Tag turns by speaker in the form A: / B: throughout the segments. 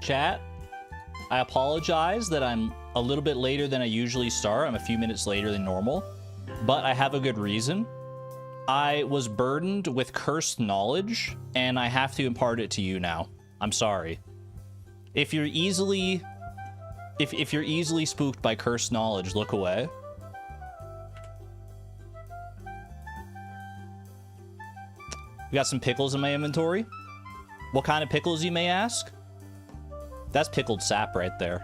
A: Chat, I apologize that I'm a little bit later than I usually start. I'm a few minutes later than normal, but I have a good reason. I was burdened with cursed knowledge, and I have to impart it to you now. I'm sorry. If you're easily spooked by cursed knowledge, look away. We got some pickles in my inventory. What kind of pickles, you may ask? That's pickled sap right there.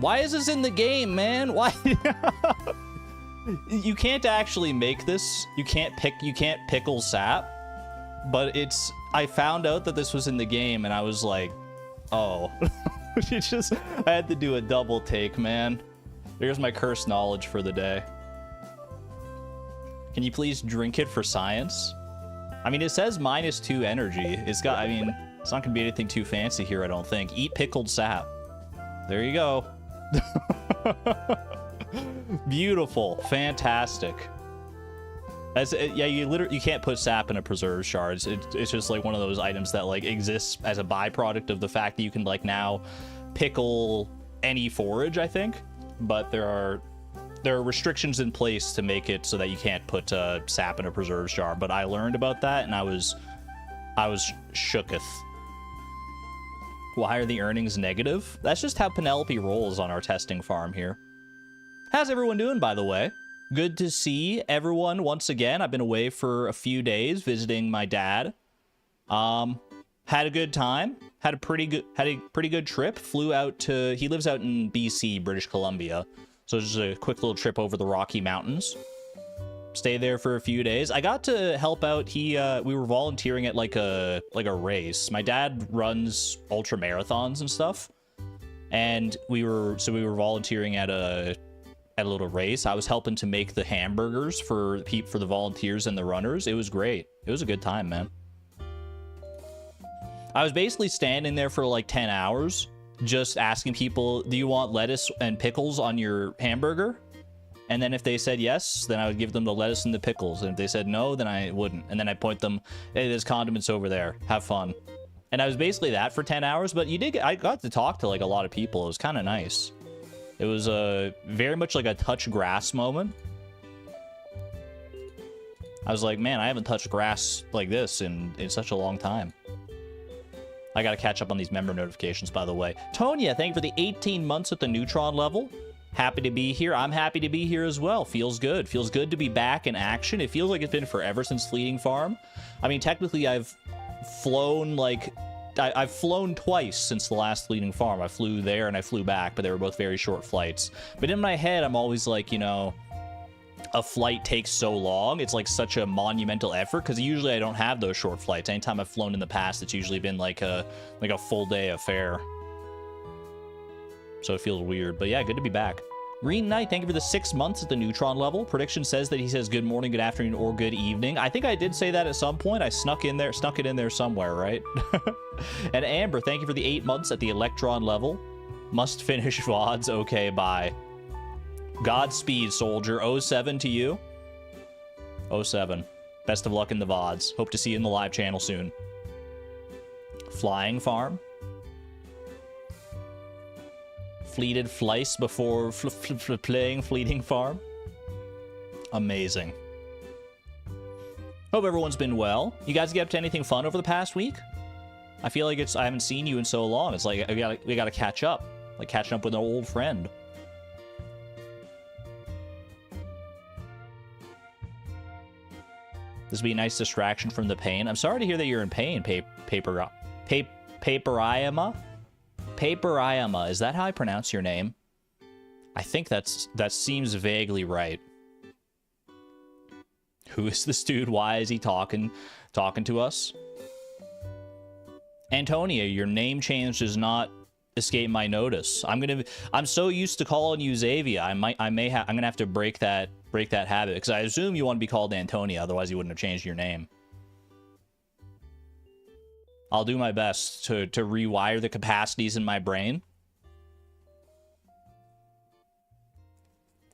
A: Why is this in the game, man? Why? You can't actually make this. You can't pickle sap. But I found out that this was in the game, and I was like, oh. I had to do a double take, man. There's my cursed knowledge for the day. Can you please drink it for science? I mean, it says -2 energy. It's not gonna be anything too fancy here, I don't think. Eat pickled sap. There you go. Beautiful. Fantastic. Yeah, you can't put sap in a preserve shards. It's just like one of those items that like exists as a byproduct of the fact that you can like now pickle any forage, I think. But there are restrictions in place to make it so that you can't put sap in a preserve jar. But I learned about that and I was shooketh. Why are the earnings negative? That's just how Penelope rolls on our testing farm here. How's everyone doing, by the way? Good to see everyone once again. I've been away for a few days visiting my dad. Had a good time. Had a pretty good trip. Flew out to, he lives out in BC, British Columbia. So just a quick little trip over the Rocky Mountains. Stayed there for a few days. I got to help out. We were volunteering at like a race. My dad runs ultra marathons and stuff, and we were volunteering at a little race. I was helping to make the hamburgers for the volunteers and the runners. It was great. It was a good time, man. I was basically standing there for like 10 hours, just asking people, do you want lettuce and pickles on your hamburger? And then if they said yes, then I would give them the lettuce and the pickles. And if they said no, then I wouldn't. And then I'd point them, hey, there's condiments over there. Have fun. And I was basically that for 10 hours. But I got to talk to like a lot of people. It was kind of nice. It was very much like a touch grass moment. I was like, man, I haven't touched grass like this in such a long time. I gotta catch up on these member notifications, by the way. Tonya, thank you for the 18 months at the Neutron level. Happy to be here. I'm happy to be here as well. Feels good. Feels good to be back in action. It feels like it's been forever since Fleeting Farm. I mean, technically, I've flown twice since the last Fleeting Farm. I flew there and I flew back, but they were both very short flights. But in my head, I'm always like, you know, a flight takes so long. It's like such a monumental effort because usually I don't have those short flights. Anytime I've flown in the past, it's usually been like a full day affair. So it feels weird, but yeah, good to be back. Green Knight, thank you for the 6 months at the Neutron level. Prediction says that he says good morning, good afternoon, or good evening. I think I did say that at some point. I snuck it in there somewhere, right? And Amber, thank you for the 8 months at the Electron level. Must finish VODs. Okay, bye. Godspeed, soldier. 07 to you. 07. Best of luck in the VODs. Hope to see you in the live channel soon. Flying Farm. Fleeted Flice before playing Fleeting Farm. Amazing. Hope everyone's been well. You guys get up to anything fun over the past week? I feel like I haven't seen you in so long. It's like we gotta catch up. Like catching up with an old friend. This would be a nice distraction from the pain. I'm sorry to hear that you're in pain, Paperayama. Paperayama, is that how I pronounce your name? I think that seems vaguely right. Who is this dude? Why is he talking to us? Antonia, your name change does not escape my notice. I'm so used to calling you Xavier. I'm gonna have to break that habit because I assume you want to be called Antonia, otherwise you wouldn't have changed your name. I'll do my best to rewire the capacities in my brain.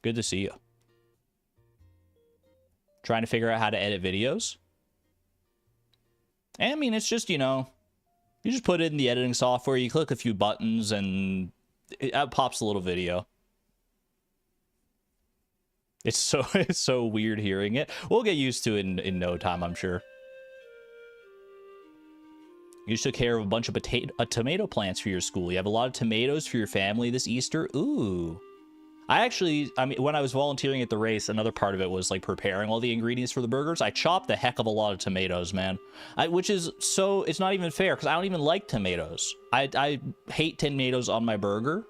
A: Good to see you. Trying to figure out how to edit videos. And I mean, it's just, you know, You just put it in the editing software, you click a few buttons, and it pops a little video. It's so weird hearing it. We'll get used to it in no time, I'm sure. You just took care of a bunch of tomato plants for your school. You have a lot of tomatoes for your family this Easter. Ooh. I mean, when I was volunteering at the race, another part of it was like preparing all the ingredients for the burgers. I chopped a heck of a lot of tomatoes, man. Which is so, it's not even fair because I don't even like tomatoes. I hate tomatoes on my burger.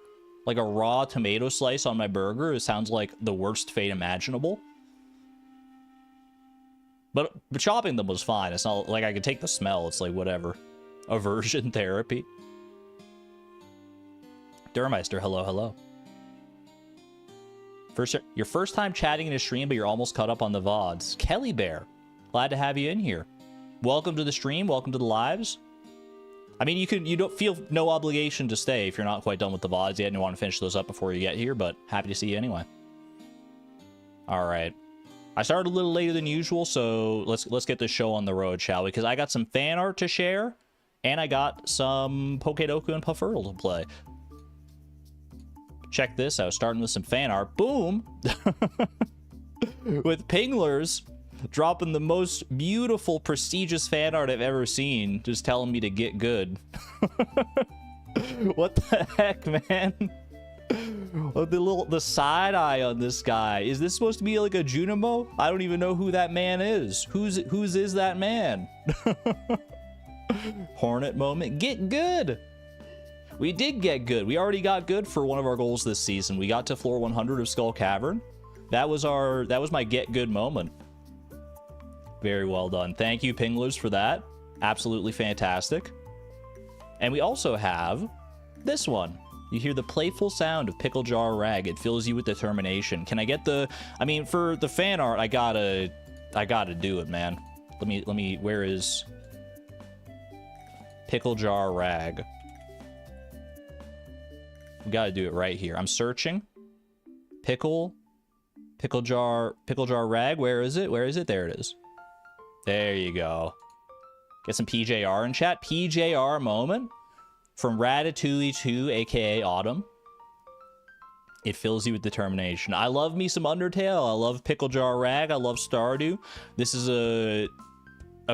A: Like a raw tomato slice on my burger, it sounds like the worst fate imaginable. But chopping them was fine. It's not like I could take the smell. It's like whatever. Aversion therapy. Durmeister, hello, hello. Your first time chatting in a stream, but you're almost caught up on the VODs. Kelly Bear, glad to have you in here. Welcome to the stream. Welcome to the lives. I mean, you don't feel no obligation to stay if you're not quite done with the VODs yet and you want to finish those up before you get here, but happy to see you anyway. All right. I started a little later than usual, so let's get this show on the road, shall we? Because I got some fan art to share, and I got some Pokedoku and Puffurtle to play. Check this out, starting with some fan art. Boom! With Pinglers dropping the most beautiful, prestigious fan art I've ever seen, just telling me to get good. What the heck, man? Oh, the side eye on this guy. Is this supposed to be like a Junimo? I don't even know who that man is. Whose is that man? Hornet moment. Get good! We did get good. We already got good for one of our goals this season. We got to floor 100 of Skull Cavern. That was my get good moment. Very well done. Thank you, Pinglers, for that. Absolutely fantastic. And we also have this one. You hear the playful sound of Pickle Jar Rag. It fills you with determination. Can I get I mean, for the fan art, I gotta do it, man. Let me, where is Pickle Jar Rag? We gotta do it right here. I'm searching. Pickle jar rag. Where is it? Where is it? There it is. There you go. Get some PJR in chat. PJR moment from Ratatouille 2, aka Autumn. It fills you with determination. I love me some Undertale. I love Pickle Jar Rag. I love Stardew. This is a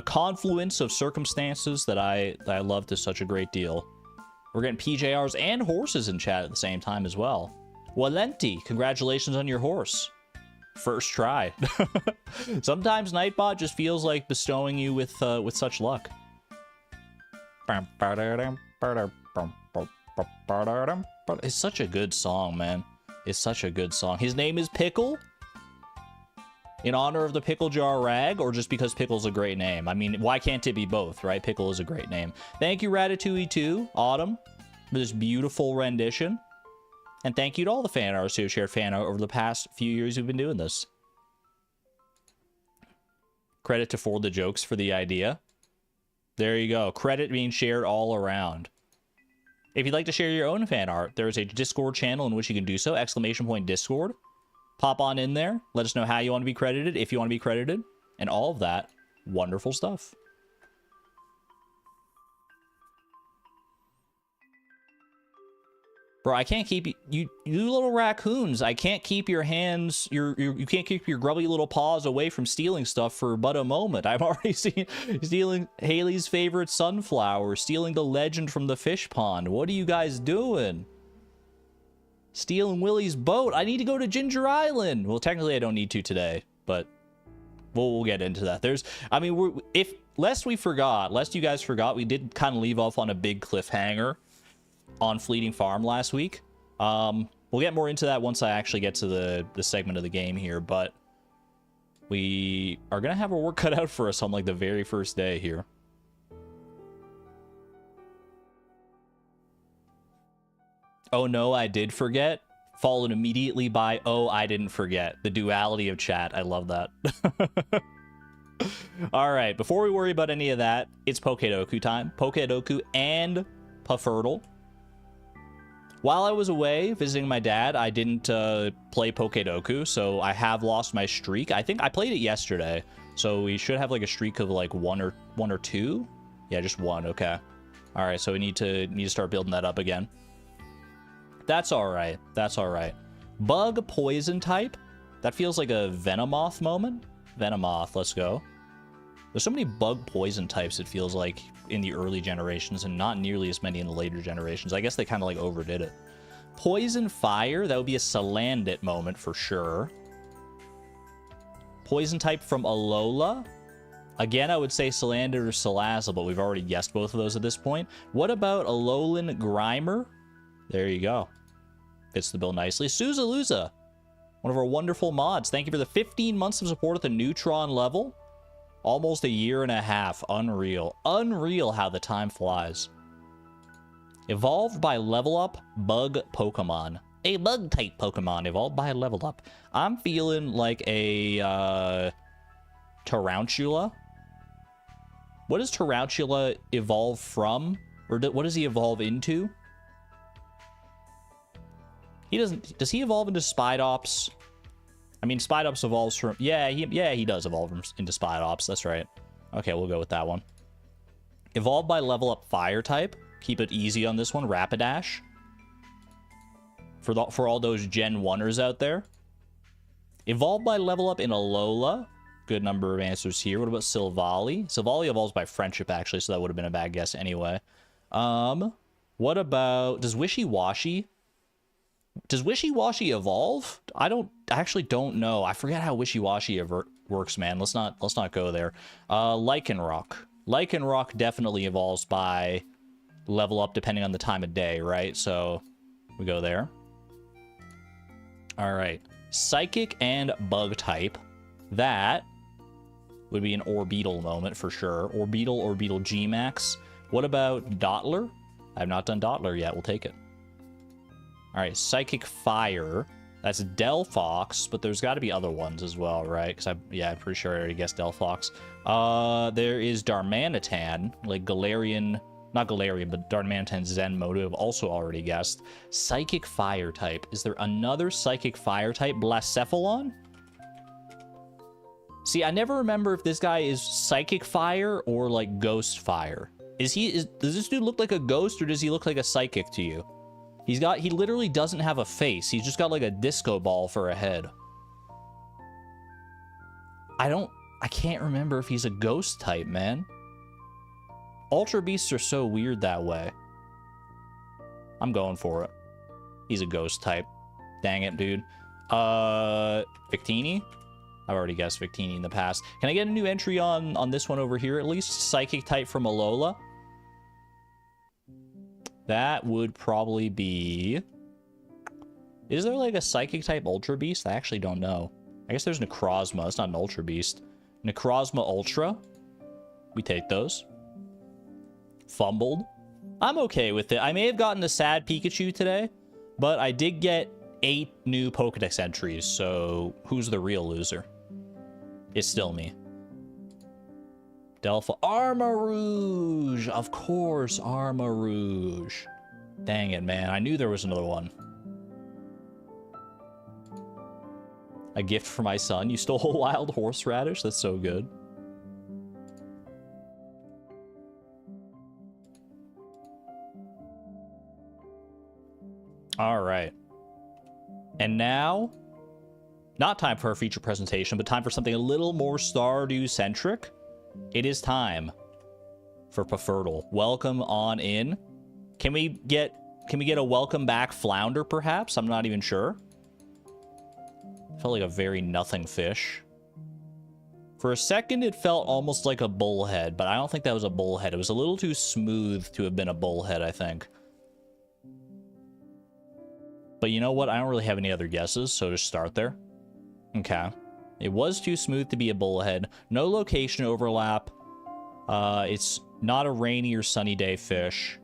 A: confluence of circumstances that I love to such a great deal. We're getting PJRs and horses in chat at the same time as well. Walenti, congratulations on your horse. First try. Sometimes Nightbot just feels like bestowing you with such luck. It's such a good song, man. It's such a good song. His name is Pickle? In honor of the Pickle Jar Rag, or just because Pickle's a great name? I mean, why can't it be both, right? Pickle is a great name. Thank you, Ratatouille 2, Autumn, for this beautiful rendition. And thank you to all the fan artists who have shared fan art over the past few years we've been doing this. Credit to For the Jokes for the idea. There you go. Credit being shared all around. If you'd like to share your own fan art, there is a Discord channel in which you can do so. !Discord. Pop on in there. Let us know how you want to be credited, if you want to be credited, and all of that wonderful stuff. Bro, I can't keep you little raccoons. I can't keep your hands, you can't keep your grubby little paws away from stealing stuff for but a moment. I've already seen stealing Haley's favorite sunflower, stealing the legend from the fish pond. What are you guys doing? Stealing Willie's boat. I need to go to Ginger Island. Well, technically I don't need to today, but we'll get into that. I mean, lest you guys forgot, we did kind of leave off on a big cliffhanger on Fleeting Farm last week. We'll get more into that once I actually get to the segment of the game here, but we are gonna have our work cut out for us on like the very first day here. Oh no, I did forget, followed immediately by oh, I didn't forget. The duality of chat. I love that. All right, before we worry about any of that, it's Pokedoku time. Pokedoku and Puffurtle. While I was away visiting my dad, I didn't play Pokedoku, so I have lost my streak. I think I played it yesterday, so we should have like a streak of like one or two. Yeah, just one. Okay. All right, so we need to start building that up again. That's all right. That's all right. Bug poison type. That feels like a Venomoth moment. Venomoth, let's go. There's so many bug poison types, it feels like, in the early generations, and not nearly as many in the later generations. I guess they kind of like overdid it. Poison fire, that would be a Salandit moment for sure. Poison type from Alola. Again, I would say Salandit or Salazzle, but we've already guessed both of those at this point. What about Alolan Grimer? There you go. Fits the bill nicely. Suzaluza, one of our wonderful mods. Thank you for the 15 months of support at the Neutron level. Almost a year and a half. Unreal. Unreal how the time flies. Evolved by level up bug Pokemon. A bug type Pokemon evolved by level up. I'm feeling like a Tarantula. What does Tarantula evolve from? Or what does he evolve into? He doesn't. Does he evolve into Spidops? I mean, Spidops evolves from... Yeah, he does evolve into Spidops. That's right. Okay, we'll go with that one. Evolved by level up fire type. Keep it easy on this one. Rapidash. For all those Gen 1ers out there. Evolved by level up in Alola. Good number of answers here. What about Silvally? Silvally evolves by friendship, actually, so that would have been a bad guess anyway. What about... Does Wishy-Washy... Does Wishy-Washy evolve? I actually don't know. I forget how Wishy-Washy works, man. Let's not go there. Lycanroc. Lycanroc definitely evolves by level up depending on the time of day, right? So we go there. All right. Psychic and bug type. That would be an Orbeetle moment for sure. Orbeetle G-Max. What about Dottler? I have not done Dottler yet. We'll take it. All right, Psychic Fire. That's Delphox, but there's got to be other ones as well, right? Because I'm pretty sure I already guessed Delphox. There is Darmanitan, like Galarian, not Galarian, but Darmanitan Zen mode. I've also already guessed. Psychic Fire type. Is there another Psychic Fire type? Blacephalon? See, I never remember if this guy is Psychic Fire or like Ghost Fire. Does this dude look like a ghost or does he look like a psychic to you? He literally doesn't have a face. He's just got like a disco ball for a head. I can't remember if he's a ghost type, man. Ultra Beasts are so weird that way. I'm going for it. He's a ghost type. Dang it, dude. Victini? I've already guessed Victini in the past. Can I get a new entry on this one over here at least? Psychic type from Alola. That would probably be... Is there like a Psychic type Ultra Beast? I actually don't know. I guess there's Necrozma. It's not an Ultra Beast. Necrozma Ultra. We take those. Fumbled. I'm okay with it. I may have gotten a sad Pikachu today, but I did get 8 new Pokedex entries, so who's the real loser? It's still me. Armarouge! Of course, Armarouge. Dang it, man. I knew there was another one. A gift for my son. You stole a wild horseradish? That's so good. All right. And now, not time for our feature presentation, but time for something a little more Stardew-centric. It is time for Paffertle. Welcome on in. Can we get a welcome back flounder, perhaps? I'm not even sure. Felt like a very nothing fish. For a second, it felt almost like a bullhead, but I don't think that was a bullhead. It was a little too smooth to have been a bullhead, I think. But you know what? I don't really have any other guesses, so just start there. Okay. It was too smooth to be a bullhead. No location overlap. It's not a rainy or sunny day fish.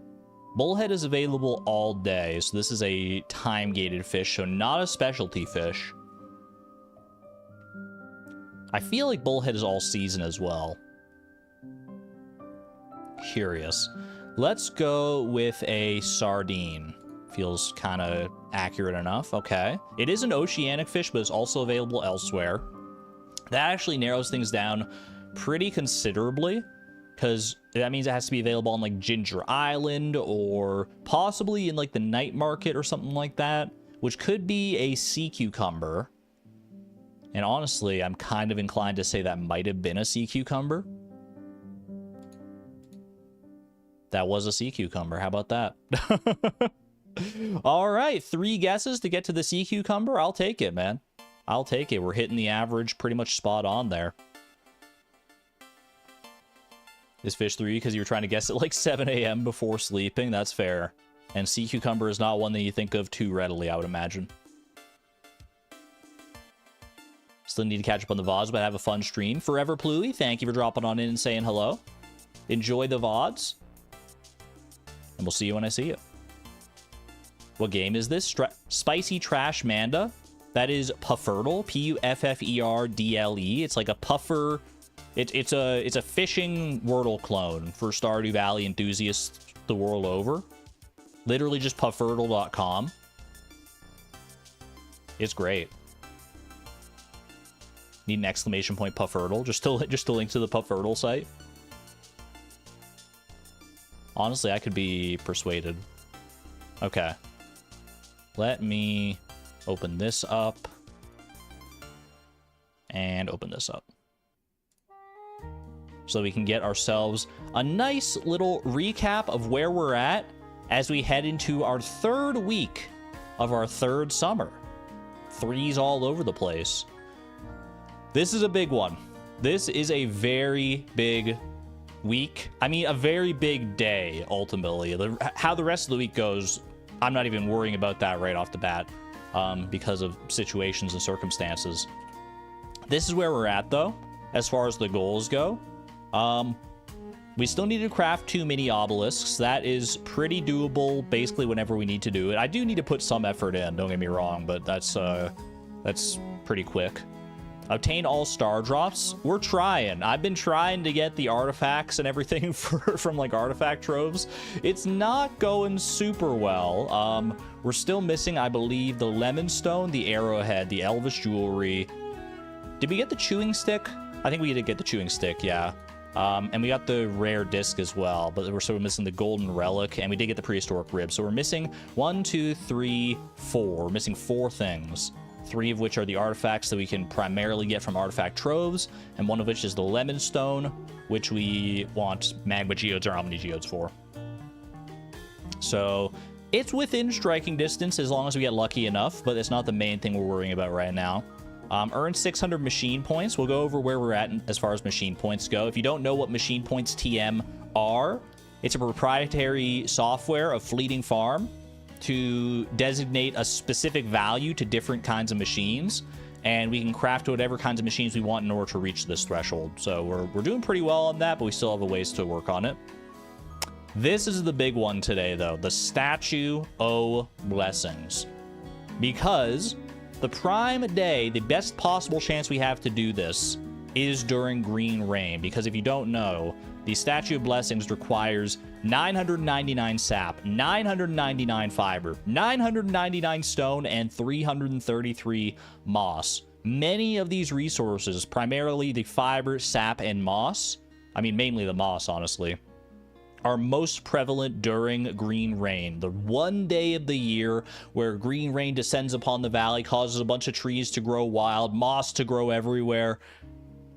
A: Bullhead is available all day, so this is a time-gated fish, so not a specialty fish. I feel like bullhead is all season as well. Curious. Let's go with a sardine. Feels kind of accurate enough. Okay. It is an oceanic fish, but it's also available elsewhere. That actually narrows things down pretty considerably. because that means it has to be available on like Ginger Island or possibly in like the night market or something like that, which could be a sea cucumber. And honestly, I'm kind of inclined to say that might have been a sea cucumber. That was a sea cucumber. How about that? All right, 3 guesses to get to the sea cucumber. I'll take it, man. I'll take it. We're hitting the average pretty much spot on there. Is fish 3 because you were trying to guess at like 7 a.m. before sleeping? That's fair. And sea cucumber is not one that you think of too readily, I would imagine. Still need to catch up on the VODs, but have a fun stream. Forever Pluey, thank you for dropping on in and saying hello. Enjoy the VODs. And we'll see you when I see you. What game is this? Spicy Trash Manda. That is Pufferdle. Pufferdle. It's like a puffer. It's a fishing Wordle clone for Stardew Valley enthusiasts the world over. Literally just pufferdle.com. It's great. Need an exclamation point Pufferdle just to link to the Pufferdle site. Honestly, I could be persuaded. Okay. Let me open this up. And open this up. So we can get ourselves a nice little recap of where we're at as we head into our 3rd week of our 3rd summer. 3s all over the place. This is a big one. This is a very big week. I mean, a very big day, ultimately. How the rest of the week goes, I'm not even worrying about that right off the bat because of situations and circumstances. This is where we're at, though, as far as the goals go. We still need to craft 2 mini obelisks. That is pretty doable, basically, whenever we need to do it. I do need to put some effort in, don't get me wrong, but that's pretty quick. Obtain all star drops. We're trying. I've been trying to get the artifacts and everything from like artifact troves. It's not going super well. We're still missing, I believe, the lemon stone, the arrowhead, the elvish jewelry. Did we get the chewing stick? I think we did get the chewing stick, yeah. And we got the rare disc as well, but we're missing the golden relic, and we did get the prehistoric rib. So we're missing 1, 2, 3, 4. We're missing 4 things. 3 of which are the artifacts that we can primarily get from artifact troves, and 1 of which is the lemon stone, which we want magma geodes or omni geodes for. So it's within striking distance as long as we get lucky enough, but it's not the main thing we're worrying about right now. Earn 600 machine points. We'll go over where we're at as far as machine points go. If you don't know what machine points TM are, it's a proprietary software of Fleeting Farm to designate a specific value to different kinds of machines, and we can craft whatever kinds of machines we want in order to reach this threshold. So we're doing pretty well on that, but we still have a ways to work on it. This is the big one today, though, the Statue O Blessings. Because the prime day, the best possible chance we have to do this is during green rain, because if you don't know, the Statue of Blessings requires 999 sap, 999 fiber, 999 stone, and 333 moss. Many of these resources, primarily the fiber, sap, and moss, I mean mainly the moss, honestly, are most prevalent during green rain. The one day of the year where green rain descends upon the valley, causes a bunch of trees to grow wild, moss to grow everywhere.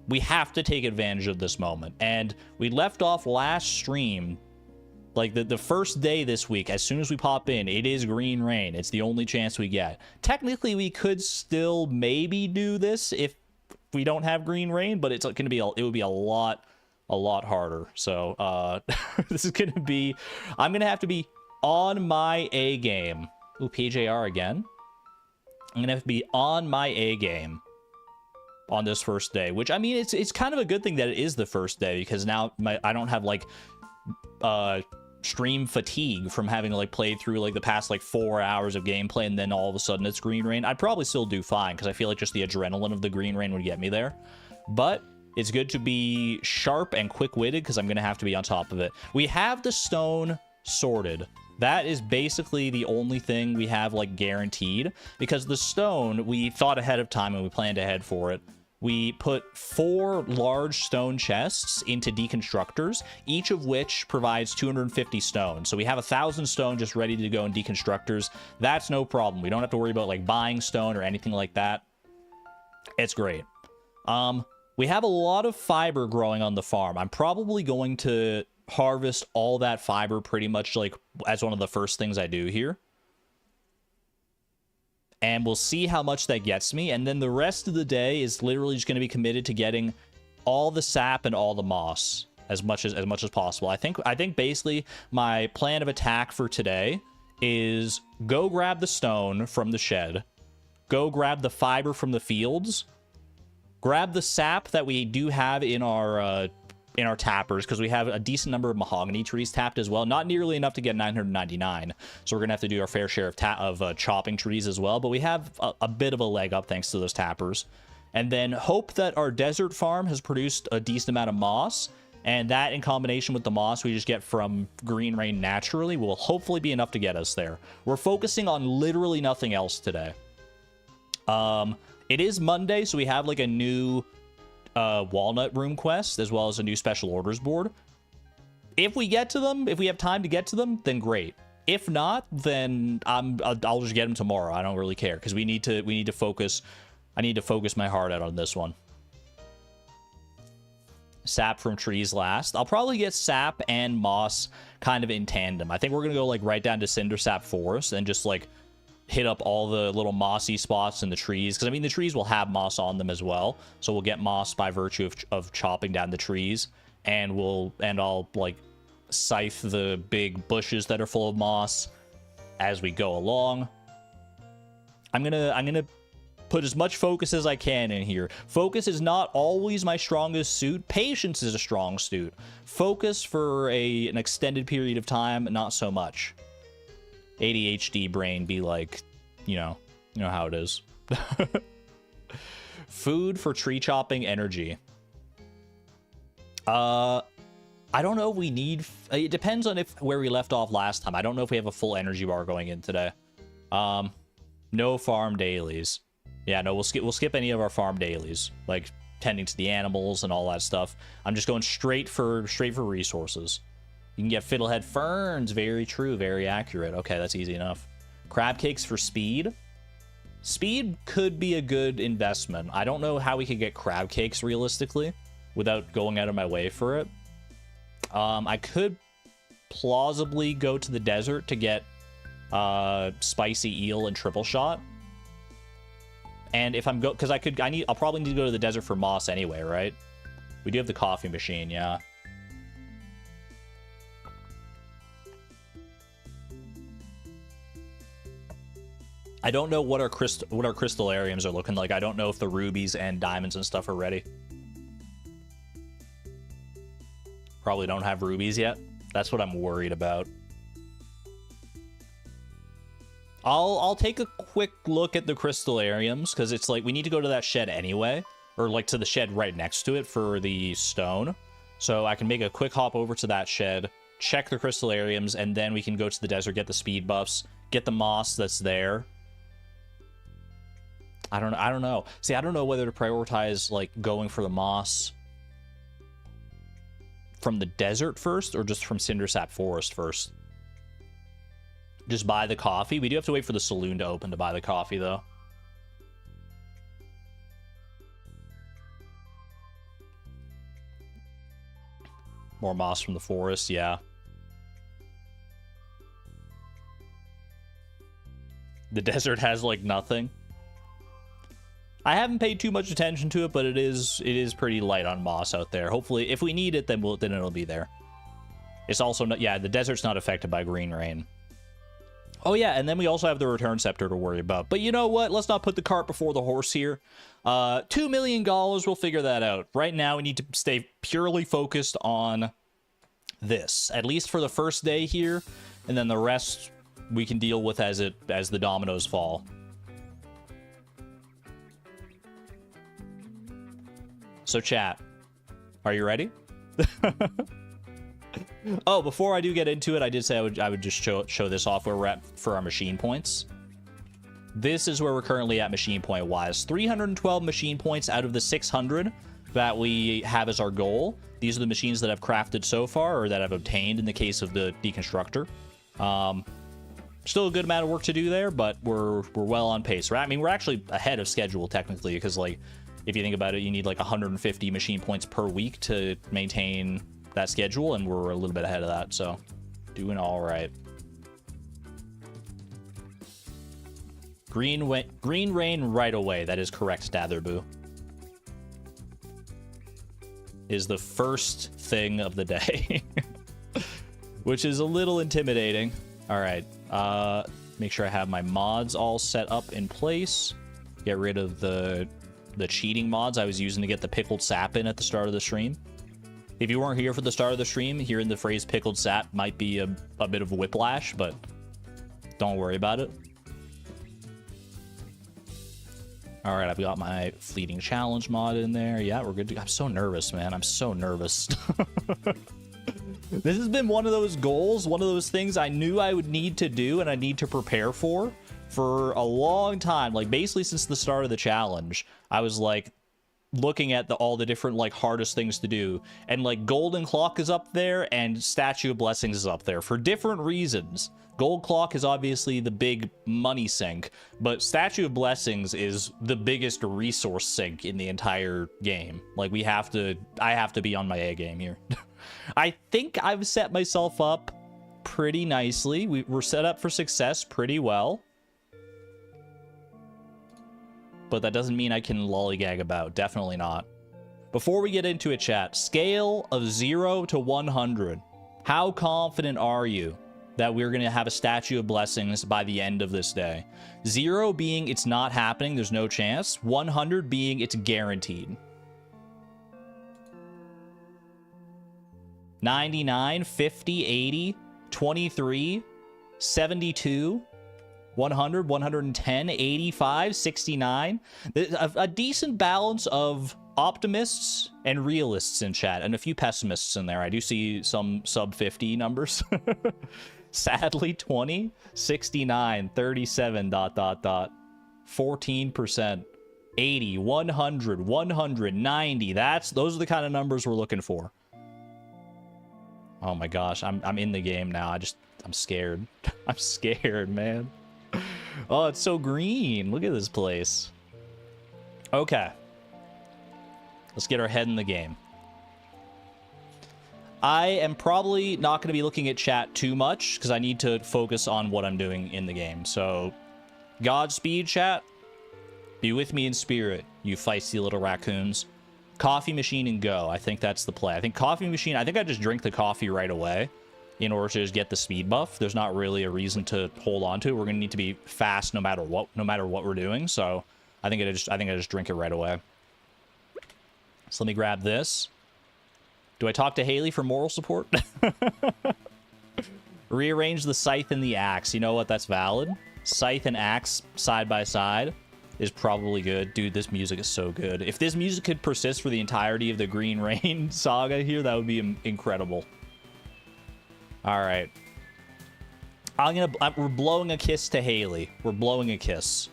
A: We have to take advantage of this moment. And we left off last stream, like the first day this week, as soon as we pop in, it is green rain. It's the only chance we get. Technically, we could still maybe do this if we don't have green rain, but it's going to be, it would be a lot harder. So this is going to be, I'm going to have to be on my A game. Ooh, PJR again. I'm going to have to be on my A game on this first day, which, I mean, it's kind of a good thing that it is the first day, because now I don't have like stream fatigue from having to like play through like the past like 4 hours of gameplay, and then all of a sudden it's green rain. I'd probably still do fine, because I feel like just the adrenaline of the green rain would get me there. But it's good to be sharp and quick-witted, because I'm gonna have to be on top of it. We have the stone sorted. That is basically the only thing we have like guaranteed, because the stone, we thought ahead of time and we planned ahead for it. we put 4 large stone chests into deconstructors, each of which provides 250 stone. So we have 1,000 stone just ready to go in deconstructors. That's no problem. We don't have to worry about like buying stone or anything like that. It's great. We have a lot of fiber growing on the farm. I'm probably going to harvest all that fiber pretty much like as one of the first things I do here. And we'll see how much that gets me. And then the rest of the day is literally just going to be committed to getting all the sap and all the moss as much as possible. I think basically my plan of attack for today is go grab the stone from the shed, go grab the fiber from the fields, grab the sap that we do have in our tappers, because we have a decent number of mahogany trees tapped as well. Not nearly enough to get 999, so we're gonna have to do our fair share of chopping trees as well, but we have a bit of a leg up thanks to those tappers. And then hope that our desert farm has produced a decent amount of moss, and that in combination with the moss we just get from green rain naturally will hopefully be enough to get us there. We're focusing on literally nothing else today. It is Monday, so we have like a new walnut room quest as well as a new special orders board. If we get to them, if we have time to get to them, then great. If not, then I'll just get them tomorrow. I don't really care, because we need to focus. I need to focus my heart out on this one. Sap from trees last. I'll probably get sap and moss kind of in tandem. I think we're gonna go like right down to cinder sap forest and just like hit up all the little mossy spots in the trees, because I mean the trees will have moss on them as well, so we'll get moss by virtue of chopping down the trees, and I'll like scythe the big bushes that are full of moss as we go along. I'm gonna put as much focus as I can in here. Focus is not always my strongest suit. Patience is a strong suit. Focus for an extended period of time, not so much. ADHD brain be like, you know how it is. Food for tree chopping energy. I don't know if we need, it depends on where we left off last time. I don't know if we have a full energy bar going in today. No farm dailies. Yeah, no, we'll skip any of our farm dailies, like tending to the animals and all that stuff. I'm just going straight for resources. You can get fiddlehead ferns. Very true. Very accurate. Okay, that's easy enough. Crab cakes for speed. Speed could be a good investment. I don't know how we could get crab cakes realistically without going out of my way for it. I could plausibly go to the desert to get spicy eel and triple shot. And if I'm because I'll probably need to go to the desert for moss anyway, right? We do have the coffee machine, yeah. I don't know what our crystallariums are looking like. I don't know if the rubies and diamonds and stuff are ready. Probably don't have rubies yet. That's what I'm worried about. I'll take a quick look at the crystallariums, because it's like we need to go to that shed anyway, or like to the shed right next to it for the stone. So I can make a quick hop over to that shed, check the crystallariums, and then we can go to the desert, get the speed buffs, get the moss that's there. I don't know. See, I don't know whether to prioritize like going for the moss from the desert first or just from Cindersap Forest first. Just buy the coffee. We do have to wait for the saloon to open to buy the coffee, though. More moss from the forest, yeah. The desert has, like, nothing. I haven't paid too much attention to it, but it is pretty light on moss out there. Hopefully, if we need it, then it'll be there. It's also not, yeah, the desert's not affected by green rain. Oh yeah, and then we also have the return scepter to worry about. But you know what? Let's not put the cart before the horse here. $2 million, we'll figure that out. Right now, we need to stay purely focused on this, at least for the first day here, and then the rest we can deal with as the dominoes fall. So chat, are you ready? Oh, before I do get into it, I did say I would just show this off where we're at for our machine points. This is where we're currently at machine point wise. 312 machine points out of the 600 that we have as our goal. These are the machines that I've crafted so far, or that I've obtained in the case of the deconstructor. Still a good amount of work to do there, but we're well on pace. I mean, we're actually ahead of schedule technically, because like if you think about it, you need like 150 machine points per week to maintain that schedule, and we're a little bit ahead of that, so doing all right. Green rain right away. That is correct, Datherboo. Is the first thing of the day, which is a little intimidating. All right, make sure I have my mods all set up in place. Get rid of the cheating mods I was using to get the pickled sap in at the start of the stream. If you weren't here for the start of the stream, hearing the phrase pickled sap might be a bit of a whiplash, but don't worry about it. All right, I've got my fleeting challenge mod in there. Yeah, we're good to go. I'm so nervous, man. I'm so nervous. This has been one of those goals, one of those things I knew I would need to do and I need to prepare for a long time. Like, basically since the start of the challenge, I was like looking at all the different like hardest things to do, and like Golden Clock is up there and Statue of Blessings is up there for different reasons. Gold Clock is obviously the big money sink, but Statue of Blessings is the biggest resource sink in the entire game. Like, I have to be on my A game here. I think I've set myself up pretty nicely. We're set up for success pretty well. But that doesn't mean I can lollygag about. Definitely not. Before we get into it, chat, scale of 0 to 100. How confident are you that we're going to have a Statue of Blessings by the end of this day? 0 being it's not happening, there's no chance. 100 being it's guaranteed. 99, 50, 80, 23, 72, 100, 110, 85, 69. A decent balance of optimists and realists in chat, and a few pessimists in there. I do see some sub 50 numbers. Sadly, 20, 69, 37, ... 14%, 80, 100, 190. Those are the kind of numbers we're looking for. Oh my gosh, I'm in the game now. I'm scared. I'm scared, man. Oh, it's so green. Look at this place. Okay. Let's get our head in the game. I am probably not going to be looking at chat too much because I need to focus on what I'm doing in the game. So, Godspeed, chat. Be with me in spirit, you feisty little raccoons. Coffee machine and go. I think that's the play. I think coffee machine, I think I just drink the coffee right away in order to just get the speed buff. There's not really a reason to hold on to it. We're going to need to be fast no matter what we're doing. So I think I just drink it right away. So let me grab this. Do I talk to Haley for moral support? Rearrange the scythe and the axe. You know what? That's valid. Scythe and axe side by side is probably good. Dude, this music is so good. If this music could persist for the entirety of the Green Rain saga here, that would be incredible. All right. We're blowing a kiss to Haley. We're blowing a kiss.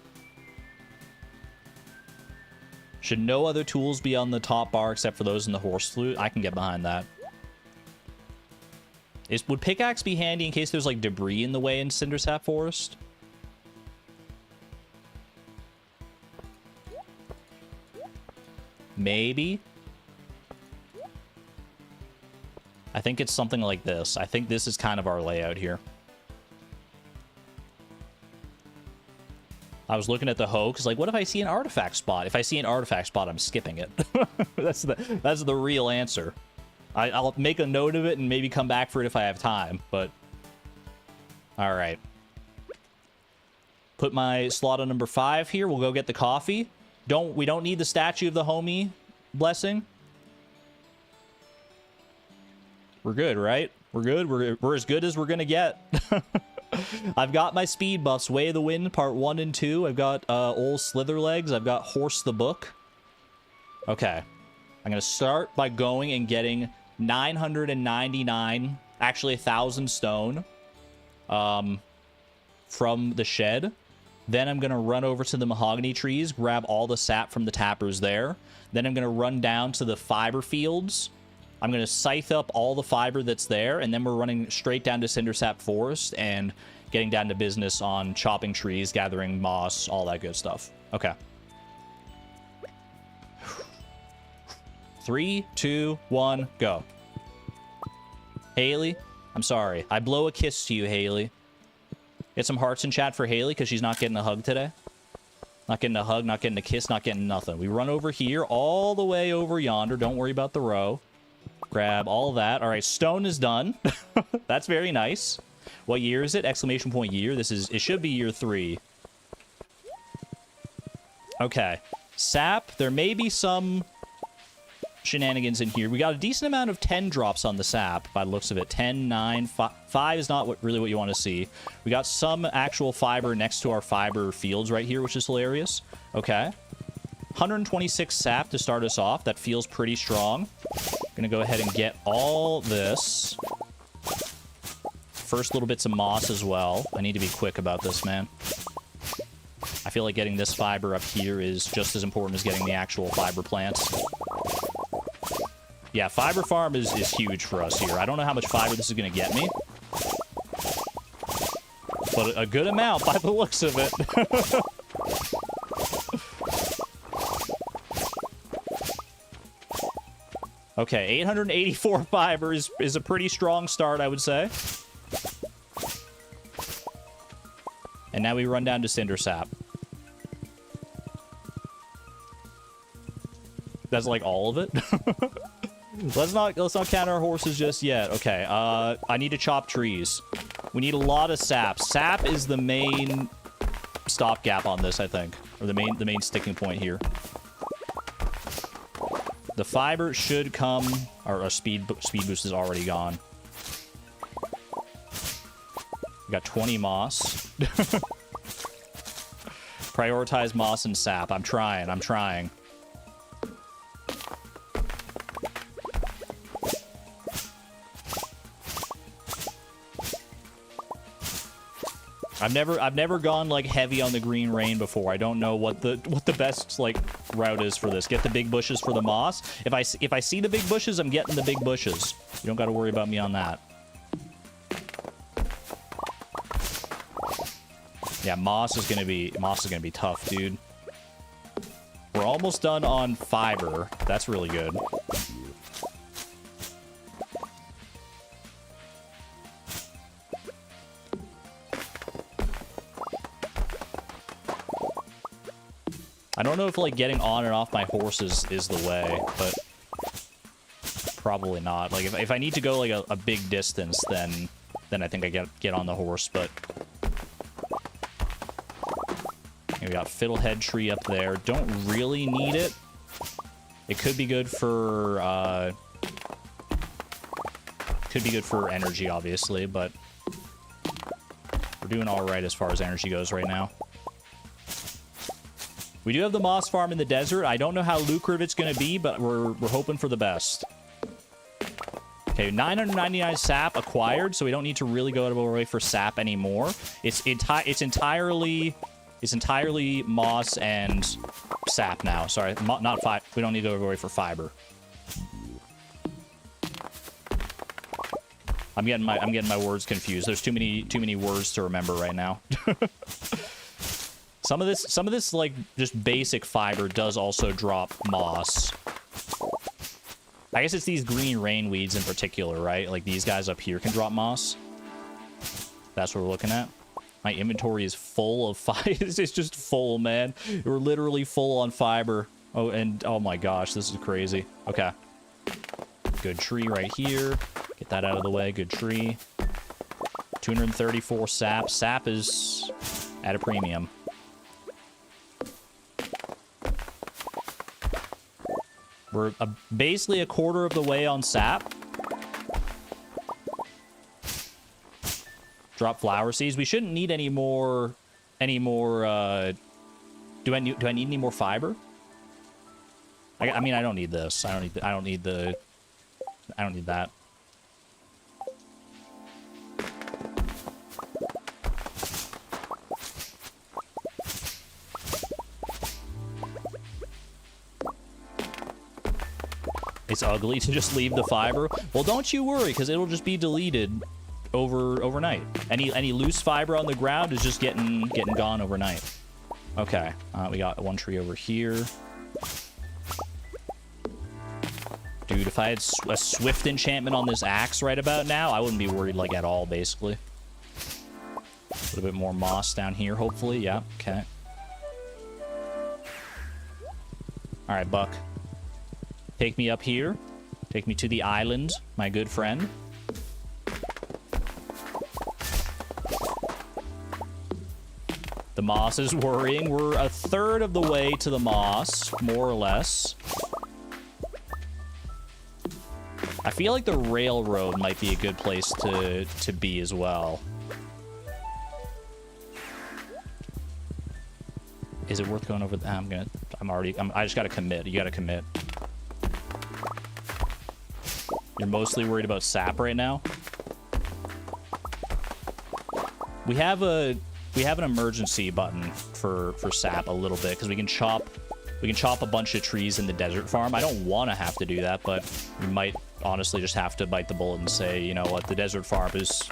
A: Should no other tools be on the top bar except for those in the horse flute? I can get behind that. Would pickaxe be handy in case there's like debris in the way in Cindersap Forest? Maybe. I think it's something like this. I think this is kind of our layout here. I was looking at the hoe because, like, what if I see an artifact spot? If I see an artifact spot, I'm skipping it. That's the real answer. I'll make a note of it and maybe come back for it if I have time, but... Alright. Put my slot on number 5 here. We'll go get the coffee. We don't need the statue of the homie blessing. We're good, right? We're good. We're as good as we're gonna get. I've got my speed buffs. Way of the Wind, part 1 and 2. I've got old Slitherlegs. I've got Horse the Book. Okay. I'm gonna start by going and getting 999, actually 1,000 stone from the shed. Then I'm going to run over to the mahogany trees, grab all the sap from the tappers there. Then I'm going to run down to the fiber fields. I'm going to scythe up all the fiber that's there, and then we're running straight down to Cindersap Forest and getting down to business on chopping trees, gathering moss, all that good stuff. Okay. 3, 2, 1, go. Haley, I'm sorry. I blow a kiss to you, Haley. Get some hearts in chat for Haley, because she's not getting a hug today. Not getting a hug, not getting a kiss, not getting nothing. We run over here, all the way over yonder. Don't worry about the row. Grab all that. All right, stone is done. That's very nice. What year is it? Exclamation point year. It should be year 3. Okay. Sap. There may be some shenanigans in here. We got a decent amount of 10 drops on the sap by the looks of it. 10, 9, 5 is not really what you want to see. We got some actual fiber next to our fiber fields right here, which is hilarious. Okay. 126 sap to start us off. That feels pretty strong. Gonna go ahead and get all this. First little bits of moss as well. I need to be quick about this, man. I feel like getting this fiber up here is just as important as getting the actual fiber plants. Yeah, fiber farm is huge for us here. I don't know how much fiber this is going to get me. But a good amount by the looks of it. Okay, 884 fiber is a pretty strong start, I would say. And now we run down to Cindersap. That's like all of it. Let's not count our horses just yet. Okay, I need to chop trees. We need a lot of sap. Sap is the main stopgap on this, I think, or the main sticking point here. The fiber should come. Our speed boost is already gone. We got 20 moss. Prioritize moss and sap. I'm trying. I've never gone like heavy on the green rain before. I don't know what the best like route is for this. Get the big bushes for the moss. If I see the big bushes, I'm getting the big bushes. You don't got to worry about me on that. Yeah, moss is gonna be tough, dude. We're almost done on fiber. That's really good. I don't know if like getting on and off my horses is the way, but probably not. Like if I need to go like a big distance, then I think I get on the horse. But we got Fiddlehead Tree up there. Don't really need it. It could be good for energy, obviously, but we're doing all right as far as energy goes right now. We do have the moss farm in the desert. I don't know how lucrative it's going to be, but we're hoping for the best. Okay, 999 sap acquired, so we don't need to really go out of our way for sap anymore. It's entirely moss and sap now. Sorry, not fiber. We don't need to go out of our way for fiber. I'm getting my words confused. There's too many words to remember right now. Some of this like just basic fiber does also drop moss. I guess it's these green rain weeds in particular, right? Like these guys up here can drop moss. That's what we're looking at. My inventory is full of fiber. It's just full, man. We're literally full on fiber. Oh, and oh my gosh, this is crazy. Okay. Good tree right here. Get that out of the way. Good tree. 234 sap. Sap is at a premium. We're basically a quarter of the way on sap. Drop flower seeds. We shouldn't need any more. Do I need any more fiber? I mean, I don't need this. I don't need that. It's ugly to just leave the fiber. Well, don't you worry, because it'll just be deleted overnight. Any loose fiber on the ground is just getting gone overnight. Okay, we got one tree over here. Dude, if I had a swift enchantment on this axe right about now, I wouldn't be worried, like, at all, basically. A little bit more moss down here, hopefully. Yeah, okay. All right, Buck. Take me up here. Take me to the island, my good friend. The moss is worrying. We're a third of the way to the moss, more or less. I feel like the railroad might be a good place to be as well. Is it worth going over? I just gotta commit. You gotta commit. You're mostly worried about sap right now. We have an emergency button for sap a little bit, because we can chop a bunch of trees in the desert farm. I don't want to have to do that, but we might honestly just have to bite the bullet and say, you know what, the desert farm is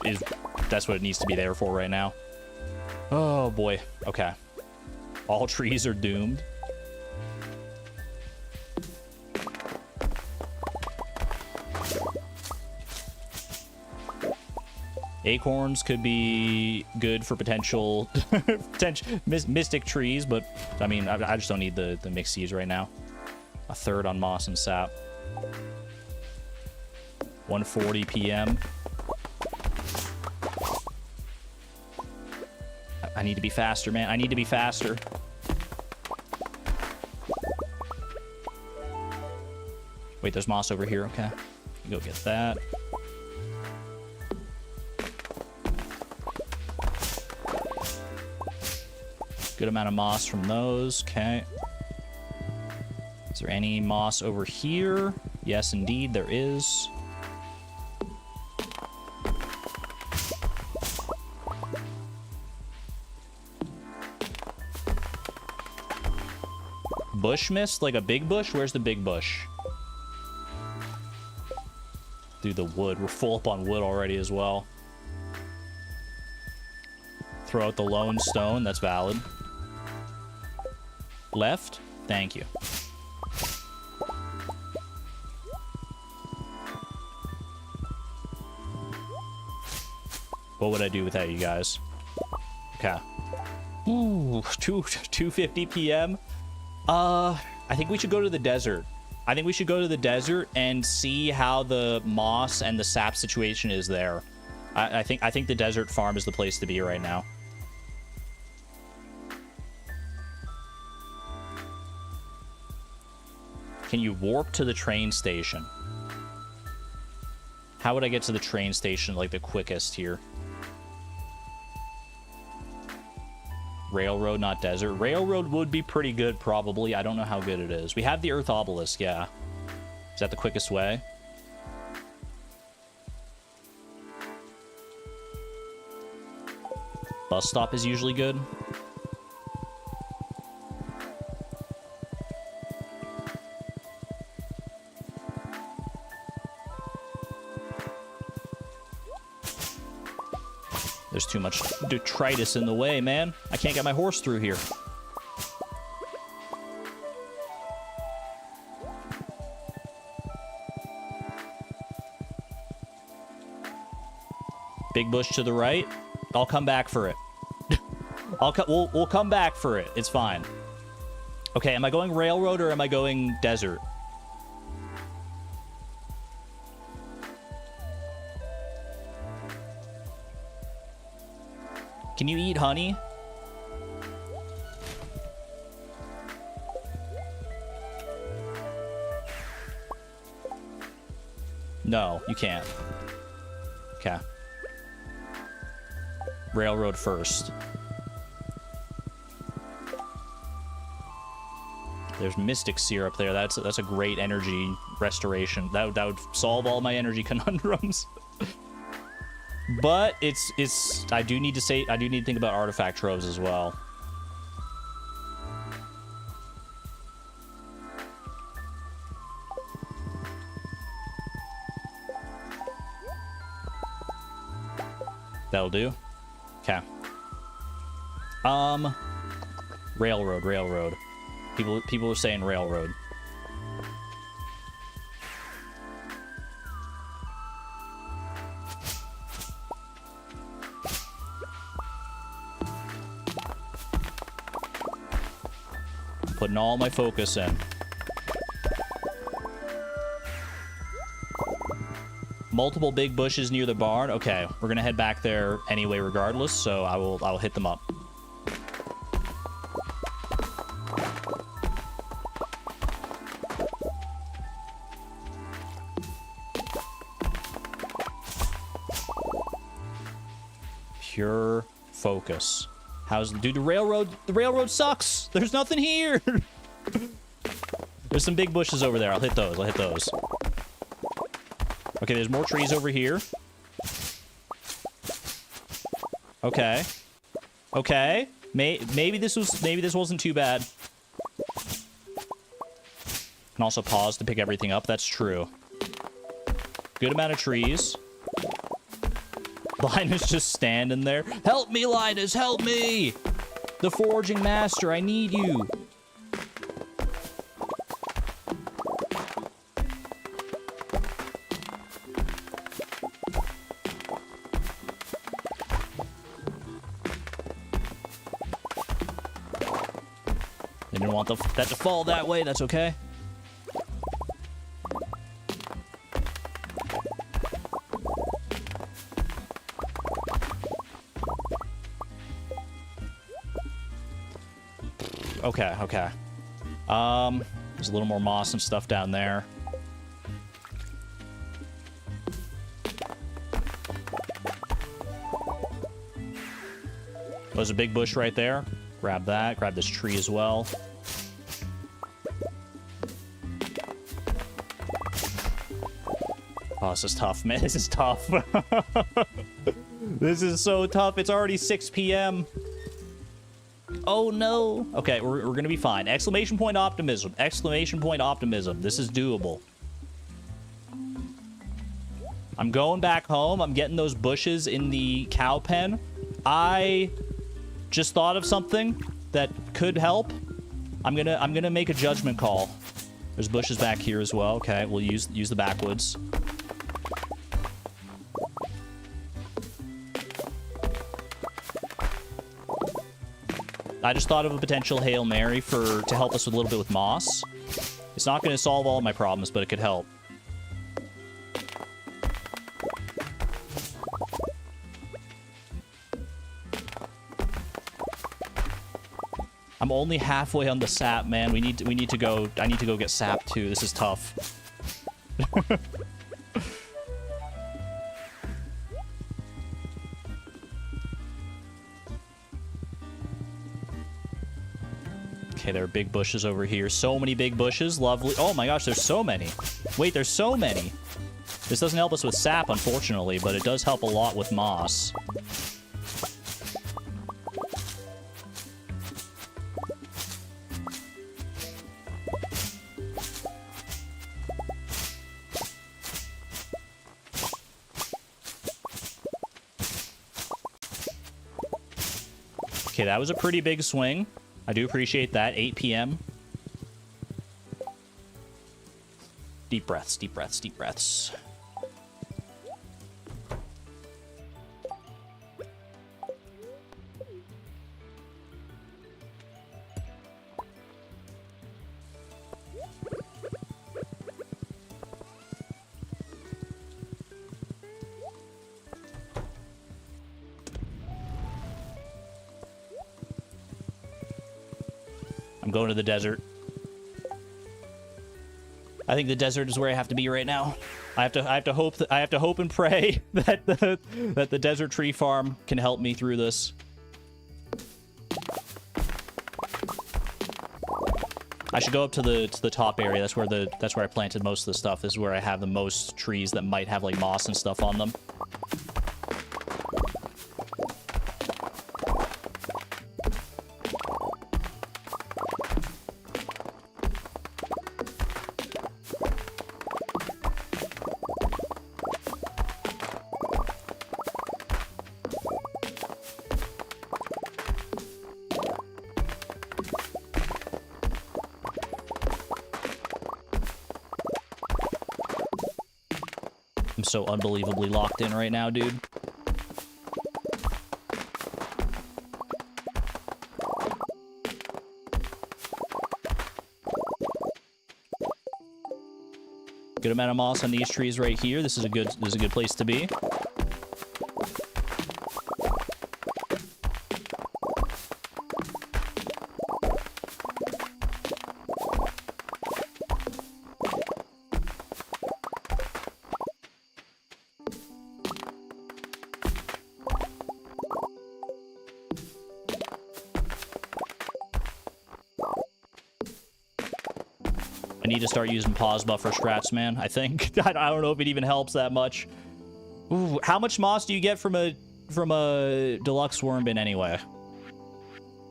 A: that's what it needs to be there for right now. Oh boy. Okay. All trees are doomed. Acorns could be good for potential mystic trees, but I mean, I just don't need the mixed seeds right now. A third on moss and sap. 1:40 p.m. I need to be faster, man. I need to be faster. Wait, there's moss over here. Okay. Go get that. Good amount of moss from those. Okay. Is there any moss over here? Yes, indeed, there is. Bush mist? Like a big bush? Where's the big bush? Dude, the wood. We're full up on wood already as well. Throw out the lone stone. That's valid. Left? Thank you. What would I do without you guys? Okay. Ooh, 2:50 p.m. I think we should go to the desert. I think we should go to the desert and see how the moss and the sap situation is there. I think the desert farm is the place to be right now. Can you warp to the train station? How would I get to the train station, like, the quickest here? Railroad, not desert. Railroad would be pretty good, probably. I don't know how good it is. We have the Earth Obelisk, yeah. Is that the quickest way? Bus stop is usually good. There's too much detritus in the way, man. I can't get my horse through here. Big bush to the right. I'll come back for it. We'll come back for it. It's fine. Okay, am I going railroad or am I going desert? Can you eat honey? No, you can't. Okay. Railroad first. There's mystic syrup there. That's a great energy restoration. That would solve all my energy conundrums. But I do need to think about artifact troves as well. That'll do. Okay. Railroad. People are saying railroad. Putting all my focus in. Multiple big bushes near the barn. Okay, we're gonna head back there anyway regardless, so I'll hit them up. Pure focus. Dude, the railroad sucks. There's nothing here. There's some big bushes over there. I'll hit those. Okay, there's more trees over here. Okay. Maybe this wasn't too bad. Can also pause to pick everything up. That's true. Good amount of trees. Linus just standing there. Help me, Linus, help me! The forging master, I need you. I didn't want that to fall that way, that's okay. Okay. There's a little more moss and stuff down there. There's a big bush right there. Grab that. Grab this tree as well. Oh, this is tough, man. This is tough. This is so tough. It's already 6 p.m. Oh, no. Okay, we're going to be fine. Exclamation point optimism. Exclamation point optimism. This is doable. I'm going back home. I'm getting those bushes in the cow pen. I just thought of something that could help. I'm gonna make a judgment call. There's bushes back here as well. Okay, we'll use the backwoods. I just thought of a potential Hail Mary to help us with a little bit with moss. It's not going to solve all my problems, but it could help. I'm only halfway on the sap, man. We need to go. I need to go get sap too. This is tough. Okay, there are big bushes over here. So many big bushes. Lovely. Oh my gosh, there's so many. Wait, there's so many. This doesn't help us with sap, unfortunately, but it does help a lot with moss. Okay, that was a pretty big swing. I do appreciate that. 8 p.m. Deep breaths, deep breaths, deep breaths. I'm going to the desert. I think the desert is where I have to be right now. I have to hope and pray that the desert tree farm can help me through this. I should go up to the top area. That's where I planted most of the stuff. This is where I have the most trees that might have like moss and stuff on them. I'm so unbelievably locked in right now, dude. Good amount of moss on these trees right here. This is a good place to be. I need to start using pause buffer strats, man. I think. I don't know if it even helps that much. Ooh, how much moss do you get from a deluxe worm bin anyway?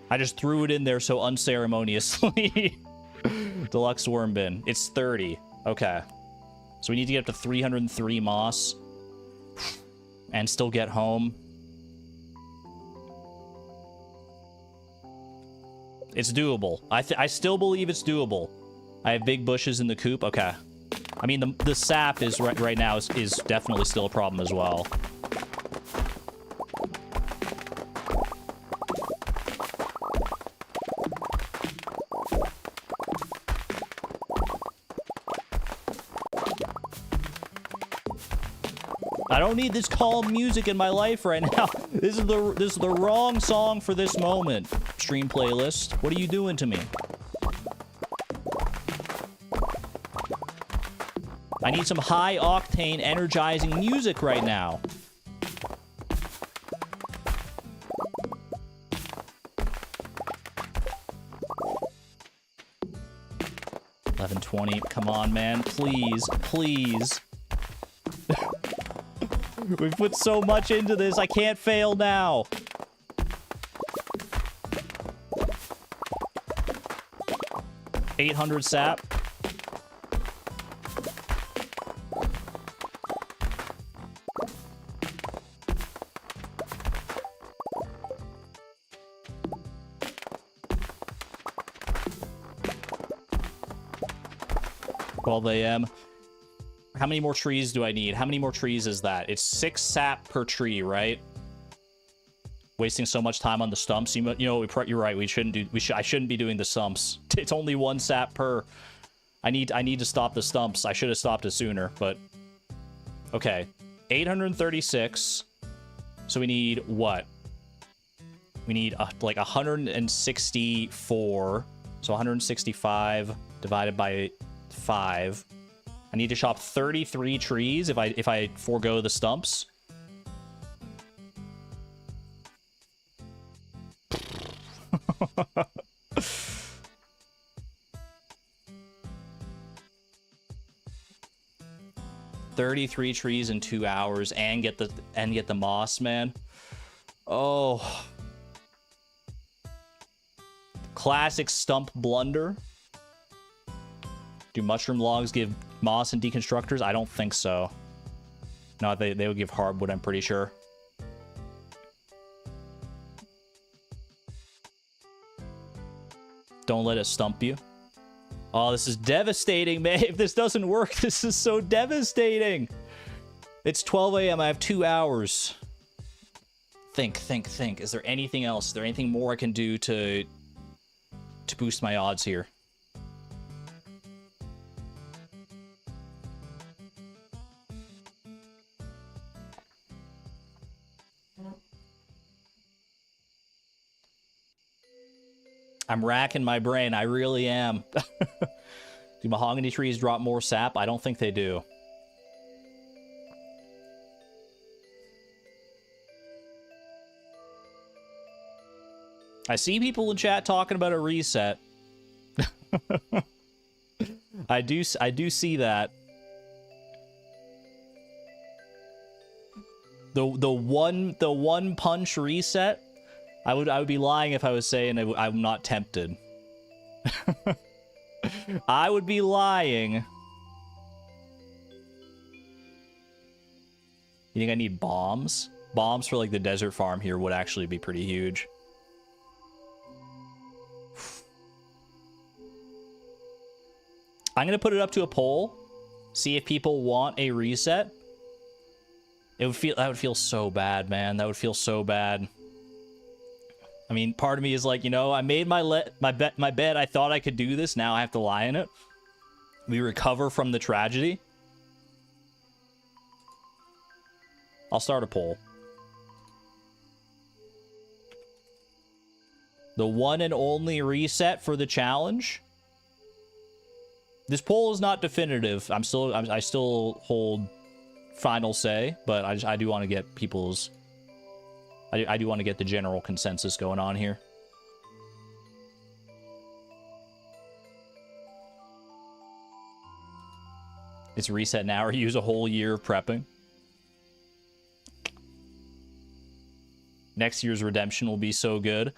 A: I just threw it in there so unceremoniously. Deluxe worm bin. It's 30. Okay. So we need to get up to 303 moss and still get home. It's doable. I still believe it's doable. I have big bushes in the coop. Okay. I mean, the sap is right now is definitely still a problem as well. I don't need this calm music in my life right now. This is the wrong song for this moment. Stream playlist. What are you doing to me? I need some high-octane, energizing music right now. $11.20. Come on, man. Please. Please. We've put so much into this. I can't fail now. $800 sap. AM. How many more trees do I need? How many more trees is that? It's 6 sap per tree, right? Wasting so much time on the stumps. You know, you're right. We shouldn't do. I shouldn't be doing the stumps. It's only 1 sap per. I need to stop the stumps. I should have stopped it sooner, but okay. 836. So we need what? We need like 164. So 165 divided by 5. I need to chop 33 trees if I forego the stumps. $33 trees in 2 hours and get the moss, man. Oh. Classic stump blunder. Do mushroom logs give moss and deconstructors? I don't think so. No, they would give hardwood, I'm pretty sure. Don't let it stump you. Oh, this is devastating, man. If this doesn't work, this is so devastating. It's 12 a.m. I have 2 hours. Think. Is there anything else? Is there anything more I can do to boost my odds here? I'm racking my brain. I really am. Do mahogany trees drop more sap? I don't think they do. I see people in chat talking about a reset. I do see that. The one punch reset. I would be lying if I was saying I'm not tempted. I would be lying. You think I need bombs? Bombs for like the desert farm here would actually be pretty huge. I'm gonna put it up to a poll. See if people want a reset. That would feel so bad, man. That would feel so bad. I mean, part of me is like, you know, I made my bed. I thought I could do this. Now I have to lie in it. We recover from the tragedy. I'll start a poll. The one and only reset for the challenge. This poll is not definitive. I still hold final say, but I do want to get people's... I do want to get the general consensus going on here. It's reset now or use a whole year of prepping. Next year's redemption will be so good.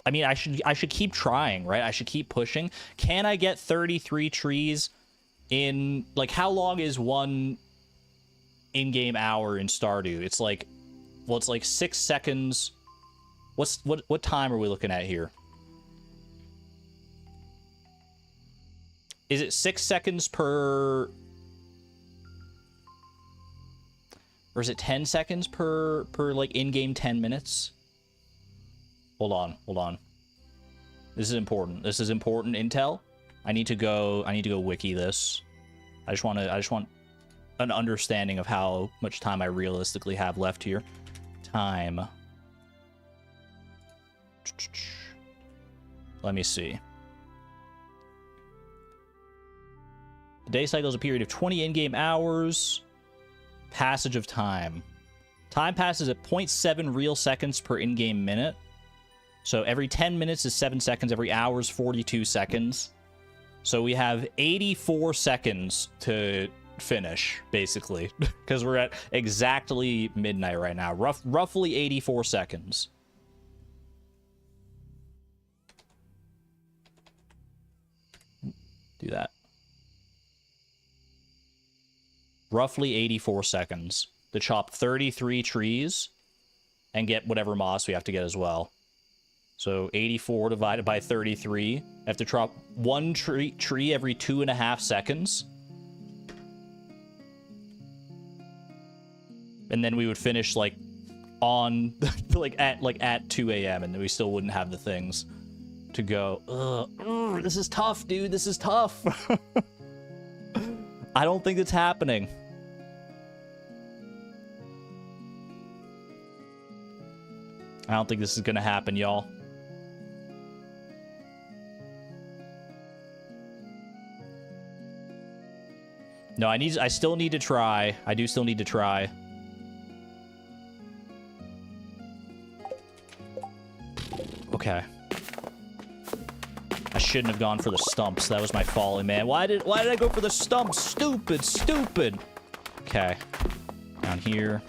A: I mean, I should keep trying, right? I should keep pushing. Can I get 33 trees in, like, how long is one in-game hour in Stardew? It's like, well, it's like 6 seconds. What time are we looking at here? Is it 6 seconds per... Or is it 10 seconds per like, in-game 10 minutes? Hold on. This is important. This is important intel. I need to go wiki this. I just want an understanding of how much time I realistically have left here. Time. Let me see. The day cycle is a period of 20 in-game hours. Passage of time. Time passes at 0.7 real seconds per in-game minute. So every 10 minutes is 7 seconds. Every hour is 42 seconds. So we have 84 seconds to finish, basically. Because we're at exactly midnight right now. Roughly 84 seconds. Do that. Roughly 84 seconds to chop 33 trees and get whatever moss we have to get as well. So 84 divided by 33. I have to chop one tree every 2.5 seconds. And then we would finish like on at 2 a.m. and we still wouldn't have the things to go. Ugh, this is tough, dude. This is tough. I don't think it's happening. I don't think this is gonna happen, y'all. No, I still need to try. I do still need to try. Okay. I shouldn't have gone for the stumps. That was my folly, man. Why did I go for the stumps? Stupid. Okay. Down here.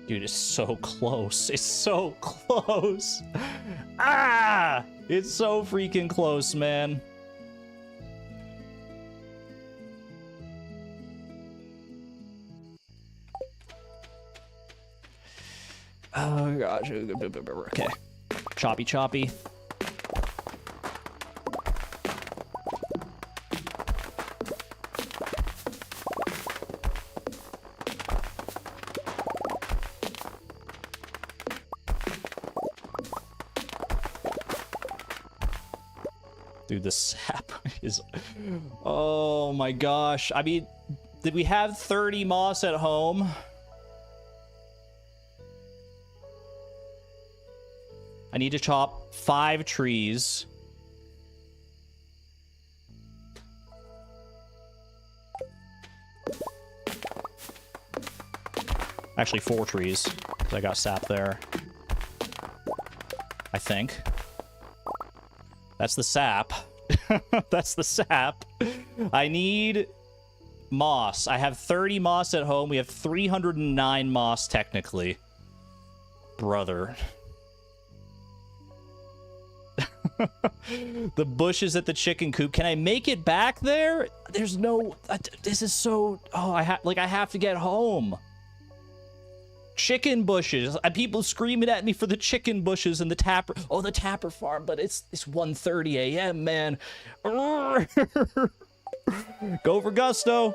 A: Dude, it's so close. It's so close. Ah! It's so freaking close, man. Oh, gosh. Okay. Choppy. Dude, the sap is... Oh my gosh. I mean, did we have 30 moss at home? I need to chop 5 trees. Actually, 4 trees. 'Cause I got sap there. I think. That's the sap. That's the sap. I need moss. I have 30 moss at home. We have 309 moss, technically. Brother. The bushes at the chicken coop. Can I make it back there? There's no... this is so... oh, I have to get home. Chicken bushes. People screaming at me for the chicken bushes and the tapper. Oh, the tapper farm, but it's 1:30 a.m., man. Go for gusto.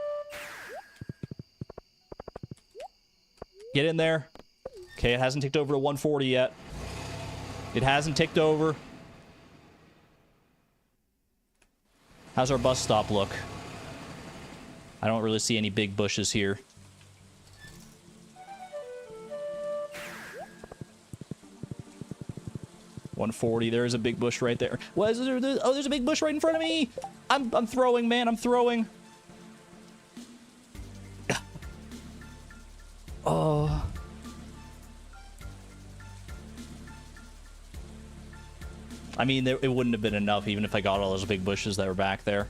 A: Get in there. Okay, it hasn't ticked over to 140 yet. It hasn't ticked over. How's our bus stop look? I don't really see any big bushes here. $140. There is a big bush right there. What is there? Oh, there's a big bush right in front of me. I'm throwing, man. I'm throwing. Oh. I mean, it wouldn't have been enough even if I got all those big bushes that were back there.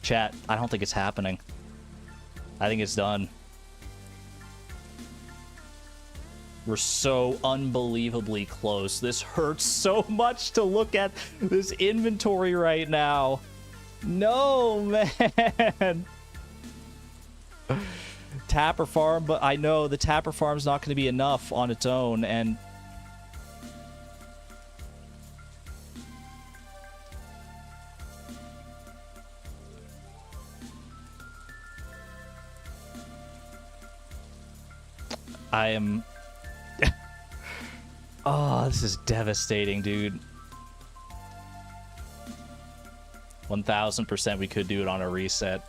A: Chat, I don't think it's happening. I think it's done. We're so unbelievably close. This hurts so much to look at this inventory right now. No, man. Tapper farm, but I know the tapper farm's not going to be enough on its own, and I am... oh, this is devastating, dude. 1000% we could do it on a reset.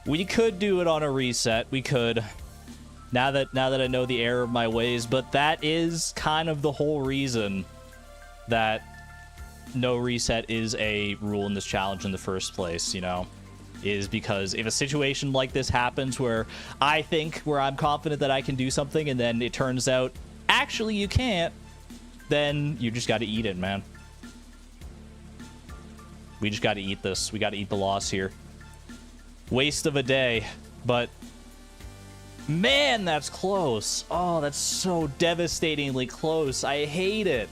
A: We could do it on a reset. We could. Now that I know the error of my ways, but that is kind of the whole reason that no reset is a rule in this challenge in the first place, you know? Is because if a situation like this happens where I'm confident that I can do something and then it turns out actually you can't, then you just got to eat it, man. We just got to eat this. We got to eat the loss here. Waste of a day, but man, that's close. Oh, that's so devastatingly close. I hate it.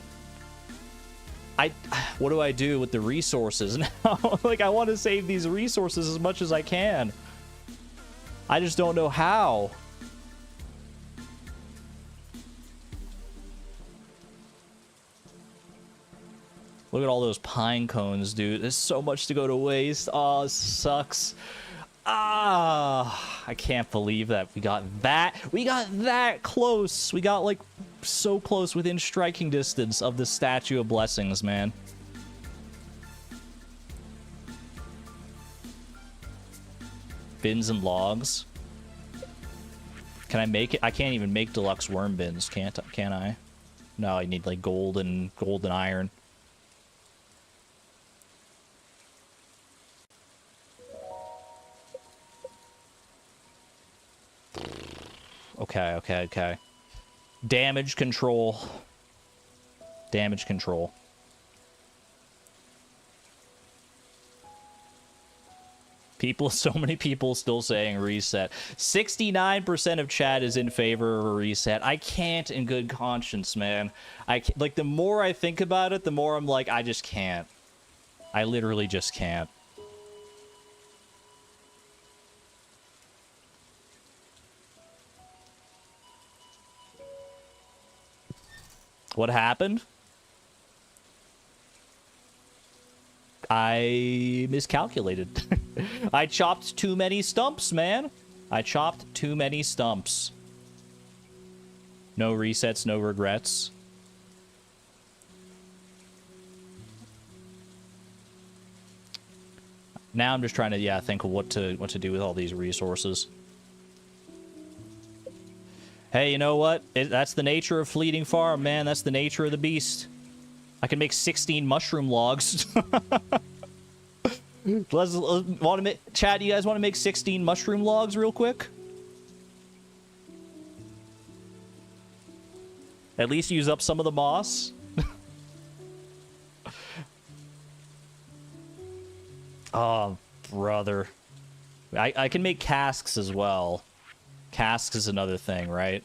A: What do I do with the resources now? Like, I want to save these resources as much as I can. I just don't know how. Look at all those pine cones, dude. There's so much to go to waste. Oh, this sucks. Ah, I can't believe that we got that. We got that close. We got, like, so close, within striking distance of the Statue of Blessings, man. Bins and logs. Can I make it? I can't even make deluxe worm bins, can I? No, I need, like, gold and iron. Okay. Damage control. Damage control. So many people still saying reset. 69% of chat is in favor of a reset. I can't in good conscience, man. Like, the more I think about it, the more I'm like, I just can't. I literally just can't. What happened? I miscalculated. I chopped too many stumps, man. I chopped too many stumps. No resets, no regrets. Now I'm just trying to, think of what to do with all these resources. Hey, you know what? That's the nature of Fleeting Farm, man. That's the nature of the beast. I can make 16 mushroom logs. Chat, you guys want to make 16 mushroom logs real quick? At least use up some of the moss. Oh, brother. I can make casks as well. Casks is another thing, right?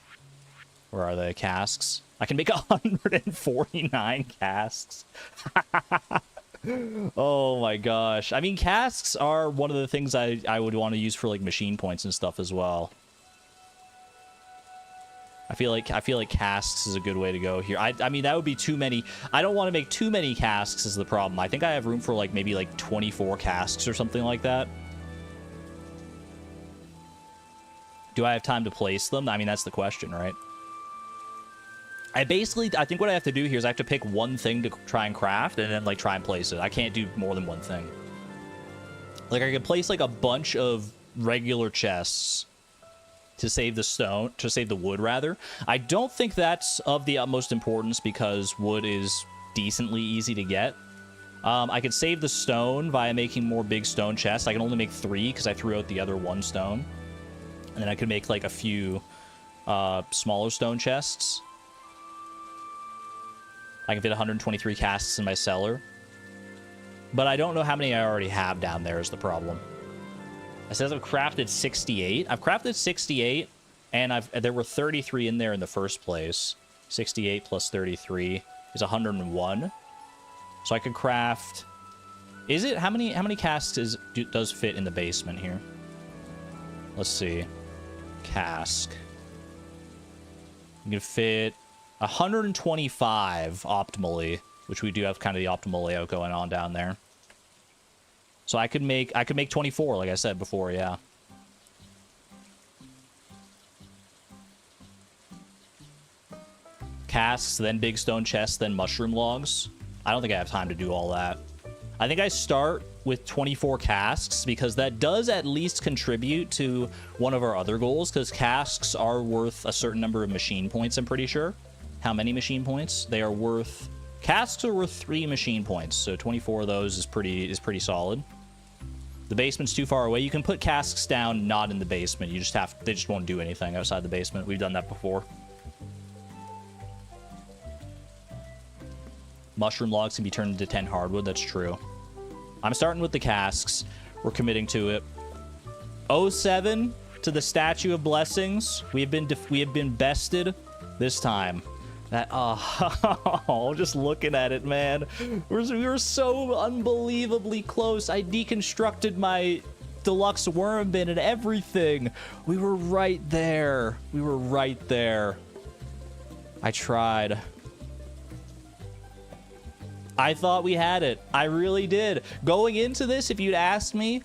A: Where are they? Casks? I can make 149 casks. Oh my gosh. I mean, casks are one of the things I would want to use for like machine points and stuff as well. I feel like casks is a good way to go here. I mean, that would be too many. I don't want to make too many casks is the problem. I think I have room for like maybe like 24 casks or something like that. Do I have time to place them? I mean, that's the question, right? I think what I have to do here is I have to pick one thing to try and craft and then like try and place it. I can't do more than one thing. Like I could place like a bunch of regular chests to save the stone, to save the wood rather. I don't think that's of the utmost importance because wood is decently easy to get. I could save the stone via making more big stone chests. I can only make 3 because I threw out the other 1 stone. And then I could make like a few smaller stone chests. I can fit 123 casks in my cellar. But I don't know how many I already have down there is the problem. It says I've crafted 68. I've crafted 68, and there were 33 in there in the first place. 68 plus 33 is 101. So I could craft... Is it... How many casks does fit in the basement here? Let's see. Cask. You can fit 125 optimally, which we do have kind of the optimal layout going on down there. So I could make 24, like I said before, yeah. Casks, then big stone chests, then mushroom logs. I don't think I have time to do all that. I think I start with 24 casks because that does at least contribute to one of our other goals, because casks are worth a certain number of machine points, I'm pretty sure. How many machine points? They are worth... Casks are worth 3 machine points, so 24 of those is pretty solid. The basement's too far away. You can put casks down not in the basement. You just have... They just won't do anything outside the basement. We've done that before. Mushroom logs can be turned into 10 hardwood. That's true. I'm starting with the casks. We're committing to it. 07 to the Statue of Blessings. We have been bested this time. That just looking at it, man. We were so unbelievably close. I deconstructed my deluxe worm bin and everything. We were right there. We were right there. I tried. I thought we had it. I really did. Going into this, if you'd asked me,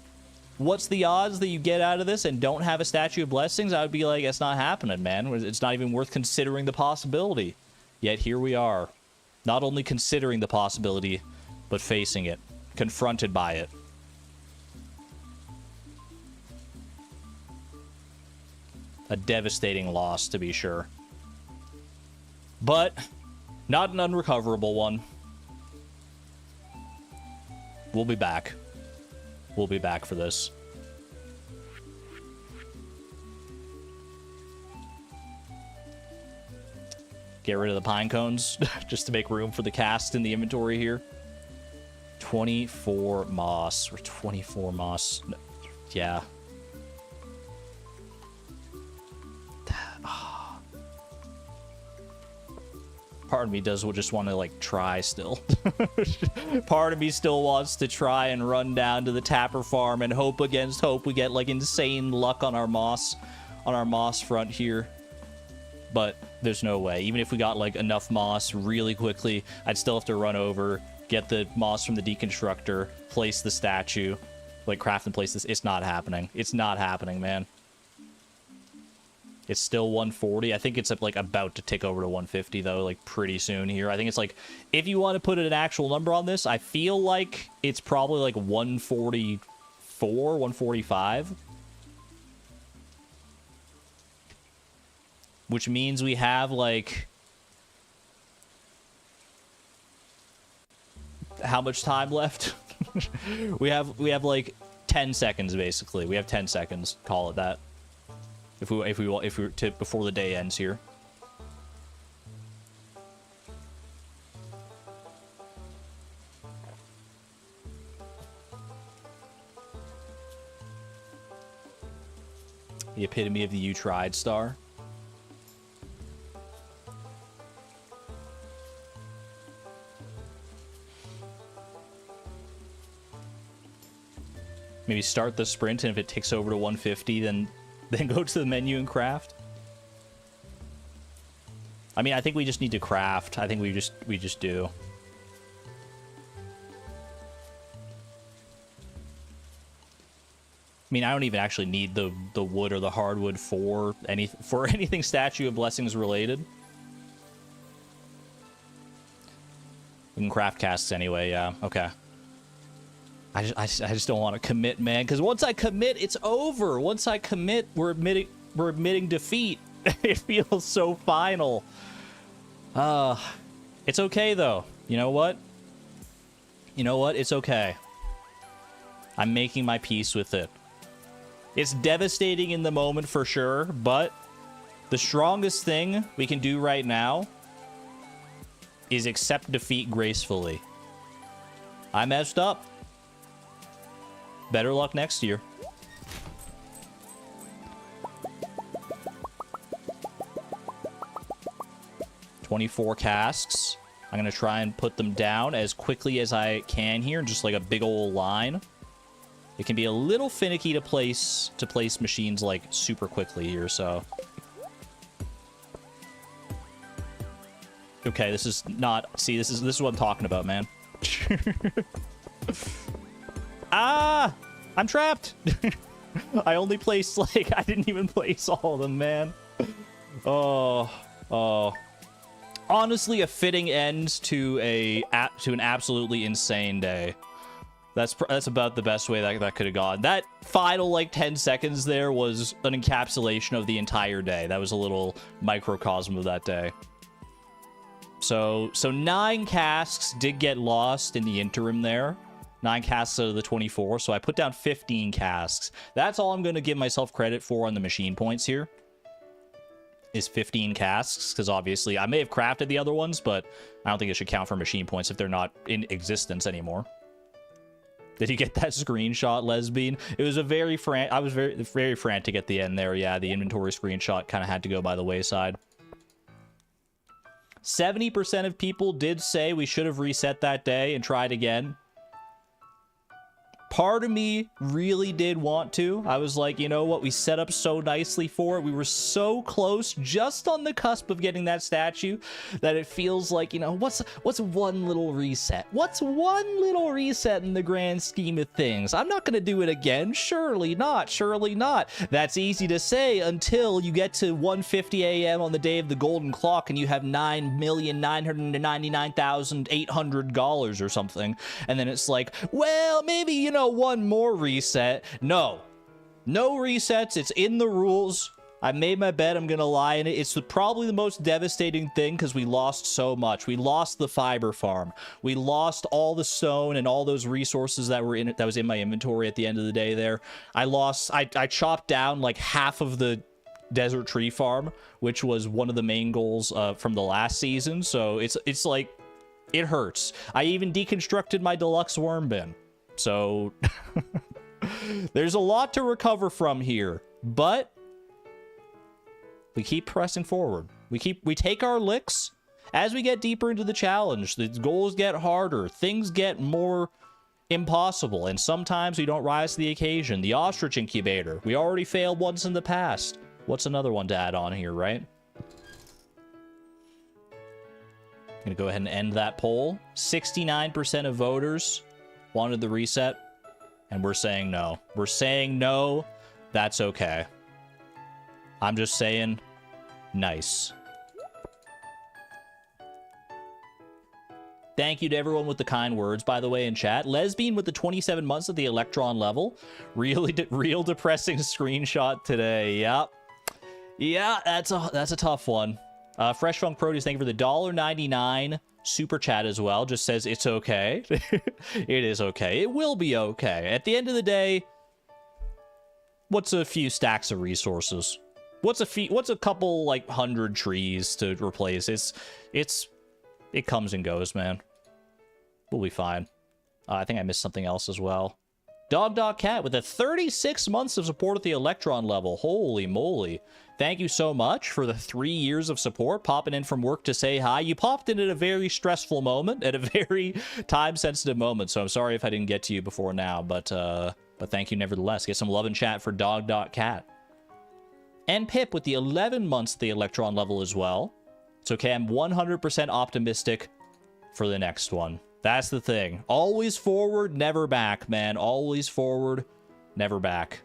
A: what's the odds that you get out of this and don't have a Statue of Blessings, I would be like, it's not happening, man. It's not even worth considering the possibility. Yet here we are. Not only considering the possibility, but facing it. Confronted by it. A devastating loss, to be sure. But not an unrecoverable one. We'll be back. We'll be back for this. Get rid of the pine cones just to make room for the cast in the inventory here. 24 moss. We're 24 moss. No, yeah. Part of me does just want to like try still. Part of me still wants to try and run down to the Tapper farm and hope against hope we get like insane luck on our moss front here. But there's no way. Even if we got like enough moss really quickly, I'd still have to run over, get the moss from the deconstructor, place the statue, like craft and place this. It's not happening. It's not happening, man. It's still 140. I think it's like about to tick over to 150 though, like pretty soon here. I think it's like, if you want to put an actual number on this, I feel like it's probably like 144, 145. Which means we have like... How much time left? we have like 10 seconds basically. We have 10 seconds, call it that. If we to before the day ends here. The epitome of the "you tried" star. Maybe start the sprint, and if it ticks over to 150, then go to the menu and craft. I mean, I think we just need to craft. I think we just do. I mean, I don't even actually need the wood or the hardwood for anything Statue of Blessings related. We can craft casks anyway, yeah. Okay. I just don't want to commit, man, because once I commit, it's over. Once I commit, we're admitting defeat. It feels so final. It's okay though. You know what? You know what? It's okay. I'm making my peace with it. It's devastating in the moment for sure, but the strongest thing we can do right now is accept defeat gracefully. I messed up. Better luck next year. "24 casks. I'm going to try and put them down as quickly as I can here, just like a big old line. It can be a little finicky to place machines like super quickly here, so. Okay, this is not... See, this is what I'm talking about, man. Ah! I'm trapped! I only placed, like, I didn't even place all of them, man. Oh. Honestly, a fitting end to an absolutely insane day. That's about the best way that could have gone. That final, like, 10 seconds there was an encapsulation of the entire day. That was a little microcosm of that day. So 9 casks did get lost in the interim there. 9 casks out of the 24, so I put down 15 casks. That's all I'm going to give myself credit for on the machine points here, is 15 casks, because obviously I may have crafted the other ones, but I don't think it should count for machine points if they're not in existence anymore. Did you get that screenshot, Lesbian? It was a I was very frantic at the end there. Yeah, the inventory screenshot kind of had to go by the wayside. 70% of people did say we should have reset that day and tried again. Part of me really did want to. I was like, you know what? We set up so nicely for it. We were so close, just on the cusp of getting that statue, that it feels like, you know, what's one little reset? What's one little reset in the grand scheme of things? I'm not going to do it again. Surely not. Surely not. That's easy to say until you get to 1:50 a.m. on the day of the golden clock and you have $9,999,800 or something. And then it's like, well, maybe, you know, one more reset. No resets. It's in the rules. I made my bed. I'm gonna lie in it. It's probably the most devastating thing because we lost so much. We lost the fiber farm. We lost all the stone and all those resources that were in it, that was in my inventory at the end of the day there. I chopped down like half of the desert tree farm, which was one of the main goals from the last season. So it's like, it hurts. I even deconstructed my deluxe worm bin. So there's a lot to recover from here, but we keep pressing forward. We take our licks as we get deeper into the challenge. The goals get harder, things get more impossible, and sometimes we don't rise to the occasion. The ostrich incubator, we already failed once in the past. What's another one to add on here, right? I'm gonna go ahead and end that poll. 69% of voters wanted the reset, and we're saying no. We're saying no. That's okay. I'm just saying, nice. Thank you to everyone with the kind words, by the way, in chat. Lesbian with the 27 months at the Electron level. Real depressing screenshot today. Yep. Yeah, that's a tough one. Fresh Funk Produce, thank you for the $1.99 super chat as well. Just says it's okay. It is okay. It will be okay. At the end of the day, what's a few stacks of resources? What's a couple like 100 trees to replace? It comes and goes, man. We'll be fine. I think I missed something else as well. Dog.cat with a 36 months of support at the Electron level. Holy moly. Thank you so much for the 3 years of support, popping in from work to say hi. You popped in at a very stressful moment, at a very time-sensitive moment, so I'm sorry if I didn't get to you before now, but thank you nevertheless. Get some love in chat for Dog.cat. And Pip with the 11 months at the Electron level as well. It's okay, I'm 100% optimistic for the next one. That's the thing. Always forward, never back, man. Always forward, never back.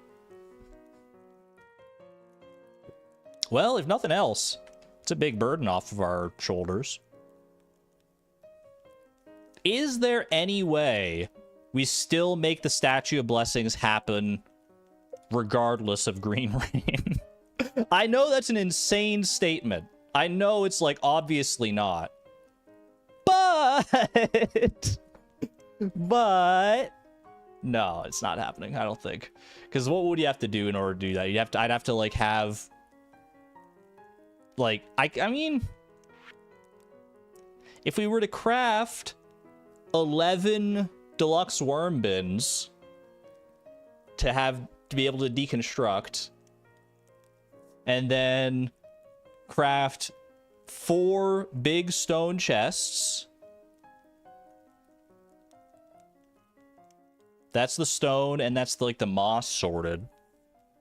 A: Well, if nothing else, it's a big burden off of our shoulders. Is there any way we still make the Statue of Blessings happen regardless of Green Rain? I know that's an insane statement. I know it's like obviously not. But no, it's not happening, I don't think. Because what would you have to do in order to do that? I'd have to like have like I mean, if we were to craft 11 deluxe worm bins to be able to deconstruct, and then craft 4 big stone chests. That's the stone, and that's like the moss sorted.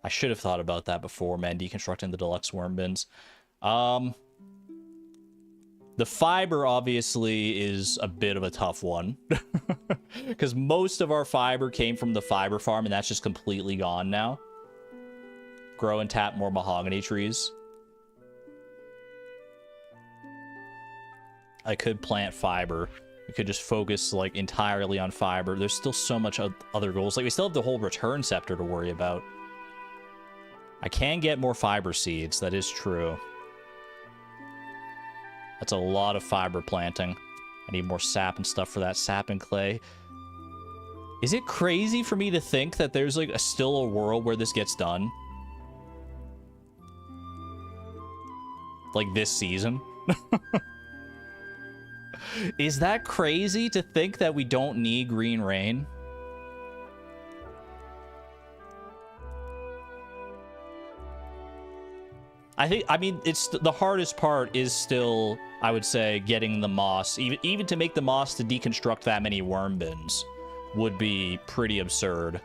A: I should have thought about that before, man, deconstructing the deluxe worm bins. The fiber, obviously, is a bit of a tough one. Because most of our fiber came from the fiber farm, and that's just completely gone now. Grow and tap more mahogany trees. I could plant fiber. We could just focus, like, entirely on fiber. There's still so much other goals. Like, we still have the whole return scepter to worry about. I can get more fiber seeds. That is true. That's a lot of fiber planting. I need more sap and stuff for that. Sap and clay. Is it crazy for me to think that there's, like, still a world where this gets done? Like, this season? Is that crazy to think that we don't need Green Rain? I mean, it's the hardest part is still, I would say, getting the moss. Even to make the moss to deconstruct that many worm bins would be pretty absurd.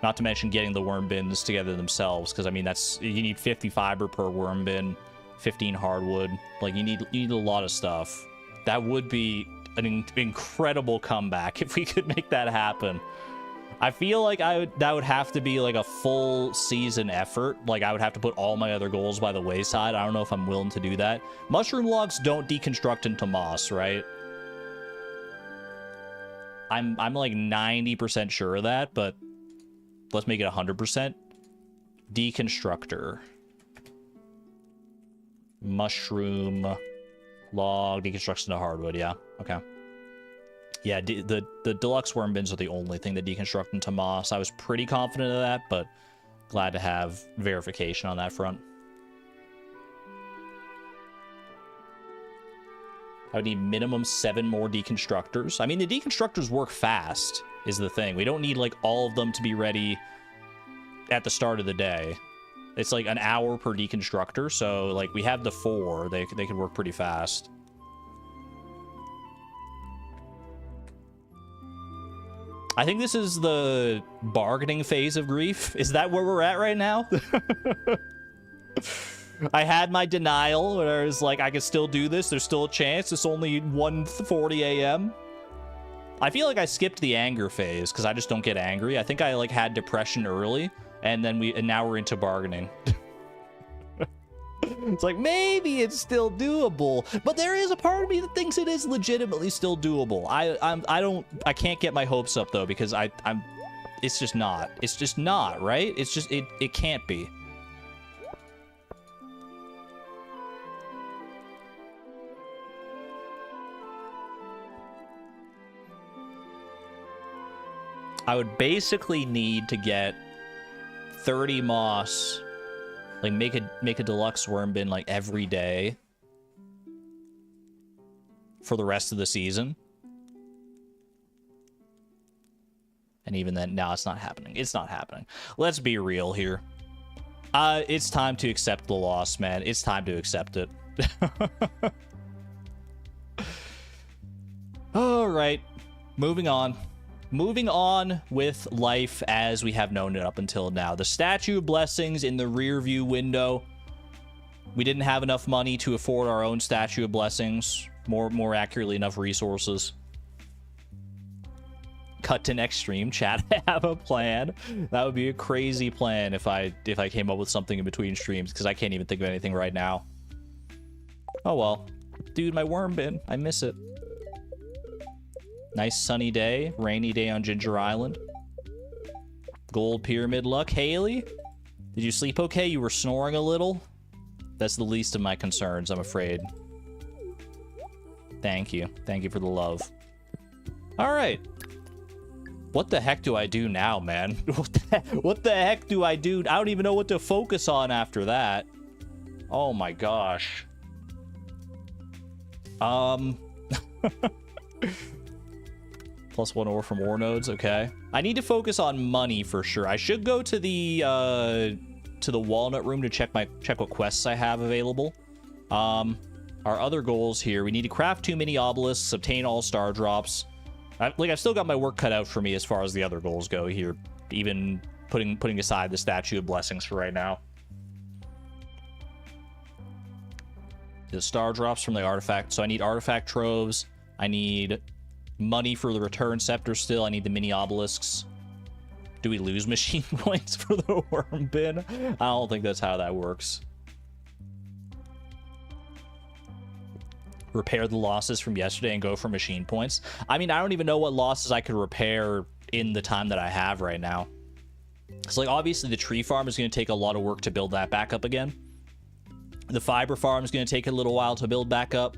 A: Not to mention getting the worm bins together themselves, because I mean, you need 50 fiber per worm bin, 15 hardwood. Like, you need a lot of stuff. That would be an incredible comeback if we could make that happen. I feel like that would have to be like a full season effort. Like, I would have to put all my other goals by the wayside. I don't know if I'm willing to do that. Mushroom logs don't deconstruct into moss, right? I'm like 90% sure of that, but let's make it 100%. Deconstructor. Mushroom log deconstructs into hardwood, yeah. Okay. Yeah, the deluxe worm bins are the only thing that deconstruct into moss. I was pretty confident of that, but glad to have verification on that front. I would need minimum 7 more deconstructors. I mean, the deconstructors work fast, is the thing. We don't need, like, all of them to be ready at the start of the day. It's, like, an hour per deconstructor, so, like, we have the 4. They could work pretty fast. I think this is the bargaining phase of grief. Is that where we're at right now? I had my denial where I was like, I can still do this. There's still a chance. It's only 1:40 a.m. I feel like I skipped the anger phase because I just don't get angry. I think I like had depression early, and now we're into bargaining. It's like, maybe it's still doable, but there is a part of me that thinks it is legitimately still doable. I can't get my hopes up though, because it's just not, right? It's just, it can't be. I would basically need to get 30 moss, like make a deluxe worm bin like every day for the rest of the season. And even then, no, it's not happening. It's not happening. Let's be real here. It's time to accept the loss, man. It's time to accept it. All right. Moving on. Moving on with life as we have known it up until now. The Statue of Blessings in the rear view window. We didn't have enough money to afford our own Statue of Blessings. More accurately, enough resources. Cut to next stream. Chat, I have a plan. That would be a crazy plan if I came up with something in between streams, because I can't even think of anything right now. Oh well. Dude, my worm bin. I miss it. Nice sunny day. Rainy day on Ginger Island. Gold pyramid luck. Haley? Did you sleep okay? You were snoring a little? That's the least of my concerns, I'm afraid. Thank you. Thank you for the love. Alright. What the heck do I do now, man? What the heck do I do? I don't even know what to focus on after that. Oh my gosh. +1 ore from ore nodes, okay. I need to focus on money for sure. I should go to the walnut room to check what quests I have available. Our other goals here: we need to craft 2 mini obelisks, obtain all star drops. I've still got my work cut out for me as far as the other goals go here, even putting aside the Statue of Blessings for right now. The star drops from the artifact. So I need artifact troves. I need money for the return scepter still. I need the mini obelisks. Do we lose machine points for the worm bin? I don't think that's how that works. Repair the losses from yesterday and go for machine points. I mean, I don't even know what losses I could repair in the time that I have right now. So, like, obviously the tree farm is going to take a lot of work to build that back up again. The fiber farm is going to take a little while to build back up.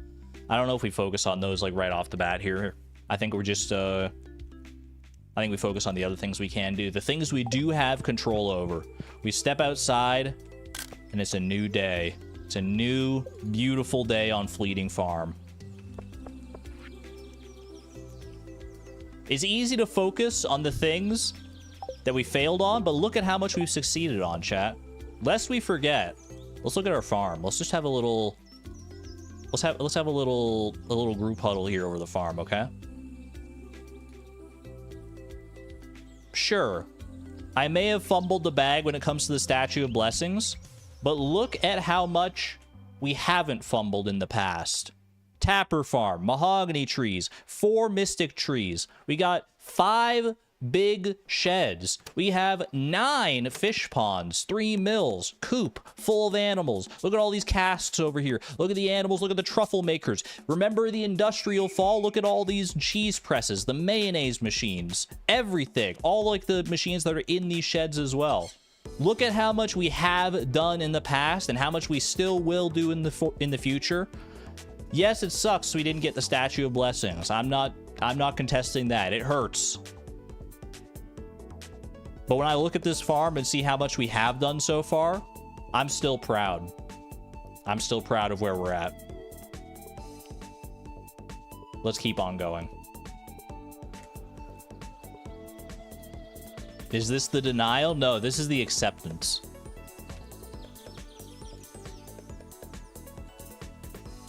A: I don't know if we focus on those, like, right off the bat here. I think we're just, I think we focus on the other things we can do. The things we do have control over. We step outside, and it's a new day. It's a new, beautiful day on Fleeting Farm. It's easy to focus on the things that we failed on, but look at how much we've succeeded on, chat. Lest we forget, let's look at our farm. Let's just have a little... Let's have a little group huddle here over the farm, okay? Sure, I may have fumbled the bag when it comes to the Statue of Blessings, but look at how much we haven't fumbled in the past. Tapper Farm, mahogany trees, 4 mystic trees. We got 5 big sheds. We have 9 fish ponds, 3 mills, coop full of animals. Look at all these casks over here. Look at the animals. Look at the truffle makers. Remember the industrial fall? Look at all these cheese presses, the mayonnaise machines, everything. All like the machines that are in these sheds as well. Look at how much we have done in the past and how much we still will do in the future. Yes, it sucks we didn't get the Statue of Blessings. I'm not contesting that. It hurts. But when I look at this farm and see how much we have done so far, I'm still proud. I'm still proud of where we're at. Let's keep on going. Is this the denial? No, this is the acceptance.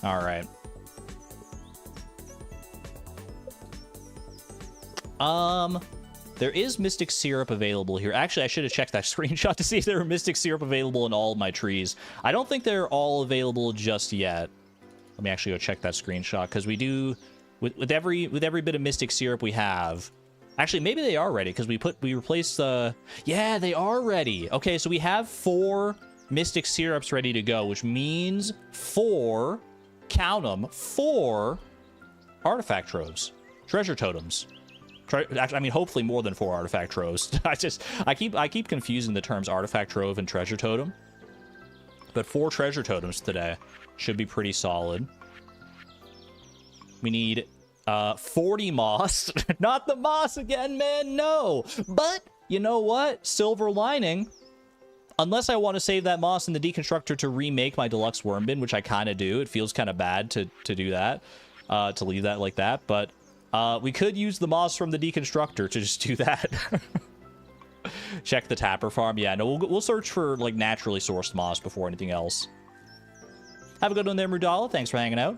A: All right. There is Mystic Syrup available here. Actually, I should have checked that screenshot to see if there were Mystic Syrup available in all of my trees. I don't think they're all available just yet. Let me actually go check that screenshot, because we do, with every bit of Mystic Syrup we have. Actually, maybe they are ready, because we replaced the... Yeah, they are ready. Okay, so we have 4 Mystic Syrups ready to go, which means 4, count them, 4 artifact troves, treasure totems. I mean, hopefully more than 4 artifact troves. I keep confusing the terms artifact trove and treasure totem. But 4 treasure totems today should be pretty solid. We need 40 moss. Not the moss again, man, no. But you know what? Silver lining. Unless I want to save that moss in the deconstructor to remake my deluxe worm bin, which I kind of do. It feels kind of bad to do that, to leave that like that. But We could use the moss from the deconstructor to just do that. Check the tapper farm. Yeah, no, we'll search for, like, naturally sourced moss before anything else. Have a good one there, Mudala. Thanks for hanging out.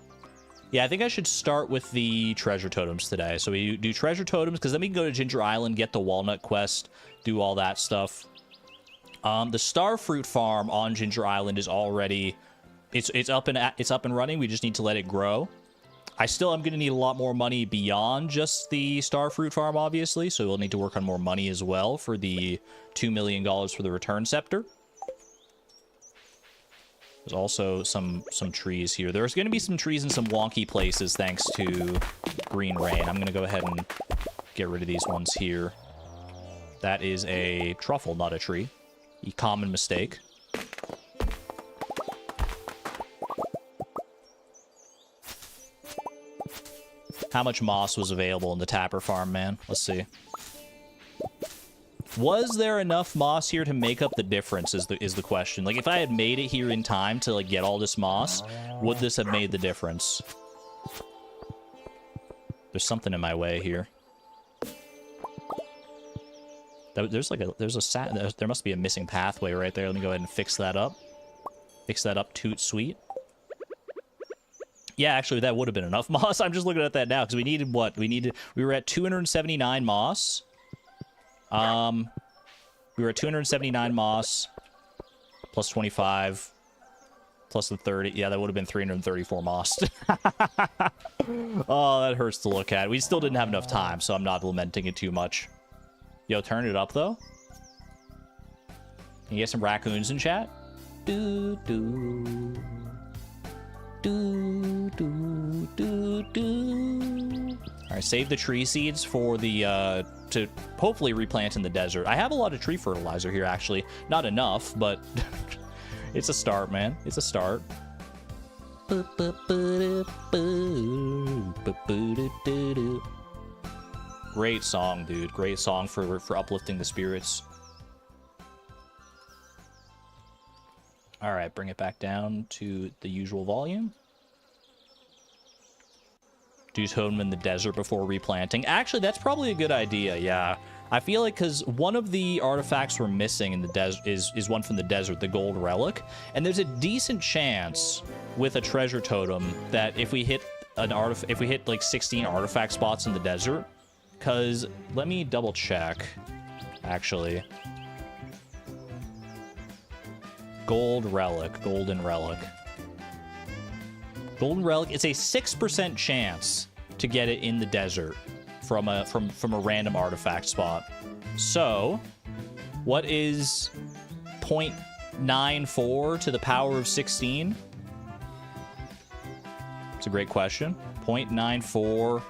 A: Yeah, I think I should start with the treasure totems today. So we do treasure totems, because then we can go to Ginger Island, get the walnut quest, do all that stuff. The starfruit farm on Ginger Island is already... It's up and running. We just need to let it grow. I still am going to need a lot more money beyond just the starfruit farm, obviously. So we'll need to work on more money as well for the $2 million for the return scepter. There's also some trees here. There's going to be some trees in some wonky places thanks to Green Rain. I'm going to go ahead and get rid of these ones here. That is a truffle, not a tree. A common mistake. How much moss was available in the tapper farm, man? Let's see. Was there enough moss here to make up the difference is the question. Like, if I had made it here in time to, like, get all this moss, would this have made the difference? There's something in my way here. There must be a missing pathway right there. Let me go ahead and fix that up. Fix that up, toot sweet. Yeah, actually, that would have been enough moss. I'm just looking at that now, because we needed what? We were at 279 moss. We were at 279 moss, plus 25, plus the 30. Yeah, that would have been 334 moss. Oh, that hurts to look at. We still didn't have enough time, so I'm not lamenting it too much. Yo, turn it up, though. Can you get some raccoons in chat? Do, do. Do, do, do, do. All right, save the tree seeds for the, to hopefully replant in the desert. I have a lot of tree fertilizer here, actually. Not enough, but it's a start, man. It's a start. Great song, dude. Great song for uplifting the spirits. All right, bring it back down to the usual volume. Do totem in the desert before replanting. Actually, that's probably a good idea, yeah. I feel like because one of the artifacts we're missing in the desert is one from the desert, the gold relic. And there's a decent chance with a treasure totem that if we hit like 16 artifact spots in the desert, because let me double check, actually. Golden relic. Golden relic, it's a 6% chance to get it in the desert from a random artifact spot. So, what is 0.94 to the power of 16? It's a great question. 0.94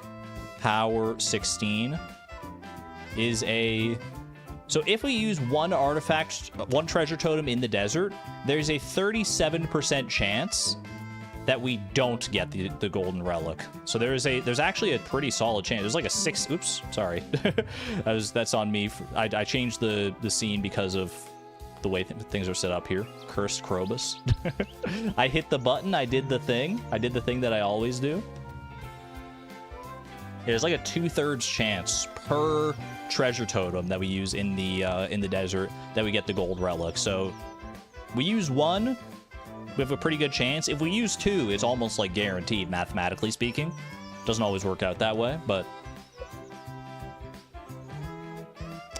A: power 16 is a... So if we use one treasure totem in the desert, there's a 37% chance that we don't get the golden relic. So there's actually a pretty solid chance. There's like a 6. Oops, sorry. That's on me. I changed the scene because of the way things are set up here. Cursed Krobus. I hit the button. I did the thing. I did the thing that I always do. There's like a 2/3 chance per treasure totem that we use in the desert that we get the gold relic. So we use one, we have a pretty good chance. If we use two, it's almost like guaranteed, mathematically speaking. Doesn't always work out that way, but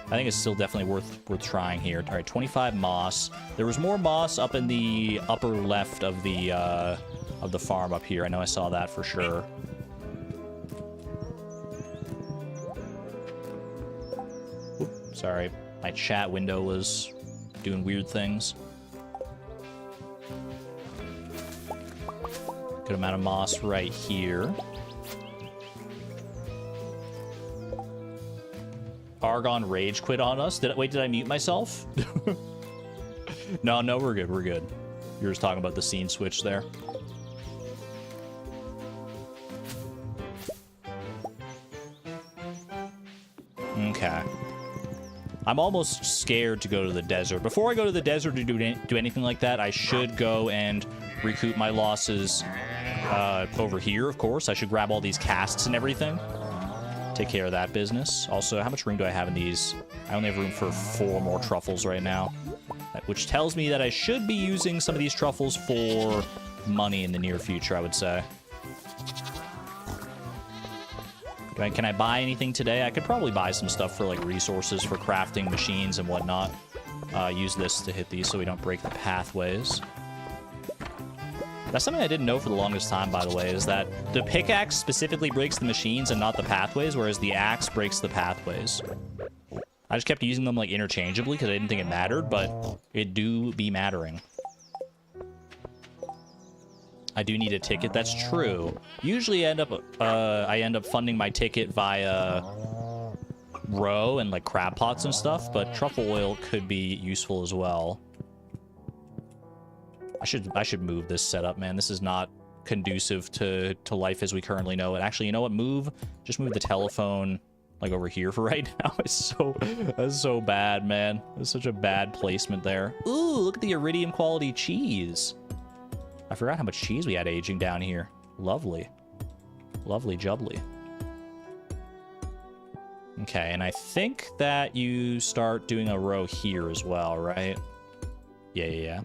A: I think it's still definitely worth trying here. All right, 25 moss. There was more moss up in the upper left of the farm up here. I know I saw that for sure. Sorry, my chat window was doing weird things. Good amount of moss right here. Argon rage quit on us. Did I mute myself? No, we're good. We're good. You're just talking about the scene switch there. Okay. I'm almost scared to go to the desert. Before I go to the desert to do anything like that, I should go and recoup my losses over here, of course. I should grab all these casts and everything. Take care of that business. Also, how much room do I have in these? I only have room for 4 more truffles right now, which tells me that I should be using some of these truffles for money in the near future, I would say. Can I buy anything today? I could probably buy some stuff for, like, resources for crafting machines and whatnot. Use this to hit these so we don't break the pathways. That's something I didn't know for the longest time, by the way, is that the pickaxe specifically breaks the machines and not the pathways, whereas the axe breaks the pathways. I just kept using them, like, interchangeably because I didn't think it mattered, but it do be mattering. I do need a ticket. That's true. Usually I end up funding my ticket via row and, like, crab pots and stuff, but truffle oil could be useful as well. I should move this setup, man. This is not conducive to life as we currently know it. Actually, you know what? Just move the telephone, like, over here for right now. That's so bad, man. It's such a bad placement there. Ooh, look at the iridium quality cheese. I forgot how much cheese we had aging down here. Lovely. Lovely jubbly. Okay, and I think that you start doing a row here as well, right? Yeah.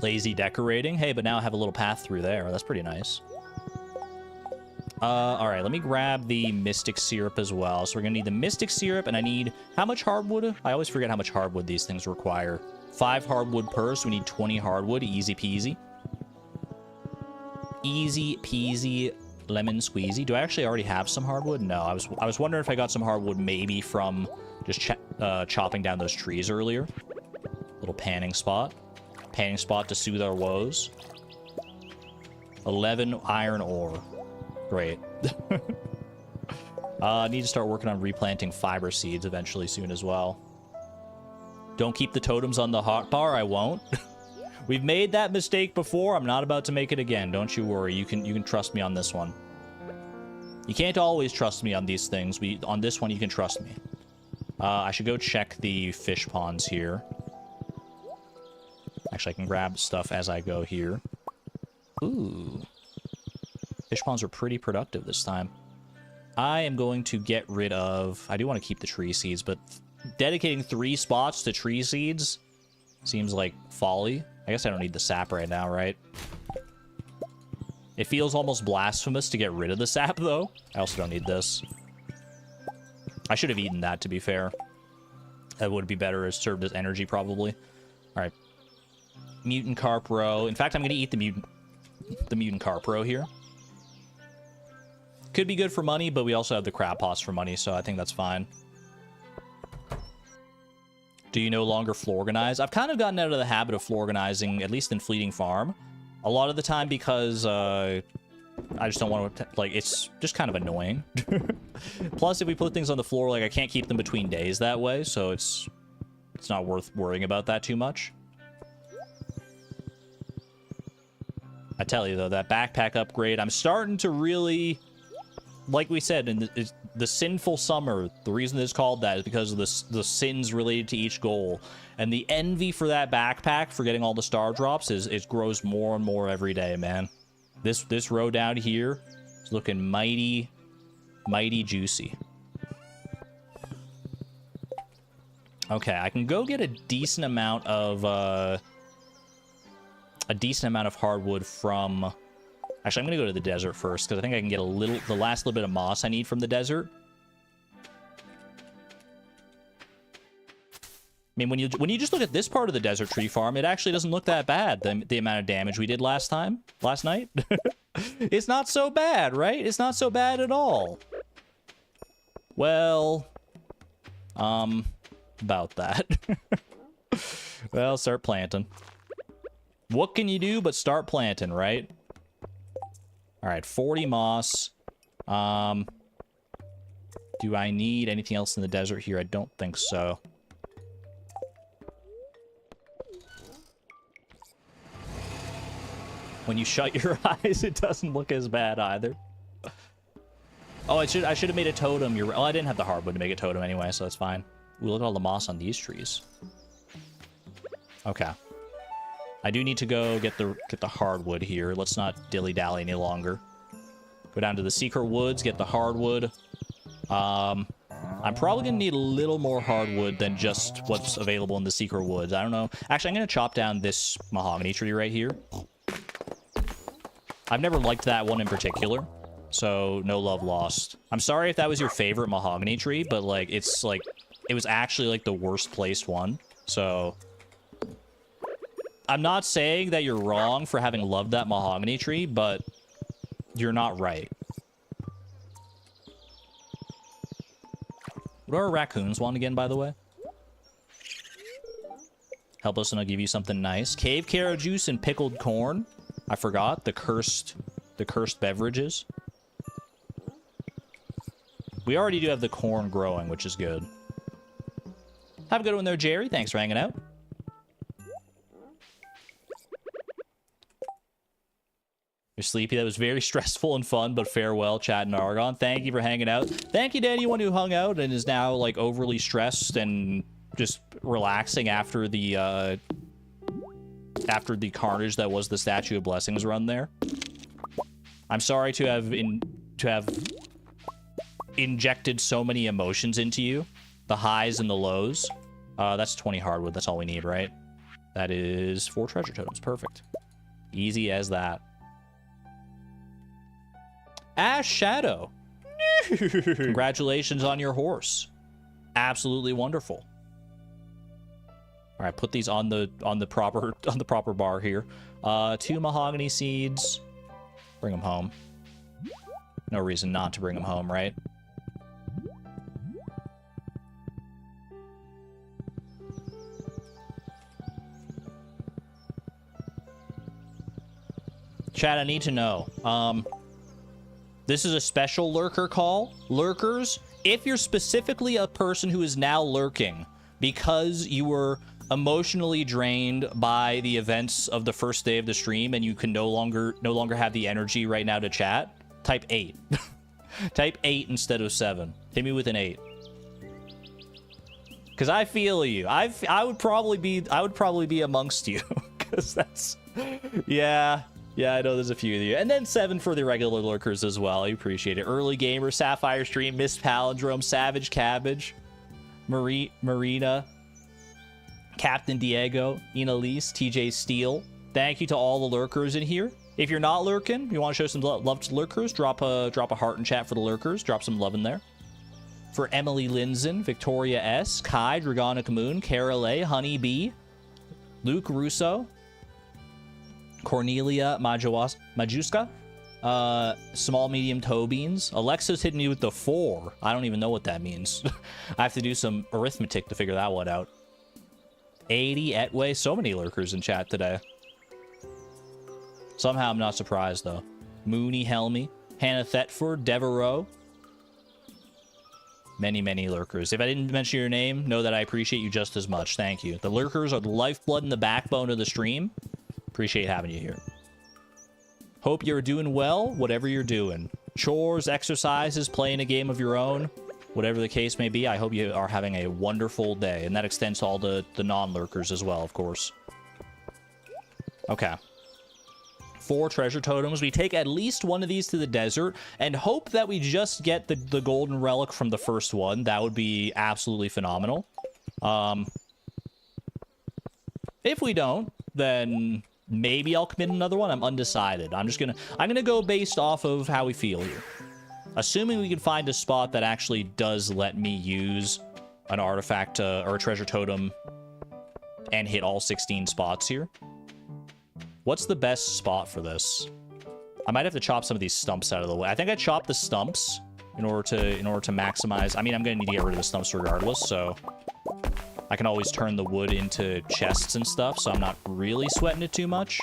A: Lazy decorating. Hey, but now I have a little path through there. That's pretty nice. All right, let me grab the mystic syrup as well. So we're gonna need the mystic syrup, and I need how much hardwood? I always forget how much hardwood these things require. 5 hardwood per, so we need 20 hardwood. Easy peasy. Easy peasy lemon squeezy. Do I actually already have some hardwood? No, I was wondering if I got some hardwood maybe from just chopping down those trees earlier. Little panning spot. Panning spot to soothe our woes. 11 iron ore. Great. I need to start working on replanting fiber seeds eventually soon as well. Don't keep the totems on the hotbar. I won't. We've made that mistake before. I'm not about to make it again. Don't you worry. You can trust me on this one. You can't always trust me on these things. On this one, you can trust me. I should go check the fish ponds here. Actually, I can grab stuff as I go here. Ooh. Fish ponds are pretty productive this time. I am going to get rid of... I do want to keep the tree seeds, but dedicating 3 spots to tree seeds seems like folly. I guess I don't need the sap right now, right? It feels almost blasphemous to get rid of the sap, though. I also don't need this. I should have eaten that, to be fair. That would be better as served as energy, probably. All right. Mutant carp roe. In fact, I'm going to eat the mutant carp roe here. Could be good for money, but we also have the crab pots for money, so I think that's fine. Do you no longer floorganize? I've kind of gotten out of the habit of floorganizing, at least in Fleeting Farm. A lot of the time because I just don't want to, like, it's just kind of annoying. Plus, if we put things on the floor, like, I can't keep them between days that way, so it's not worth worrying about that too much. I tell you, though, that backpack upgrade, I'm starting to really... Like we said, in the sinful summer, the reason it's called that is because of the sins related to each goal. And the envy for that backpack, for getting all the star drops, it grows more and more every day, man. This row down here is looking mighty, mighty juicy. Okay, I can go get a decent amount of hardwood from... Actually, I'm going to go to the desert first, because I think I can get the last little bit of moss I need from the desert. I mean, when you just look at this part of the desert tree farm, it actually doesn't look that bad, the amount of damage we did last night. It's not so bad, right? It's not so bad at all. Well, about that. Well, start planting. What can you do but start planting, right? All right, 40 moss. Do I need anything else in the desert here? I don't think so. When you shut your eyes, it doesn't look as bad either. Oh, I should have made a totem. Oh, I didn't have the hardwood to make a totem anyway, so that's fine. Ooh, look at all the moss on these trees. Okay. I do need to go get the hardwood here. Let's not dilly-dally any longer. Go down to the secret woods, get the hardwood. I'm probably gonna need a little more hardwood than just what's available in the secret woods. I don't know. Actually, I'm gonna chop down this mahogany tree right here. I've never liked that one in particular, so no love lost. I'm sorry if that was your favorite mahogany tree, but like it's like it was actually like the worst placed one. So I'm not saying that you're wrong for having loved that mahogany tree, but you're not right. What are raccoons want again, by the way? Help us and I'll give you something nice. Cave carrot juice and pickled corn. I forgot the cursed beverages. We already do have the corn growing, which is good. Have a good one there, Jerry. Thanks for hanging out. You're sleepy. That was very stressful and fun, but farewell, Chad and Argon. Thank you for hanging out. Thank you to anyone who hung out and is now like overly stressed and just relaxing after the carnage that was the Statue of Blessings run there. I'm sorry to have injected so many emotions into you, the highs and the lows. That's 20 hardwood. That's all we need, right? That is 4 treasure totems. Perfect. Easy as that. Ash Shadow. Congratulations on your horse. Absolutely wonderful. All right, put these on the proper bar here. 2 mahogany seeds. Bring them home. No reason not to bring them home, right? Chad, I need to know. This is a special lurker call. Lurkers, if you're specifically a person who is now lurking because you were emotionally drained by the events of the first day of the stream and you can no longer have the energy right now to chat, type 8. Type 8 instead of 7. Hit me with an 8. Because I feel you. I would probably be amongst you. Because that's... Yeah. Yeah, I know there's a few of you. And then 7 for the regular lurkers as well. I appreciate it. Early Gamer, Sapphire Stream, Mist Palindrome, Savage Cabbage, Marina, Captain Diego, Inalise, TJ Steele. Thank you to all the lurkers in here. If you're not lurking, you want to show some love to lurkers, drop a heart in chat for the lurkers. Drop some love in there. For Emily Linzen, Victoria S, Kai, Dragonic Moon, Carol A, Honey B, Luke Russo, Cornelia Majuska, Small Medium Toe Beans. Alexa's hitting me with the 4. I don't even know what that means. I have to do some arithmetic to figure that one out. 80 Etway. So many lurkers in chat today. Somehow I'm not surprised though. Mooney Helmy, Hannah Thetford, Devereaux. Many, many lurkers. If I didn't mention your name, know that I appreciate you just as much. Thank you. The lurkers are the lifeblood and the backbone of the stream. Appreciate having you here. Hope you're doing well, whatever you're doing. Chores, exercises, playing a game of your own, whatever the case may be, I hope you are having a wonderful day. And that extends to all the non-lurkers as well, of course. Okay. 4 treasure totems. We take at least one of these to the desert and hope that we just get the golden relic from the first one. That would be absolutely phenomenal. If we don't, then maybe I'll commit another one. I'm undecided. I'm gonna go based off of how we feel here. Assuming we can find a spot that actually does let me use an artifact or a treasure totem and hit all 16 spots here. What's the best spot for this? I might have to chop some of these stumps out of the way. I think I chopped the stumps in order to maximize. I mean, I'm gonna need to get rid of the stumps regardless, so I can always turn the wood into chests and stuff, so I'm not really sweating it too much.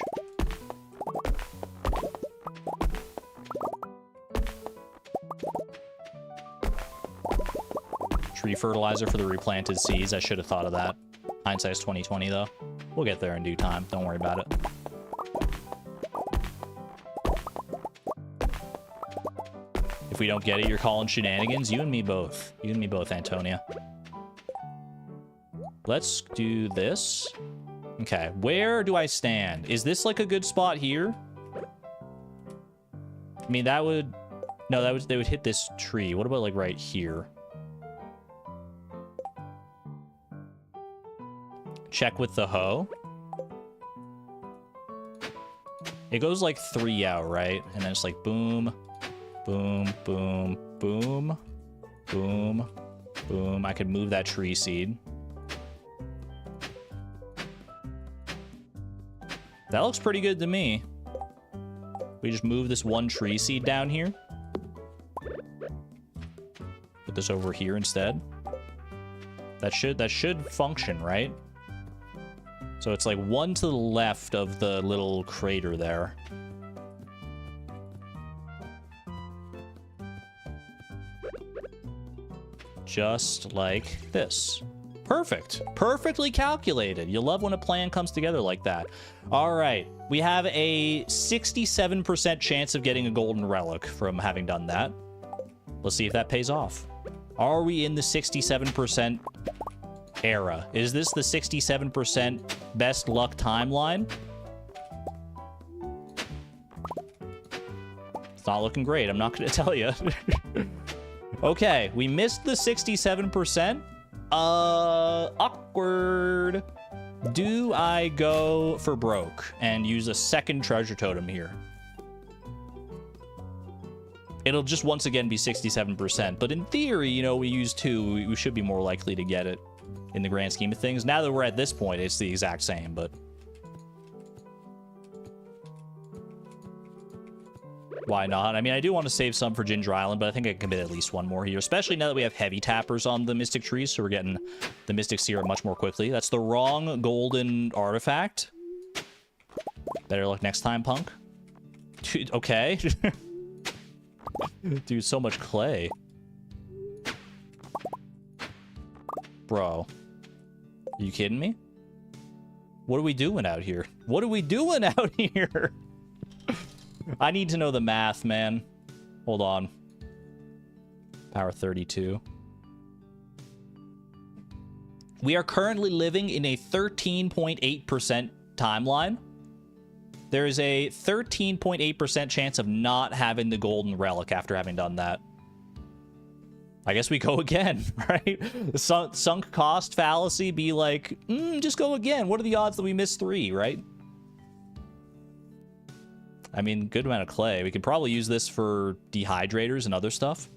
A: Tree fertilizer for the replanted seeds. I should have thought of that. Hindsight's 2020 though. We'll get there in due time. Don't worry about it. If we don't get it, you're calling shenanigans. You and me both. You and me both, Antonia. Let's do this. Okay, where do I stand? Is this like a good spot here? I mean, that would No, they would hit this tree. What about like right here? Check with the hoe. It goes like 3 out, right? And then it's like boom, boom, boom, boom, boom, boom. I could move that tree seed. That looks pretty good to me. We just move this one tree seed down here. Put this over here instead. That should function, right? So it's like one to the left of the little crater there. Just like this. Perfect. Perfectly calculated. You love when a plan comes together like that. All right. We have a 67% chance of getting a golden relic from having done that. Let's see if that pays off. Are we in the 67% era? Is this the 67% best luck timeline? It's not looking great. I'm not going to tell you. Okay. We missed the 67%. Awkward. Do I go for broke and use a second treasure totem here? It'll just once again be 67%, but in theory, you know, we use 2, we should be more likely to get it in the grand scheme of things. Now that we're at this point, it's the exact same, but why not? I mean, I do want to save some for Ginger Island, but I think I can commit at least one more here, especially now that we have heavy tappers on the Mystic trees, so we're getting the Mystic Serum much more quickly. That's the wrong golden artifact. Better luck next time, punk. Dude, okay. Dude, so much clay. Bro. Are you kidding me? What are we doing out here? What are we doing out here? I need to know the math, man. Hold on. Power 32. We are currently living in a 13.8% timeline. There is a 13.8% chance of not having the golden relic after having done that. I guess we go again, right? The sunk cost fallacy be like, just go again. What are the odds that we miss 3, right? I mean, good amount of clay. We could probably use this for dehydrators and other stuff.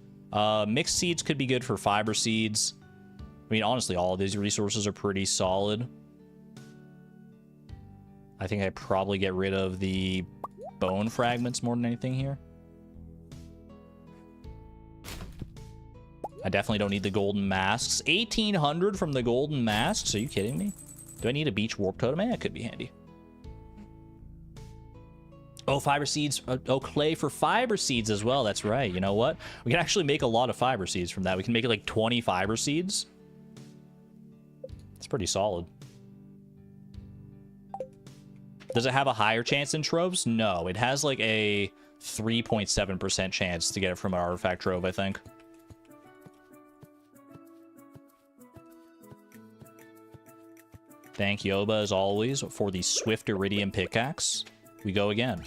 A: Mixed seeds could be good for fiber seeds. I mean, honestly, all of these resources are pretty solid. I think I'd probably get rid of the bone fragments more than anything here. I definitely don't need the golden masks. 1,800 from the golden masks? Are you kidding me? Do I need a beach warp totem? That could be handy. Oh, fiber seeds. Oh, clay for fiber seeds as well. That's right. You know what? We can actually make a lot of fiber seeds from that. We can make it like 20 fiber seeds. It's pretty solid. Does it have a higher chance than troves? No, it has like a 3.7% chance to get it from an artifact trove, I think. Thank Yoba, as always, for the Swift Iridium pickaxe. We go again.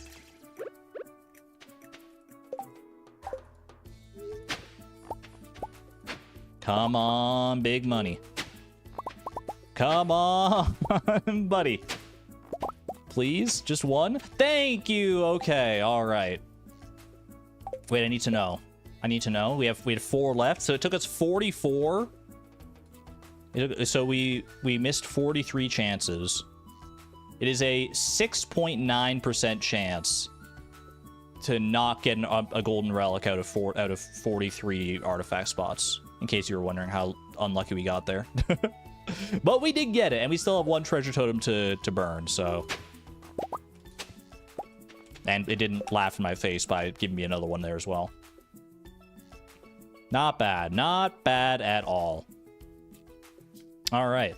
A: Come on, big money. Come on, buddy. Please? Just one? Thank you! Okay, alright. Wait, I need to know. I need to know. We had 4 left, so it took us 44. So we missed 43 chances. It is a 6.9% chance to not get a golden relic out of 43 artifact spots. In case you were wondering how unlucky we got there. But we did get it, and we still have 1 treasure totem to burn, so... And it didn't laugh in my face by giving me another one there as well. Not bad. Not bad at all. All right.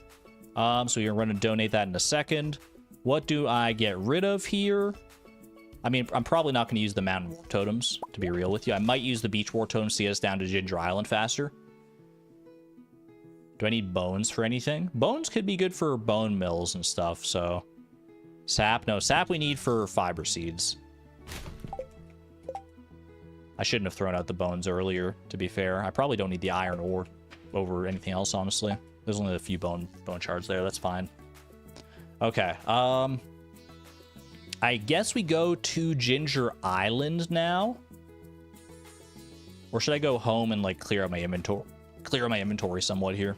A: So you're going to donate that in a second. What do I get rid of here? I mean, I'm probably not going to use the mountain warp totems, to be real with you. I might use the beach warp totems to get us down to Ginger Island faster. Do I need bones for anything? Bones could be good for bone mills and stuff, so... Sap? No, sap we need for fiber seeds. I shouldn't have thrown out the bones earlier, to be fair. I probably don't need the iron ore over anything else, honestly. There's only a few bone shards there. That's fine. Okay. I guess we go to Ginger Island now. Or should I go home and, like, clear out my inventory somewhat here?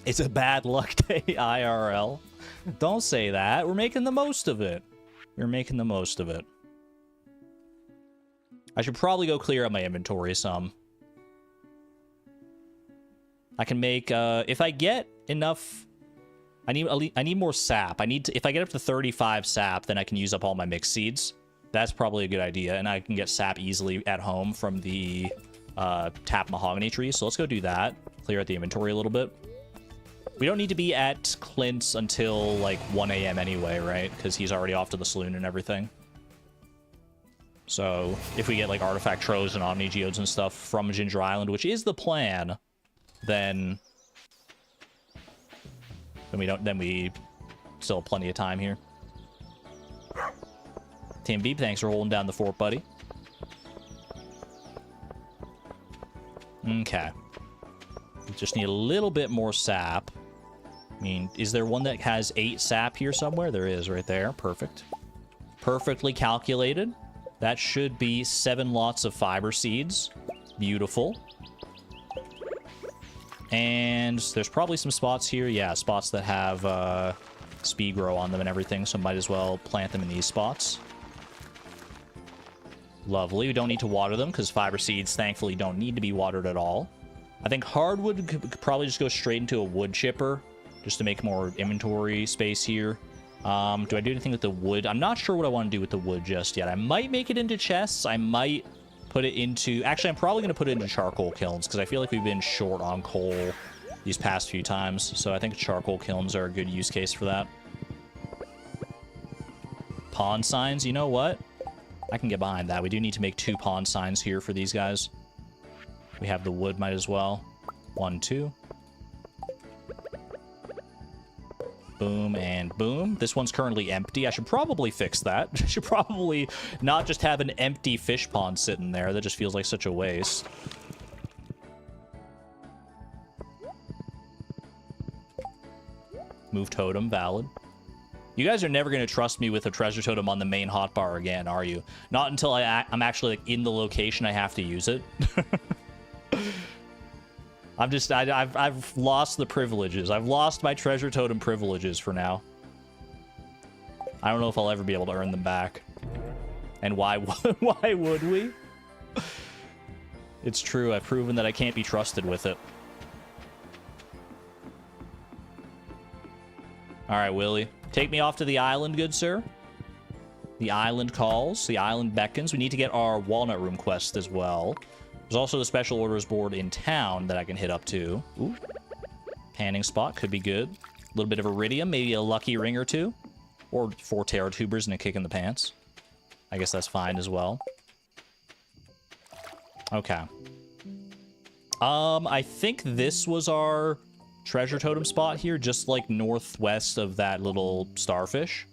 A: It's a bad luck day, IRL. Don't say that. We're making the most of it. We're making the most of it. I should probably go clear out my inventory some. I can make, if I get enough, I need more sap. If I get up to 35 sap, then I can use up all my mixed seeds. That's probably a good idea, and I can get sap easily at home from the tap mahogany tree. So let's go do that. Clear out the inventory a little bit. We don't need to be at Clint's until like 1 a.m. anyway, right? Because he's already off to the saloon and everything. So if we get like artifact troves and omni geodes and stuff from Ginger Island, which is the plan, then we still have plenty of time here. Tim Beep, thanks for holding down the fort, buddy. Okay. We just need a little bit more sap. I mean, is there one that has 8 sap here somewhere? There is, right there. Perfect. Perfectly calculated. That should be 7 lots of fiber seeds. Beautiful. And there's probably some spots here. Yeah, spots that have speed grow on them and everything, so might as well plant them in these spots. Lovely. We don't need to water them because fiber seeds, thankfully, don't need to be watered at all. I think hardwood could probably just go straight into a wood chipper just to make more inventory space here. Do I do anything with the wood? I'm not sure what I want to do with the wood just yet. I might make it into chests. I might put it into... Actually, I'm probably going to put it into charcoal kilns because I feel like we've been short on coal these past few times. So I think charcoal kilns are a good use case for that. Pawn signs, you know what? I can get behind that. We do need to make 2 pawn signs here for these guys. We have the wood, might as well. 1, 2. Boom and boom. This one's currently empty. I should probably fix that. I should probably not just have an empty fish pond sitting there. That just feels like such a waste. Move totem, valid. You guys are never going to trust me with a treasure totem on the main hotbar again, are you? Not until I'm actually like, in the location I have to use it. I've lost the privileges. I've lost my treasure totem privileges for now. I don't know if I'll ever be able to earn them back. And why would we? It's true. I've proven that I can't be trusted with it. All right, Willie. Take me off to the island, good sir. The island calls. The island beckons. We need to get our Walnut Room quest as well. There's also the special orders board in town that I can hit up to. Ooh. Panning spot could be good. A little bit of iridium, maybe a lucky ring or 2. Or 4 tarot tubers and a kick in the pants. I guess that's fine as well. Okay. I think this was our treasure totem spot here, just like northwest of that little starfish.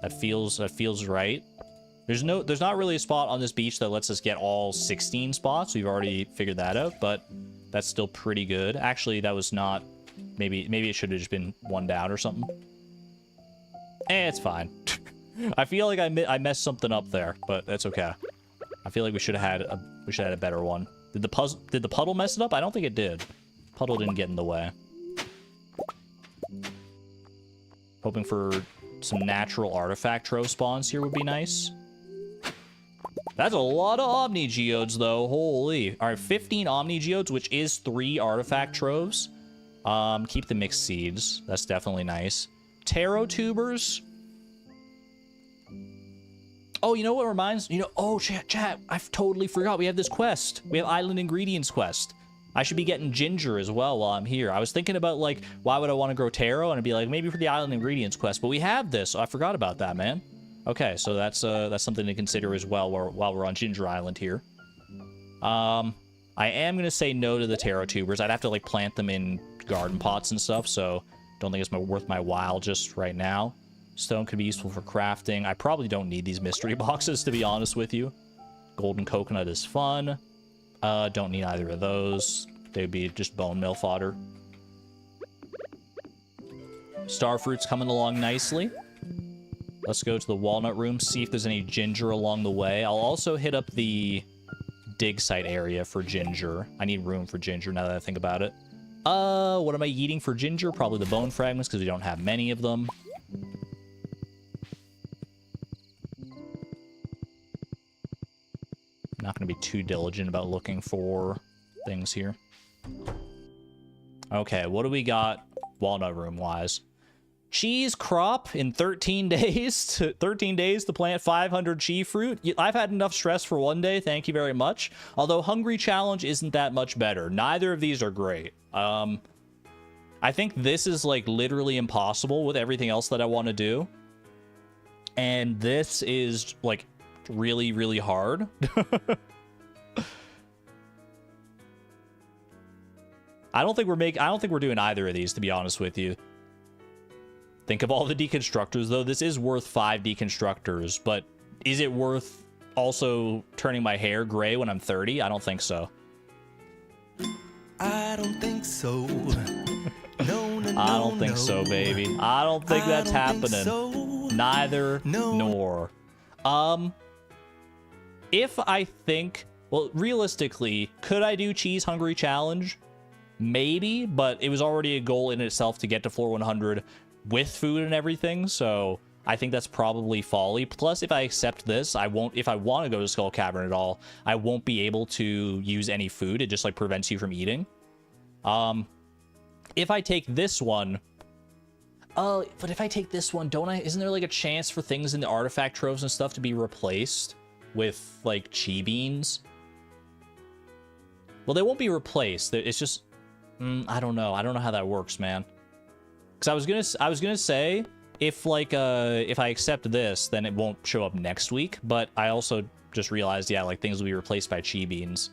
A: That feels right. There's not really a spot on this beach that lets us get all 16 spots. We've already figured that out, but that's still pretty good. Actually, that was not... Maybe it should have just been 1 down or something. It's fine. I feel like I messed something up there, but that's okay. I feel like we should have had a better one. Did the puddle mess it up? I don't think it did. Puddle didn't get in the way. Hoping for some natural artifact trove spawns here would be nice. That's a lot of Omni Geodes, though. Holy. All right, 15 Omni Geodes, which is 3 artifact troves. Keep the mixed seeds. That's definitely nice. Tarot tubers. Oh, you know what reminds... Oh, chat. I totally forgot. We have this quest. We have Island Ingredients quest. I should be getting ginger as well while I'm here. I was thinking about, like, why would I want to grow taro? And I'd be like, maybe for the Island Ingredients quest. But we have this. So I forgot about that, man. Okay, so that's something to consider as well while we're on Ginger Island here. I am going to say no to the taro tubers. I'd have to, like, plant them in garden pots and stuff, so don't think it's worth my while just right now. Stone could be useful for crafting. I probably don't need these mystery boxes, to be honest with you. Golden coconut is fun. Don't need either of those. They'd be just bone meal fodder. Starfruit's coming along nicely. Let's go to the walnut room, see if there's any ginger along the way. I'll also hit up the dig site area for ginger. I need room for ginger now that I think about it. What am I eating for ginger? Probably the bone fragments because we don't have many of them. I'm not going to be too diligent about looking for things here. Okay, what do we got walnut room wise? Cheese crop in 13 days. 13 days to plant 500 chi fruit. I've had enough stress for one day. Thank you very much. Although hungry challenge isn't that much better. Neither of these are great. I think this is like literally impossible with everything else that I want to do. And this is like really, really hard. I don't think we're doing either of these, to be honest with you. Think of all the deconstructors, though. This is worth 5 deconstructors, but is it worth also turning my hair gray when I'm 30? I don't think so.
B: I don't think so. No, no,
A: I don't think so, baby. I don't think that's happening.
B: So.
A: Neither nor. If I think, well, realistically, could I do cheese hungry challenge? Maybe, but it was already a goal in itself to get to floor 100 with food and everything, so I think that's probably folly. Plus, if I accept this, I won't, if I want to go to Skull Cavern at all, I won't be able to use any food. It just like prevents you from eating. If I take this one, but if I take this one, isn't there like a chance for things in the artifact troves and stuff to be replaced with like chi beans? Well, they won't be replaced. It's just, I don't know. I don't know how that works, man. Because I was gonna say if like if I accept this, then it won't show up next week. But I also just realized, yeah, like things will be replaced by chi beans.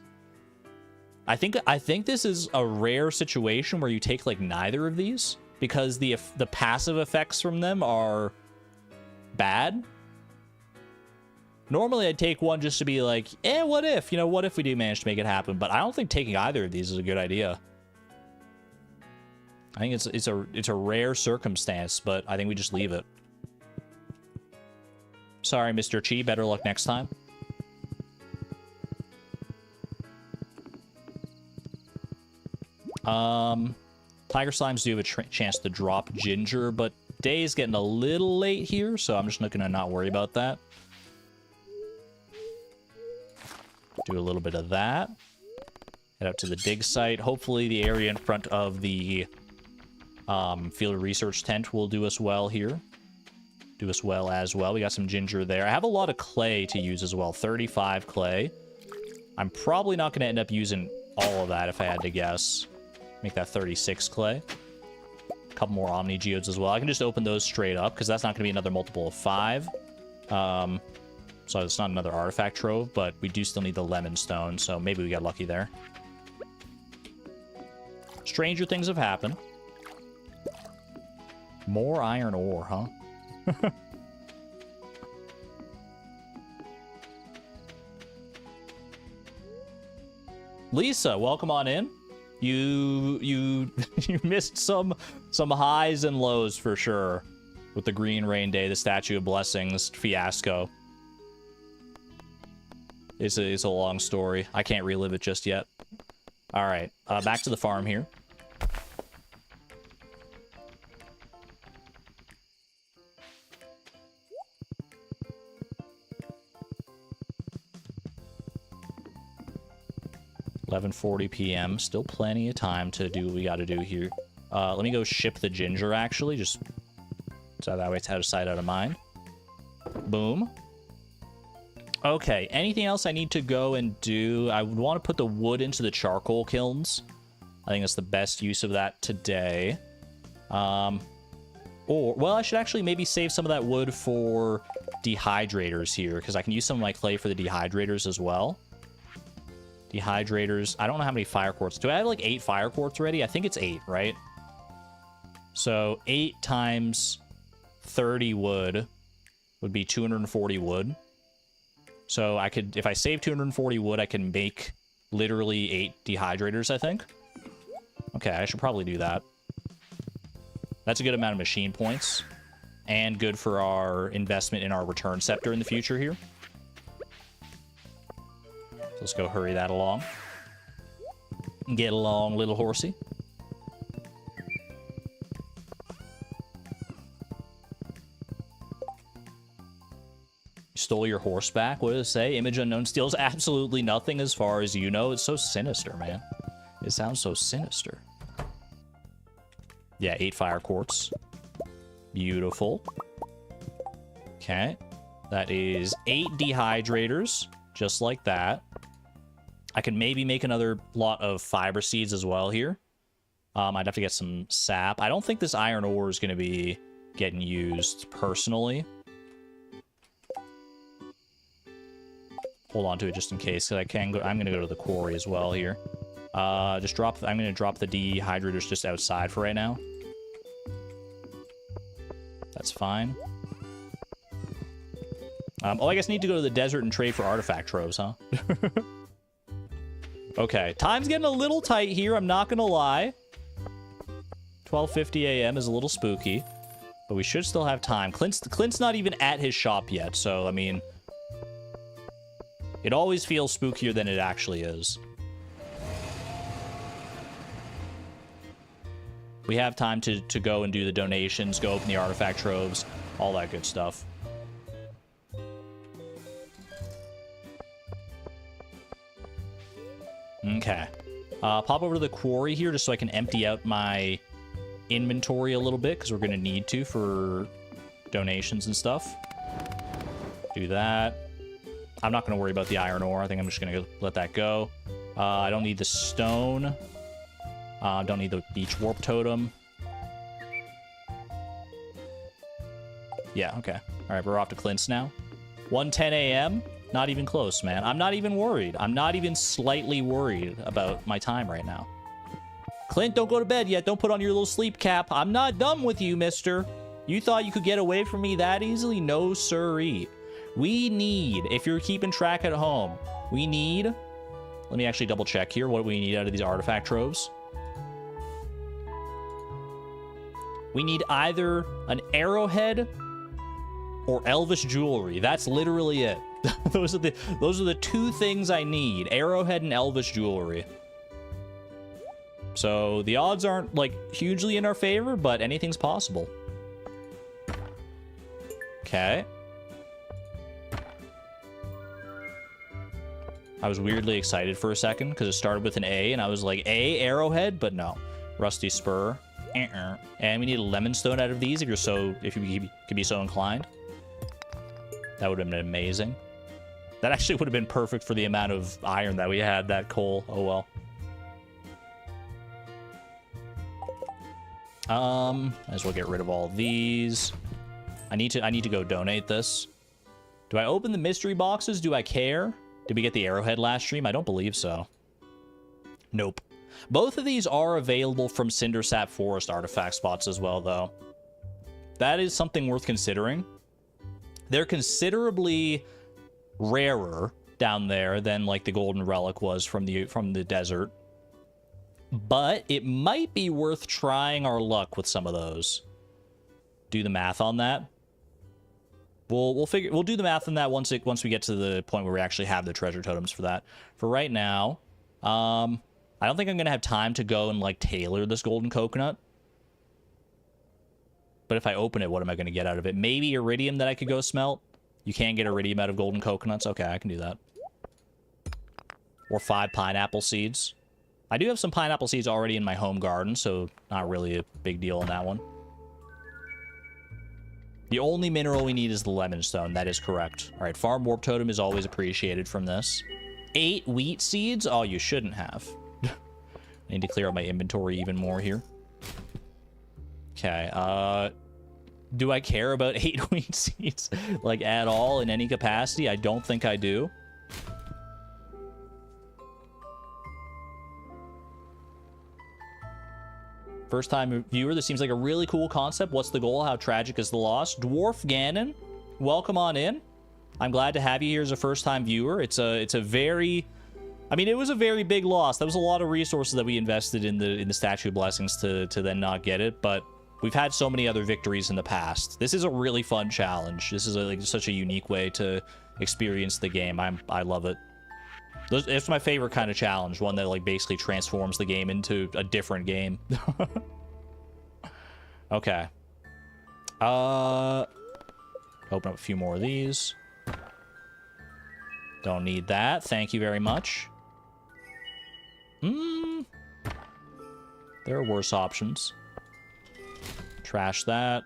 A: I think this is a rare situation where you take like neither of these because the passive effects from them are bad. Normally I'd take one just to be like, what if? You know, what if we do manage to make it happen? But I don't think taking either of these is a good idea. I think it's a rare circumstance, but I think we just leave it. Sorry, Mr. Chi. Better luck next time. Tiger Slimes do have a chance to drop ginger, but day is getting a little late here, so I'm just not gonna not worry about that. Do a little bit of that. Head out to the dig site. Hopefully the area in front of the field research tent will do us well here. Do us well as well. We got some ginger there. I have a lot of clay to use as well. 35 clay. I'm probably not going to end up using all of that if I had to guess. Make that 36 clay. A couple more Omni Geodes as well. I can just open those straight up because that's not going to be another multiple of 5. So it's not another artifact trove, but we do still need the lemon stone, so maybe we got lucky there. Stranger things have happened. More iron ore, huh? Lisa, welcome on in. You missed some highs and lows for sure with the Green Rain Day, the Statue of Blessings fiasco. It's a long story. I can't relive it just yet. All right, back to the farm here. $11:40 p.m. Still plenty of time to do what we got to do here. Let me go ship the ginger, actually, just so that way it's out of sight, out of mind. Boom. Okay, anything else I need to go and do? I would want to put the wood into the charcoal kilns. I think that's the best use of that today. Well, I should actually maybe save some of that wood for dehydrators here, because I can use some of my clay for the dehydrators as well. Dehydrators. I don't know how many fire quartz. Do I have like 8 fire quartz already? I think it's 8, right? So 8 times 30 wood would be 240 wood. So I could, if I save 240 wood, I can make literally 8 dehydrators, I think. Okay, I should probably do that. That's a good amount of machine points. And good for our investment in our return scepter in the future here. Let's go hurry that along. Get along, little horsey. You stole your horse back? What does it say? Image unknown steals absolutely nothing as far as you know. It's so sinister, man. It sounds so sinister. Yeah, 8 fire quartz. Beautiful. Okay. That is 8 dehydrators, just like that. I can maybe make another lot of fiber seeds as well here. I'd have to get some sap. I don't think this iron ore is going to be getting used personally. Hold on to it just in case, because I can go. I'm going to go to the quarry as well here. I'm going to drop the dehydrators just outside for right now. That's fine. Oh, I guess I need to go to the desert and trade for artifact troves, huh? Okay, time's getting a little tight here, I'm not gonna lie. 12:50 a.m. is a little spooky, but we should still have time. Clint's not even at his shop yet, so, I mean... It always feels spookier than it actually is. We have time to go and do the donations, go open the artifact troves, all that good stuff. Okay. Pop over to the quarry here just so I can empty out my inventory a little bit, because we're going to need to for donations and stuff. Do that. I'm not going to worry about the iron ore. I think I'm just going to let that go. I don't need the stone. Don't need the beach warp totem. Yeah, okay. All right, we're off to Clint's now. 1:10 a.m. Not even close, man. I'm not even worried. I'm not even slightly worried about my time right now. Clint, don't go to bed yet. Don't put on your little sleep cap. I'm not done with you, mister. You thought you could get away from me that easily? No, sirree. We need, if you're keeping track at home, we need... Let me actually double check here what we need out of these artifact troves. We need either an arrowhead or elvish jewelry. That's literally it. those are the 2 things I need. Arrowhead and elvish jewelry. So the odds aren't like hugely in our favor, but anything's possible. Okay. I was weirdly excited for a second because it started with an A and I was like, A, arrowhead, but no. Rusty spur. And we need a lemon stone out of these if you could be so inclined. That would have been amazing. That actually would have been perfect for the amount of iron that we had, that coal. Oh well. Might as well get rid of all these. I need to go donate this. Do I open the mystery boxes? Do I care? Did we get the arrowhead last stream? I don't believe so. Nope. Both of these are available from Cindersap Forest artifact spots as well, though. That is something worth considering. They're considerably rarer down there than like the golden relic was from the desert. But it might be worth trying our luck with some of those. Do the math on that. We'll do the math on that once we get to the point where we actually have the treasure totems for that. For right now, I don't think I'm gonna have time to go and like tailor this golden coconut. But if I open it, what am I gonna get out of it? Maybe iridium that I could go smelt. You can get iridium out of golden coconuts. Okay, I can do that. Or 5 pineapple seeds. I do have some pineapple seeds already in my home garden, so not really a big deal on that one. The only mineral we need is the lemon stone. That is correct. All right, farm warp totem is always appreciated from this. 8 wheat seeds? Oh, you shouldn't have. I need to clear out my inventory even more here. Okay, do I care about 8 wheat seeds, like, at all in any capacity? I don't think I do. First time viewer, this seems like a really cool concept. What's the goal? How tragic is the loss? Dwarf Ganon, welcome on in. I'm glad to have you here as a first-time viewer. It's a very... I mean, it was a very big loss. That was a lot of resources that we invested in the Statue of Blessings to then not get it, but we've had so many other victories in the past. This is a really fun challenge. This is like such a unique way to experience the game. I love it. It's my favorite kind of challenge, one that like basically transforms the game into a different game. Okay. Open up a few more of these. Don't need that. Thank you very much. There are worse options. Trash that.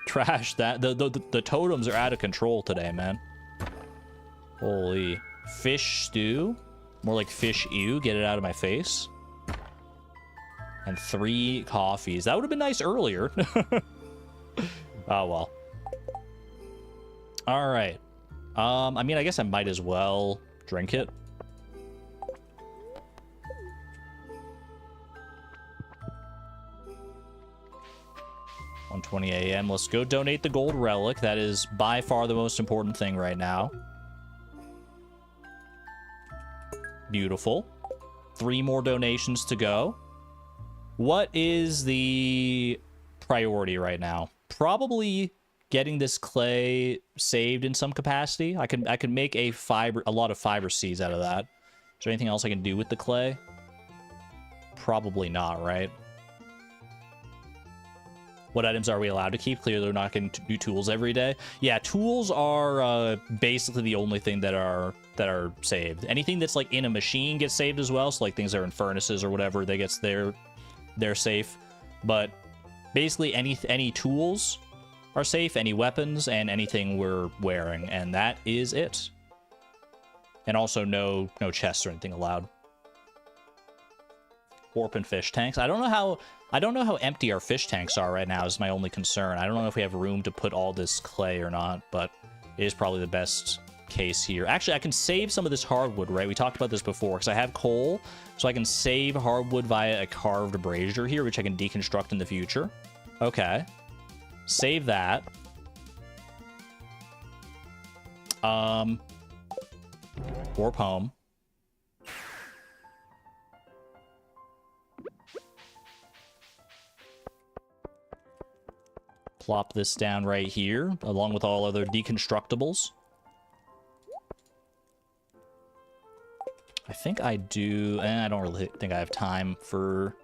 A: Trash that. The totems are out of control today, man. Holy. Fish stew. More like fish ew. Get it out of my face. And 3 coffees. That would have been nice earlier. Oh, well. All right. I mean, I guess I might as well drink it. $1:20 a.m. Let's go donate the gold relic. That is by far the most important thing right now. Beautiful. 3 more donations to go. What is the priority right now? Probably getting this clay saved in some capacity. I can make a lot of fiber seeds out of that. Is there anything else I can do with the clay? Probably not, right? What items are we allowed to keep? Clearly, we're not going to do tools every day. Yeah, tools are basically the only thing that are saved. Anything that's like in a machine gets saved as well. So like things that are in furnaces or whatever, they're safe. But basically, any tools are safe, any weapons, and anything we're wearing, and that is it. And also no chests or anything allowed. Orphan fish tanks. I don't know how empty our fish tanks are right now is my only concern. I don't know if we have room to put all this clay or not, but it is probably the best case here. Actually, I can save some of this hardwood, right? We talked about this before, because I have coal, so I can save hardwood via a carved brazier here, which I can deconstruct in the future. Okay. Save that. Warp home. Plop this down right here, along with all other deconstructibles. I think I do, and I don't really think I have time for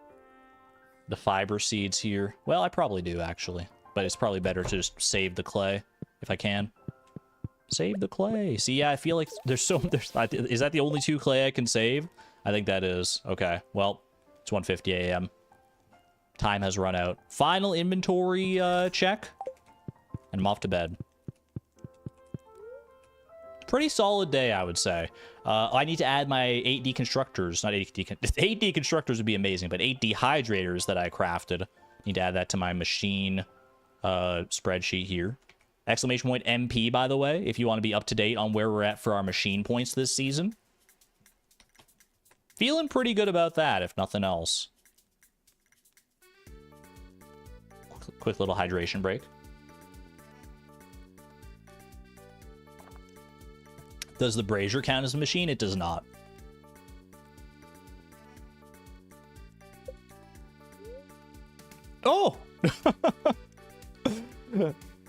A: the fiber seeds here. Well, I probably do, actually. But it's probably better to just save the clay, if I can. Save the clay. See, yeah, I feel like is that the only 2 clay I can save? I think that is. Okay, well, it's 1:50 a.m. Time has run out. Final inventory check. And I'm off to bed. Pretty solid day, I would say. I need to add my 8 deconstructors. Not 8 deconstructors would be amazing, but 8 dehydrators that I crafted. Need to add that to my machine spreadsheet here. Exclamation point MP, by the way, if you want to be up to date on where we're at for our machine points this season. Feeling pretty good about that, if nothing else. Quick little hydration break. Does the brazier count as a machine? It does not. Oh!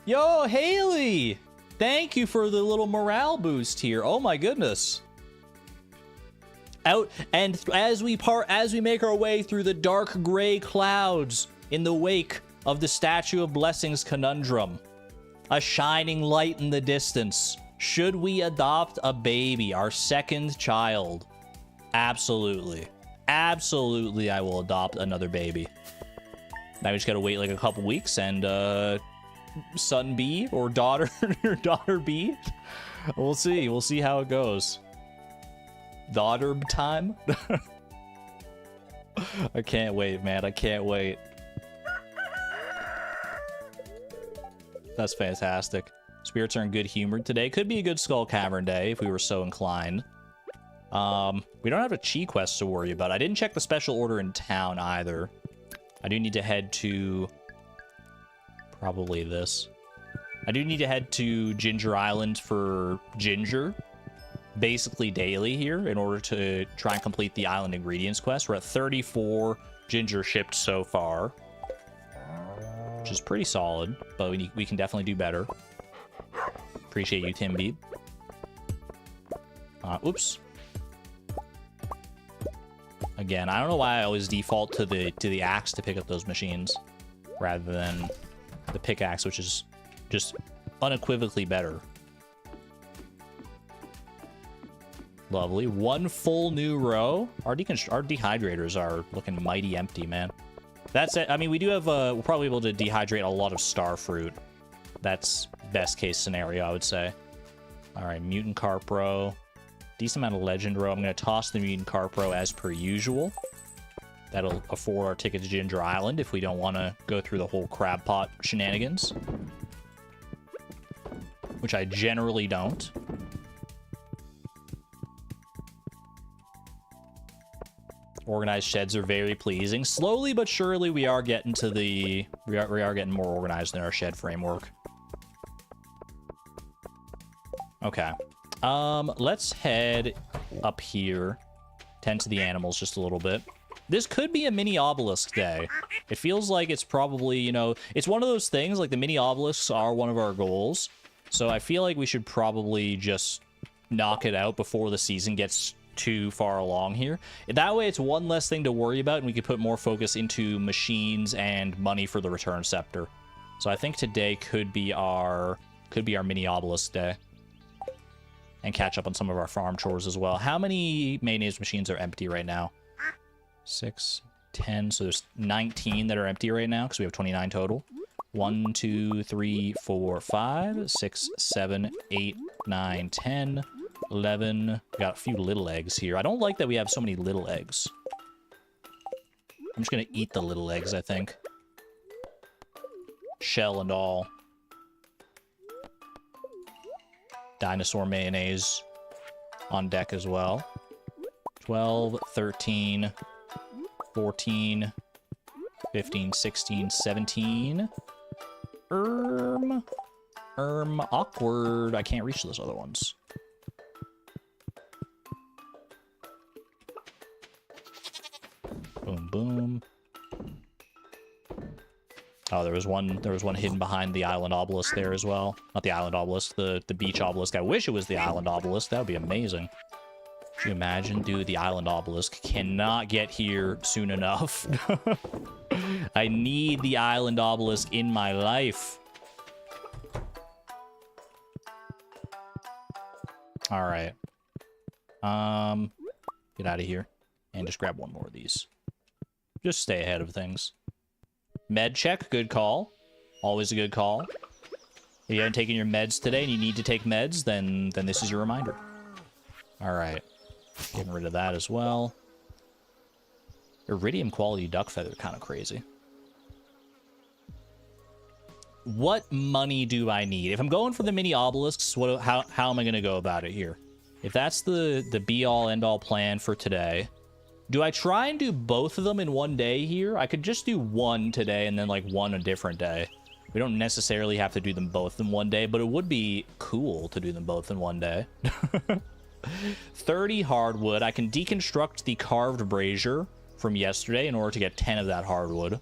A: Yo, Haley! Thank you for the little morale boost here. Oh my goodness. Out, and as we make our way through the dark gray clouds in the wake of the Statue of Blessings conundrum, a shining light in the distance. Should we adopt a baby, our second child? Absolutely. Absolutely, I will adopt another baby. Now we just gotta wait like a couple weeks and son B or daughter B. We'll see. We'll see how it goes. Daughter time. I can't wait, man. I can't wait. That's fantastic. Spirits are in good humor today. Could be a good Skull Cavern day if we were so inclined. We don't have a chi quest to worry about. I didn't check the special order in town either. I do need to head to probably this. I do need to head to Ginger Island for ginger, basically daily here, in order to try and complete the island ingredients quest. We're at 34 ginger shipped so far, which is pretty solid, but we can definitely do better. Appreciate you, Timby. Oops. Again, I don't know why I always default to the axe to pick up those machines rather than the pickaxe, which is just unequivocally better. Lovely. One full new row. Our dehydrators are looking mighty empty, man. That's it. I mean, we do have we'll probably be able to dehydrate a lot of star fruit. That's best case scenario, I would say. All right, mutant carp row. Decent amount of legend row. I'm going to toss the mutant carp row as per usual. That'll afford our ticket to Ginger Island if we don't want to go through the whole crab pot shenanigans, which I generally don't. Organized sheds are very pleasing. Slowly but surely, we are getting to the we are getting more organized in our shed framework. Okay. Let's head up here, tend to the animals just a little bit. This could be a mini obelisk day. It feels like it's probably, you know, it's one of those things, like the mini obelisks are one of our goals. So I feel like we should probably just knock it out before the season gets too far along here. That way it's one less thing to worry about, and we can put more focus into machines and money for the return scepter. So I think today could be our mini obelisk day. And catch up on some of our farm chores as well. How many mayonnaise machines are empty right now? 6, 10. So there's 19 that are empty right now because we have 29 total. 1, 2, 3, 4, 5, 6, 7, 8, 9, 10, 11. We got a few little eggs here. I don't like that we have so many little eggs. I'm just going to eat the little eggs, I think. Shell and all. Dinosaur mayonnaise on deck as well. 12, 13, 14, 15, 16, 17. Awkward. I can't reach those other ones. Boom, boom. Oh, there was one hidden behind the island obelisk there as well. Not the island obelisk, the beach obelisk. I wish it was the island obelisk. That would be amazing. Can you imagine? Dude, the island obelisk cannot get here soon enough. I need the island obelisk in my life. All right. Get out of here. And just grab one more of these. Just stay ahead of things. Med check, good call. Always a good call. If you haven't taken your meds today and you need to take meds, then this is your reminder. All right. Getting rid of that as well. Iridium quality duck feather, kind of crazy. What money do I need? If I'm going for the mini obelisks, how am I going to go about it here? If that's the be-all, end-all plan for today, do I try and do both of them in one day here? I could just do one today and then, like, one a different day. We don't necessarily have to do them both in one day, but it would be cool to do them both in one day. 30 hardwood. I can deconstruct the carved brazier from yesterday in order to get 10 of that hardwood.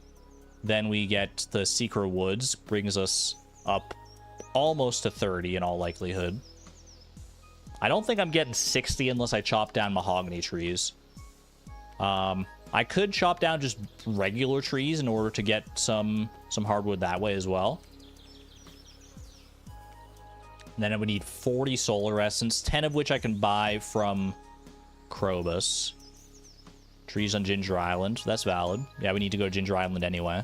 A: Then we get the secret woods, brings us up almost to 30 in all likelihood. I don't think I'm getting 60 unless I chop down mahogany trees. I could chop down just regular trees in order to get some hardwood that way as well. And then I would need 40 solar essence, 10 of which I can buy from Krobus. Trees on Ginger Island. That's valid. Yeah, we need to go to Ginger Island anyway.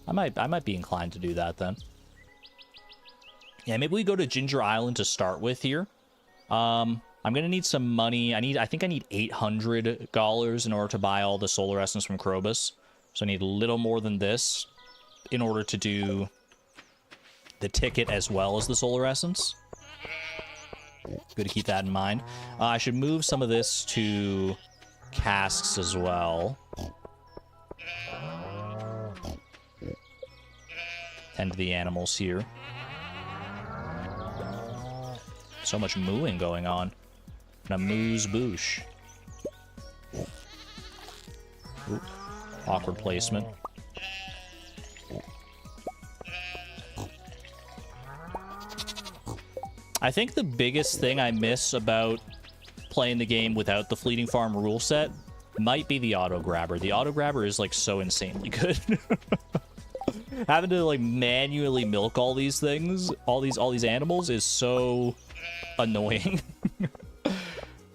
A: I might be inclined to do that then. Yeah, maybe we go to Ginger Island to start with here. I'm gonna need some money. I think I need $800 in order to buy all the solar essence from Krobus. So I need a little more than this in order to do the ticket as well as the solar essence. Good to keep that in mind. I should move some of this to casks as well. Tend to the animals here. So much mooing going on. Na moose boosh. Oop. Awkward placement. I think the biggest thing I miss about playing the game without the Fleeting Farm rule set might be the auto grabber. The auto grabber is like so insanely good. Having to like manually milk all these things, all these animals is so annoying.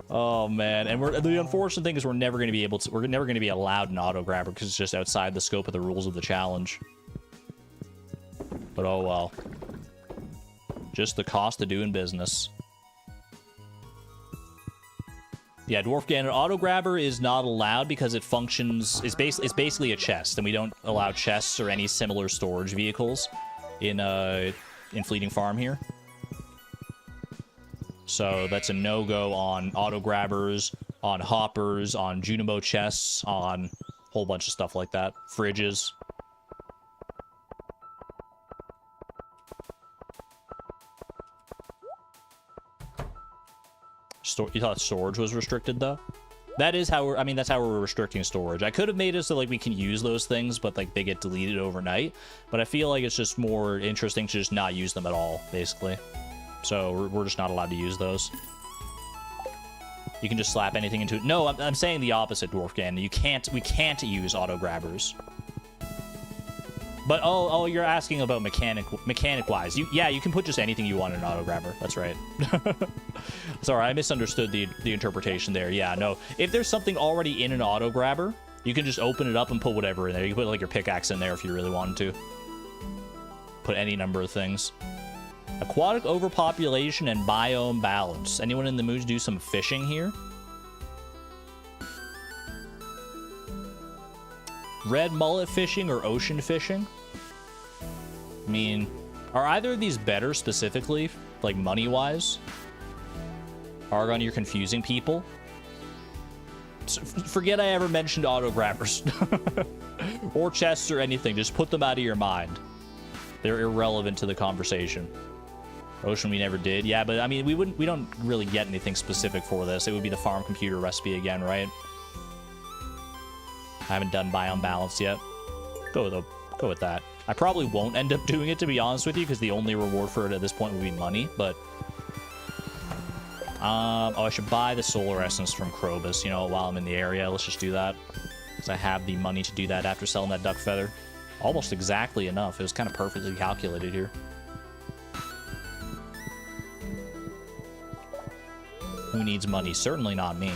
A: Oh man, and the unfortunate thing is we're never going to be able to, we're never going to be allowed an auto grabber because it's just outside the scope of the rules of the challenge. But oh well. Just the cost of doing business. Yeah, Dwarf Ganon auto grabber is not allowed because it functions. It's basically a chest, and we don't allow chests or any similar storage vehicles in Fleeting Farm here. So that's a no-go on auto grabbers, on hoppers, on Junimo chests, on a whole bunch of stuff like that. Fridges. You thought storage was restricted, though? That is how we're, I mean, that's how we're restricting storage. I could have made it so, like, we can use those things, but, like, they get deleted overnight. But I feel like it's just more interesting to just not use them at all, basically. So we're just not allowed to use those. You can just slap anything into it. No, I'm saying the opposite, Dwarf Ganon. We can't use auto grabbers. But oh, you're asking about mechanic-wise. Yeah, you can put just anything you want in an auto grabber. That's right. Sorry, I misunderstood the interpretation there. Yeah, no. If there's something already in an auto grabber, you can just open it up and put whatever in there. You can put like your pickaxe in there if you really wanted to. Put any number of things. Aquatic overpopulation and biome balance. Anyone in the mood to do some fishing here? Red mullet fishing or ocean fishing? I mean, are either of these better specifically, like money-wise? Argon, you're confusing people. Forget I ever mentioned auto grabbers. Or chests or anything. Just put them out of your mind. They're irrelevant to the conversation. Ocean we never did. Yeah, but I mean, we don't really get anything specific for this. It would be the farm computer recipe again, right? I haven't done biome balance yet. Go with that. I probably won't end up doing it, to be honest with you, because the only reward for it at this point would be money, but... oh, I should buy the solar essence from Krobus, you know, while I'm in the area. Let's just do that. Because I have the money to do that after selling that duck feather. Almost exactly enough. It was kind of perfectly calculated here. Who needs money? Certainly not me.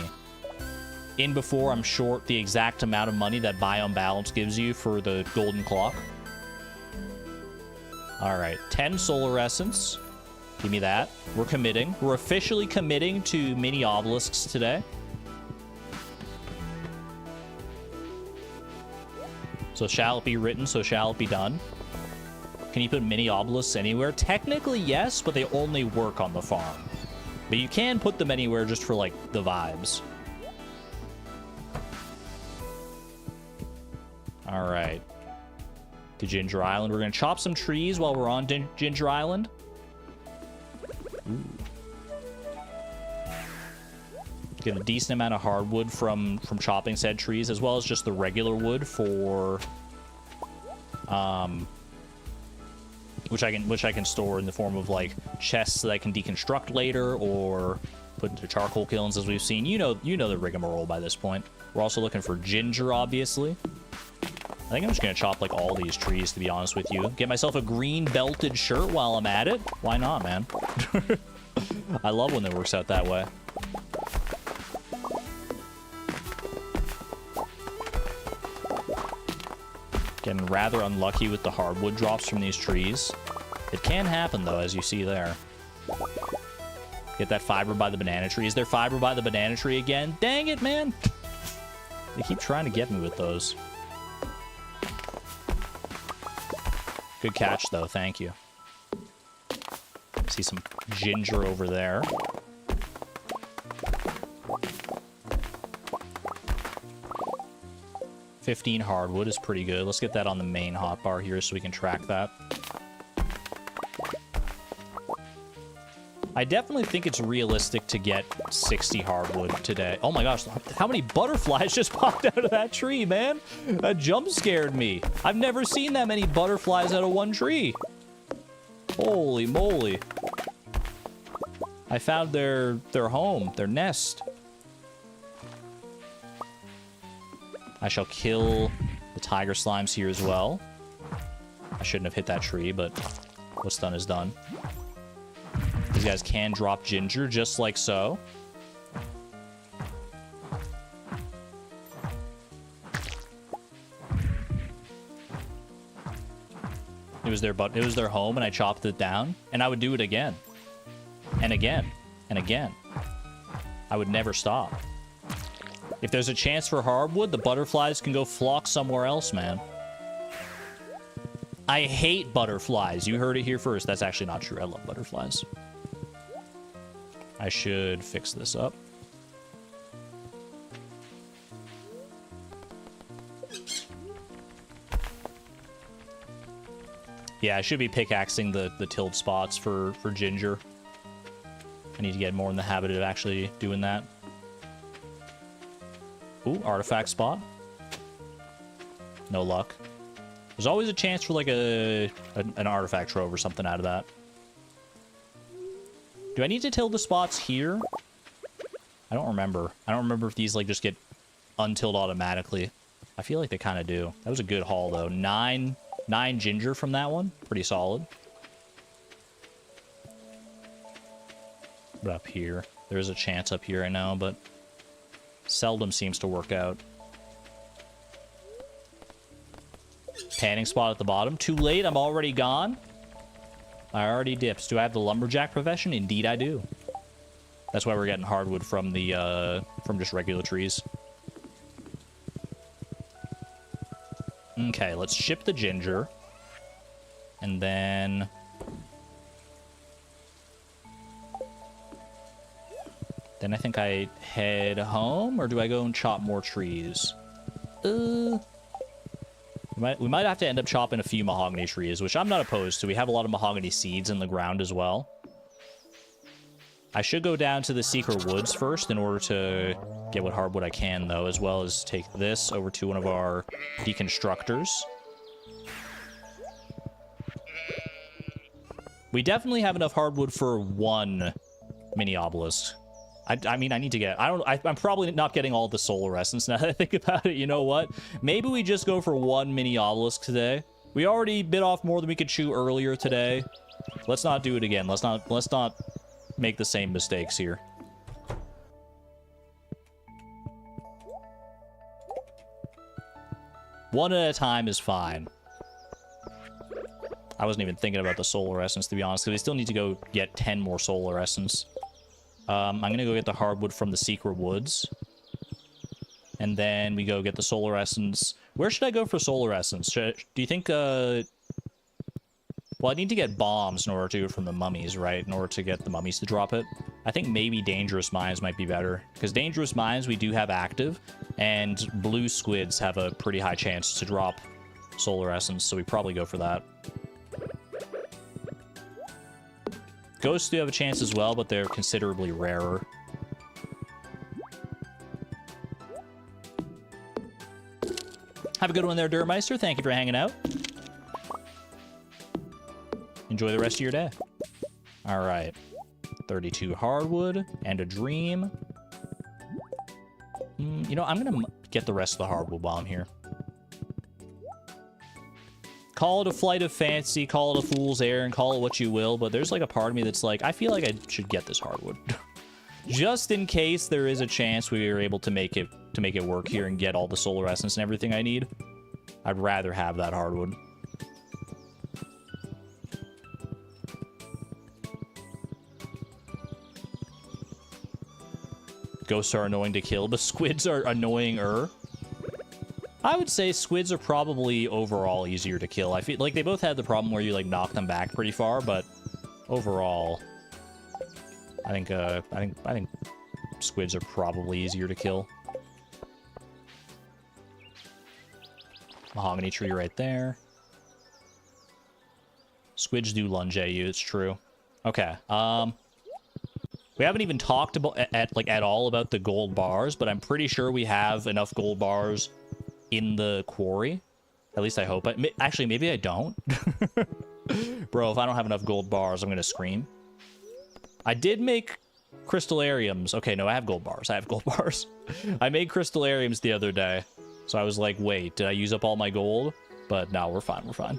A: In before I'm short the exact amount of money that biome balance gives you for the golden clock. Alright, 10 solar essence. Give me that. We're committing. We're officially committing to mini obelisks today. So shall it be written, so shall it be done. Can you put mini obelisks anywhere? Technically, yes, but they only work on the farm. But you can put them anywhere just for, like, the vibes. Alright. To Ginger Island. We're going to chop some trees while we're on Ginger Island. Ooh. Get a decent amount of hardwood from chopping said trees, as well as just the regular wood for... which I can store in the form of like chests that I can deconstruct later or put into charcoal kilns, as we've seen. You know the rigmarole by this point. We're also looking for ginger, obviously. I think I'm just gonna chop like all these trees, to be honest with you. Get myself a green belted shirt while I'm at it. Why not, man? I love when it works out that way. Getting rather unlucky with the hardwood drops from these trees. It can happen, though, as you see there. Get that fiber by the banana tree. Is there fiber by the banana tree again? Dang it, man! They keep trying to get me with those. Good catch, though. Thank you. See some ginger over there. $15 hardwood is pretty good. Let's get that on the main hotbar here so we can track that. I definitely think it's realistic to get 60 hardwood today. Oh my gosh, how many butterflies just popped out of that tree, man? That jump scared me. I've never seen that many butterflies out of one tree. Holy moly. I found their home, their nest. I shall kill the tiger slimes here as well. I shouldn't have hit that tree, but what's done is done. These guys can drop ginger, just like so. It was their home, and I chopped it down, and I would do it again. And again. And again. I would never stop. If there's a chance for hardwood, the butterflies can go flock somewhere else, man. I hate butterflies. You heard it here first. That's actually not true. I love butterflies. I should fix this up. Yeah, I should be pickaxing the tilled spots for ginger. I need to get more in the habit of actually doing that. Ooh, artifact spot. No luck. There's always a chance for like an artifact trove or something out of that. Do I need to till the spots here? I don't remember. I don't remember if these like just get untilled automatically. I feel like they kind of do. That was a good haul though. Nine ginger from that one. Pretty solid. But up here, there's a chance up here, I know, but seldom seems to work out. Panning spot at the bottom. Too late, I'm already gone. I already dipped. Do I have the lumberjack profession? Indeed I do. That's why we're getting hardwood from the from just regular trees. Okay, let's ship the ginger. And then I think I head home, or do I go and chop more trees? We might have to end up chopping a few mahogany trees, which I'm not opposed to. We have a lot of mahogany seeds in the ground as well. I should go down to the secret woods first in order to get what hardwood I can, though, as well as take this over to one of our deconstructors. We definitely have enough hardwood for one mini obelisk. I mean, I need to get... I'm probably not getting all the solar essence now that I think about it. You know what? Maybe we just go for one mini obelisk today. We already bit off more than we could chew earlier today. Let's not do it again. Let's not make the same mistakes here. One at a time is fine. I wasn't even thinking about the solar essence, to be honest, because we still need to go get 10 more solar essence. I'm going to go get the hardwood from the secret woods. And then we go get the solar essence. Where should I go for solar essence? Do you think... Well, I need to get bombs in order to go from the mummies, right? In order to get the mummies to drop it. I think maybe dangerous mines might be better. Because dangerous mines we do have active. And blue squids have a pretty high chance to drop solar essence. So we probably go for that. Ghosts do have a chance as well, but they're considerably rarer. Have a good one there, Durmeister. Thank you for hanging out. Enjoy the rest of your day. All right. 32 hardwood and a dream. You know, I'm going to get the rest of the hardwood while I'm here. Call it a flight of fancy, call it a fool's errand, call it what you will, but there's like a part of me that's like, I feel like I should get this hardwood. Just in case there is a chance we are able to make it work here and get all the solar essence and everything I need. I'd rather have that hardwood. Ghosts are annoying to kill, but squids are annoying-er. I would say squids are probably overall easier to kill. I feel like they both had the problem where you like knock them back pretty far, but overall, I think squids are probably easier to kill. Mahogany tree right there. Squids do lunge at you, it's true. Okay, We haven't even talked about at all about the gold bars, but I'm pretty sure we have enough gold bars in the quarry. At least I hope. Actually, maybe I don't. Bro, if I don't have enough gold bars, I'm gonna scream. I did make crystallariums. Okay, no, I have gold bars. I have gold bars. I made crystallariums the other day. So I was like, wait, did I use up all my gold? But no, we're fine. We're fine.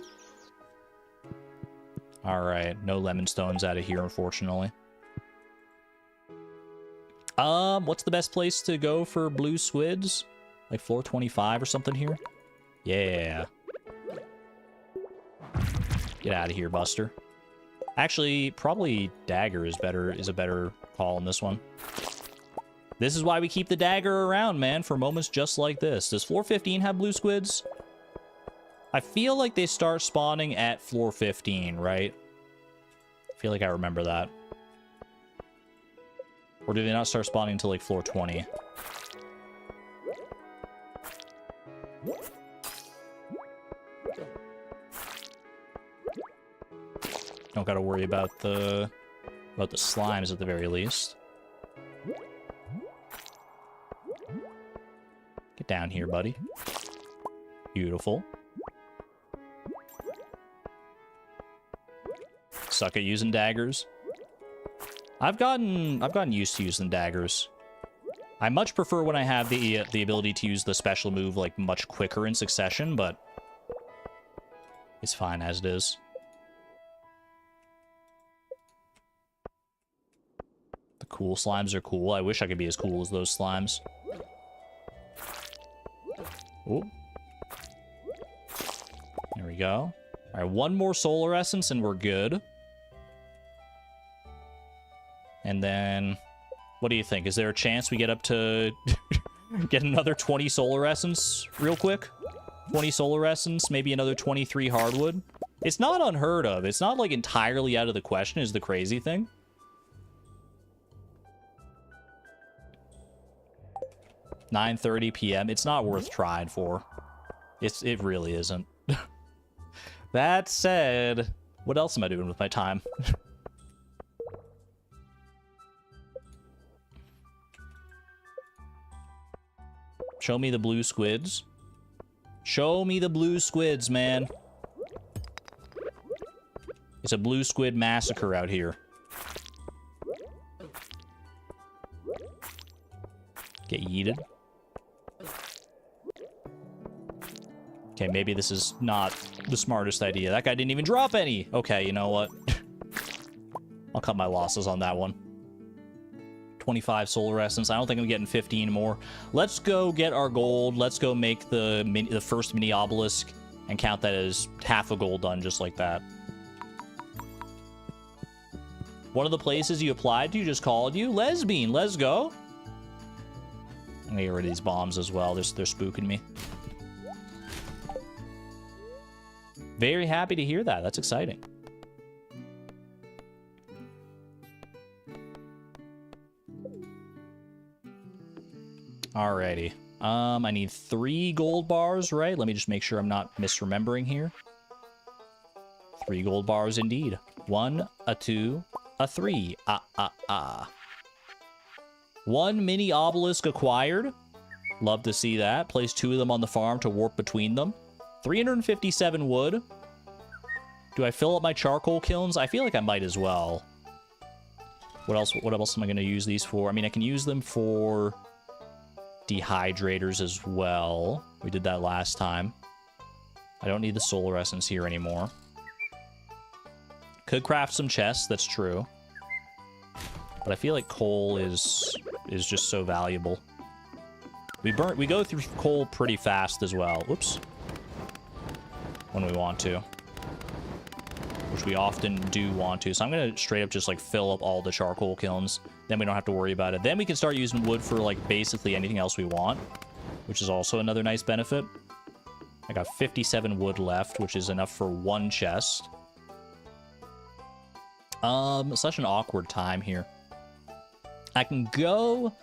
A: All right, no lemon stones out of here, unfortunately. What's the best place to go for blue squids? Like floor 25 or something here? Yeah. Get out of here, Buster. Actually, probably dagger is a better call on this one. This is why we keep the dagger around, man, for moments just like this. Does floor 15 have blue squids? I feel like they start spawning at floor 15, right? I feel like I remember that. Or do they not start spawning until like floor 20? Don't gotta worry about the slimes at the very least. Get down here, buddy. Beautiful. Suck at using daggers. I've gotten used to using daggers. I much prefer when I have the ability to use the special move like much quicker in succession, but it's fine as it is. The cool slimes are cool. I wish I could be as cool as those slimes. Oh. There we go. All right, one more solar essence and we're good. And then, what do you think? Is there a chance we get up to get another 20 solar essence real quick? 20 solar essence, maybe another 23 hardwood? It's not unheard of. It's not like entirely out of the question is the crazy thing. $9:30 p.m. It's not worth trying for. It really isn't. That said, what else am I doing with my time? Show me the blue squids. Show me the blue squids, man. It's a blue squid massacre out here. Get yeeted. Okay, maybe this is not the smartest idea. That guy didn't even drop any. Okay, you know what? I'll cut my losses on that one. 25 solar essence. I don't think I'm getting 15 more. Let's go get our gold. Let's go make the first mini obelisk and count that as half a gold done, just like that. One of the places you applied to just called you lesbian. Let's go. I'm gonna get rid of these bombs as well. They're spooking me. Very happy to hear that. That's exciting. Alrighty. I need 3 gold bars, right? Let me just make sure I'm not misremembering here. 3 gold bars indeed. 1, a 2, a 3. 1 mini obelisk acquired. Love to see that. Place 2 of them on the farm to warp between them. 357 wood. Do I fill up my charcoal kilns? I feel like I might as well. What else am I going to use these for? I mean, I can use them for dehydrators as well. We did that last time. I don't need the solar essence here anymore. Could craft some chests, that's true. But I feel like coal is just so valuable. We go through coal pretty fast as well. Whoops. When we want to. Which we often do want to. So I'm going to straight up just like fill up all the charcoal kilns. Then we don't have to worry about it. Then we can start using wood for like basically anything else we want. Which is also another nice benefit. I got 57 wood left, which is enough for 1 chest. Such an awkward time here. I can go...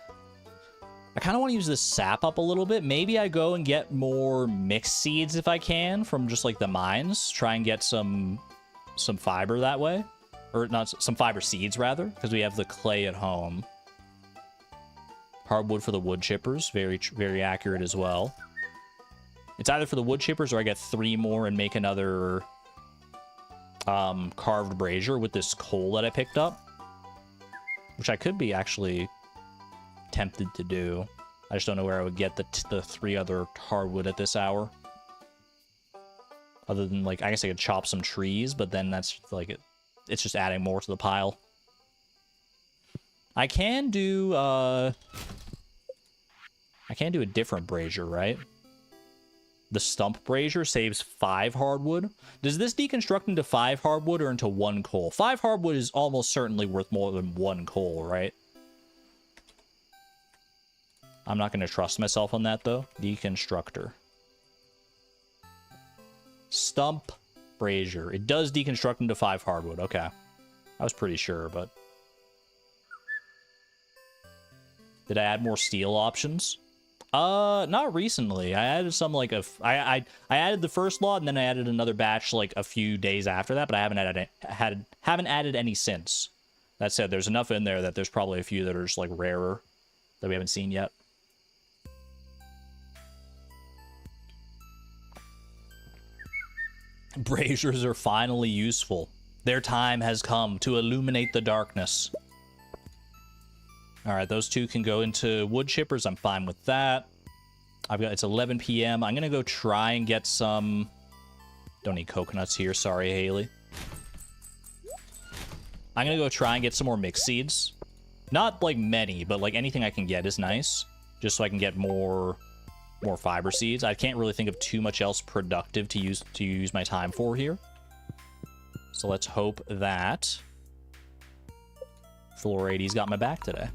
A: I kind of want to use this sap up a little bit. Maybe I go and get more mixed seeds if I can from just like the mines. Try and get some fiber that way. or not, some fiber seeds rather, because we have the clay at home. Hardwood for the wood chippers, very accurate as well. It's either for the wood chippers or I get 3 more and make another carved brazier with this coal that I picked up, which I could be actually tempted to do. I just don't know where I would get the 3 other hardwood at this hour. Other than, like, I guess I could chop some trees, but then that's, like, it's just adding more to the pile. I can do a different brazier, right? The stump brazier saves 5 hardwood. Does this deconstruct into 5 hardwood or into 1 coal? 5 hardwood is almost certainly worth more than 1 coal, right? I'm not going to trust myself on that, though. Deconstructor. Stump brazier. It does deconstruct into 5 hardwood. Okay. I was pretty sure, but... Did I add more steel options? Not recently. I added some, like, I added the first lot, and then I added another batch, like, a few days after that, but I haven't added any since. That said, there's enough in there that there's probably a few that are just, like, rarer that we haven't seen yet. Braziers are finally useful. Their time has come to illuminate the darkness. Alright, those 2 can go into wood chippers. I'm fine with that. It's 11 p.m. I'm gonna go try and get some... Don't need coconuts here. Sorry, Haley. I'm gonna go try and get some more mixed seeds. Not, like, many, but, like, anything I can get is nice. Just so I can get more fiber seeds. I can't really think of too much else productive to use my time for here. So let's hope that Floor 80's got my back today.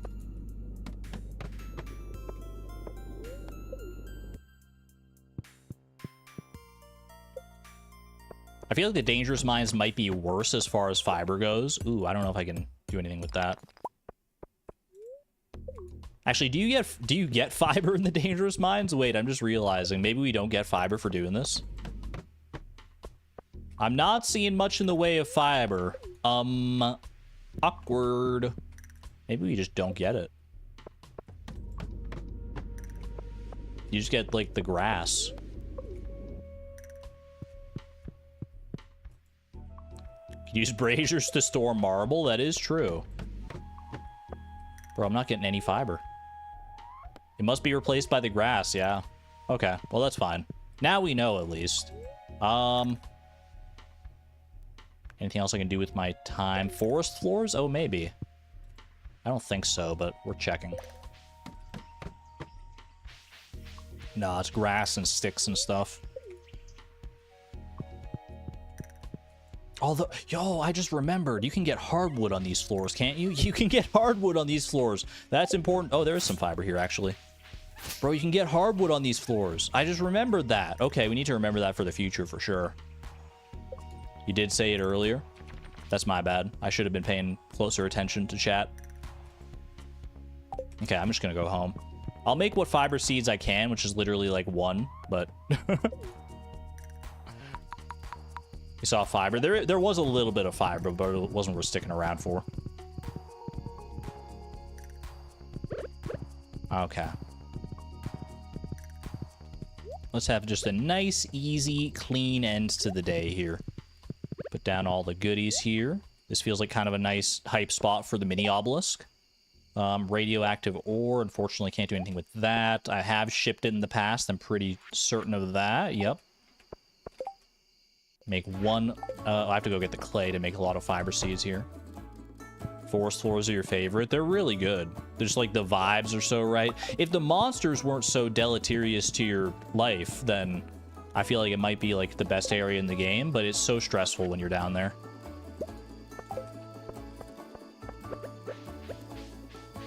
A: I feel like the dangerous mines might be worse as far as fiber goes. Ooh, I don't know if I can do anything with that. Actually, do you get fiber in the dangerous mines? Wait, I'm just realizing maybe we don't get fiber for doing this. I'm not seeing much in the way of fiber. Awkward. Maybe we just don't get it. You just get, like, the grass. Use braziers to store marble. That is true. Bro, I'm not getting any fiber. It must be replaced by the grass, yeah. Okay, well, that's fine. Now we know, at least. Anything else I can do with my time? Forest floors? Oh, maybe. I don't think so, but we're checking. No, it's grass and sticks and stuff. Although, yo, I just remembered, you can get hardwood on these floors, can't you? You can get hardwood on these floors. That's important. Oh, there is some fiber here, actually. Bro, you can get hardwood on these floors. I just remembered that. Okay, we need to remember that for the future, for sure. You did say it earlier. That's my bad. I should have been paying closer attention to chat. Okay, I'm just gonna go home. I'll make what fiber seeds I can, which is literally like 1, but... You saw fiber. There was a little bit of fiber, but it wasn't worth sticking around for. Okay. Let's have just a nice, easy, clean end to the day here. Put down all the goodies here. This feels like kind of a nice hype spot for the mini obelisk. Radioactive ore. Unfortunately, can't do anything with that. I have shipped it in the past. I'm pretty certain of that. Yep. Make 1... I have to go get the clay to make a lot of fiber seeds here. Forest floors are your favorite. They're really good. They're just like the vibes are so right. If the monsters weren't so deleterious to your life, then I feel like it might be like the best area in the game, but it's so stressful when you're down there.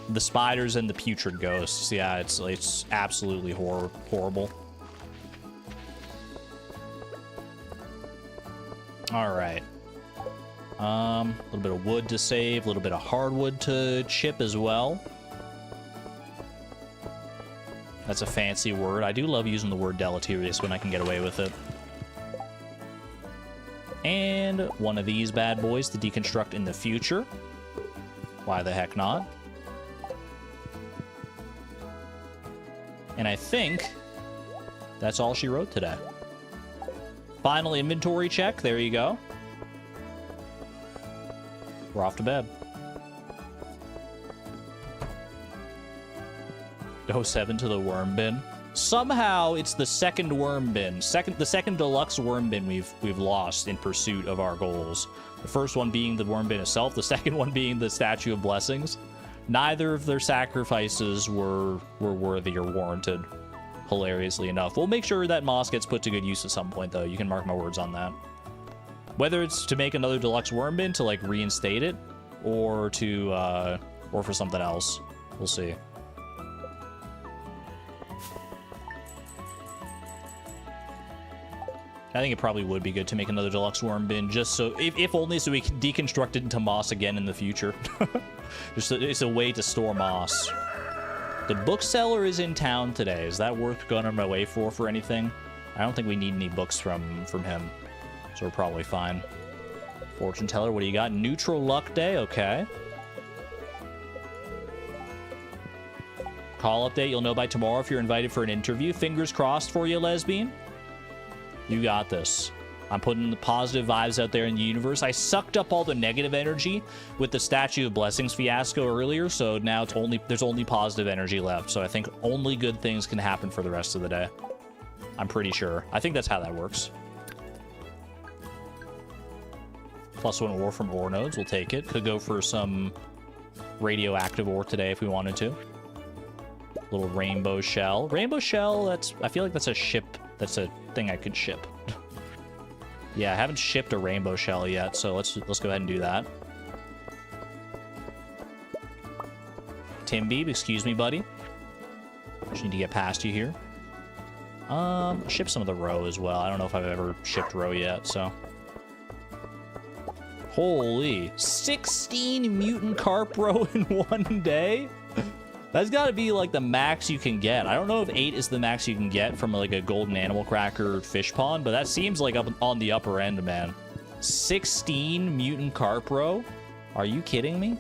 A: The spiders and the putrid ghosts. Yeah, it's absolutely horrible. All right. A little bit of wood to save, a little bit of hardwood to chip as well. That's a fancy word. I do love using the word deleterious when I can get away with it. And And one of these bad boys to deconstruct in the future. Why the heck not? And I think that's all she wrote today. Final inventory check. There you go. We're off to bed. 07 to the worm bin. Somehow it's the second worm bin. The second deluxe worm bin we've lost in pursuit of our goals. The first one being the worm bin itself, the second one being the Statue of Blessings. Neither of their sacrifices were worthy or warranted, hilariously enough. We'll make sure that moss gets put to good use at some point, though. You can mark my words on that. Whether it's to make another deluxe worm bin to, like, reinstate it, or to, or for something else. We'll see. I think it probably would be good to make another deluxe worm bin, just so, if only so we can deconstruct it into moss again in the future. It's a way to store moss. The bookseller is in town today. Is that worth going on my way for anything? I don't think we need any books from him, so we're probably fine. Fortune teller, what do you got? Neutral luck day, okay. Call update, you'll know by tomorrow if you're invited for an interview. Fingers crossed for you, lesbian. You got this. I'm putting the positive vibes out there in the universe. I sucked up all the negative energy with the Statue of Blessings fiasco earlier, so now there's only positive energy left. So I think only good things can happen for the rest of the day. I'm pretty sure. I think that's how that works. +1 ore from ore nodes. We'll take it. Could go for some radioactive ore today if we wanted to. Little rainbow shell. Rainbow shell, I feel like that's a ship. That's a thing I could ship. Yeah, I haven't shipped a rainbow shell yet, so let's go ahead and do that. Tim Beeb, excuse me, buddy. Just need to get past you here. Ship some of the roe as well. I don't know if I've ever shipped roe yet, so. Holy, 16 mutant carp roe in one day? That's got to be, like, the max you can get. I don't know if 8 is the max you can get from, like, a golden animal cracker fish pond, but that seems like up on the upper end, man. 16 mutant carp roe? Are you kidding me?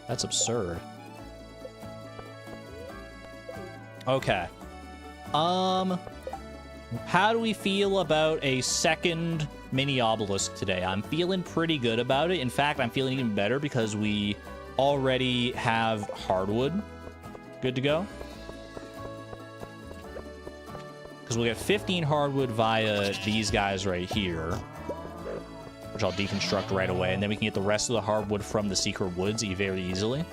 A: That's absurd. Okay. How do we feel about a second mini obelisk today? I'm feeling pretty good about it. In fact, I'm feeling even better because we already have hardwood good to go, because we'll get 15 hardwood via these guys right here, which I'll deconstruct right away, and then we can get the rest of the hardwood from the secret woods very easily.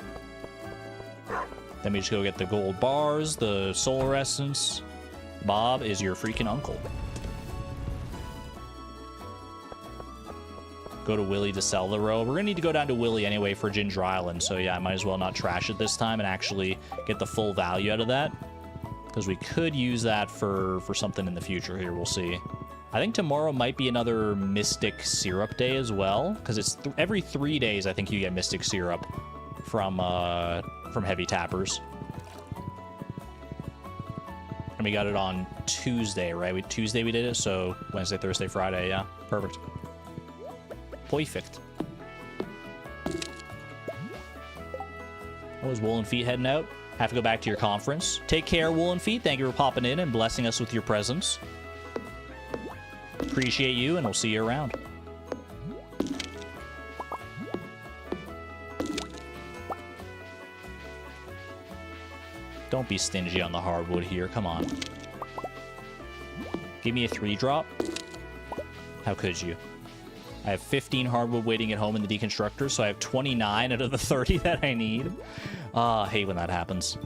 A: Then we just go get the gold bars, the solar essence. Bob is your freaking uncle. Go to Willie to sell the roe. We're gonna need to go down to Willie anyway for Ginger Island, so yeah, I might as well not trash it this time and actually get the full value out of that, because we could use that for something in the future here. We'll see. I think tomorrow might be another Mystic Syrup day as well, because it's every 3 days I think you get Mystic Syrup from Heavy Tappers. And we got it on Tuesday, right? Tuesday we did it, so Wednesday, Thursday, Friday, yeah. Perfect. Perfect. What was Woolen Feet heading out? Have to go back to your conference. Take care, Woolen Feet. Thank you for popping in and blessing us with your presence. Appreciate you, and we'll see you around. Don't be stingy on the hardwood here. Come on. Give me a 3-drop. How could you? I have 15 hardwood waiting at home in the deconstructor, so I have 29 out of the 30 that I need. I hate when that happens.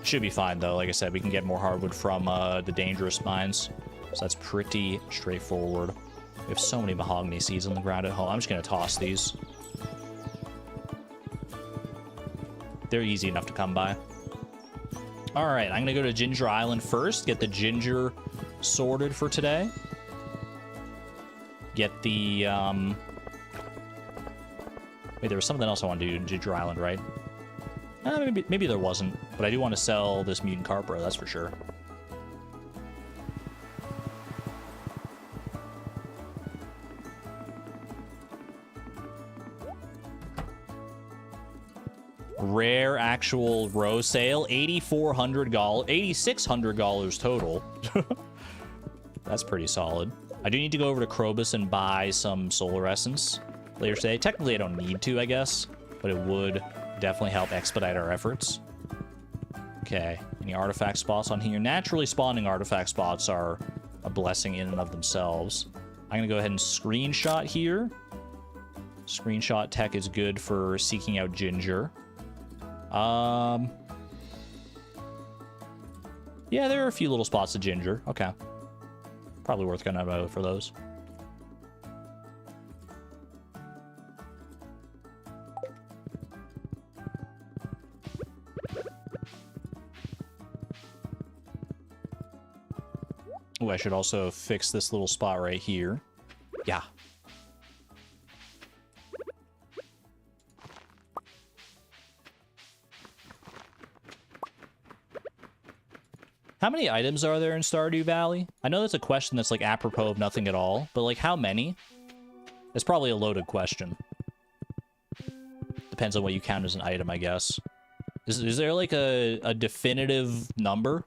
A: Should be fine, though. Like I said, we can get more hardwood from the dangerous mines, so that's pretty straightforward. We have so many mahogany seeds on the ground at home. I'm just going to toss these. They're easy enough to come by. All right, I'm going to go to Ginger Island first, get the ginger sorted for today. Get the, wait, there was something else I wanted to do in Ginger Island, right? Maybe there wasn't, but I do want to sell this mutant carp roe, that's for sure. rare actual rose sale. $8,400, $8,600 total. That's pretty solid. I do need to go over to Krobus and buy some solar essence later today. Technically, I don't need to, I guess, but it would definitely help expedite our efforts. Okay, any artifact spots on here? Naturally spawning artifact spots are a blessing in and of themselves. I'm gonna go ahead and screenshot here. Screenshot tech is good for seeking out ginger. Yeah, there are a few little spots of ginger. Okay. Probably worth going out for those. Oh, I should also fix this little spot right here. Yeah. How many items are there in Stardew Valley? I know that's a question that's like apropos of nothing at all, but like how many? It's probably a loaded question. Depends on what you count as an item, I guess. Is there like a definitive number?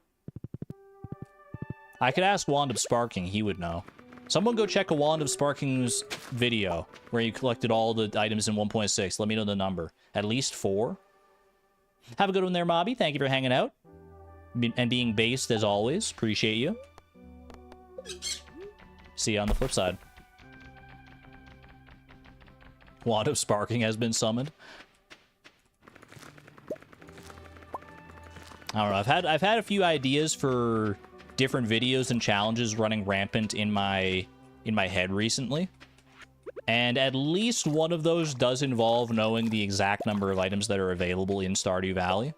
A: I could ask Wand of Sparking, he would know. Someone go check a Wand of Sparking's video where you collected all the items in 1.6. Let me know the number. At least 4? Have a good one there, Mobby. Thank you for hanging out. And being based as always. Appreciate you. See you on the flip side. Wand of Sparking has been summoned. I don't know. I've had a few ideas for different videos and challenges running rampant in my head recently. And at least one of those does involve knowing the exact number of items that are available in Stardew Valley.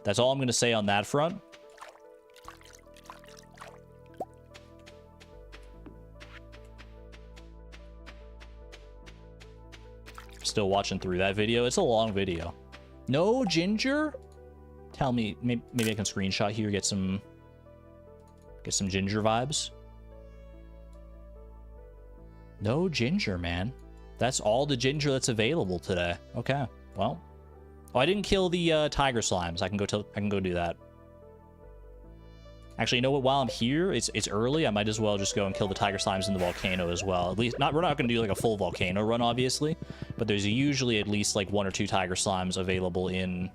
A: That's all I'm going to say on that front. Still watching through that video. It's a long video. No ginger? Tell me, maybe I can screenshot here, get some ginger vibes. No ginger, man. That's all the ginger that's available today. Okay, well. Oh, I didn't kill the tiger slimes. I can go do that. Actually, you know what? While I'm here, it's early. I might as well just go and kill the tiger slimes in the volcano as well. At least, we're not going to do like a full volcano run, obviously, but there's usually at least like 1 or 2 tiger slimes available in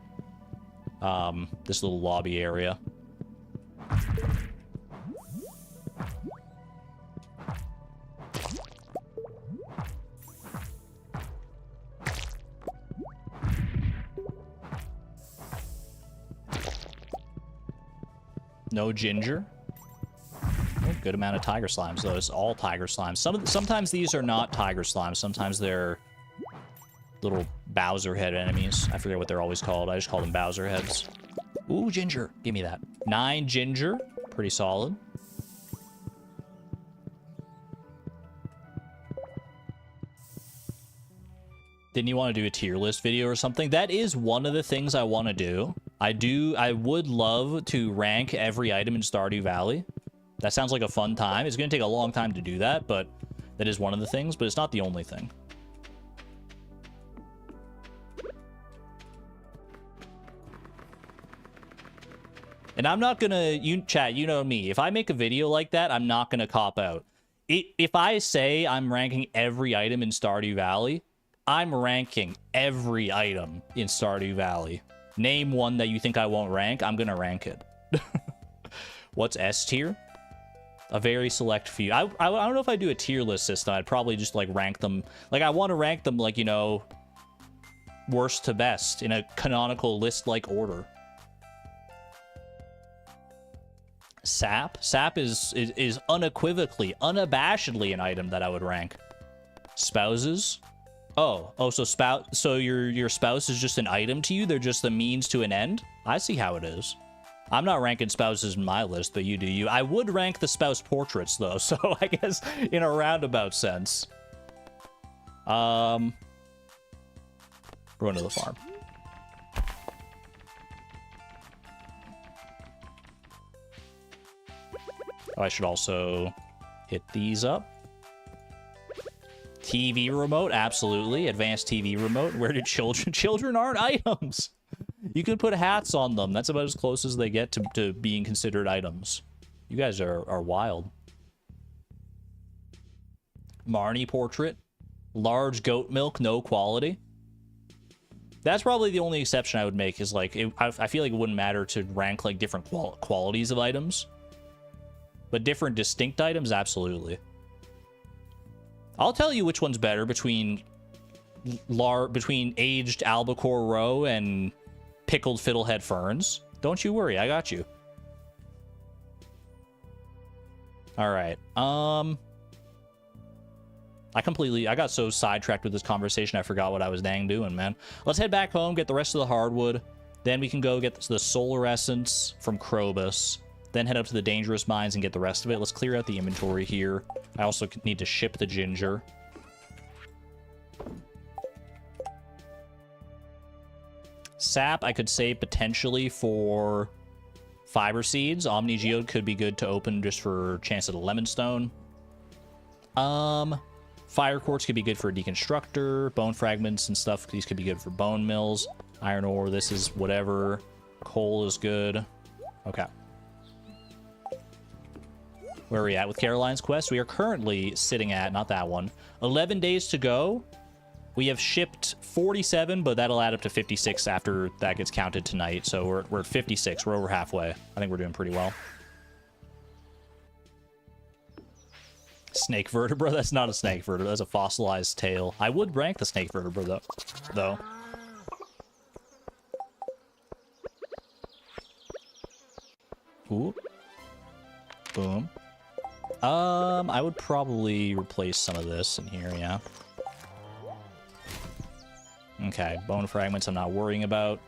A: this little lobby area. No ginger. Oh, good amount of tiger slimes, though. It's all tiger slimes. Sometimes these are not tiger slimes. Sometimes they're little Bowser head enemies. I forget what they're always called. I just call them Bowser heads. Ooh, ginger. Give me that. 9 ginger. Pretty solid. Didn't you want to do a tier list video or something? That is one of the things I want to do. I would love to rank every item in Stardew Valley. That sounds like a fun time. It's going to take a long time to do that, but that is one of the things, but it's not the only thing. And I'm not gonna, chat, you know me. If I make a video like that, I'm not gonna cop out. If I say I'm ranking every item in Stardew Valley, I'm ranking every item in Stardew Valley. Name one that you think I won't rank, I'm gonna rank it. What's S tier? A very select few. I don't know if I do a tier list system. I'd probably just like rank them. Like I want to rank them like, you know, worst to best in a canonical list-like order. Sap is unequivocally, unabashedly an item that I would rank. Spouses. So your spouse is just an item to you? They're just a means to an end? I see how it is. I'm not ranking spouses in my list, but you do you. I would rank the spouse portraits, though, so I guess in a roundabout sense. We're going to the farm. Oh, I should also hit these up. TV remote, absolutely. Advanced TV remote. Where did children? Children aren't items. You can put hats on them. That's about as close as they get to being considered items. You guys are wild. Marnie portrait. Large goat milk, no quality. That's probably the only exception I would make is like, I feel like it wouldn't matter to rank like different qualities of items. But different distinct items, absolutely. I'll tell you which one's better between aged albacore roe and pickled fiddlehead ferns. Don't you worry, I got you. All right. I got so sidetracked with this conversation, I forgot what I was dang doing, man. Let's head back home, get the rest of the hardwood. Then we can go get the solar essence from Krobus. Then head up to the dangerous mines and get the rest of it. Let's clear out the inventory here. I also need to ship the ginger. Sap, I could save potentially for fiber seeds. Omni Geode could be good to open just for chance at a lemon stone. Fire quartz could be good for a deconstructor. Bone fragments and stuff, these could be good for bone mills. Iron ore, this is whatever. Coal is good. Okay. Where are we at with Caroline's quest? We are currently sitting at, not that one, 11 days to go. We have shipped 47, but that'll add up to 56 after that gets counted tonight. So we're at 56. We're over halfway. I think we're doing pretty well. Snake vertebra? That's not a snake vertebra. That's a fossilized tail. I would rank the snake vertebra, though. Ooh. Boom. I would probably replace some of this in here, yeah. Okay, bone fragments I'm not worrying about.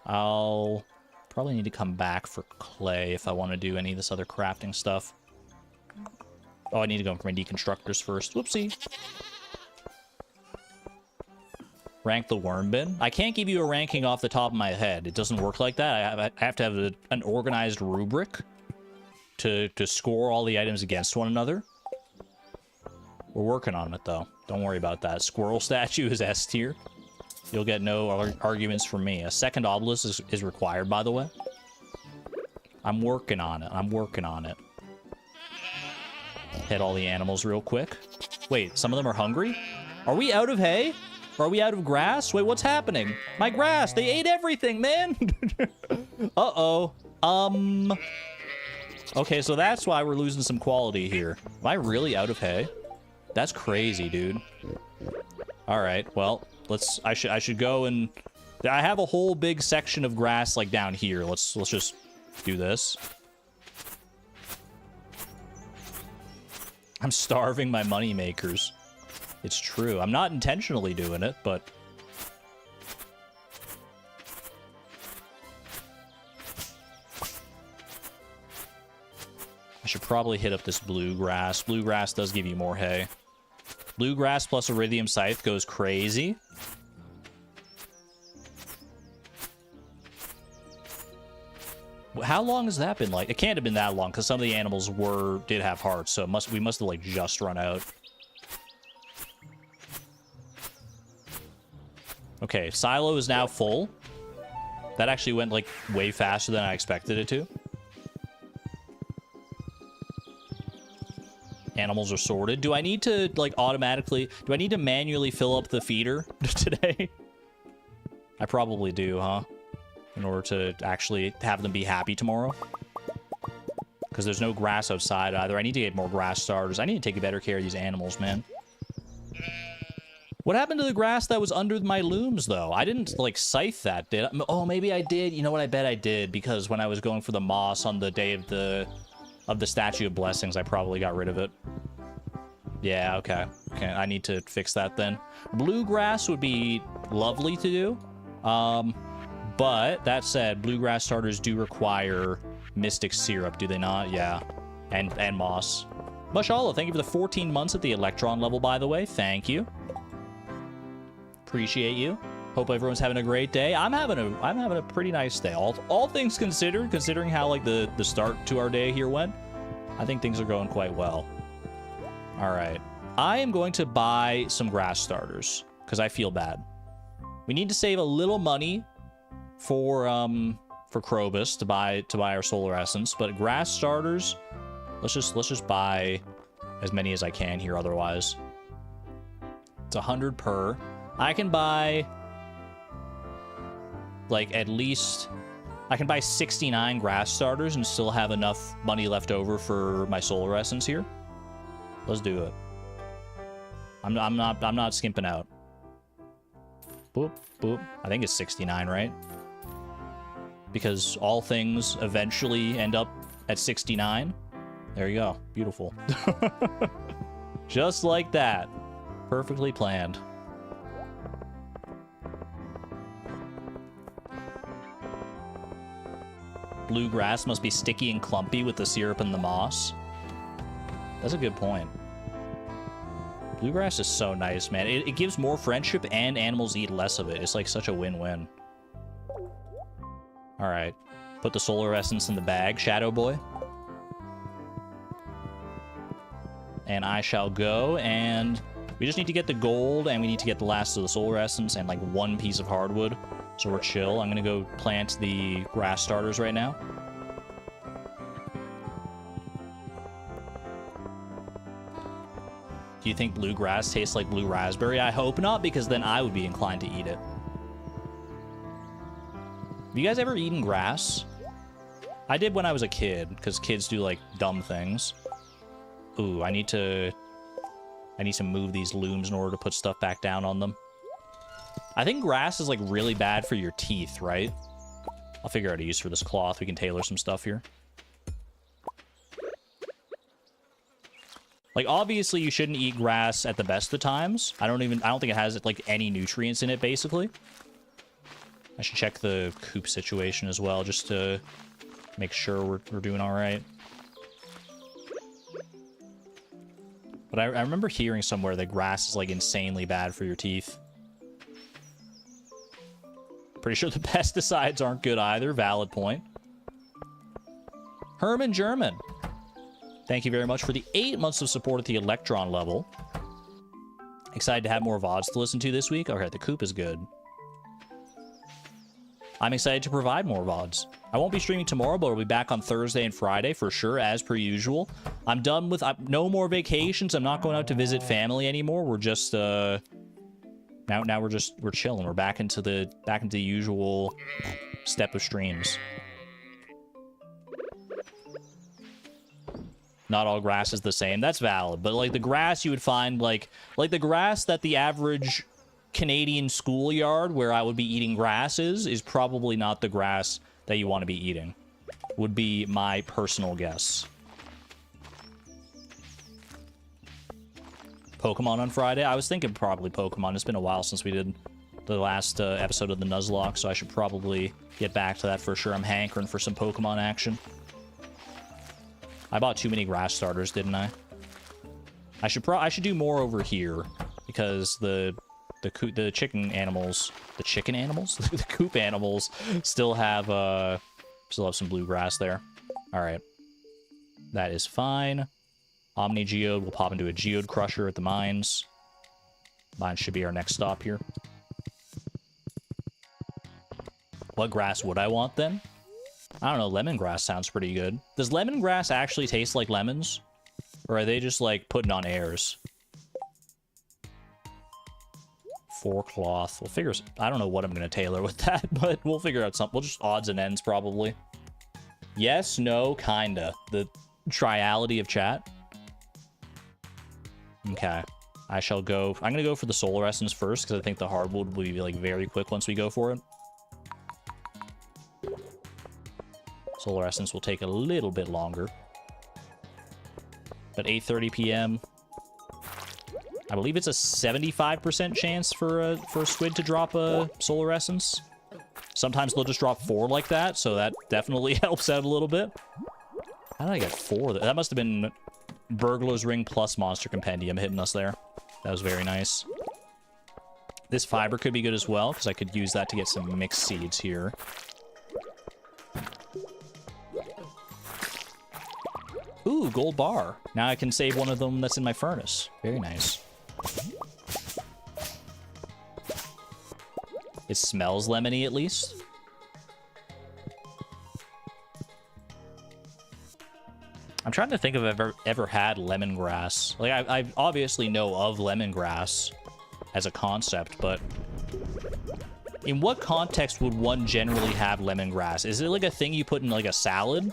A: I'll probably need to come back for clay if I want to do any of this other crafting stuff. Oh, I need to go for my deconstructors first. Whoopsie. Rank the worm bin. I can't give you a ranking off the top of my head. It doesn't work like that. I have to have an organized rubric to score all the items against one another. We're working on it, though. Don't worry about that. Squirrel statue is S tier. You'll get no arguments from me. A second obelisk is required, by the way. I'm working on it. I'm working on it. Hit all the animals real quick. Wait, some of them are hungry? Are we out of hay? Are we out of grass? Wait, what's happening? My grass! They ate everything, man! Uh-oh. Okay, so that's why we're losing some quality here. Am I really out of hay? That's crazy, dude. Alright, well, I should go and... I have a whole big section of grass, like, down here. Let's just do this. I'm starving my money makers. It's true. I'm not intentionally doing it, but... I should probably hit up this bluegrass. Bluegrass does give you more hay. Bluegrass plus iridium scythe goes crazy. How long has that been like? It can't have been that long, because some of the animals did have hearts, so we must have like just run out. Okay, silo is now full. That actually went like way faster than I expected it to. Animals are sorted. Do I need to like automatically... Do I need to manually fill up the feeder today? I probably do, huh? In order to actually have them be happy tomorrow. Because there's no grass outside either. I need to get more grass starters. I need to take better care of these animals, man. What happened to the grass that was under my looms, though? I didn't, like, scythe that, did I? Oh, maybe I did. You know what? I bet I did. Because when I was going for the moss on the day of the Statue of Blessings, I probably got rid of it. Yeah, okay. Okay, I need to fix that then. Bluegrass would be lovely to do. But, that said, bluegrass starters do require mystic syrup, do they not? Yeah. And moss. Mashallah, thank you for the 14 months at the electron level, by the way. Thank you. Appreciate you. Hope everyone's having a great day. I'm having a pretty nice day. All things considered, considering how like the start to our day here went, I think things are going quite well. All right. I am going to buy some grass starters because I feel bad. We need to save a little money for Krobus to buy our solar essence, but grass starters, let's just buy as many as I can here otherwise. It's 100 per. I can buy like at least I can buy 69 grass starters and still have enough money left over for my solar essence here. Let's do it. I'm not skimping out. Boop, boop. I think it's 69, right? Because all things eventually end up at 69. There you go. Beautiful. Just like that. Perfectly planned. Bluegrass must be sticky and clumpy with the syrup and the moss. That's a good point. Bluegrass is so nice, man. It gives more friendship and animals eat less of it. It's like such a win-win. All right. Put the solar essence in the bag, Shadow Boy. And I shall go, and we just need to get the gold, and we need to get the last of the solar essence and like one piece of hardwood. So we're chill. I'm gonna go plant the grass starters right now. Do you think bluegrass tastes like blue raspberry? I hope not, because then I would be inclined to eat it. Have you guys ever eaten grass? I did when I was a kid, because kids do like dumb things. Ooh, I need to move these looms in order to put stuff back down on them. I think grass is like really bad for your teeth, right? I'll figure out a use for this cloth. We can tailor some stuff here. Like, obviously, you shouldn't eat grass at the best of times. I don't think it has, like, any nutrients in it, basically. I should check the coop situation as well, just to make sure we're doing all right. But I remember hearing somewhere that grass is, like, insanely bad for your teeth. Pretty sure the pesticides aren't good either. Valid point. Herman German. Thank you very much for the 8 months of support at the Electron level. Excited to have more VODs to listen to this week. Okay, the coop is good. I'm excited to provide more VODs. I won't be streaming tomorrow, but I'll be back on Thursday and Friday for sure, as per usual. I'm done with no more vacations. I'm not going out to visit family anymore. We're just now we're chilling. We're back into the usual step of streams. Not all grass is the same. That's valid. But, like, the grass you would find, like the grass that the average Canadian schoolyard where I would be eating grass is probably not the grass that you want to be eating. Would be my personal guess. Pokemon on Friday? I was thinking probably Pokemon. It's been a while since we did the last episode of the Nuzlocke, so I should probably get back to that for sure. I'm hankering for some Pokemon action. I bought too many grass starters, didn't I? I should do more over here because the chicken animals, the coop animals still have some bluegrass there. All right, that is fine. Omni Geode will pop into a Geode Crusher at the mines. Mine should be our next stop here. What grass would I want then? I don't know, lemongrass sounds pretty good. Does lemongrass actually taste like lemons? Or are they just, like, putting on airs? 4 cloth. We'll figure... I don't know what I'm going to tailor with that, but we'll figure out something. We'll just odds and ends, probably. Yes, no, kinda. The triality of chat. Okay. I shall go... I'm going to go for the solar essence first, because I think the hardwood will be, like, very quick once we go for it. Solar essence will take a little bit longer. But 8:30 p.m. I believe it's a 75% chance for a squid to drop a solar essence. Sometimes they'll just drop 4 like that, so that definitely helps out a little bit. How did I get 4? That must have been Burglar's Ring plus Monster Compendium hitting us there. That was very nice. This fiber could be good as well, because I could use that to get some mixed seeds here. Ooh, gold bar. Now I can save one of them that's in my furnace. Very nice. It smells lemony, at least. I'm trying to think if I've ever had lemongrass. Like, I obviously know of lemongrass as a concept, but in what context would one generally have lemongrass? Is it like a thing you put in like a salad?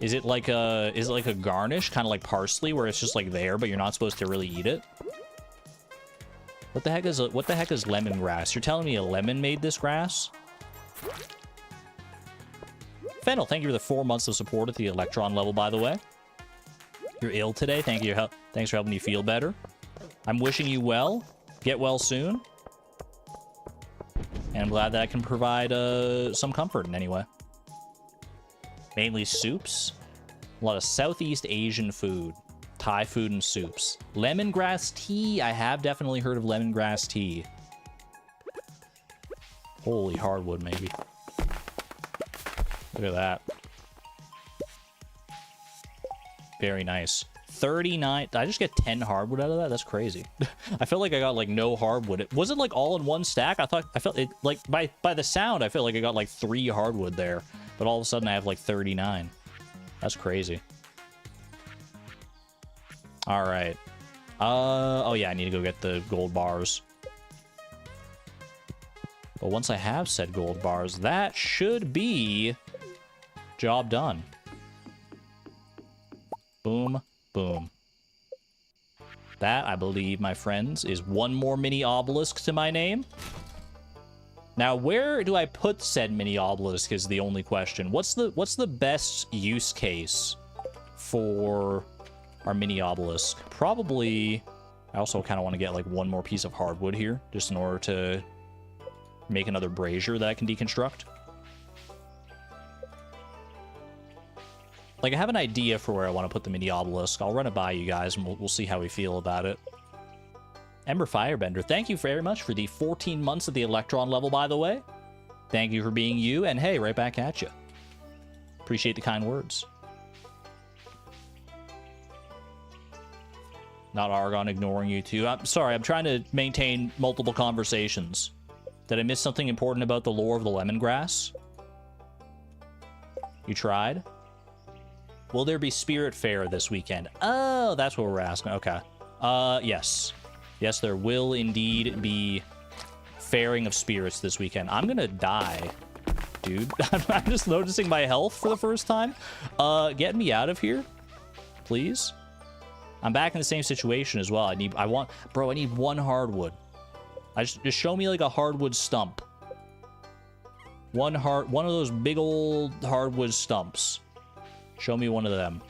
A: Is it like a garnish, kind of like parsley, where it's just like there, but you're not supposed to really eat it? What the heck is lemongrass? You're telling me a lemon made this grass? Fennel, thank you for the 4 months of support at the Electron level, by the way. You're ill today. Thank you. Thanks for helping me feel better. I'm wishing you well. Get well soon. And I'm glad that I can provide some comfort in any way. Mainly soups. A lot of Southeast Asian food. Thai food and soups. Lemongrass tea. I have definitely heard of lemongrass tea. Holy hardwood, maybe. Look at that. Very nice. 39. Did I just get 10 hardwood out of that? That's crazy. I felt like I got like no hardwood. It wasn't like all in one stack. I felt it like by the sound, I felt like I got like 3 hardwood there. But all of a sudden I have like 39. That's crazy. All right. Oh yeah, I need to go get the gold bars. But once I have said gold bars, that should be job done. Boom, boom. That, I believe, my friends, is one more mini obelisk to my name. Now, where do I put said mini obelisk is the only question. What's the best use case for our mini obelisk? Probably, I also kind of want to get like one more piece of hardwood here, just in order to make another brazier that I can deconstruct. Like, I have an idea for where I want to put the mini obelisk. I'll run it by you guys, and we'll see how we feel about it. Ember Firebender, thank you very much for the 14 months at the Electron level, by the way. Thank you for being you, and hey, right back at you. Appreciate the kind words. Not Argon ignoring you, too. I'm sorry, I'm trying to maintain multiple conversations. Did I miss something important about the lore of the lemongrass? You tried? Will there be Spirit Fair this weekend? Oh, that's what we're asking. Okay. Yes. Yes, there will indeed be Fairing of Spirits this weekend. I'm gonna die, dude. I'm just noticing my health for the first time. Get me out of here, please. I'm back in the same situation as well. I need one hardwood. Just show me like a hardwood stump. One of those big old hardwood stumps. Show me one of them.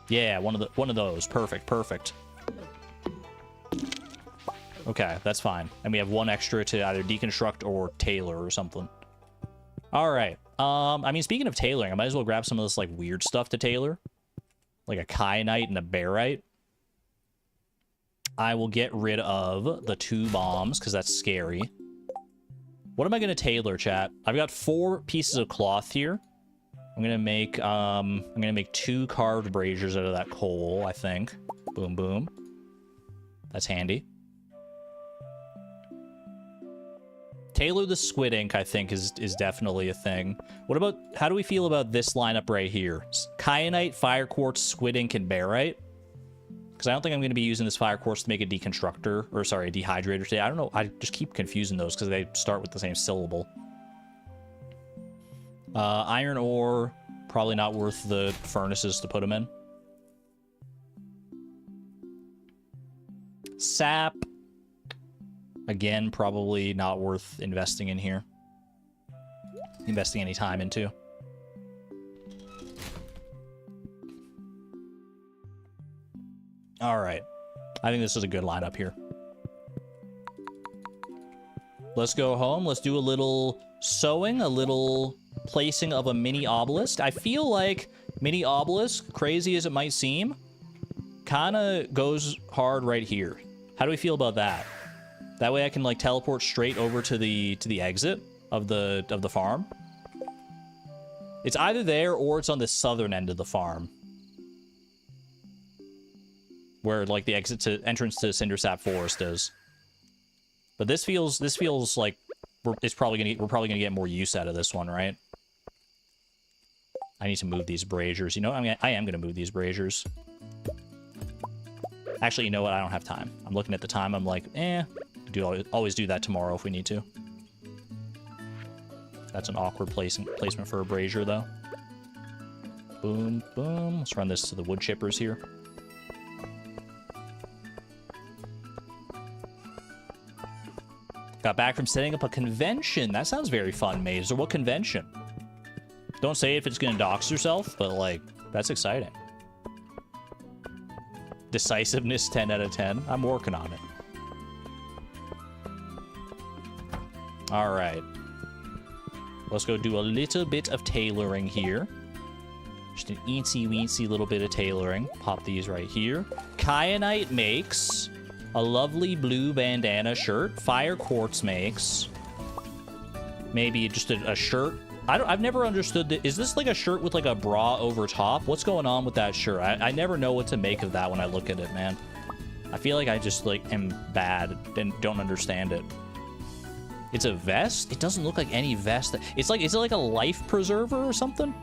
A: Yeah, one of those. Perfect, perfect. Okay, that's fine. And we have one extra to either deconstruct or tailor or something. All right. I mean, speaking of tailoring, I might as well grab some of this like weird stuff to tailor, like a kyanite and a barite. I will get rid of the 2 bombs because that's scary. What am I gonna tailor, chat? I've got 4 pieces of cloth here. I'm gonna make 2 carved braziers out of that coal, I think. Boom, boom. That's handy. Tailor the squid ink, I think, is definitely a thing. What about, how do we feel about this lineup right here? Kyanite, fire quartz, squid ink, and barite? Because I don't think I'm going to be using this fire quartz to make a deconstructor, or sorry, a dehydrator today. I don't know. I just keep confusing those because they start with the same syllable. Iron ore, probably not worth the furnaces to put them in. Sap, again, probably not worth investing in here. Investing any time into. All right. I think this is a good lineup here. Let's go home. Let's do a little sewing, a little placing of a mini obelisk. I feel like mini obelisk, crazy as it might seem, kind of goes hard right here. How do we feel about that? That way I can like teleport straight over to the exit of the farm. It's either there or it's on the southern end of the farm, where like the entrance to Cindersap Forest is. But this feels like we're probably gonna get more use out of this one, right? I need to move these braziers. You know, I am gonna move these braziers. Actually, you know what? I don't have time. I'm looking at the time. I'm like, always do that tomorrow if we need to. That's an awkward placement for a brazier, though. Boom, boom. Let's run this to the wood chippers here. Got back from setting up a convention. That sounds very fun, Mazer. What convention? Don't say if it's gonna dox yourself, but like, that's exciting. Decisiveness 10 out of 10. I'm working on it. All right. Let's go do a little bit of tailoring here. Just an eensy-weensy little bit of tailoring. Pop these right here. Kyanite makes a lovely blue bandana shirt. Fire Quartz makes maybe just a shirt. I've never understood that. Is this like a shirt with like a bra over top? What's going on with that shirt? I never know what to make of that when I look at it, man. I feel like I just like am bad and don't understand it. It's a vest? It doesn't look like any vest. Is it like a life preserver or something?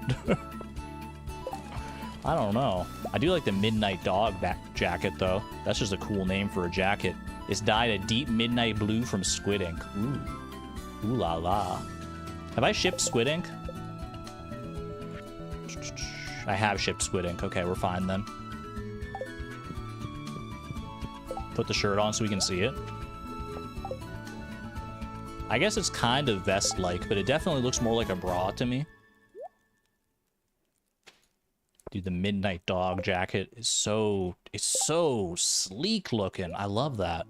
A: I don't know. I do like the Midnight Dog jacket, though. That's just a cool name for a jacket. It's dyed a deep midnight blue from squid ink. Ooh. Ooh la la. Have I shipped squid ink? I have shipped squid ink. Okay, we're fine then. Put the shirt on so we can see it. I guess it's kind of vest-like, but it definitely looks more like a bra to me. Dude, the Midnight Dog jacket is so sleek looking. I love that.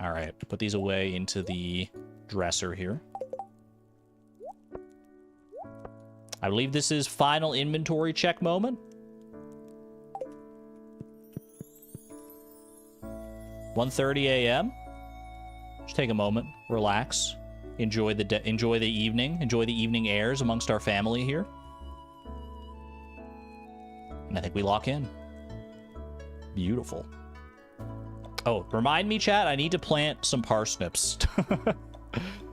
A: All right, put these away into the dresser here. I believe this is final inventory check moment. 1:30 a.m. Just take a moment, relax, enjoy the evening, enjoy the evening airs amongst our family here. And I think we lock in. Beautiful. Oh, remind me, chat, I need to plant some parsnips.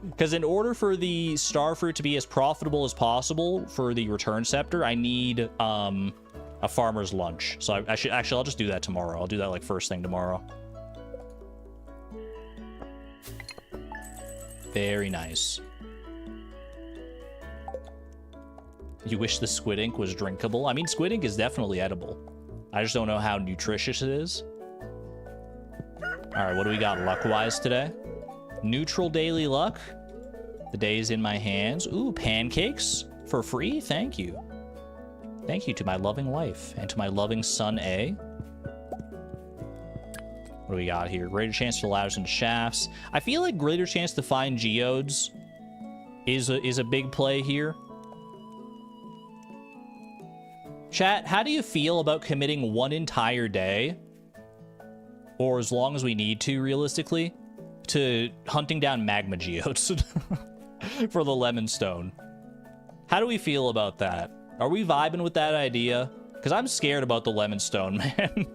A: Because in order for the starfruit to be as profitable as possible for the return scepter, I need a farmer's lunch. So I'll just do that tomorrow. I'll do that like first thing tomorrow. Very nice. You wish the squid ink was drinkable? I mean, squid ink is definitely edible. I just don't know how nutritious it is. All right, what do we got luck-wise today? Neutral daily luck. The day is in my hands. Ooh, pancakes for free? Thank you. Thank you to my loving wife and to my loving son, A. What do we got here? Greater chance to ladders and shafts. I feel like greater chance to find geodes is a big play here. Chat, how do you feel about committing one entire day, or as long as we need to, realistically, to hunting down magma geodes for the lemon stone? How do we feel about that? Are we vibing with that idea? Because I'm scared about the lemon stone, man.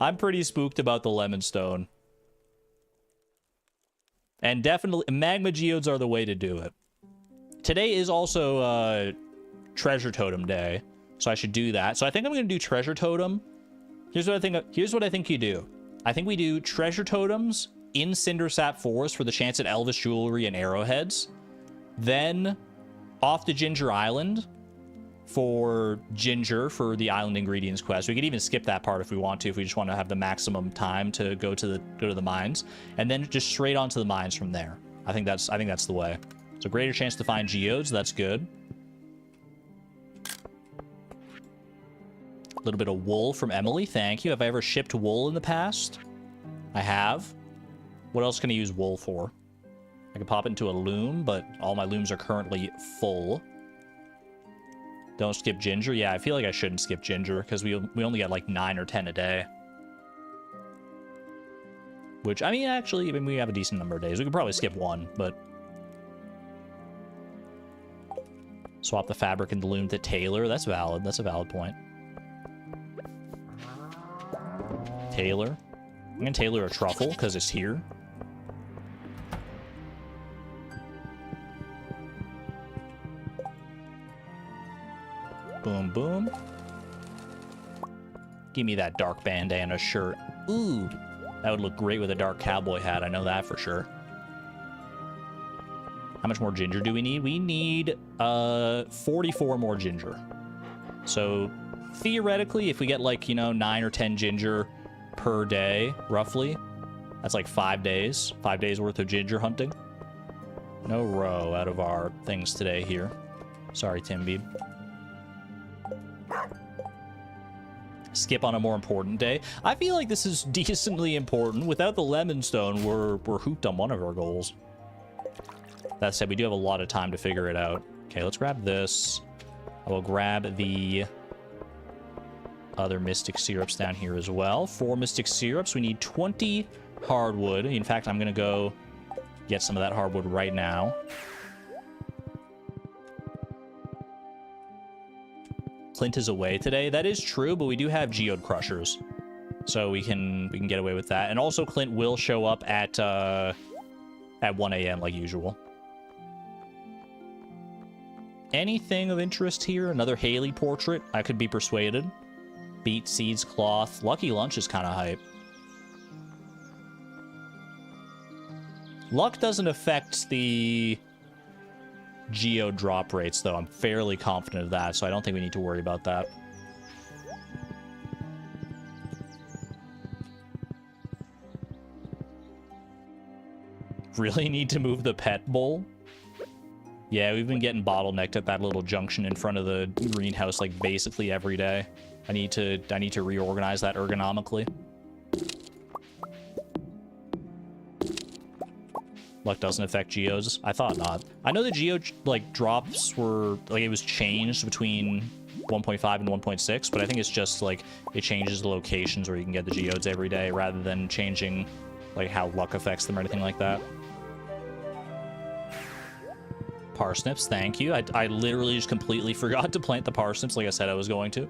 A: I'm pretty spooked about the lemon stone. And definitely, magma geodes are the way to do it. Today is also treasure totem day, so I should do that. So I think I'm going to do treasure totem. Here's what I think you do. I think we do treasure totems in Cindersap Forest for the chance at Elvish jewelry and arrowheads. Then off to Ginger Island for Ginger for the island ingredients quest. We could even skip that part if we want to, if we just want to have the maximum time to go to the mines, and then just straight onto the mines from there. I think that's the way. So greater chance to find geodes, that's good. A little bit of wool from Emily, thank you. Have I ever shipped wool in the past? I have. What else can I use wool for? I can pop it into a loom, but all my looms are currently full. Don't skip ginger. Yeah, I feel like I shouldn't skip ginger because we only get like 9 or 10 a day. Which, I mean, actually, I mean, we have a decent number of days. We could probably skip one, but... Swap the fabric and the loom to tailor. That's valid. That's a valid point. Tailor. I'm going to tailor a truffle because it's here. Boom, boom. Give me that dark bandana shirt. Ooh. That would look great with a dark cowboy hat. I know that for sure. How much more ginger do we need? We need 44 more ginger. So theoretically, if we get like, you know, 9 or 10 ginger per day, roughly, that's like 5 days. 5 days worth of ginger hunting. No row out of our things today here. Sorry, Timbeeb. Skip on a more important day. I feel like this is decently important. Without the lemon stone, we're hooped on one of our goals. That said, we do have a lot of time to figure it out. Okay, let's grab this. I will grab the other mystic syrups down here as well. 4 mystic syrups. We need 20 hardwood. In fact, I'm going to go get some of that hardwood right now. Clint is away today. That is true, but we do have geode crushers, so we can get away with that. And also, Clint will show up at 1 a.m. like usual. Anything of interest here? Another Haley portrait. I could be persuaded. Beet seeds, cloth. Lucky lunch is kind of hype. Luck doesn't affect the geo drop rates, though. I'm fairly confident of that, so I don't think we need to worry about that. Really need to move the pet bowl? Yeah, we've been getting bottlenecked at that little junction in front of the greenhouse like basically every day. I need to reorganize that ergonomically. Luck doesn't affect geos. I thought not. I know the geo like drops were like it was changed between 1.5 and 1.6, but I think it's just like it changes the locations where you can get the geodes every day rather than changing like how luck affects them or anything like that. Parsnips, thank you. I literally just completely forgot to plant the parsnips like I said I was going to.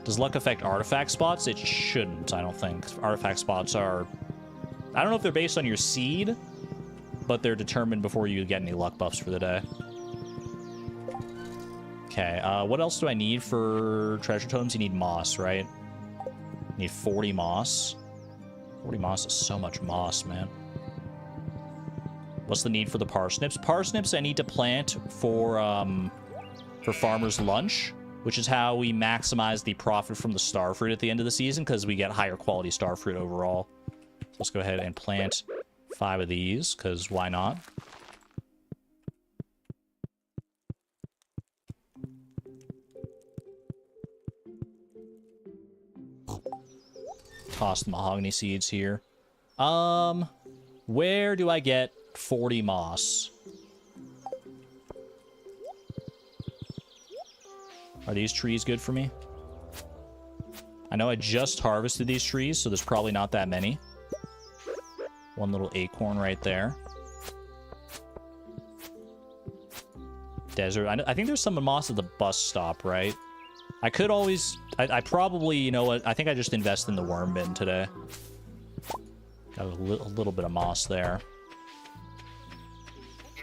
A: Does luck affect artifact spots? It shouldn't, I don't think. Artifact spots are... I don't know if they're based on your seed, but they're determined before you get any luck buffs for the day. Okay, what else do I need for treasure totems? You need moss, right? You need 40 moss. 40 moss is so much moss, man. What's the need for the parsnips? Parsnips I need to plant for farmer's lunch, which is how we maximize the profit from the starfruit at the end of the season, because we get higher quality starfruit overall. So let's go ahead and plant 5 of these, because why not? Toss the mahogany seeds here. Where do I get 40 moss? Are these trees good for me? I know I just harvested these trees, so there's probably not that many. One little acorn right there. Desert. I think there's some moss at the bus stop, right? I could always... I probably, you know what? I think I just invest in the worm bin today. Got a little bit of moss there.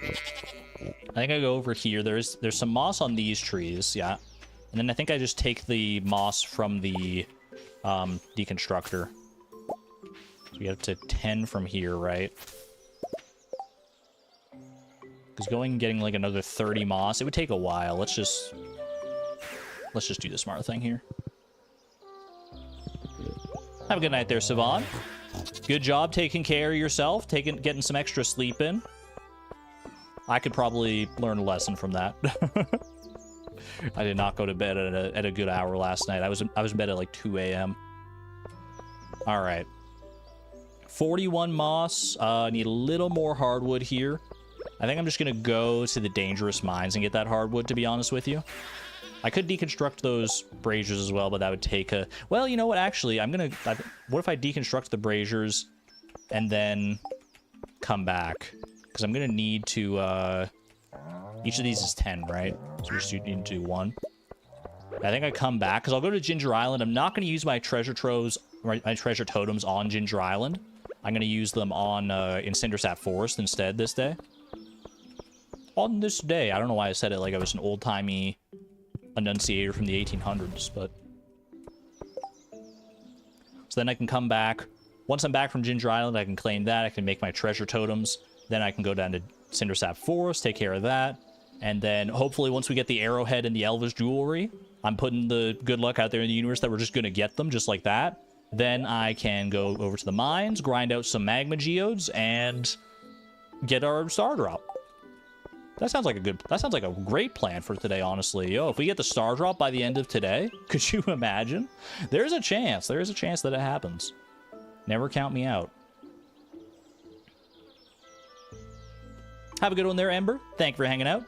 A: I think I go over here. There's some moss on these trees, yeah. And then I think I just take the moss from the deconstructor. So we get up to 10 from here, right? Because going and getting like another 30 moss, it would take a while. Let's just do the smart thing here. Have a good night there, Savon. Good job taking care of yourself, getting some extra sleep in. I could probably learn a lesson from that. I did not go to bed at a good hour last night. I was in bed at like 2 a.m. All right. 41 moss. Need a little more hardwood here. I think I'm just going to go to the dangerous mines and get that hardwood, to be honest with you. I could deconstruct those braziers as well, but that would take a... Well, you know what? Actually, what if I deconstruct the braziers and then come back? Because I'm going to need to... Each of these is 10, right? So we just need to do 1. I think I come back, because I'll go to Ginger Island. I'm not going to use my treasure troves, my treasure totems on Ginger Island. I'm going to use them on in Cindersap Forest instead this day. On this day. I don't know why I said it like I was an old-timey enunciator from the 1800s, but... So then I can come back. Once I'm back from Ginger Island, I can claim that. I can make my treasure totems. Then I can go down to Cindersap Forest, take care of that. And then hopefully once we get the arrowhead and the elvish jewelry, I'm putting the good luck out there in the universe that we're just going to get them just like that. Then I can go over to the mines, grind out some magma geodes, and get our star drop. That sounds like a great plan for today, honestly. Yo, if we get the star drop by the end of today, could you imagine? There's a chance that it happens. Never count me out. Have a good one there, Ember. Thank you for hanging out.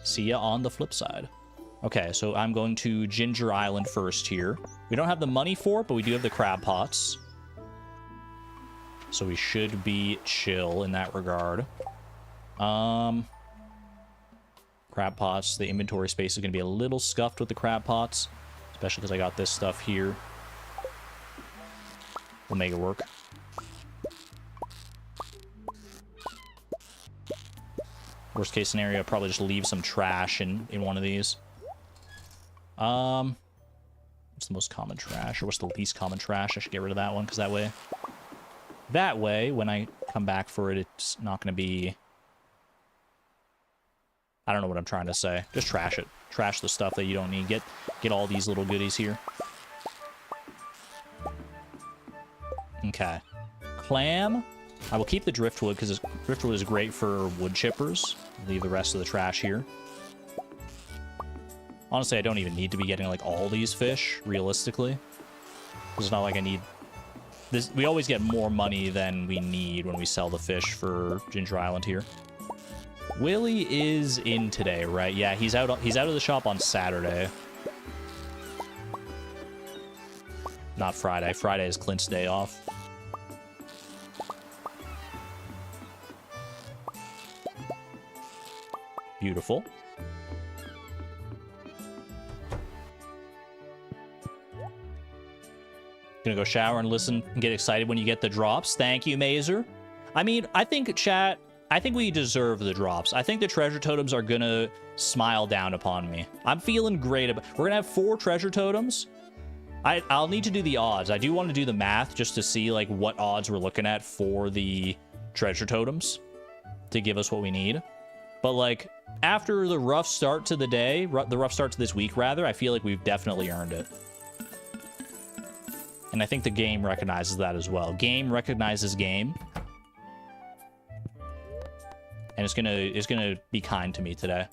A: See ya on the flip side. Okay, so I'm going to Ginger Island first here. We don't have the money for it, but we do have the crab pots. So we should be chill in that regard. Crab pots. The inventory space is going to be a little scuffed with the crab pots. Especially because I got this stuff here. We'll make it work. Worst case scenario, probably just leave some trash in one of these. What's the most common trash? Or what's the least common trash? I should get rid of that one, because that way, when I come back for it, it's not going to be... I don't know what I'm trying to say. Just trash it. Trash the stuff that you don't need. Get all these little goodies here. Okay. Clam. I will keep the driftwood, because driftwood is great for wood chippers. Leave the rest of the trash here. Honestly, I don't even need to be getting, like, all these fish, realistically. It's not like I need... this. We always get more money than we need when we sell the fish for Ginger Island here. Willie is in today, right? Yeah, he's out of the shop on Saturday. Not Friday. Friday is Clint's day off. Beautiful. Gonna go shower and listen and get excited when you get the drops. Thank you, Mazer. I mean, I think, chat, I think we deserve the drops. I think the treasure totems are gonna smile down upon me. I'm feeling great about... We're gonna have 4 treasure totems. I'll need to do the odds. I do want to do the math just to see, like, what odds we're looking at for the treasure totems to give us what we need. But, like, after the rough start to the day, the rough start to this week, rather, I feel like we've definitely earned it. And I think the game recognizes that as well. Game recognizes game. And it's gonna be kind to me today.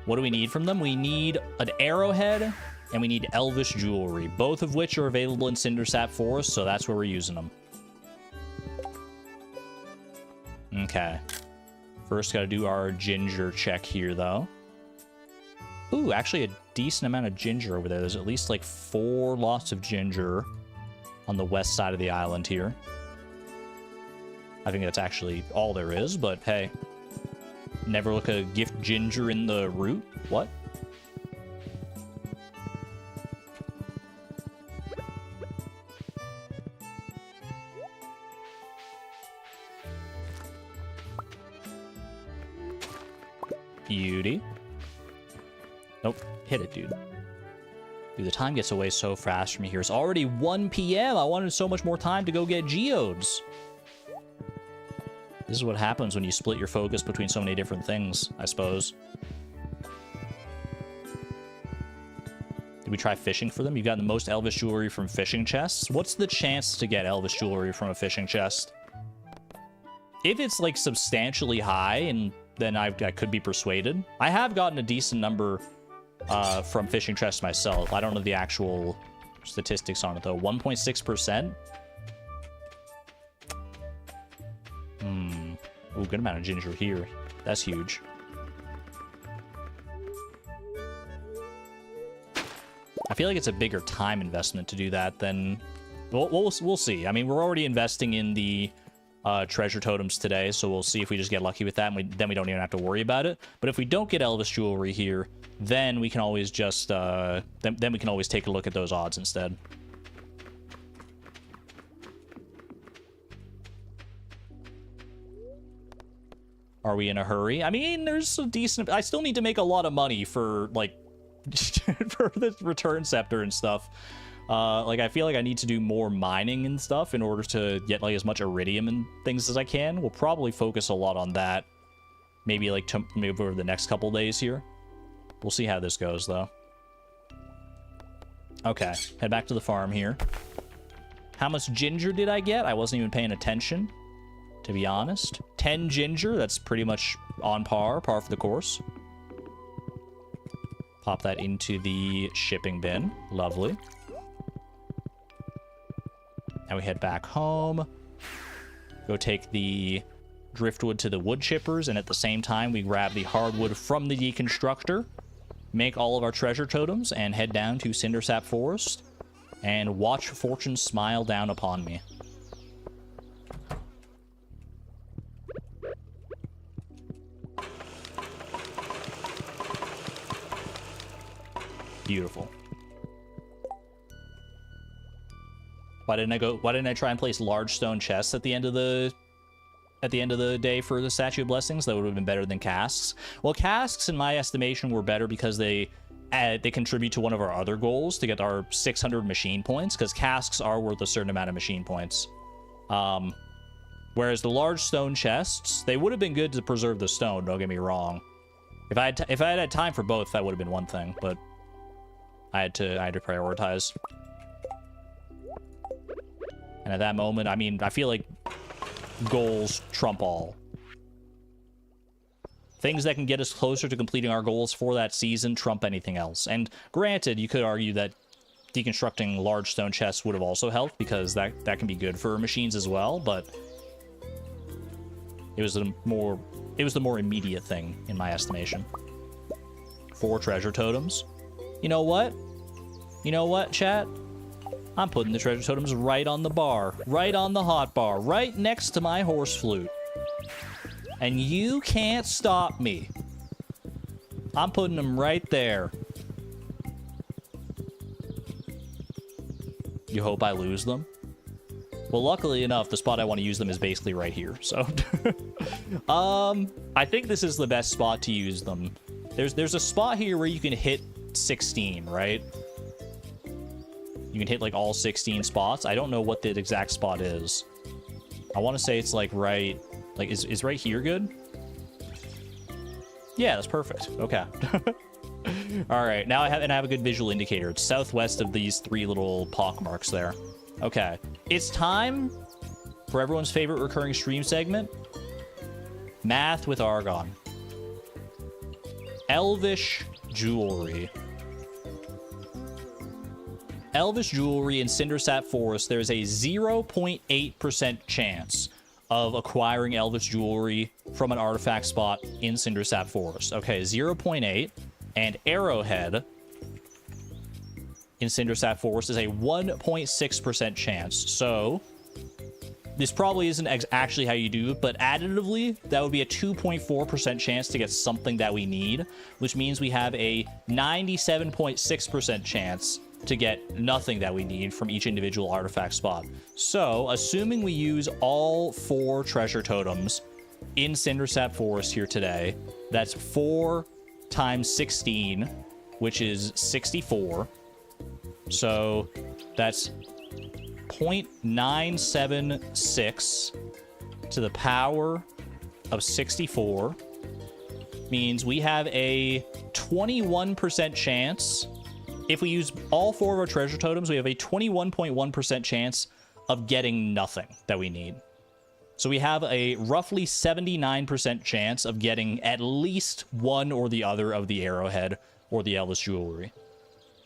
A: What do we need from them? We need an arrowhead, and we need elvish jewelry, both of which are available in Cindersap Forest, so that's where we're using them. Okay. First, gotta do our ginger check here, though. Ooh, actually a decent amount of ginger over there. There's at least, like, 4 lots of ginger on the west side of the island here. I think that's actually all there is, but hey. Never look a gift ginger in the root? What? Beauty. Nope. Hit it, dude. Dude, the time gets away so fast from me here. It's already 1 p.m. I wanted so much more time to go get geodes. This is what happens when you split your focus between so many different things, I suppose. Did we try fishing for them? You've gotten the most elvish jewelry from fishing chests. What's the chance to get elvish jewelry from a fishing chest? If it's, like, substantially high, and then I could be persuaded. I have gotten a decent number from fishing chests myself. I don't know the actual statistics on it, though. 1.6%? Ooh, good amount of ginger here. That's huge. I feel like it's a bigger time investment to do that than... We'll see. I mean, we're already investing in the treasure totems today, so we'll see if we just get lucky with that, and then we don't even have to worry about it. But if we don't get Elvis jewelry here, then we can always just... then we can always take a look at those odds instead. Are we in a hurry? I mean, there's a decent... I still need to make a lot of money for, like... for the return scepter and stuff. Like, I feel like I need to do more mining and stuff in order to get, like, as much iridium and things as I can. We'll probably focus a lot on that. Maybe, like, maybe over the next couple days here. We'll see how this goes, though. Okay, head back to the farm here. How much ginger did I get? I wasn't even paying attention, to be honest. 10 ginger, that's pretty much on par for the course. Pop that into the shipping bin. Lovely. Now we head back home. Go take the driftwood to the wood chippers, and at the same time, we grab the hardwood from the deconstructor, make all of our treasure totems, and head down to Cindersap Forest, and watch fortune smile down upon me. Beautiful. Why didn't I try and place large stone chests at the end of the day for the Statue of Blessings? That would have been better than casks. Well, casks, in my estimation, were better because they contribute to one of our other goals to get our 600 machine points, because casks are worth a certain amount of machine points. Whereas the large stone chests, they would have been good to preserve the stone, don't get me wrong. If I had time for both, that would have been one thing, but I had to prioritize. And at that moment, I mean, I feel like goals trump all. Things that can get us closer to completing our goals for that season trump anything else. And granted, you could argue that deconstructing large stone chests would have also helped, because that can be good for machines as well, but it was the more immediate thing in my estimation. 4 treasure totems. You know what? You know what, chat? I'm putting the treasure totems right on the bar, right on the hot bar, right next to my horse flute. And you can't stop me. I'm putting them right there. You hope I lose them? Well, luckily enough, the spot I want to use them is basically right here, so... I think this is the best spot to use them. There's a spot here where you can hit 16, right? You can hit, like, all 16 spots. I don't know what the exact spot is. I want to say it's, like, right... Like, is right here good? Yeah, that's perfect. Okay. Alright, now I have a good visual indicator. It's southwest of these 3 little pock marks there. Okay. It's time for everyone's favorite recurring stream segment. Math with Argon. Elvish jewelry. Elvish jewelry in Cindersap Forest, there's a 0.8% chance of acquiring Elvish jewelry from an artifact spot in Cindersap Forest. Okay, 0.8. And Arrowhead in Cindersap Forest is a 1.6% chance. So this probably isn't actually how you do it, but additively, that would be a 2.4% chance to get something that we need, which means we have a 97.6% chance to get nothing that we need from each individual artifact spot. So, assuming we use all 4 treasure totems in Cindersap Forest here today, that's 4 times 16, which is 64. So, that's 0.976 to the power of 64. Means we have a 21% chance. If we use all 4 of our treasure totems, we have a 21.1% chance of getting nothing that we need. So we have a roughly 79% chance of getting at least one or the other of the Arrowhead or the Elvis jewelry.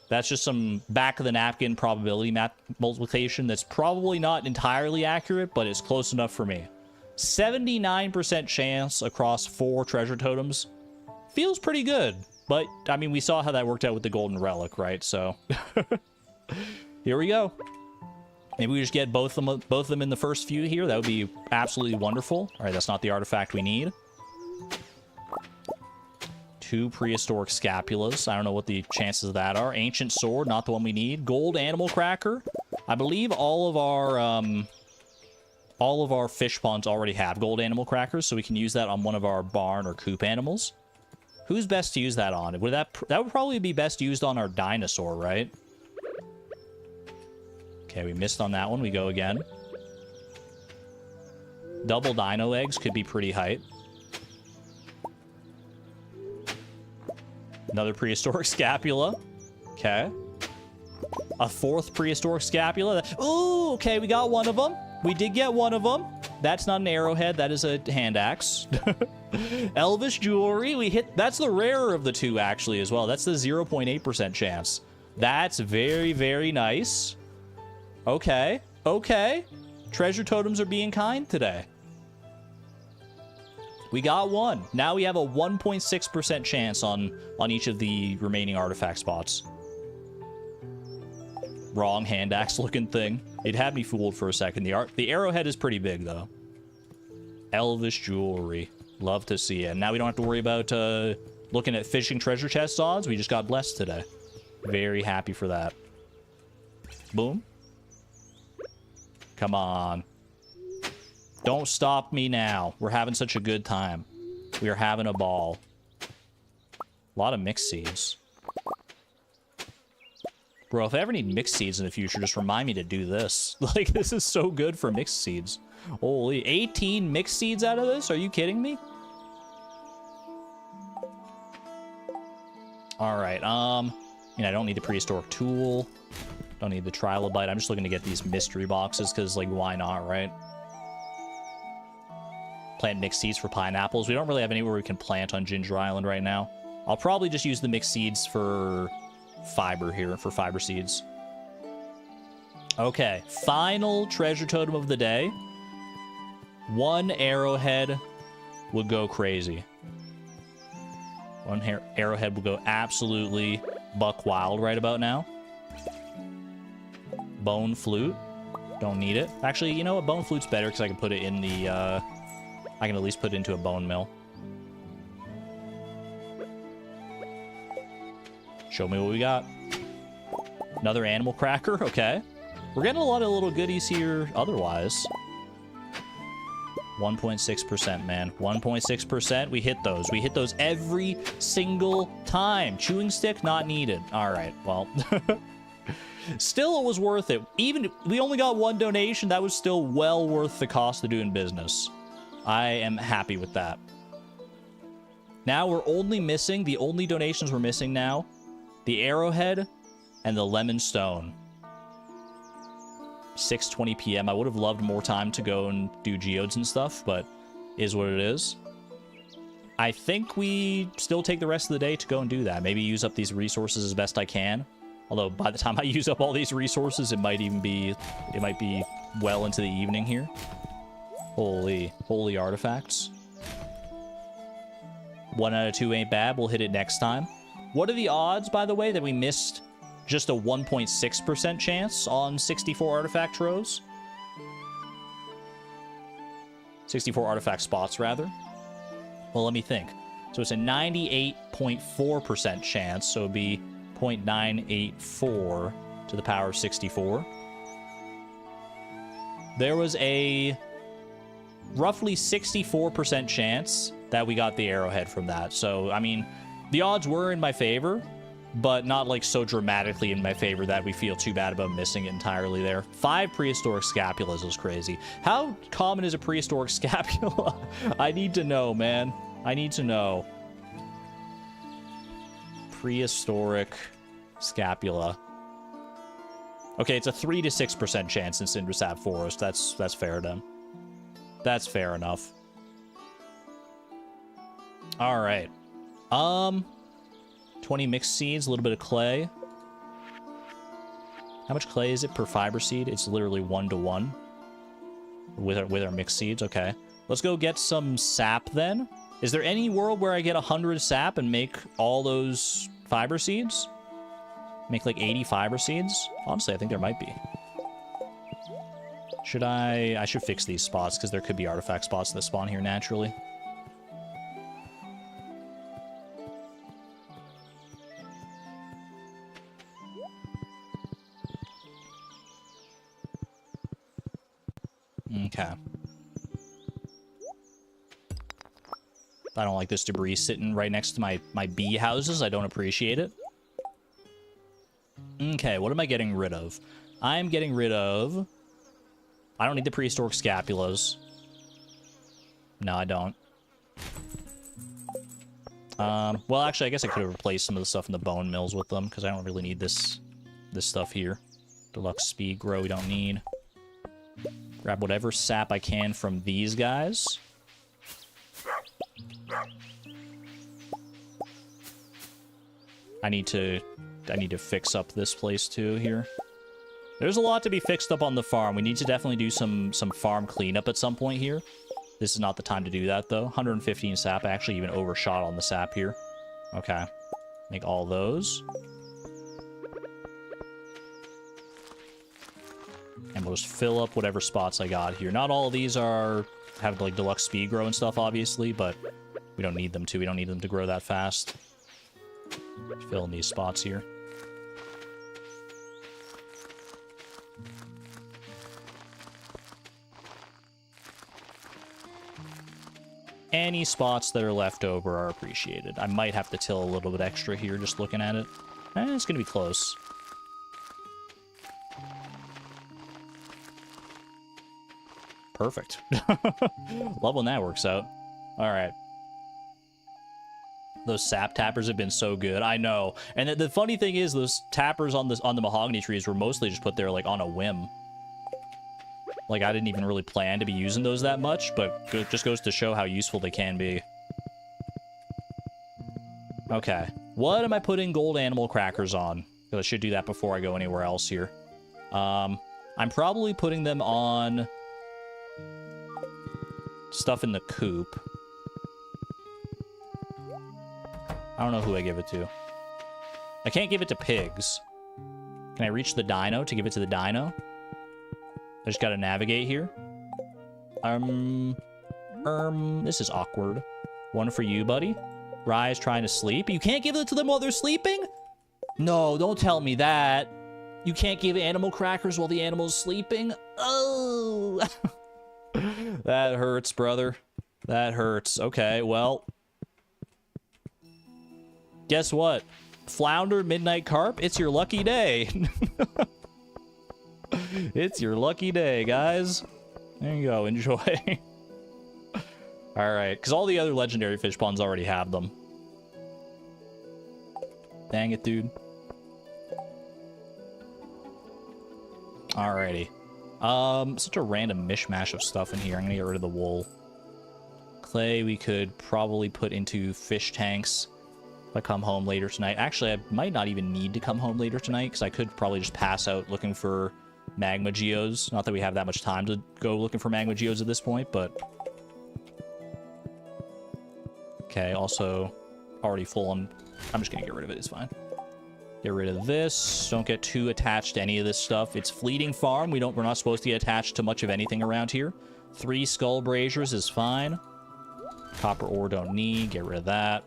A: That's just some back-of-the-napkin probability multiplication that's probably not entirely accurate, but it's close enough for me. 79% chance across 4 treasure totems feels pretty good. But, I mean, we saw how that worked out with the golden relic, right? So, here we go. Maybe we just get both of them in the first few here. That would be absolutely wonderful. All right, that's not the artifact we need. 2 prehistoric scapulas. I don't know what the chances of that are. Ancient sword, not the one we need. Gold animal cracker. I believe all of our fish ponds already have gold animal crackers, so we can use that on one of our barn or coop animals. Who's best to use that on? That would probably be best used on our dinosaur, right? Okay, we missed on that one. We go again. Double dino eggs could be pretty hype. Another prehistoric scapula. Okay. A 4th prehistoric scapula. Ooh, okay, we got one of them. We did get one of them. That's not an arrowhead. That is a hand axe. Elvish jewelry. We hit... That's the rarer of the two, actually, as well. That's the 0.8% chance. That's very, very nice. Okay. Okay. Treasure totems are being kind today. We got one. Now we have a 1.6% chance on each of the remaining artifact spots. Wrong hand axe looking thing. It had me fooled for a second. The arrowhead is pretty big, though. Elvish jewelry. Love to see it. Now we don't have to worry about looking at fishing treasure chest odds. We just got blessed today. Very happy for that. Boom. Come on. Don't stop me now. We're having such a good time. We are having a ball. A lot of mixed seeds. Bro, if I ever need mixed seeds in the future, just remind me to do this. Like, this is so good for mixed seeds. Holy, 18 mixed seeds out of this? Are you kidding me? Alright, I don't need the prehistoric tool. Don't need the trilobite. I'm just looking to get these mystery boxes, because, like, why not, right? Plant mixed seeds for pineapples. We don't really have anywhere we can plant on Ginger Island right now. I'll probably just use the mixed seeds for fiber here, for fiber seeds. Okay, final treasure totem of the day. 1 arrowhead would go crazy. 1 arrowhead would go absolutely buck wild right about now. Bone flute. Don't need it. Actually, you know what? Bone flute's better because I can put it in the, I can at least put it into a bone mill. Show me what we got. Another animal cracker. Okay. We're getting a lot of little goodies here otherwise. 1.6%, man. 1.6%. We hit those. We hit those every single time. Chewing stick, not needed. All right. Well, still, it was worth it. Even we only got 1 donation. That was still well worth the cost of doing business. I am happy with that. Now we're only missing, the only donations we're missing now, the arrowhead and the lemon stone. 6:20 p.m. I would have loved more time to go and do geodes and stuff, but is what it is. I think we still take the rest of the day to go and do that. Maybe use up these resources as best I can. Although by the time I use up all these resources, it might be well into the evening here. Holy artifacts. 1 out of 2 ain't bad. We'll hit it next time. What are the odds, by the way, that we missed just a 1.6% chance on 64 artifact troves? 64 artifact spots, rather. Well, let me think. So it's a 98.4% chance, so it'd be 0.984 to the power of 64. There was a roughly 64% chance that we got the arrowhead from that. So, I mean, the odds were in my favor, but not like so dramatically in my favor that we feel too bad about missing it entirely there. 5 prehistoric scapulas was crazy. How common is a prehistoric scapula? I need to know, man. I need to know. Prehistoric scapula. Okay, it's a 3 to 6% chance in Cindersap Forest. That's fair then. That's fair enough. All right. 20 mixed seeds, a little bit of clay. How much clay is it per fiber seed? It's literally 1 to 1 with our mixed seeds. Okay. Let's go get some sap then. Is there any world where I get 100 sap and make all those fiber seeds? Make like 80 fiber seeds? Honestly, I think there might be. Should I should fix these spots because there could be artifact spots that spawn here naturally. Okay. I don't like this debris sitting right next to my bee houses. I don't appreciate it. Okay, what am I getting rid of? I'm getting rid of... I don't need the prehistoric scapulas. No, I don't. Well, actually, I guess I could have replaced some of the stuff in the bone mills with them, because I don't really need this stuff here. Deluxe speed grow we don't need. Grab whatever sap I can from these guys. I need to fix up this place too here. There's a lot to be fixed up on the farm. We need to definitely do some farm cleanup at some point here. This is not the time to do that though. 115 sap. I actually even overshot on the sap here. Okay. Make all those. And we'll just fill up whatever spots I got here. Not all of these have like deluxe speed grow and stuff obviously, but we don't need them to. We don't need them to grow that fast. Fill in these spots here. Any spots that are left over are appreciated. I might have to till a little bit extra here just looking at it. It's gonna be close. Perfect. Love when that works out. All right. Those sap tappers have been so good. I know. And the funny thing is, those tappers on the mahogany trees were mostly just put there like on a whim. Like I didn't even really plan to be using those that much, but it just goes to show how useful they can be. Okay. What am I putting gold animal crackers on? Because I should do that before I go anywhere else here. I'm probably putting them on stuff in the coop. I don't know who I give it to. I can't give it to pigs. Can I reach the dino to give it to the dino? I just gotta navigate here. This is awkward. One for you, buddy. Rye's trying to sleep. You can't give it to them while they're sleeping? No, don't tell me that. You can't give animal crackers while the animal's sleeping? Oh! That hurts, brother. That hurts. Okay, well... Guess what? Flounder, midnight carp, it's your lucky day. It's your lucky day, guys. There you go, enjoy. Alright, because all the other legendary fish ponds already have them. Dang it, dude. Alrighty. Such a random mishmash of stuff in here. I'm gonna get rid of the wool. Clay we could probably put into fish tanks if I come home later tonight. Actually, I might not even need to come home later tonight, because I could probably just pass out looking for magma geodes. Not that we have that much time to go looking for magma geodes at this point, but... Okay, also already full on... I'm just gonna get rid of it, it's fine. Get rid of this. Don't get too attached to any of this stuff. It's fleeting farm. We're not supposed to get attached to much of anything around here. 3 skull braziers is fine. Copper ore don't need. Get rid of that.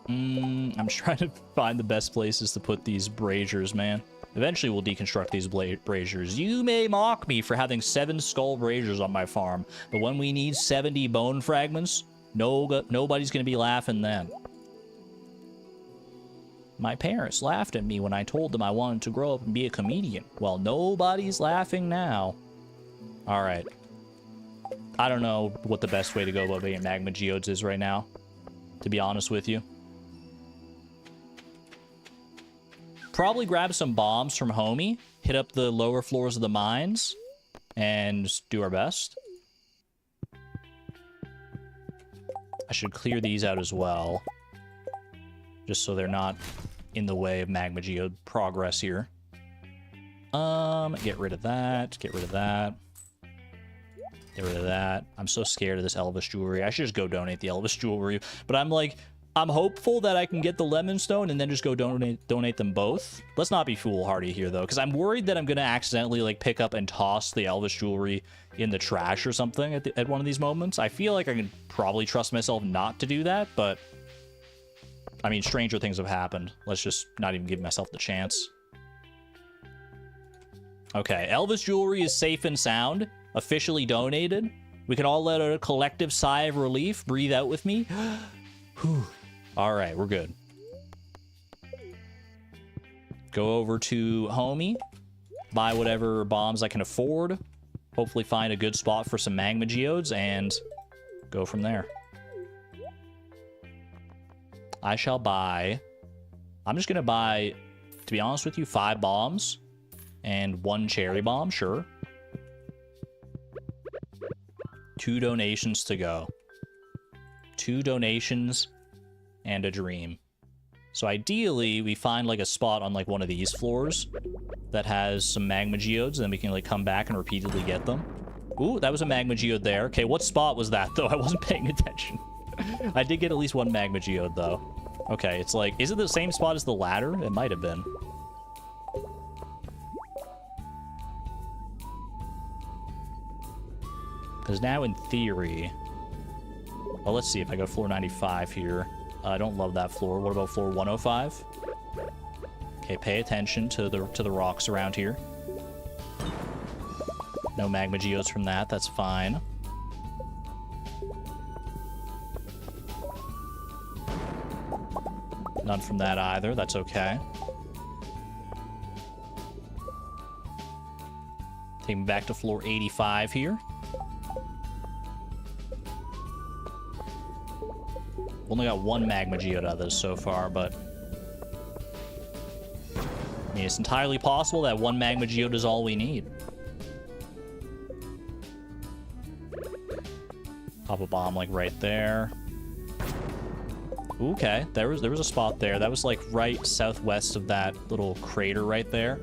A: I'm trying to find the best places to put these braziers, man. Eventually we'll deconstruct these braziers. You may mock me for having 7 skull braziers on my farm, but when we need 70 bone fragments, nobody's gonna be laughing then. My parents laughed at me when I told them I wanted to grow up and be a comedian. Well, nobody's laughing now. Alright. I don't know what the best way to go about making magma geodes is right now, to be honest with you. Probably grab some bombs from Homie, hit up the lower floors of the mines, and just do our best. I should clear these out as well, just so they're not in the way of magma geode progress here. Get rid of that. Get rid of that. Get rid of that. I'm so scared of this Elvis jewelry. I should just go donate the Elvis jewelry. But I'm like, I'm hopeful that I can get the lemon stone and then just go donate them both. Let's not be foolhardy here, though, because I'm worried that I'm going to accidentally, like, pick up and toss the Elvis jewelry in the trash or something at one of these moments. I feel like I can probably trust myself not to do that, but... I mean, stranger things have happened. Let's just not even give myself the chance. Okay, Elvis jewelry is safe and sound. Officially donated. We can all let out a collective sigh of relief. Breathe out with me. Whew. All right, we're good. Go over to Homie. Buy whatever bombs I can afford. Hopefully find a good spot for some magma geodes and go from there. I shall buy... I'm just going to buy, to be honest with you, 5 bombs and 1 cherry bomb, sure. 2 donations to go. 2 donations and a dream. So ideally, we find like a spot on like one of these floors that has some magma geodes, and then we can like come back and repeatedly get them. Ooh, that was a magma geode there. Okay, what spot was that though? I wasn't paying attention. I did get at least 1 magma geode though. Okay, it's like, is it the same spot as the ladder? It might have been. Because now, in theory... Well, let's see if I go floor 95 here. I don't love that floor. What about floor 105? Okay, pay attention to the rocks around here. No magma geodes from that. That's fine. None from that either. That's okay. Take me back to floor 85 here. Only got 1 magma geode out of this so far, but... I mean, it's entirely possible that 1 magma geode is all we need. Pop a bomb, like, right there. Okay, there was a spot there. That was, like, right southwest of that little crater right there.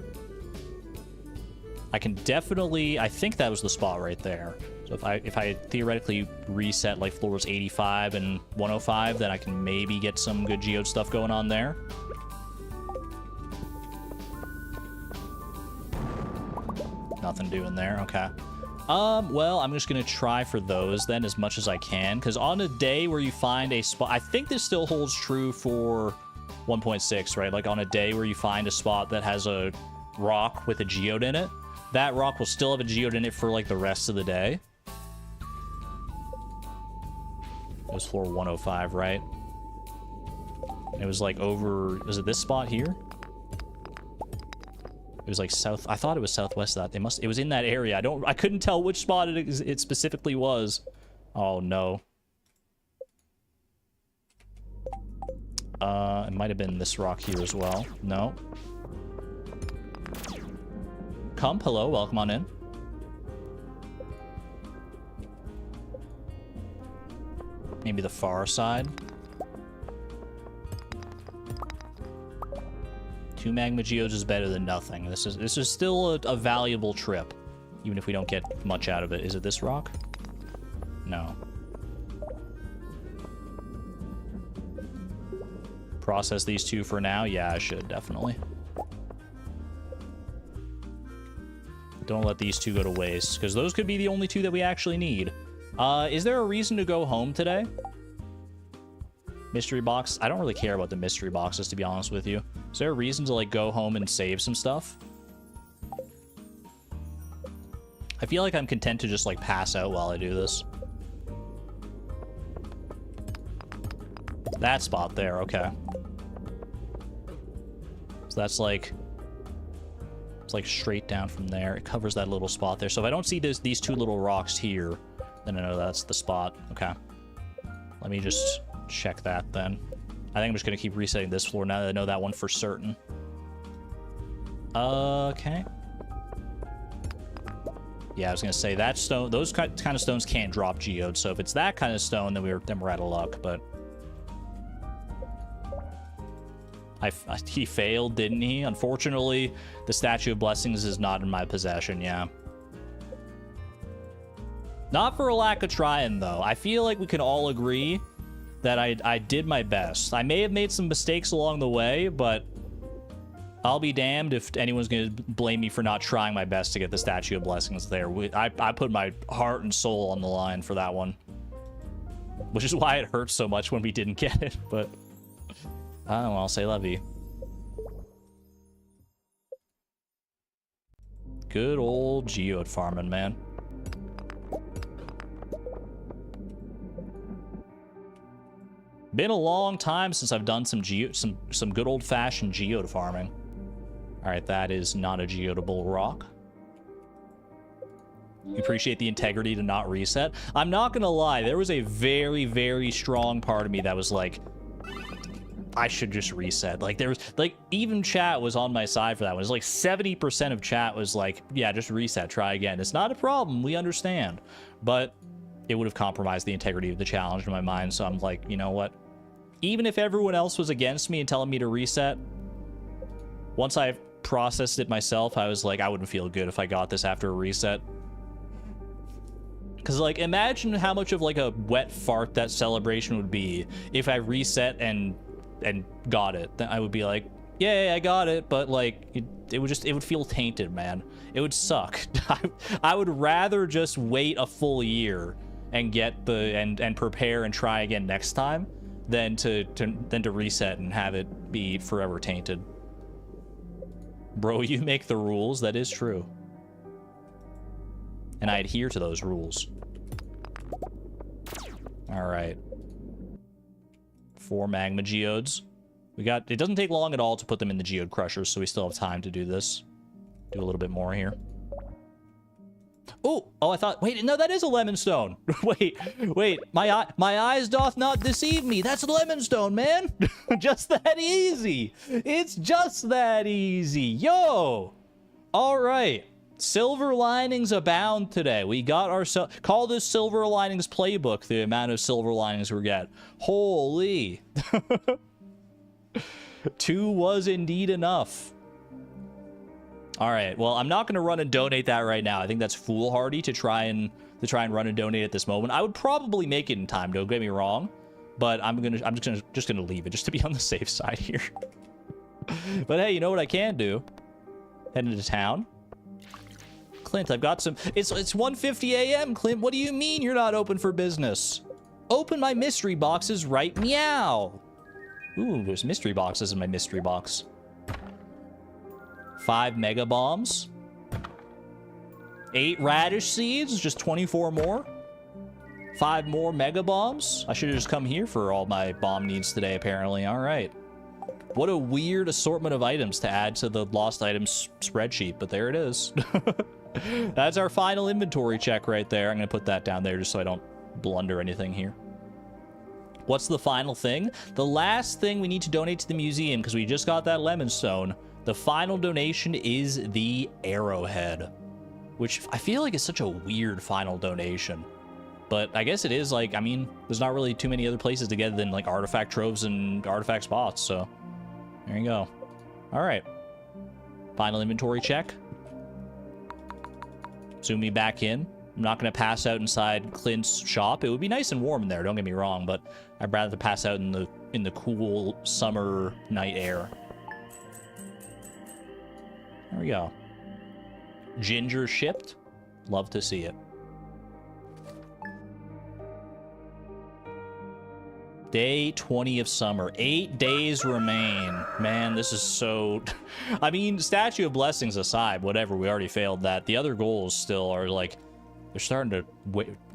A: I can definitely... I think that was the spot right there. So if I theoretically reset like floors 85 and 105, then I can maybe get some good geode stuff going on there. Nothing doing there, okay. Well, I'm just gonna try for those then as much as I can, because on a day where you find a spot, I think this still holds true for 1.6, right? Like on a day where you find a spot that has a rock with a geode in it, that rock will still have a geode in it for like the rest of the day. It was floor 105, right? It was like over... Was it this spot here? It was like south... I thought it was southwest of that. It was in that area. I couldn't tell which spot it specifically was. Oh, no. It might have been this rock here as well. No. Come, hello, welcome on in. Maybe the far side. 2 magma geodes is better than nothing. This is still a valuable trip, even if we don't get much out of it. Is it this rock? No. Process these 2 for now? Yeah, I should, definitely. Don't let these 2 go to waste, because those could be the only 2 that we actually need. Is there a reason to go home today? Mystery box? I don't really care about the mystery boxes, to be honest with you. Is there a reason to, like, go home and save some stuff? I feel like I'm content to just, like, pass out while I do this. That spot there, okay. So that's, like... It's, like, straight down from there. It covers that little spot there. So if I don't see these 2 little rocks here... Then I know that's the spot. Okay. Let me just check that then. I think I'm just going to keep resetting this floor now that I know that one for certain. Okay. Yeah, I was going to say that stone, those kind of stones can't drop geodes. So if it's that kind of stone, then we're out of luck, but He failed, didn't he? Unfortunately, the Statue of Blessings is not in my possession, yeah. Not for a lack of trying, though. I feel like we can all agree that I did my best. I may have made some mistakes along the way, but I'll be damned if anyone's going to blame me for not trying my best to get the Statue of Blessings there. I put my heart and soul on the line for that one. Which is why it hurts so much when we didn't get it, but... oh, well, say la vie. Good old geode farming, man. Been a long time since I've done some good old-fashioned geode farming. All right, that is not a geodable rock. You appreciate the integrity to not reset. I'm not gonna lie, there was a very, very strong part of me that was like, I should just reset. Like, there was, like, even chat was on my side for that one. It was like 70% of chat was like, yeah, just reset, try again. It's not a problem, we understand. But it would have compromised the integrity of the challenge in my mind, so I'm like, you know what? Even if everyone else was against me and telling me to reset, once I processed it myself, I was like, I wouldn't feel good if I got this after a reset. Because, like, imagine how much of, like, a wet fart that celebration would be if I reset and got it. Then I would be like, yay, I got it, but, like, it would feel tainted, man. It would suck. I would rather just wait a full year and get the, and prepare and try again next time than to reset and have it be forever tainted. Bro, you make the rules, that is true. And I adhere to those rules. All right. 4 magma geodes. It doesn't take long at all to put them in the geode crushers, so we still have time to do this. Do a little bit more here. Oh, I thought, wait, no, that is a lemon stone. wait, my eyes doth not deceive me. That's a lemon stone, man. Just that easy. It's just that easy. Yo. All right. Silver linings abound today. We got ourselves, call this silver linings playbook, the amount of silver linings we get. Holy. 2 was indeed enough. All right, well, I'm not going to run and donate that right now. I think that's foolhardy to try and run and donate at this moment. I would probably make it in time, don't get me wrong, but I'm just gonna leave it just to be on the safe side here. But hey, you know what I can do? Head into town. Clint, I've got some... It's 1:50 a.m., Clint. What do you mean you're not open for business? Open my mystery boxes right meow. Ooh, there's mystery boxes in my mystery box. 5 mega bombs. 8 radish seeds, just 24 more. 5 more mega bombs. I should have just come here for all my bomb needs today, apparently. All right. What a weird assortment of items to add to the lost items spreadsheet, but there it is. That's our final inventory check right there. I'm going to put that down there just so I don't blunder anything here. What's the final thing? The last thing we need to donate to the museum, because we just got that lemon stone. The final donation is the arrowhead, which I feel like is such a weird final donation. But I guess it is, like, I mean, there's not really too many other places to get it than, like, artifact troves and artifact spots, so there you go. All right. Final inventory check. Zoom me back in. I'm not going to pass out inside Clint's shop. It would be nice and warm in there, don't get me wrong, but I'd rather pass out in the cool summer night air. There we go. Ginger shipped. Love to see it. Day 20 of summer. 8 days remain. Man, this is so... I mean, Statue of Blessings aside, whatever, we already failed that. The other goals still are, like, they're starting to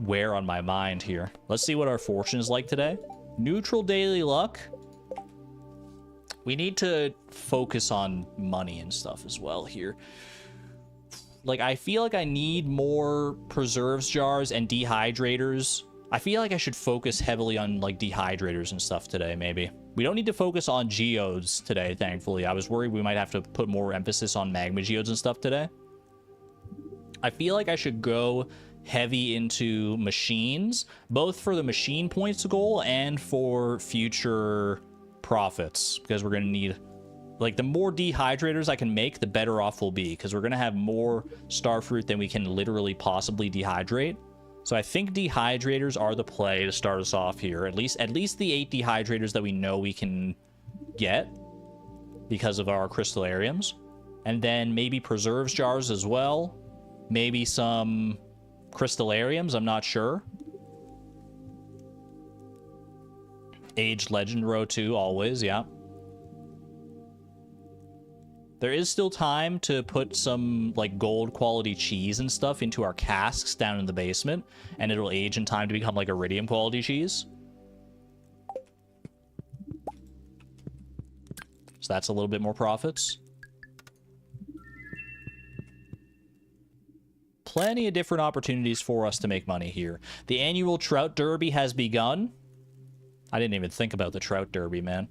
A: wear on my mind here. Let's see what our fortune is like today. Neutral daily luck. We need to focus on money and stuff as well here. Like, I feel like I need more preserves jars and dehydrators. I feel like I should focus heavily on, like, dehydrators and stuff today, maybe. We don't need to focus on geodes today, thankfully. I was worried we might have to put more emphasis on magma geodes and stuff today. I feel like I should go heavy into machines, both for the machine points goal and for future profits, because we're going to need Like, the more dehydrators I can make, the better off we'll be, because we're going to have more starfruit than we can literally possibly dehydrate. So I think dehydrators are the play to start us off here. At least the 8 dehydrators that we know we can get because of our crystallariums. And then maybe preserves jars as well. Maybe some crystallariums, I'm not sure. Aged legend row 2, always, yeah. There is still time to put some, like, gold quality cheese and stuff into our casks down in the basement, and it'll age in time to become, like, iridium quality cheese. So that's a little bit more profits. Plenty of different opportunities for us to make money here. The annual trout derby has begun. I didn't even think about the trout derby, man.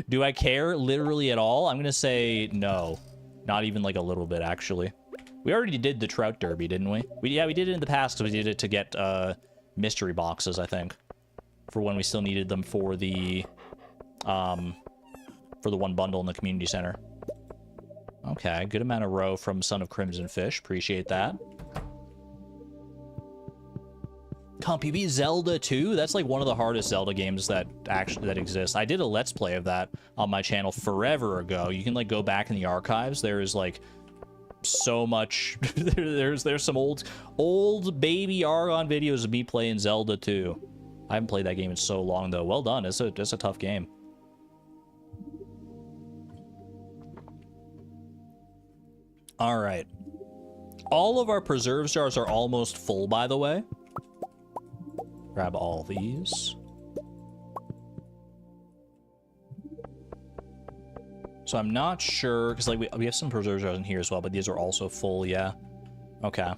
A: Do I care literally at all? I'm going to say no. Not even like a little bit, actually. We already did the trout derby, didn't we? Yeah, we did it in the past because we did it to get mystery boxes, I think. For when we still needed them for the one bundle in the community center. Okay, good amount of row from Son of Crimson Fish. Appreciate that. CompUB Zelda 2? That's like one of the hardest Zelda games that exist. I did a Let's Play of that on my channel forever ago. You can like go back in the archives. There is like so much. there's some old baby Argon videos of me playing Zelda 2. I haven't played that game in so long though. Well done. It's a tough game. All right. All of our preserves jars are almost full, by the way. Grab all these. So I'm not sure, because like we have some preserve jars in here as well, but these are also full, yeah. Okay.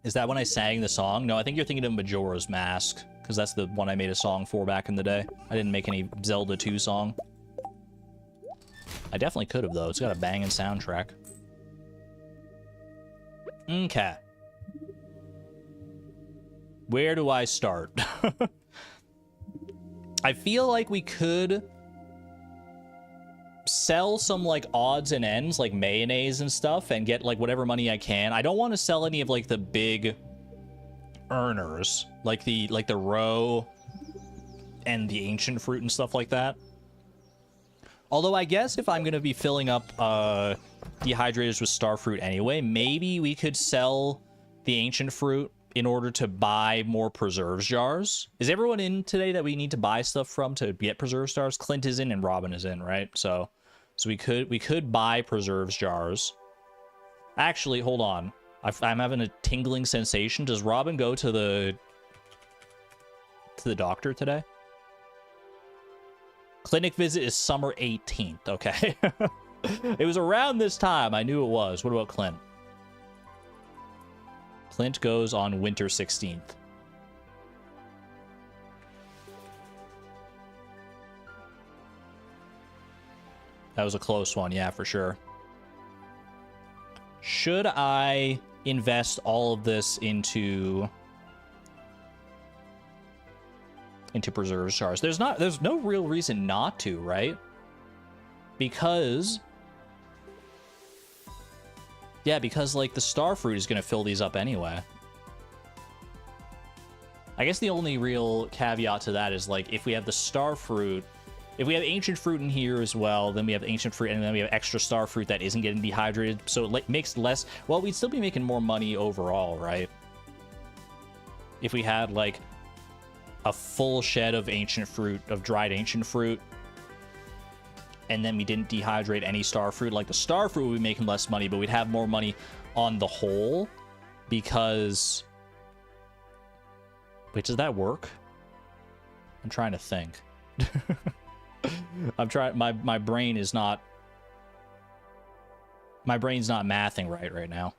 A: Is that when I sang the song? No, I think you're thinking of Majora's Mask, because that's the one I made a song for back in the day. I didn't make any Zelda 2 song. I definitely could have, though. It's got a banging soundtrack. Okay. Where do I start? I feel like we could sell some, like, odds and ends, like mayonnaise and stuff, and get, like, whatever money I can. I don't want to sell any of, like, the big earners, like the roe and the ancient fruit and stuff like that. Although I guess if I'm going to be filling up dehydrators with starfruit anyway, maybe we could sell the ancient fruit in order to buy more preserves jars. Is everyone in today that we need to buy stuff from to get preserve jars? Clint is in and Robin is in, right? So we could buy preserves jars. Actually, hold on. I'm having a tingling sensation. Does Robin go to the doctor today? Clinic visit is summer 18th. Okay. It was around this time. I knew it was. What about Clint? Clint goes on winter 16th. That was a close one. Yeah, for sure. Should I invest all of this into preserve jars? There's no real reason not to, right? Because like the starfruit is going to fill these up anyway. I guess the only real caveat to that is like if we have the starfruit, if we have ancient fruit in here as well, then we have ancient fruit and then we have extra starfruit that isn't getting dehydrated, so it makes less, well, we'd still be making more money overall, right? If we had like a full shed of ancient fruit, of dried ancient fruit, and then we didn't dehydrate any starfruit, like the starfruit would be making less money, but we'd have more money on the whole because... Wait, does that work? I'm trying to think. I'm trying, my brain is not... My brain's not mathing right now.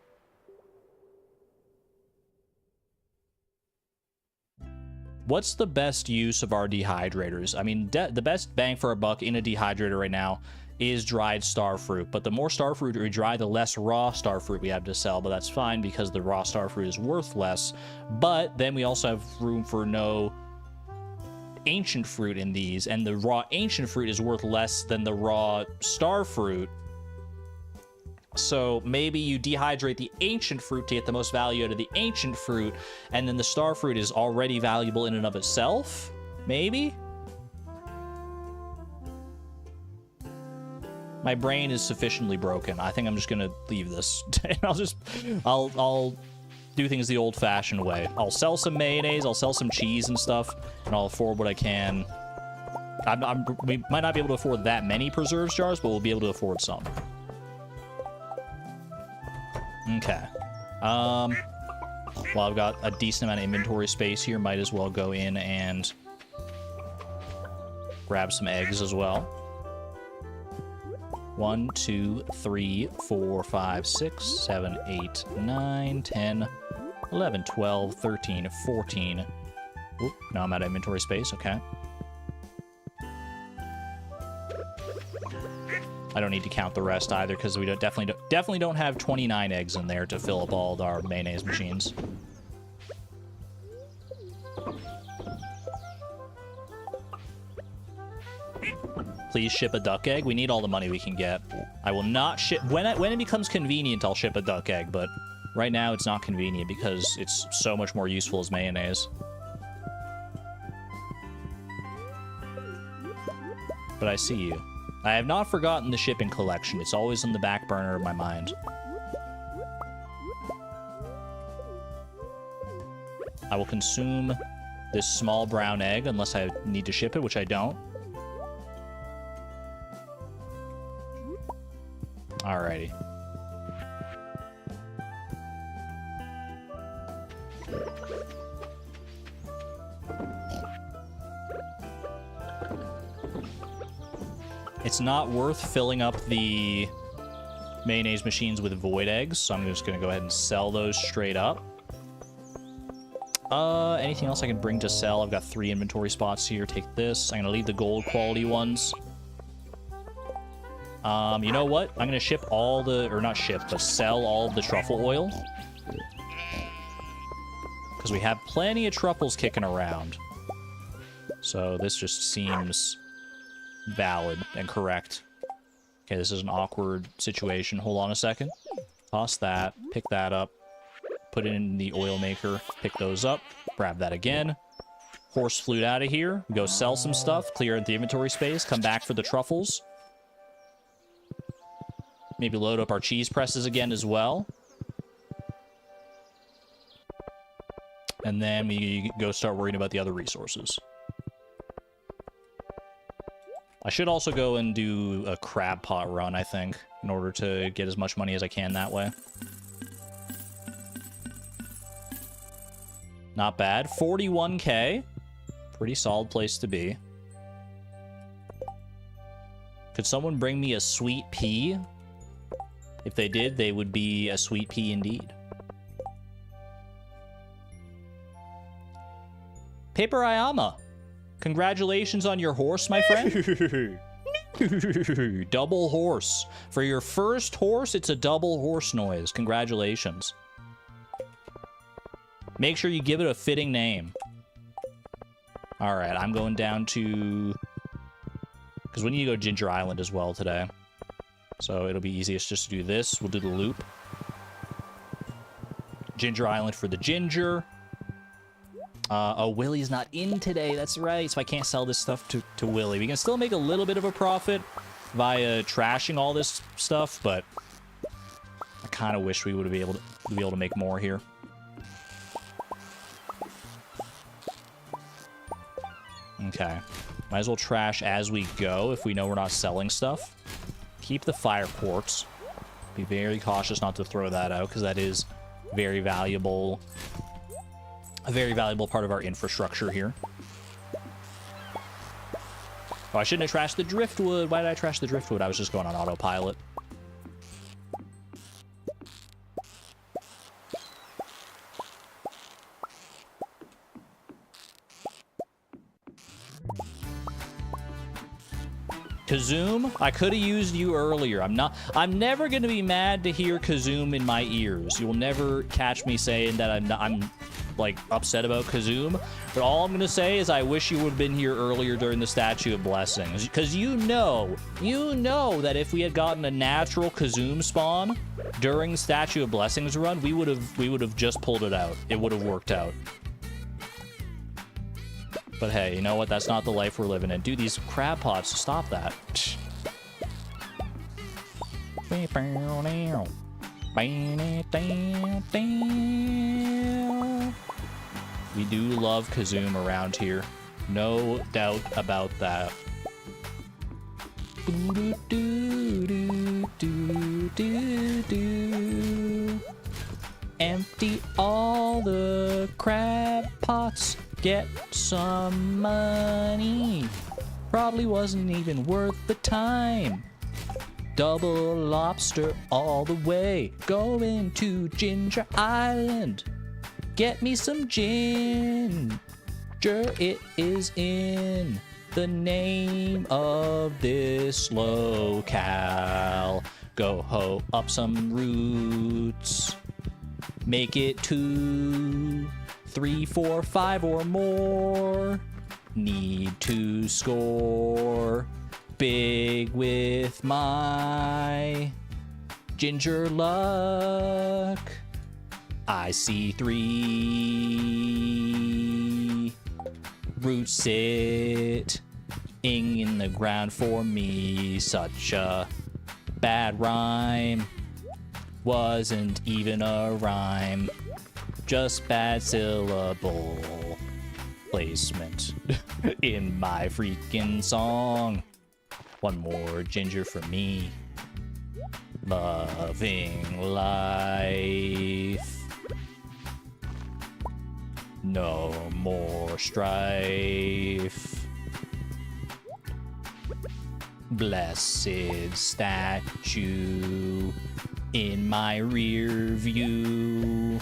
A: What's the best use of our dehydrators? I mean, the best bang for a buck in a dehydrator right now is dried starfruit. But the more starfruit we dry, the less raw starfruit we have to sell. But that's fine because the raw starfruit is worth less. But then we also have room for no ancient fruit in these, and the raw ancient fruit is worth less than the raw star fruit. So maybe you dehydrate the ancient fruit to get the most value out of the ancient fruit, and then the star fruit is already valuable in and of itself? Maybe? My brain is sufficiently broken. I think I'm just gonna leave this. And I'll do things the old-fashioned way. I'll sell some mayonnaise, I'll sell some cheese and stuff, and I'll afford what I can. We might not be able to afford that many preserves jars, but we'll be able to afford some. Okay. Well, I've got a decent amount of inventory space here. Might as well go in and grab some eggs as well. 1, 2, 3, 4, 5, 6, 7, 8, 9, 10, 11, 12, 13, 14. Oop, now I'm out of inventory space. Okay. I don't need to count the rest either because we definitely don't have 29 eggs in there to fill up all our mayonnaise machines. Please ship a duck egg. We need all the money we can get. I will not ship... When it becomes convenient, I'll ship a duck egg, but right now it's not convenient because it's so much more useful as mayonnaise. But I see you. I have not forgotten the shipping collection. It's always in the back burner of my mind. I will consume this small brown egg unless I need to ship it, which I don't. Alrighty. It's not worth filling up the mayonnaise machines with void eggs, so I'm just going to go ahead and sell those straight up. Anything else I can bring to sell? I've got 3 inventory spots here. Take this. I'm going to leave the gold quality ones. You know what? I'm going to ship all the... Or not ship, but sell all of the truffle oil. Because we have plenty of truffles kicking around. So this just seems valid and correct. Okay, this is an awkward situation. Hold on a second. Toss that. Pick that up. Put it in the oil maker. Pick those up. Grab that again. Horse flute out of here. Go sell some stuff. Clear the inventory space. Come back for the truffles. Maybe load up our cheese presses again as well. And then we go start worrying about the other resources. I should also go and do a crab pot run, I think, in order to get as much money as I can that way. Not bad. 41k. Pretty solid place to be. Could someone bring me a sweet pea? If they did, they would be a sweet pea indeed. Paper Ayama, congratulations on your horse, my friend. Double horse. For your first horse, it's a double horse noise. Congratulations. Make sure you give it a fitting name. All right, I'm going down to... Because we need to go Ginger Island as well today. So it'll be easiest just to do this. We'll do the loop. Ginger Island for the ginger. Oh, Willie's not in today. That's right. So I can't sell this stuff to Willie. We can still make a little bit of a profit via trashing all this stuff, but I kind of wish we would be able to make more here. Okay. Might as well trash as we go if we know we're not selling stuff. Keep the fire quartz. Be very cautious not to throw that out because that is very valuable. A very valuable part of our infrastructure here. Oh, I shouldn't have trashed the driftwood. Why did I trash the driftwood? I was just going on autopilot. Kazoom, I could have used you earlier. I'm never going to be mad to hear Kazoom in my ears. You will never catch me saying that I'm like, upset about Kazoom. But all I'm gonna say is I wish you would have been here earlier during the Statue of Blessings. Because you know that if we had gotten a natural Kazoom spawn during Statue of Blessings run, we would have just pulled it out. It would have worked out. But hey, you know what? That's not the life we're living in. Dude, these crab pots, stop that. We do love Kazoom around here. No doubt about that. Empty all the crab pots. Get some money. Probably wasn't even worth the time. Double lobster all the way. Going to Ginger Island. Get me some ginger. It is in the name of this locale. Go hoe up some roots. Make it 2, 3, 4, 5 or more. Need to score big with my ginger luck. I see 3 roots sitting in the ground for me. Such a bad rhyme. Wasn't even a rhyme. Just bad syllable placement in my freaking song. One more ginger for me. Loving life. No more strife. Blessed statue in my rear view.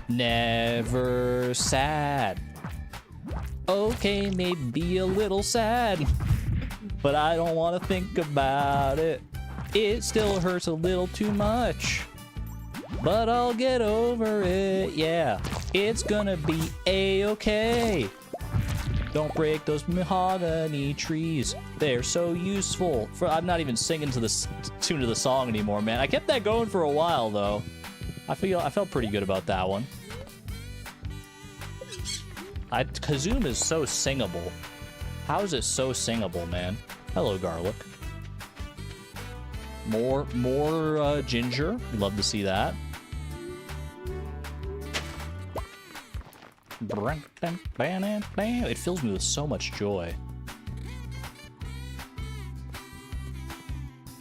A: Never sad. Okay, maybe a little sad, but I don't want to think about it. It still hurts a little too much, but I'll get over it. Yeah, it's gonna be a-okay. Don't break those mahogany trees. They're so useful. I'm not even singing to the tune of the song anymore, man. I kept that going for a while, though. I felt pretty good about that one. Kazoom is so singable. How is it so singable, man? Hello, garlic. More ginger. Love to see that. It fills me with so much joy.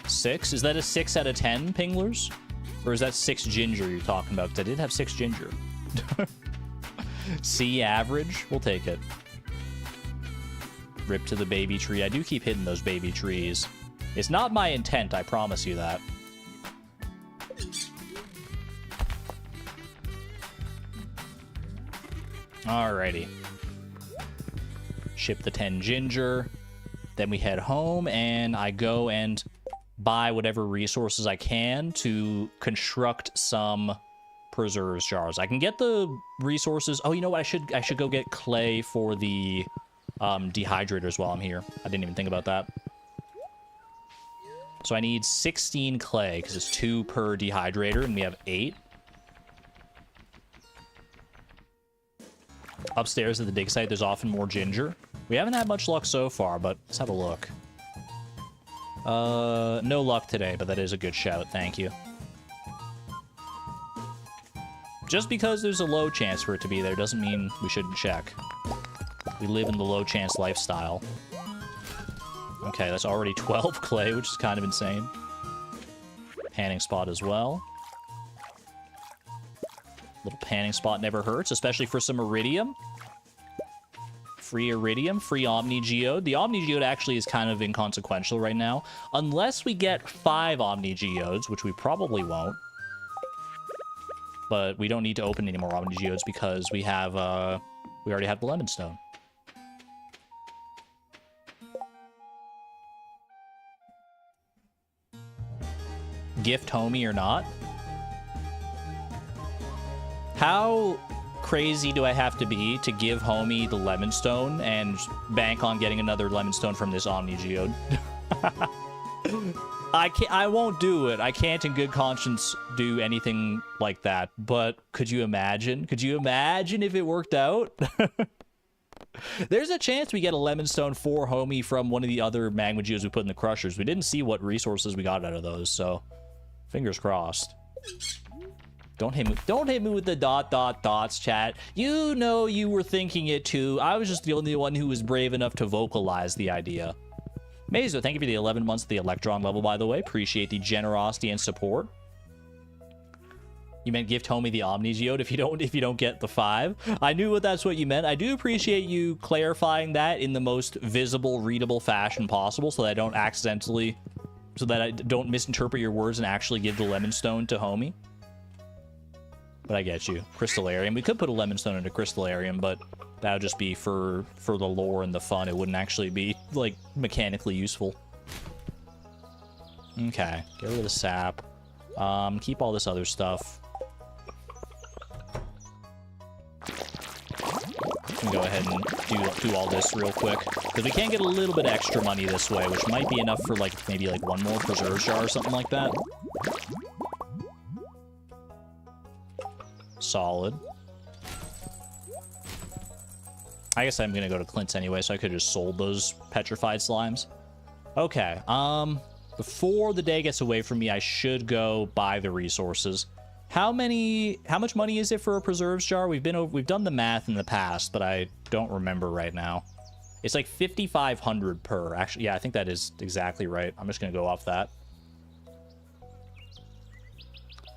A: 6? Is that a 6 out of 10, Pinglers? Or is that 6 ginger you're talking about? Because I did have 6 ginger. C average? We'll take it. Rip to the baby tree. I do keep hitting those baby trees. It's not my intent, I promise you that. Alrighty. Ship the 10 ginger. Then we head home, and I go and buy whatever resources I can to construct some preserves jars. I can get the resources. Oh, you know what? I should go get clay for the dehydrators while I'm here. I didn't even think about that. So I need 16 clay because it's 2 per dehydrator, and we have 8. Upstairs at the dig site, there's often more ginger. We haven't had much luck so far, but let's have a look. No luck today, but that is a good shout. Thank you. Just because there's a low chance for it to be there doesn't mean we shouldn't check. We live in the low chance lifestyle. Okay, that's already 12 clay, which is kind of insane. Panning spot as well. Little panning spot never hurts, especially for some iridium. Free iridium, free Omni Geode. The Omni Geode actually is kind of inconsequential right now. Unless we get 5 Omni Geodes, which we probably won't. But we don't need to open any more Omni Geodes because we have, we already have the Lemon Stone. Gift homie or not? How crazy do I have to be to give homie the lemon stone and bank on getting another lemon stone from this Omni Geode? I won't do it. I can't in good conscience do anything like that. But could you imagine? Could you imagine if it worked out? There's a chance we get a lemon stone for homie from one of the other magma geodes we put in the crushers. We didn't see what resources we got out of those, so fingers crossed. Don't hit me with the ... dots, chat. You know you were thinking it too. I was just the only one who was brave enough to vocalize the idea. Mazo, thank you for the 11 months of the Electron level, by the way. Appreciate the generosity and support. You meant gift homie the Omni Geode if you don't get the 5. I knew that's what you meant. I do appreciate you clarifying that in the most visible, readable fashion possible, so that I don't accidentally, so that I don't misinterpret your words and actually give the lemon stone to homie. But I get you. Crystallarium. We could put a lemon stone into Crystallarium, but that would just be for the lore and the fun. It wouldn't actually be, like, mechanically useful. Okay. Get rid of the sap. Keep all this other stuff. I'm gonna go ahead and do all this real quick. Because we can get a little bit extra money this way, which might be enough for, like, maybe, like, one more preserve jar or something like that. Solid. I guess I'm gonna go to Clint's anyway, so I could have just sold those petrified slimes. Okay, before the day gets away from me, I should go buy the resources. How much money is it for a preserves jar? We've done the math in the past, but I don't remember right now. It's like 5,500 per. Actually, yeah, I think that is exactly right. I'm just gonna go off that.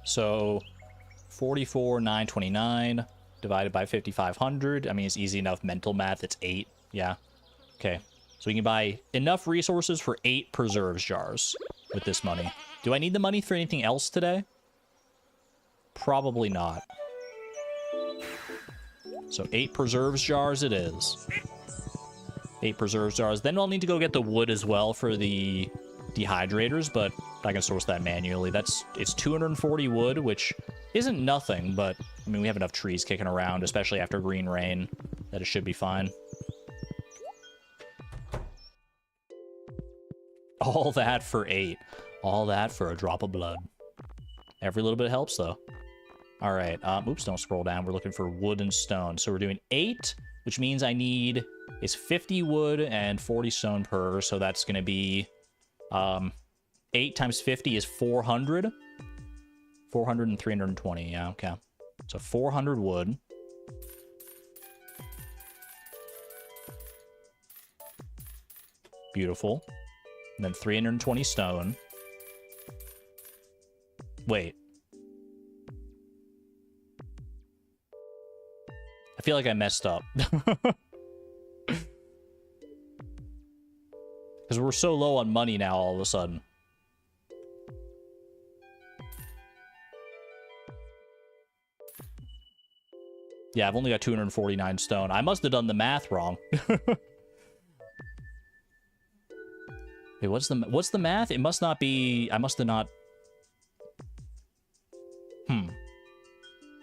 A: So 44,929 divided by 5,500. I mean, it's easy enough mental math. It's 8. Yeah. Okay. So we can buy enough resources for 8 preserves jars with this money. Do I need the money for anything else today? Probably not. So 8 preserves jars it is. 8 preserves jars. Then I'll need to go get the wood as well for the dehydrators, but I can source that manually. It's 240 wood, which isn't nothing, but I mean, we have enough trees kicking around, especially after green rain, that it should be fine. All that for 8. All that for a drop of blood. Every little bit helps, though. All right. Oops, don't scroll down. We're looking for wood and stone. So we're doing 8, which means I need is 50 wood and 40 stone per. So that's going to be 8 times 50 is 400. 400 and 320. Yeah, okay. So 400 wood. Beautiful. And then 320 stone. Wait. I feel like I messed up. Because we're so low on money now all of a sudden. Yeah, I've only got 249 stone. I must have done the math wrong. Wait, what's the math? It must not be... I must have not...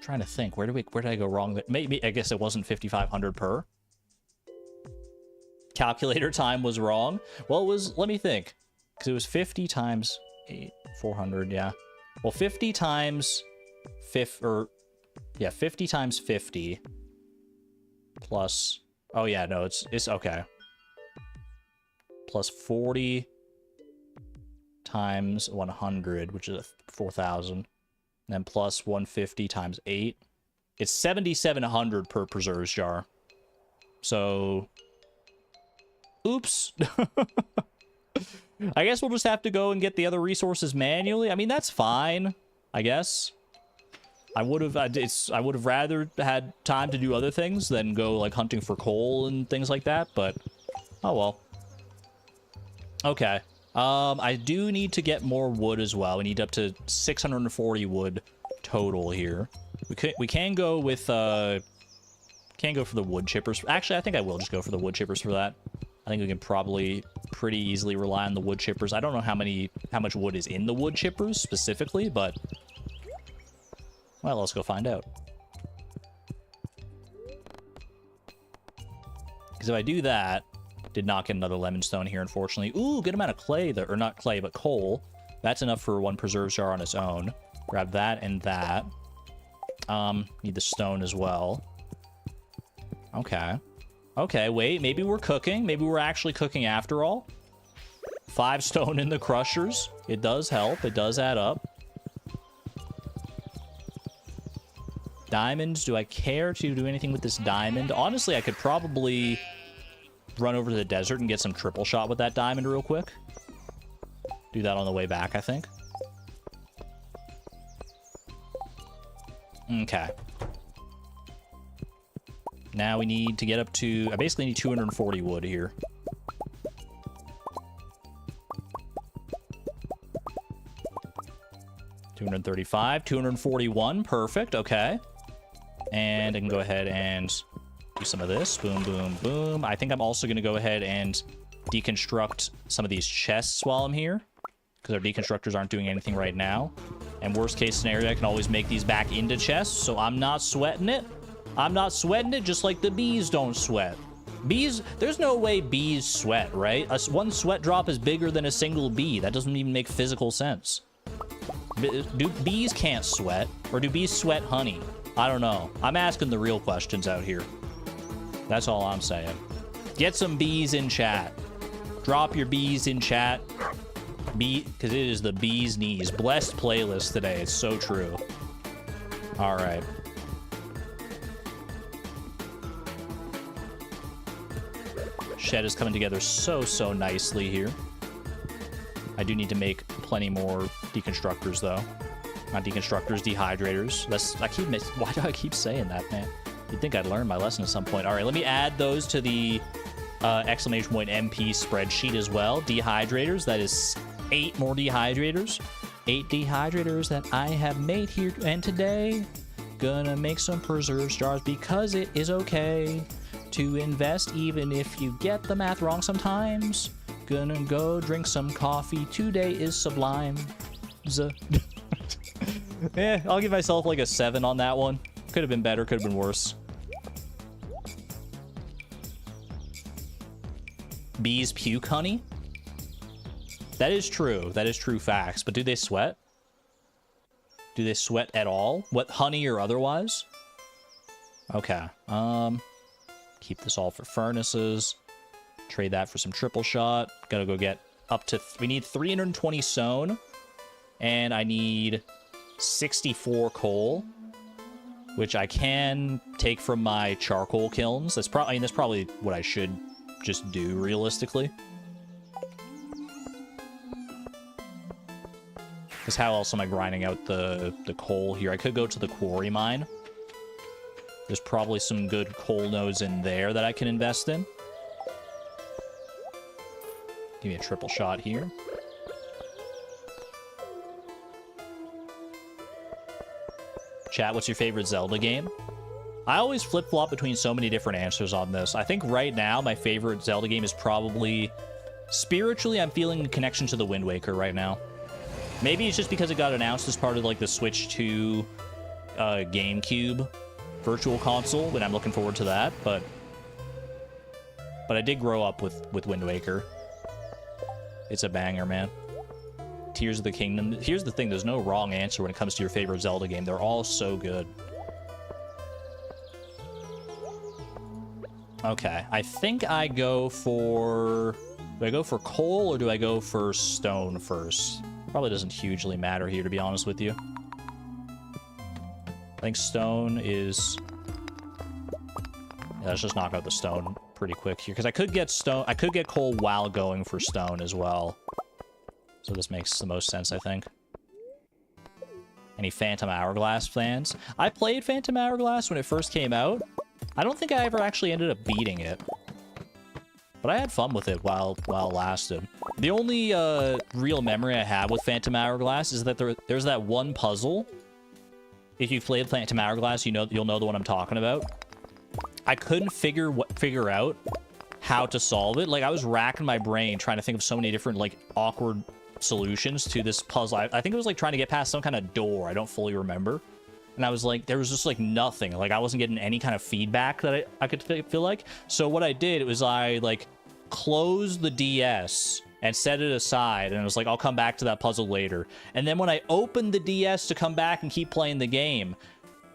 A: Trying to think. Where did I go wrong? Maybe, I guess it wasn't 5,500 per. Calculator time was wrong. Well, it was... Let me think. Because it was 50 times 8... 400, yeah. Well, 50 times... 50 times 50 plus... Oh, yeah, no, it's okay. Plus 40 times 100, which is 4,000. And then plus 150 times 8. It's 7,700 per preserves jar. So... Oops. I guess we'll just have to go and get the other resources manually. I mean, that's fine, I guess. I would have rather had time to do other things than go like hunting for coal and things like that, but oh well. Okay. I do need to get more wood as well. We need up to 640 wood total here. We can go with can't go for the wood chippers. Actually, I think I will just go for the wood chippers for that. I think we can probably pretty easily rely on the wood chippers. I don't know how much wood is in the wood chippers specifically, but well, let's go find out. Because if I do that, did not get another lemon stone here, unfortunately. Ooh, good amount of clay, though, or not clay, but coal. That's enough for one preserve jar on its own. Grab that and that. Need the stone as well. Okay. Okay, wait, maybe we're cooking. Maybe we're actually cooking after all. 5 stone in the crushers. It does help. It does add up. Diamonds. Do I care to do anything with this diamond? Honestly, I could probably run over to the desert and get some triple shot with that diamond real quick. Do that on the way back, I think. Okay. Now we need to get up to... I basically need 240 wood here. $235, 241, perfect, okay. And I can go ahead and do some of this. Boom, boom, boom. I think I'm also going to go ahead and deconstruct some of these chests while I'm here, because our deconstructors aren't doing anything right now. And worst case scenario, I can always make these back into chests, so I'm not sweating it. I'm not sweating it, just like the bees don't sweat. Bees, there's no way bees sweat, right? One sweat drop is bigger than a single bee. That doesn't even make physical sense. Bees can't sweat, or do bees sweat honey? I don't know. I'm asking the real questions out here. That's all I'm saying. Get some bees in chat. Drop your bees in chat. Because it is the bee's knees. Blessed playlist today. It's so true. All right. Shed is coming together so nicely here. I do need to make plenty more deconstructors, though. Not deconstructors, dehydrators. Why do I keep saying that, man? You'd think I'd learn my lesson at some point. All right, let me add those to the exclamation point MP spreadsheet as well. Dehydrators, that is 8 more dehydrators. 8 dehydrators that I have made here. And today, gonna make some preserves jars because it is okay to invest even if you get the math wrong sometimes. Gonna go drink some coffee. Today is sublime. Yeah, I'll give myself like a 7 on that one. Could have been better, could have been worse. Bees puke honey? That is true. That is true facts. But do they sweat? Do they sweat at all? What, honey or otherwise? Okay. Keep this all for furnaces. Trade that for some triple shot. Gotta go get up to... We need 320 stone. And I need 64 coal. Which I can take from my charcoal kilns. That's probably... I mean, that's probably what I should just do, realistically. Because how else am I grinding out the coal here? I could go to the quarry mine. There's probably some good coal nodes in there that I can invest in. Give me a triple shot here. Chat, what's your favorite Zelda game? I always flip-flop between so many different answers on this. I think right now my favorite Zelda game is probably... Spiritually, I'm feeling a connection to the Wind Waker right now. Maybe it's just because it got announced as part of like the Switch 2 GameCube Virtual Console, and I'm looking forward to that, but I did grow up with Wind Waker. It's a banger, man. Tears of the Kingdom. Here's the thing, there's no wrong answer when it comes to your favorite Zelda game. They're all so good. Okay, I think I go for... Do I go for coal or do I go for stone first? Probably doesn't hugely matter here, to be honest with you. I think stone is... Yeah, let's just knock out the stone pretty quick here, because I could get stone... I could get coal while going for stone as well. So this makes the most sense, I think. Any Phantom Hourglass fans? I played Phantom Hourglass when it first came out. I don't think I ever actually ended up beating it. But I had fun with it while it lasted. The only real memory I have with Phantom Hourglass is that there's that one puzzle. If you've played Phantom Hourglass, you'll know the one I'm talking about. I couldn't figure out how to solve it. Like, I was racking my brain trying to think of so many different, like, awkward solutions to this puzzle. I think it was like trying to get past some kind of door. I don't fully remember. And I was like, there was just like nothing. Like I wasn't getting any kind of feedback that I could feel like. So what I did was I like closed the DS and set it aside. And I was like, I'll come back to that puzzle later. And then when I opened the DS to come back and keep playing the game,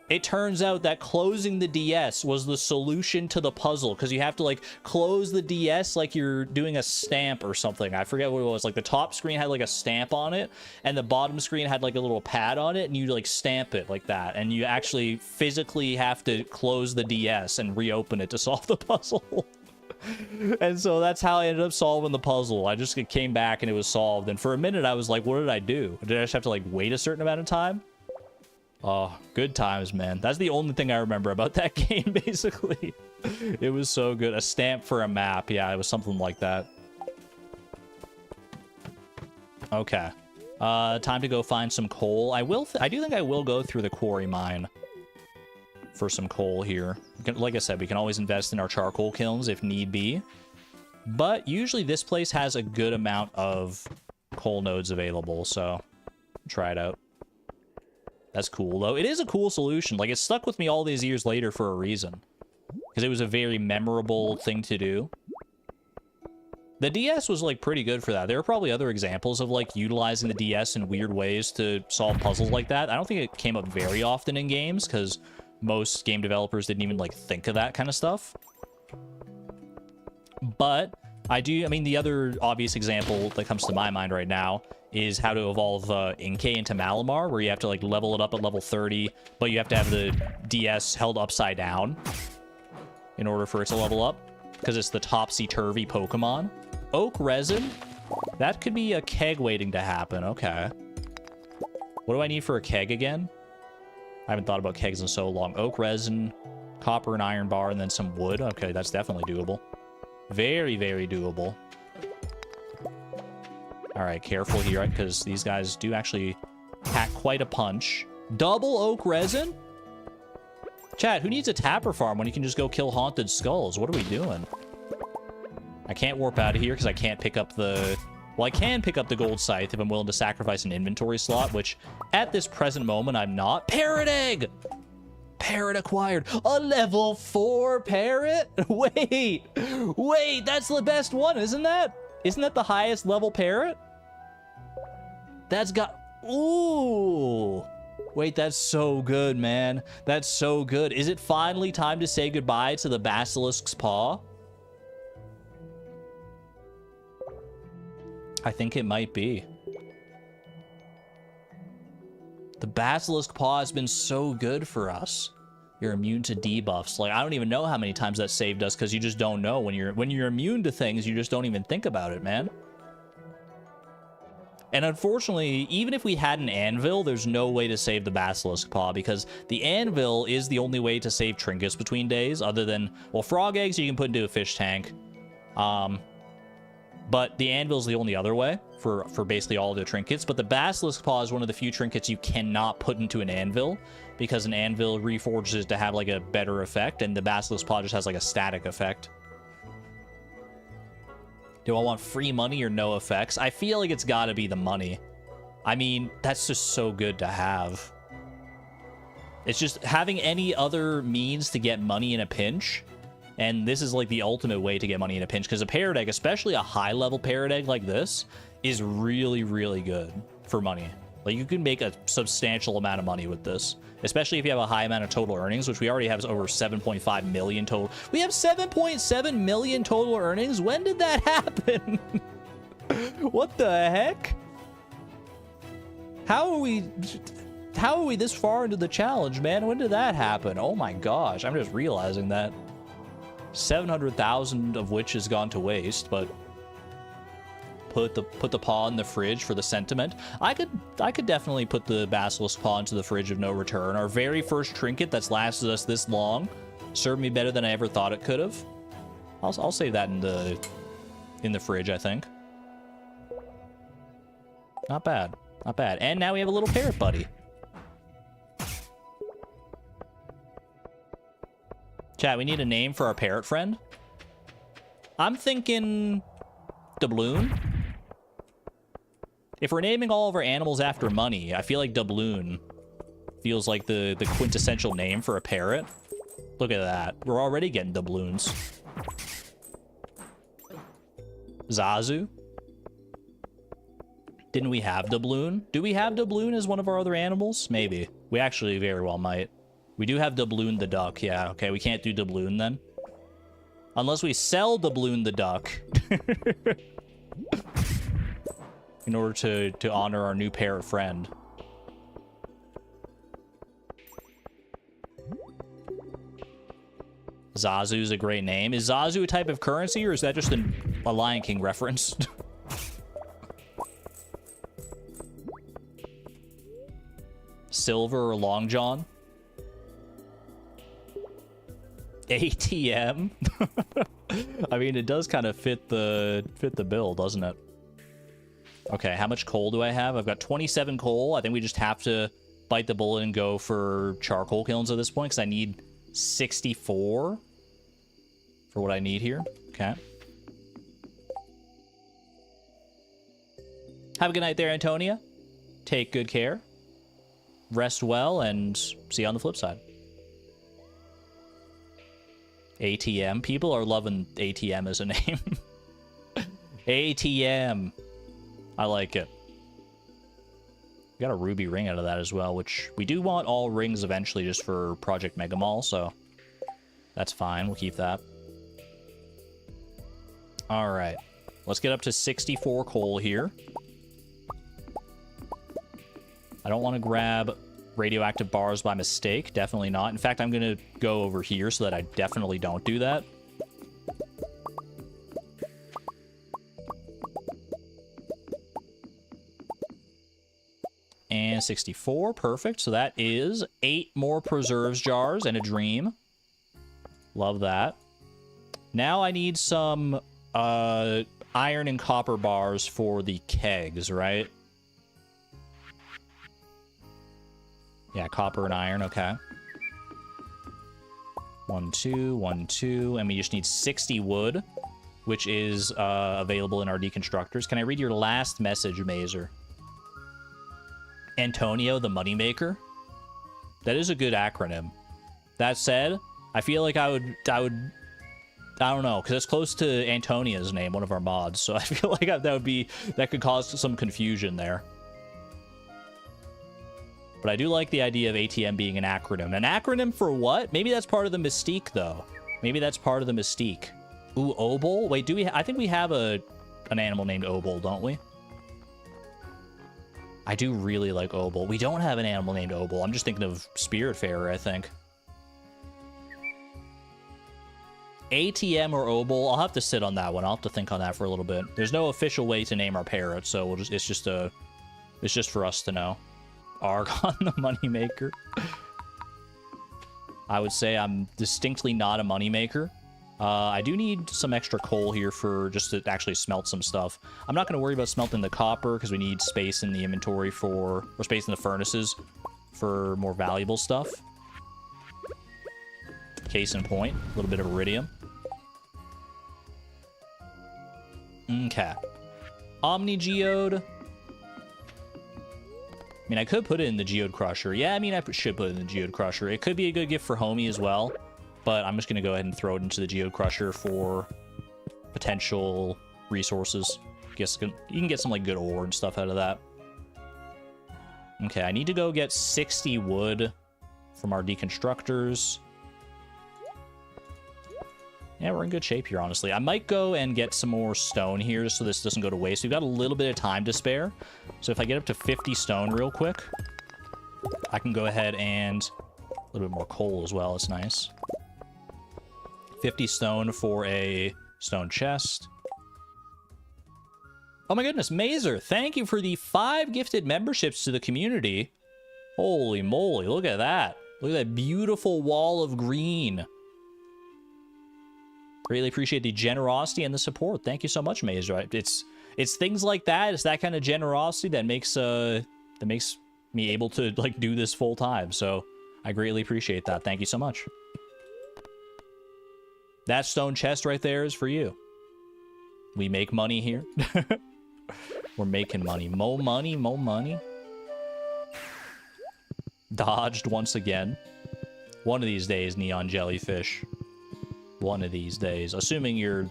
A: it turns out that closing the DS was the solution to the puzzle, because you have to like close the DS like you're doing a stamp or something. I forget what it was. Like the top screen had like a stamp on it, and the bottom screen had like a little pad on it, and you like stamp it like that. And you actually physically have to close the DS and reopen it to solve the puzzle. And so that's how I ended up solving the puzzle. I just came back and it was solved. And for a minute I was like, what did I do? Did I just have to like wait a certain amount of time? Oh, good times, man. That's the only thing I remember about that game, basically. It was so good. A stamp for a map. Yeah, it was something like that. Okay. Time to go find some coal. I do think I will go through the quarry mine for some coal here. Like I said, we can always invest in our charcoal kilns if need be. But usually this place has a good amount of coal nodes available, so try it out. That's cool, though. It is a cool solution. Like, it stuck with me all these years later for a reason. Because it was a very memorable thing to do. The DS was, like, pretty good for that. There are probably other examples of, like, utilizing the DS in weird ways to solve puzzles like that. I don't think it came up very often in games, because most game developers didn't even, like, think of that kind of stuff. But I mean, the other obvious example that comes to my mind right now is how to evolve Inkay into Malamar, where you have to like level it up at level 30, but you have to have the DS held upside down in order for it to level up, because it's the topsy-turvy Pokemon. Oak resin? That could be a keg waiting to happen. Okay. What do I need for a keg again? I haven't thought about kegs in so long. Oak resin, copper and iron bar, and then some wood. Okay, that's definitely doable. Very, very doable. All right, careful here, because these guys do actually pack quite a punch. Double oak resin? Chat, who needs a tapper farm when you can just go kill haunted skulls? What are we doing? I can't warp out of here because I can't pick up the... Well, I can pick up the gold scythe if I'm willing to sacrifice an inventory slot, which at this present moment I'm not. Parrot egg! Parrot acquired. A level 4 parrot? Wait, that's the best one, isn't that? Isn't that the highest level parrot? That's got... Ooh. Wait, that's so good, man. That's so good. Is it finally time to say goodbye to the basilisk's paw? I think it might be. The basilisk paw has been so good for us. You're immune to debuffs. Like, I don't even know how many times that saved us, because you just don't know. When you're immune to things, you just don't even think about it, man. And unfortunately, even if we had an anvil, there's no way to save the basilisk paw, because the anvil is the only way to save trinkets between days, other than, well, frog eggs you can put into a fish tank. But the anvil's the only other way for basically all the trinkets. But the basilisk paw is one of the few trinkets you cannot put into an anvil, because an anvil reforges it to have like a better effect, and the basilisk paw just has like a static effect. Do I want free money or no effects? I feel like it's gotta be the money. I mean, that's just so good to have. It's just having any other means to get money in a pinch. And this is like the ultimate way to get money in a pinch, because a parrot egg, especially a high-level parrot egg like this, is really, really good for money. Like, you can make a substantial amount of money with this, especially if you have a high amount of total earnings, which we already have over 7.5 million total. We have 7.7 million total earnings? When did that happen? What the heck? How are we this far into the challenge, man? When did that happen? Oh my gosh, I'm just realizing that. 700,000 of which has gone to waste, but put the paw in the fridge for the sentiment. I could definitely put the basilisk paw into the fridge of no return. Our very first trinket that's lasted us this long served me better than I ever thought it could have. I'll save that in the fridge, I think. Not bad. Not bad. And now we have a little parrot buddy. Chat, we need a name for our parrot friend. I'm thinking doubloon. If we're naming all of our animals after money, I feel like doubloon Feels like the quintessential name for a parrot. Look at that. We're already getting doubloons. Zazu. Didn't we have doubloon? Do we have doubloon as one of our other animals? Maybe. We actually very well might. We do have doubloon the duck. Yeah, okay. We can't do doubloon then. Unless we sell doubloon the duck. In order to honor our new parrot friend. Zazu's a great name. Is Zazu a type of currency, or is that just a Lion King reference? Silver or Long John? ATM? I mean, it does kind of fit the bill, doesn't it? Okay, how much coal do I have? I've got 27 coal. I think we just have to bite the bullet and go for charcoal kilns at this point, because I need 64 for what I need here. Okay. Have a good night there, Antonia. Take good care. Rest well, and see you on the flip side. ATM. People are loving ATM as a name. ATM. I like it. Got a ruby ring out of that as well, which we do want all rings eventually just for Project Mega Mall, so that's fine. We'll keep that. All right. Let's get up to 64 coal here. I don't want to grab radioactive bars by mistake. Definitely not. In fact, I'm going to go over here so that I definitely don't do that. And 64. Perfect. So that is 8 more preserves jars and a dream. Love that. Now I need some iron and copper bars for the kegs, right? Yeah, copper and iron, okay. 1, 2, 1, 2, and we just need 60 wood, which is available in our deconstructors. Can I read your last message, Mazer? Antonio, the moneymaker? That is a good acronym. That said, I feel like I don't know, because it's close to Antonia's name, one of our mods, so I feel like that could cause some confusion there. But I do like the idea of ATM being an acronym. An acronym for what? Maybe that's part of the mystique, though. Maybe that's part of the mystique. Ooh, Obol? Wait, do we? I think we have an animal named Obol, don't we? I do really like Obol. We don't have an animal named Obol. I'm just thinking of Spiritfarer, I think. ATM or Obol? I'll have to sit on that one. I'll have to think on that for a little bit. There's no official way to name our parrot, so it's just for us to know. Argon, the moneymaker. I would say I'm distinctly not a moneymaker. I do need some extra coal here for just to actually smelt some stuff. I'm not going to worry about smelting the copper because we need space in the inventory or space in the furnaces for more valuable stuff. Case in point, a little bit of iridium. Okay. Omni Geode. I mean, I could put it in the Geode Crusher. Yeah, I mean, I should put it in the Geode Crusher. It could be a good gift for Homie as well, but I'm just going to go ahead and throw it into the Geode Crusher for potential resources. Guess you can get some, like, good ore and stuff out of that. Okay, I need to go get 60 wood from our deconstructors. Yeah, we're in good shape here, honestly. I might go and get some more stone here just so this doesn't go to waste. We've got a little bit of time to spare. So if I get up to 50 stone real quick, I can go ahead and... a little bit more coal as well. It's nice. 50 stone for a stone chest. Oh my goodness, Mazer, thank you for the 5 gifted memberships to the community. Holy moly, look at that. Look at that beautiful wall of green. Really appreciate the generosity and the support. Thank you so much, Mazer. It's things like that. It's that kind of generosity that makes me able to, like, do this full time. So I greatly appreciate that. Thank you so much. That stone chest right there is for you. We make money here. We're making money. More money, more money. dodged once again. One of these days, Neon Jellyfish. One of these days. Assuming you're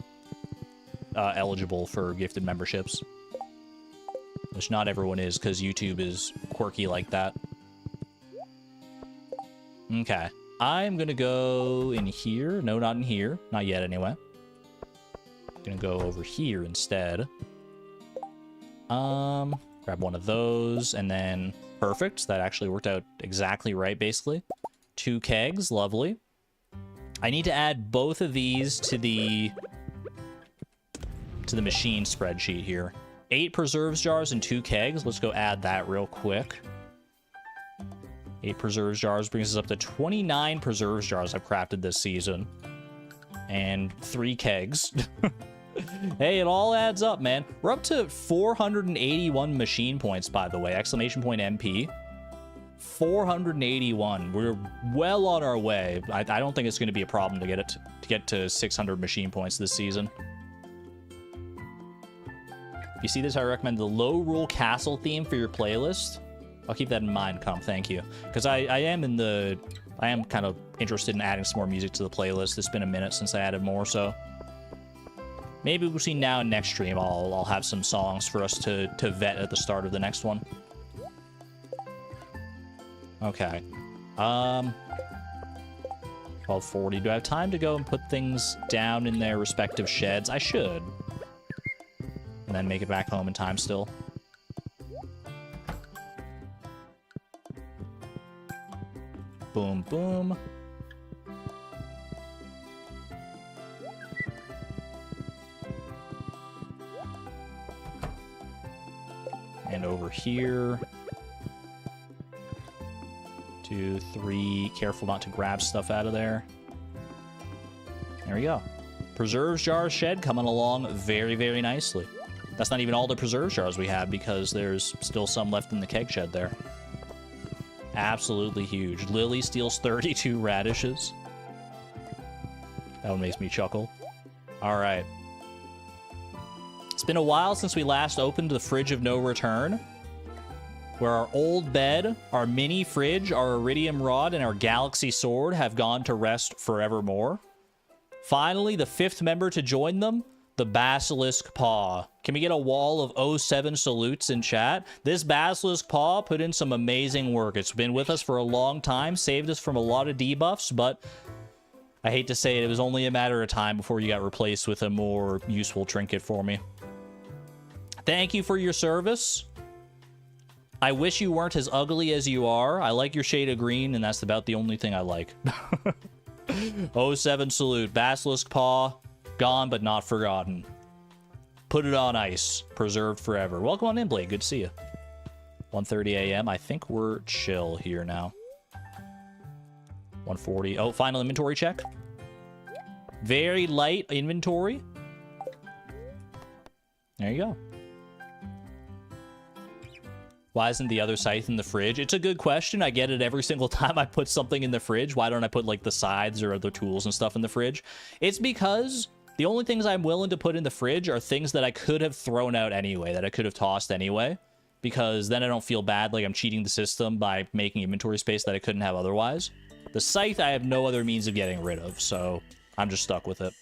A: eligible for gifted memberships. Which not everyone is, because YouTube is quirky like that. Okay. I'm gonna go in here. No, not in here. Not yet, anyway. Gonna go over here instead. Grab one of those, and then... Perfect. That actually worked out exactly right, basically. 2 kegs. Lovely. I need to add both of these to the machine spreadsheet here. 8 preserves jars and 2 kegs. Let's go add that real quick. 8 preserves jars brings us up to 29 preserves jars I've crafted this season. And 3 kegs. Hey, it all adds up, man. We're up to 481 machine points, by the way. Exclamation point MP. 481. We're well on our way. I don't think it's going to be a problem to get to 600 machine points this season. If you see this, I recommend the low rule castle theme for your playlist. I'll keep that in mind, thank you. Because I am kind of interested in adding some more music to the playlist. It's been a minute since I added more, so maybe between now and next stream, I'll have some songs for us to vet at the start of the next one. Okay. 1240. Do I have time to go and put things down in their respective sheds? I should. And then make it back home in time still. Boom, boom. And over here. 2, 3. Careful not to grab stuff out of there. There we go. Preserves jar shed coming along very, very nicely. That's not even all the preserves jars we have, because there's still some left in the keg shed there. Absolutely huge. Lily steals 32 radishes. That one makes me chuckle. All right. It's been a while since we last opened the fridge of no return, where our old bed, our mini fridge, our iridium rod, and our galaxy sword have gone to rest forevermore. Finally, the 5th member to join them, the Basilisk Paw. Can we get a wall of 07 salutes in chat? This Basilisk Paw put in some amazing work. It's been with us for a long time, saved us from a lot of debuffs, but I hate to say it, it was only a matter of time before you got replaced with a more useful trinket for me. Thank you for your service. I wish you weren't as ugly as you are. I like your shade of green, and that's about the only thing I like. 07 salute. Basilisk Paw. Gone but not forgotten. Put it on ice. Preserved forever. Welcome on in, Blade. Good to see you. 1:30 a.m. I think we're chill here now. 1:40. Oh, final inventory check. Very light inventory. There you go. Why isn't the other scythe in the fridge? It's a good question. I get it every single time I put something in the fridge. Why don't I put, like, the scythes or other tools and stuff in the fridge? It's because the only things I'm willing to put in the fridge are things that I could have thrown out anyway, that I could have tossed anyway, because then I don't feel bad like I'm cheating the system by making inventory space that I couldn't have otherwise. The scythe I have no other means of getting rid of, so I'm just stuck with it.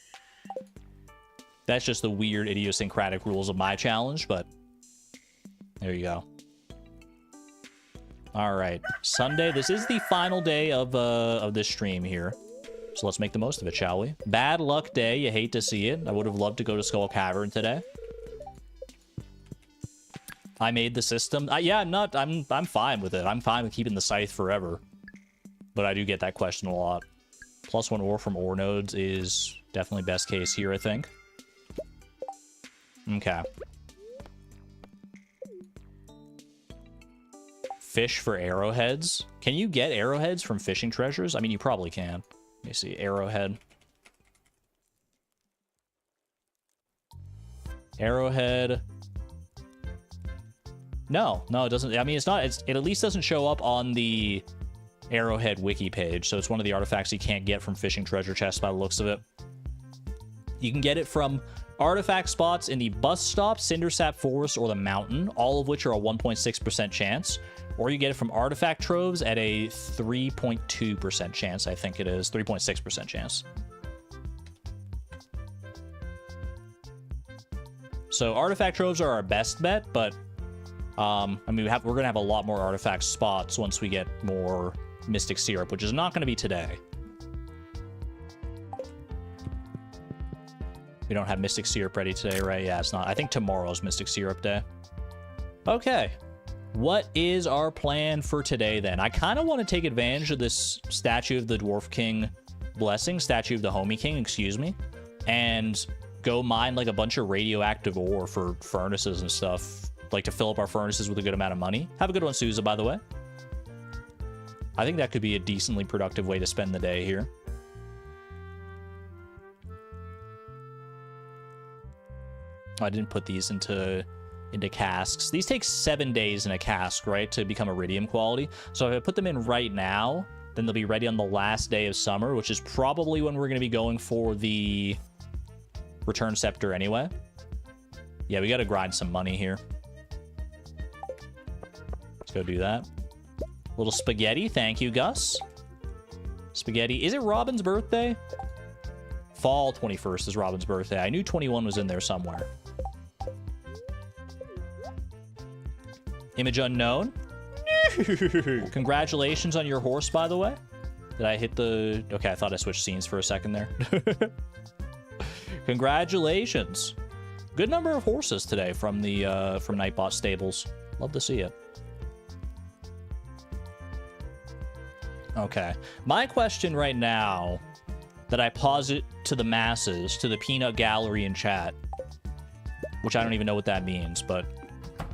A: That's just the weird idiosyncratic rules of my challenge, but there you go. All right, Sunday. This is the final day of this stream here, so let's make the most of it, shall we? Bad luck day. You hate to see it. I would have loved to go to Skull Cavern today. I made the system. Yeah, I'm fine with it. I'm fine with keeping the scythe forever, but I do get that question a lot. +1 ore from ore nodes is definitely best case here, I think. Okay. Fish for arrowheads. Can you get arrowheads from fishing treasures? I mean, you probably can. Let me see. Arrowhead. Arrowhead. No, it doesn't. I mean, it's not. It at least doesn't show up on the Arrowhead wiki page. So it's one of the artifacts you can't get from fishing treasure chests by the looks of it. You can get it from artifact spots in the bus stop, Cindersap Forest, or the mountain, all of which are a 1.6% chance. Or you get it from artifact troves at a 3.2% chance, I think it is. 3.6% chance. So artifact troves are our best bet, but I mean, we're going to have a lot more artifact spots once we get more Mystic Syrup, which is not going to be today. We don't have Mystic Syrup ready today, right? Yeah, it's not. I think tomorrow's Mystic Syrup day. Okay. What is our plan for today, then? I kind of want to take advantage of this Statue of the Dwarf King blessing, Statue of the Homie King, excuse me, and go mine, like, a bunch of radioactive ore for furnaces and stuff, like, to fill up our furnaces with a good amount of money. Have a good one, Souza, by the way. I think that could be a decently productive way to spend the day here. Oh, I didn't put these into casks. These take 7 days in a cask, right, to become iridium quality. So if I put them in right now, then they'll be ready on the last day of summer, which is probably when we're going to be going for the Return Scepter anyway. Yeah, we got to grind some money here. Let's go do that. Little spaghetti. Thank you, Gus. Spaghetti. Is it Robin's birthday? Fall 21st is Robin's birthday. I knew 21 was in there somewhere. Image unknown. Congratulations on your horse, by the way. Did I hit the... Okay, I thought I switched scenes for a second there. Congratulations. Good number of horses today from the from Nightbot stables. Love to see it. Okay. My question right now that I posit to the masses, to the peanut gallery in chat, which I don't even know what that means, but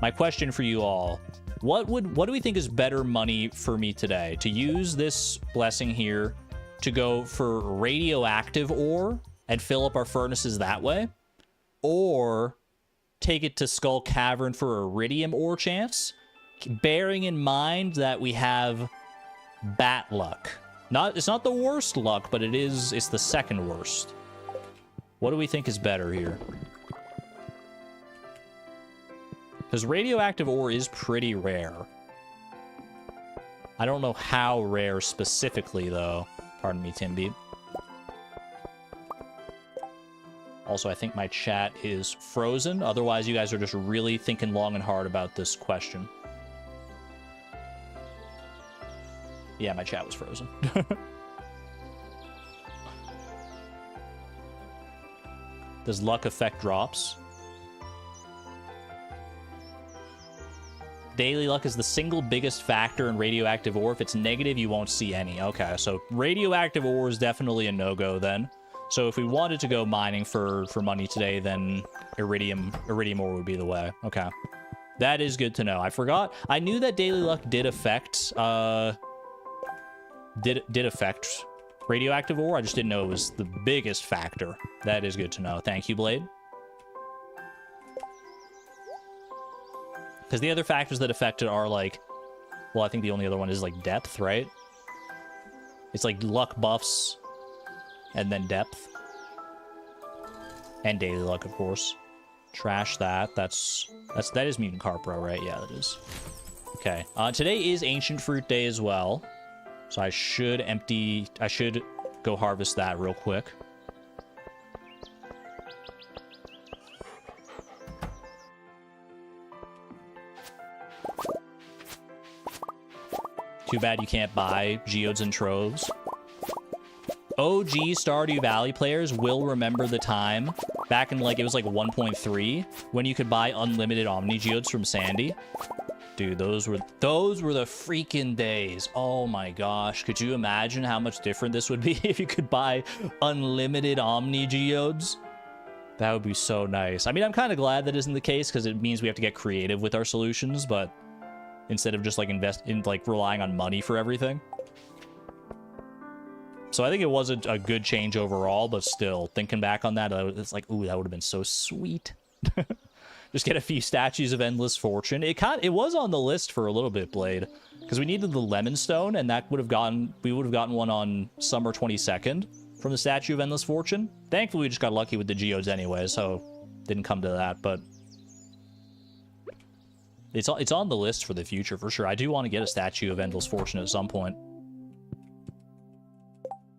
A: my question for you all, what do we think is better money for me today? To use this blessing here to go for radioactive ore and fill up our furnaces that way? Or take it to Skull Cavern for iridium ore chance, bearing in mind that we have bat luck. It's not the worst luck, but it's the second worst. What do we think is better here? Because radioactive ore is pretty rare. I don't know how rare specifically, though. Pardon me, Timby. Also, I think my chat is frozen. Otherwise, you guys are just really thinking long and hard about this question. Yeah, my chat was frozen. Does luck affect drops? Daily luck is the single biggest factor in radioactive ore. If it's negative, you won't see any. Okay, so radioactive ore is definitely a no-go then. So if we wanted to go mining for money today, then iridium ore would be the way. Okay. That is good to know. I forgot. I knew that daily luck did affect did affect radioactive ore. I just didn't know it was the biggest factor. That is good to know. Thank you, Blade. Because the other factors that affect it are like, well, I think the only other one is like depth, right? It's like luck buffs and then depth. And daily luck, of course. Trash that. That is Mutant Carpro, right? Yeah, that is. Okay. Today is Ancient Fruit Day as well. So I should go harvest that real quick. Too bad you can't buy geodes and troves. OG Stardew Valley players will remember the time back in like, it was like 1.3 when you could buy unlimited Omni geodes from Sandy. Dude, those were the freaking days. Oh my gosh. Could you imagine how much different this would be if you could buy unlimited Omni geodes? That would be so nice. I mean, I'm kind of glad that isn't the case because it means we have to get creative with our solutions, but instead of just like relying on money for everything. So I think it was a good change overall, but still thinking back on that, it's like, ooh, that would have been so sweet. Just get a few statues of Endless Fortune. It was on the list for a little bit, Blade, because we needed the Lemon Stone, and we would have gotten one on summer 22nd from the Statue of Endless Fortune. Thankfully, we just got lucky with the geodes anyway, so didn't come to that. But It's on the list for the future, for sure. I do want to get a statue of Endless Fortune at some point.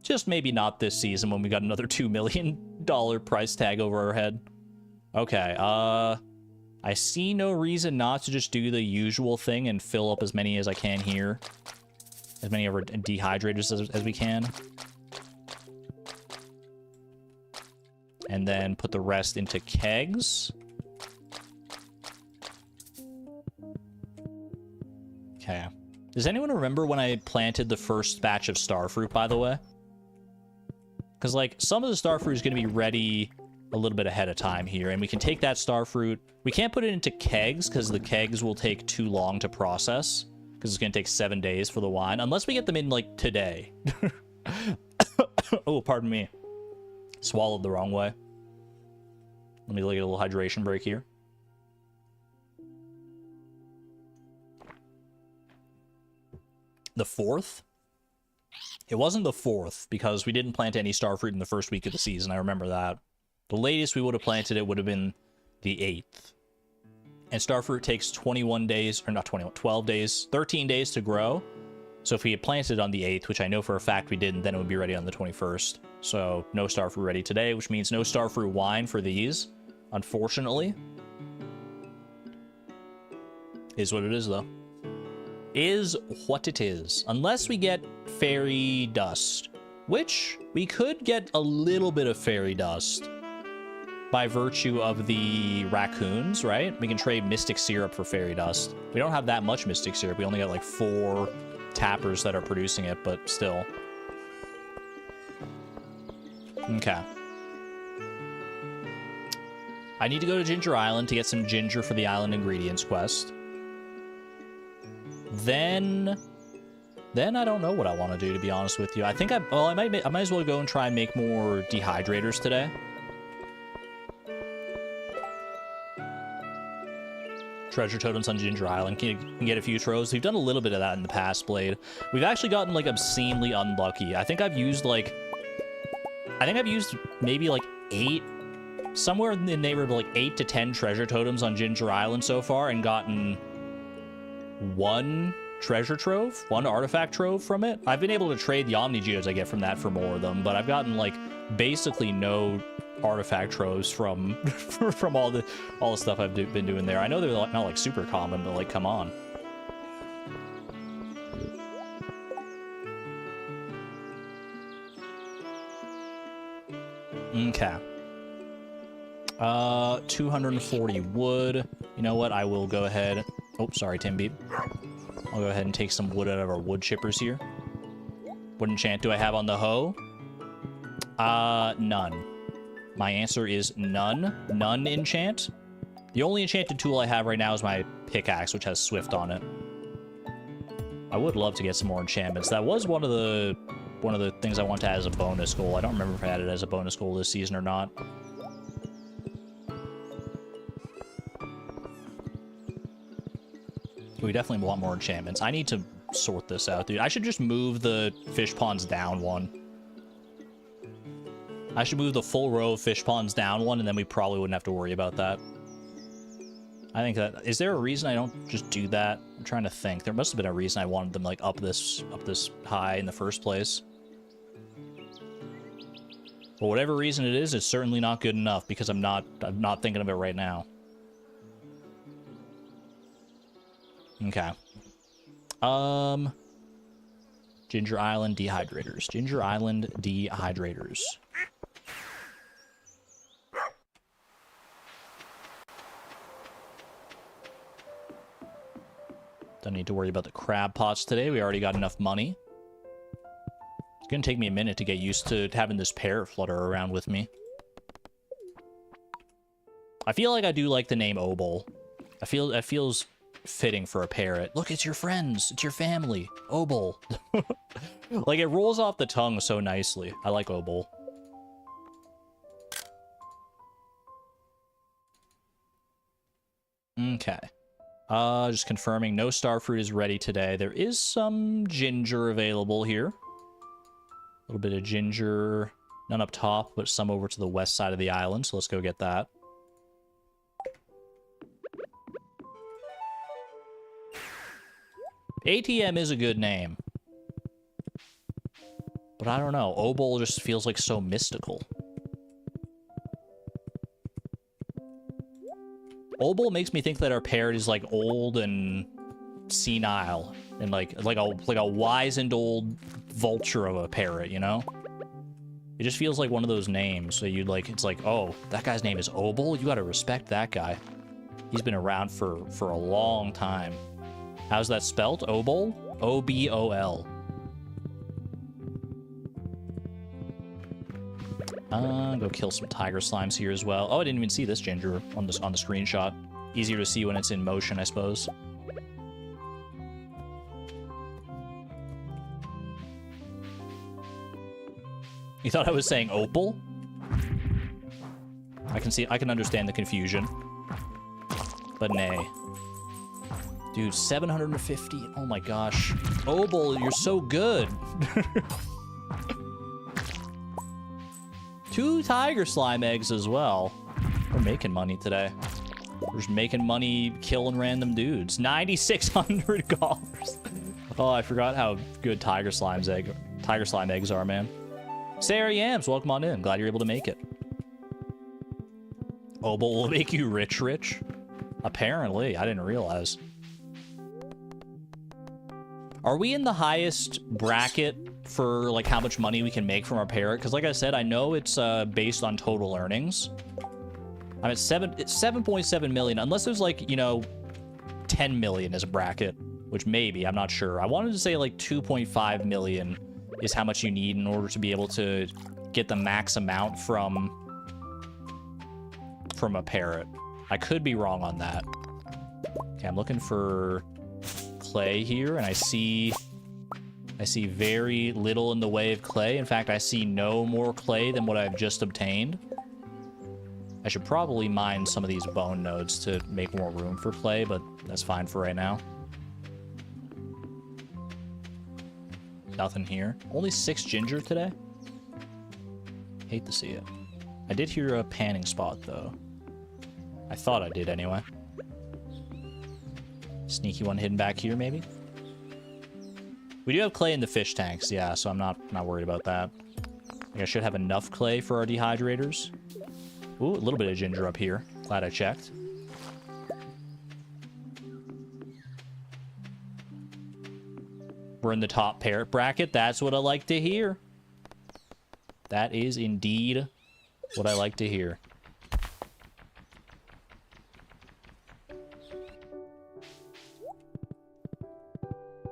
A: Just maybe not this season when we got another $2 million price tag over our head. Okay, I see no reason not to just do the usual thing and fill up as many as I can here. As many of our dehydrators as we can. And then put the rest into kegs. Okay. Does anyone remember when I planted the first batch of starfruit, by the way? Because, like, some of the starfruit is going to be ready a little bit ahead of time here, and we can take that starfruit. We can't put it into kegs, because the kegs will take too long to process, because it's going to take 7 days for the wine, unless we get them in, like, today. Oh, pardon me. Swallowed the wrong way. Let me look at a little hydration break here. The 4th? It wasn't the 4th, because we didn't plant any starfruit in the first week of the season. I remember that. The latest we would have planted it would have been the 8th. And starfruit takes 21 days, or not 21, 12 days, 13 days to grow. So if we had planted it on the 8th, which I know for a fact we didn't, then it would be ready on the 21st. So no starfruit ready today, which means no starfruit wine for these, unfortunately. Is what it is, though. Is what it is. Unless we get fairy dust, which we could get a little bit of fairy dust by virtue of the raccoons, right? We can trade mystic syrup for fairy dust. We don't have that much mystic syrup. We only got like 4 tappers that are producing it, but still. Okay. I need to go to Ginger Island to get some ginger for the Island Ingredients quest. Then I don't know what I want to do, to be honest with you. I think I might as well go and try and make more dehydrators today. Treasure totems on Ginger Island. Can get a few troves. We've done a little bit of that in the past, Blade. We've actually gotten, like, obscenely unlucky. I think I've used maybe, like, 8, somewhere in the neighborhood of, like, 8 to 10 treasure totems on Ginger Island so far, and gotten 1 treasure trove, 1 artifact trove from it. I've been able to trade the Omni Geodes I get from that for more of them, but I've gotten, like, basically no artifact troves from from all the stuff I've been doing there. I know they're not like super common, but like, come on. Okay. 240 wood. You know what? I will go ahead. Oh, sorry, Tim Beep. I'll go ahead and take some wood out of our wood chippers here. What enchant do I have on the hoe? None. My answer is none. None enchant. The only enchanted tool I have right now is my pickaxe, which has Swift on it. I would love to get some more enchantments. That was one of the things I want to add as a bonus goal. I don't remember if I had it as a bonus goal this season or not. We definitely want more enchantments. I need to sort this out, dude. I should just move the fish ponds down 1. I should move the full row of fish ponds down 1, and then we probably wouldn't have to worry about that. I think that... Is there a reason I don't just do that? I'm trying to think. There must have been a reason I wanted them, like, up this high in the first place. For whatever reason it is, it's certainly not good enough, because I'm not thinking of it right now. Okay. Ginger Island dehydrators. Ginger Island dehydrators. Don't need to worry about the crab pots today. We already got enough money. It's gonna take me a minute to get used to having this parrot flutter around with me. I feel like I do like the name Obol. It feels fitting for a parrot. Look, it's your friends. It's your family. Obol. Like, it rolls off the tongue so nicely. I like Obol. Okay. Just confirming, no starfruit is ready today. There is some ginger available here. A little bit of ginger. None up top, but some over to the west side of the island, so let's go get that. ATM is a good name. But I don't know. Obol just feels like so mystical. Obol makes me think that our parrot is like old and senile and like a wizened old vulture of a parrot, you know? It just feels like one of those names. So you'd like, it's like, oh, that guy's name is Obol? You gotta respect that guy. He's been around for a long time. How's that spelt? Obol? O-B-O-L. Go kill some tiger slimes here as well. Oh, I didn't even see this ginger on the screenshot. Easier to see when it's in motion, I suppose. You thought I was saying opal? I can understand the confusion. But nay. Dude, 750. Oh my gosh. Obol, you're so good. 2 tiger slime eggs as well. We're making money today. We're just making money killing random dudes. $9,600. Oh, I forgot how good tiger slime eggs are, man. Sarah Yams, welcome on in. Glad you're able to make it. Obol will make you rich. Apparently, I didn't realize. Are we in the highest bracket for like how much money we can make from our parrot? Because like I said, I know it's based on total earnings. I'm at 7.7 million, unless there's like, you know, 10 million as a bracket, which maybe, I'm not sure. I wanted to say like 2.5 million is how much you need in order to be able to get the max amount from a parrot. I could be wrong on that. Okay, I'm looking for clay here, and I see very little in the way of clay. In fact, I see no more clay than what I've just obtained. I should probably mine some of these bone nodes to make more room for clay, but that's fine for right now. Nothing here. Only 6 ginger today. Hate to see it. I did hear a panning spot, though. I thought I did, anyway. Sneaky one hidden back here, maybe? We do have clay in the fish tanks, yeah, so I'm not worried about that. I think I should have enough clay for our dehydrators. Ooh, a little bit of ginger up here. Glad I checked. We're in the top parrot bracket. That's what I like to hear. That is indeed what I like to hear.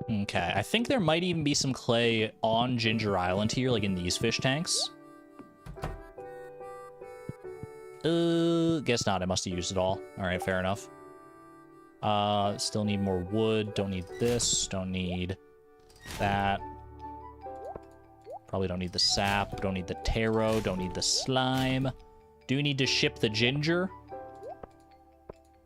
A: Okay, I think there might even be some clay on Ginger Island here, like in these fish tanks. Guess not. I must have used it all. All right, fair enough. Still need more wood. Don't need this. Don't need that. Probably don't need the sap. Don't need the taro. Don't need the slime. Do need to ship the ginger.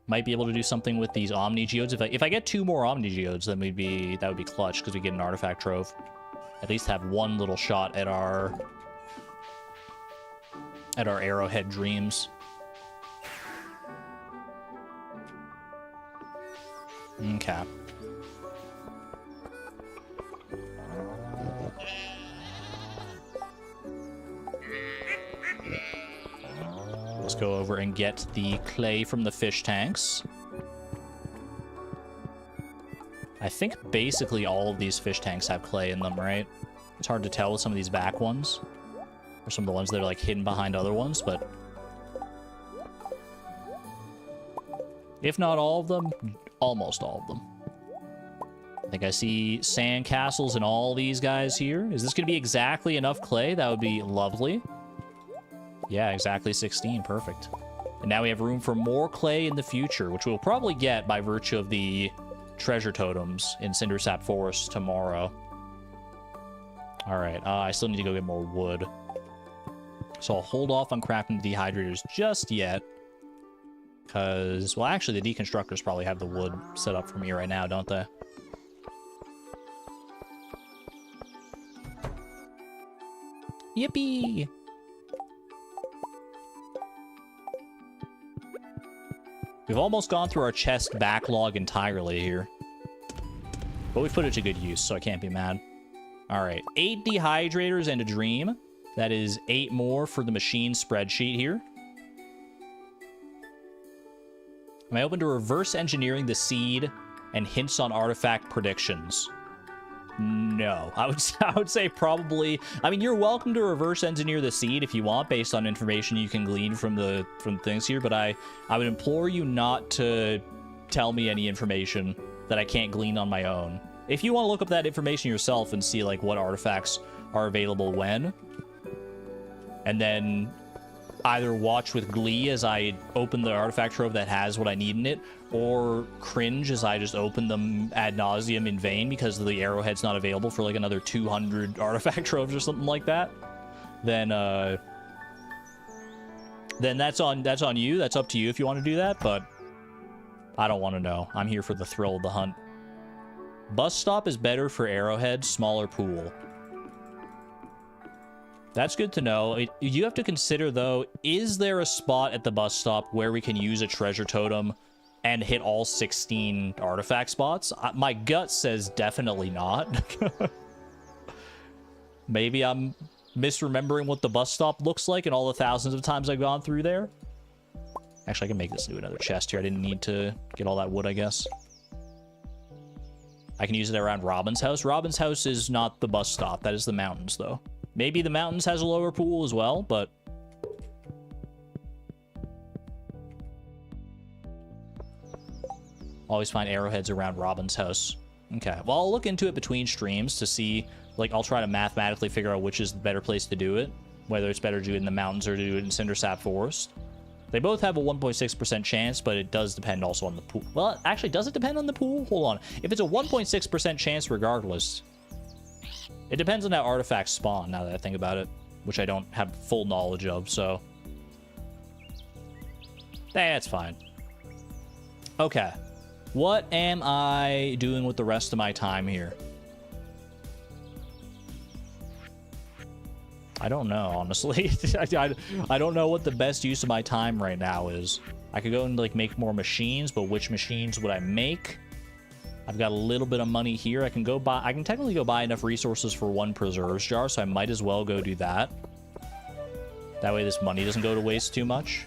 A: Might be able to do something with these Omni Geodes. If I get 2 more Omni Geodes, then that would be clutch, because we get an artifact trove. At least have one little shot at our arrowhead dreams. Okay. Let's go over and get the clay from the fish tanks. I think basically all of these fish tanks have clay in them, right? It's hard to tell with some of these back ones. Or some of the ones that are like hidden behind other ones, but if not all of them, almost all of them. I think I see sand castles in all these guys here. Is this going to be exactly enough clay? That would be lovely. Yeah, exactly 16. Perfect. And now we have room for more clay in the future, which we'll probably get by virtue of the treasure totems in Cindersap Forest tomorrow. All right. I still need to go get more wood. So I'll hold off on crafting the dehydrators just yet. Because, well, actually, the deconstructors probably have the wood set up for me right now, don't they? Yippee! We've almost gone through our chest backlog entirely here. But we put it to good use, so I can't be mad. All right, 8 dehydrators and a dream. That is 8 more for the machine spreadsheet here. Am I open to reverse engineering the seed and hints on artifact predictions? No, I would say probably. I mean, you're welcome to reverse engineer the seed if you want, based on information you can glean from things here. But I would implore you not to tell me any information that I can't glean on my own. If you want to look up that information yourself and see like what artifacts are available when, and then either watch with glee as I open the artifact trove that has what I need in it, or cringe as I just open them ad nauseum in vain because the arrowhead's not available for like another 200 artifact troves or something like that, then that's on you. That's up to you if you want to do that, but I don't want to know. I'm here for the thrill of the hunt. Bus stop is better for arrowhead, smaller pool. That's good to know. You have to consider, though, is there a spot at the bus stop where we can use a treasure totem and hit all 16 artifact spots? My gut says definitely not. Maybe I'm misremembering what the bus stop looks like and all the thousands of times I've gone through there. Actually, I can make this into another chest here. I didn't need to get all that wood, I guess. I can use it around Robin's house. Robin's house is not the bus stop. That is the mountains, though. Maybe the mountains has a lower pool as well, but... always find arrowheads around Robin's house. Okay, well, I'll look into it between streams to see, like, I'll try to mathematically figure out which is the better place to do it. Whether it's better to do it in the mountains or to do it in Cindersap Forest. They both have a 1.6% chance, but it does depend also on the pool. Well, actually, does it depend on the pool? Hold on. If it's a 1.6% chance regardless... it depends on how artifacts spawn, now that I think about it, which I don't have full knowledge of, so... that's fine. Okay. What am I doing with the rest of my time here? I don't know, honestly. I don't know what the best use of my time right now is. I could go and, like, make more machines, but which machines would I make? I've got a little bit of money here. I can technically go buy enough resources for 1 preserves jar, so I might as well go do that. That way this money doesn't go to waste too much.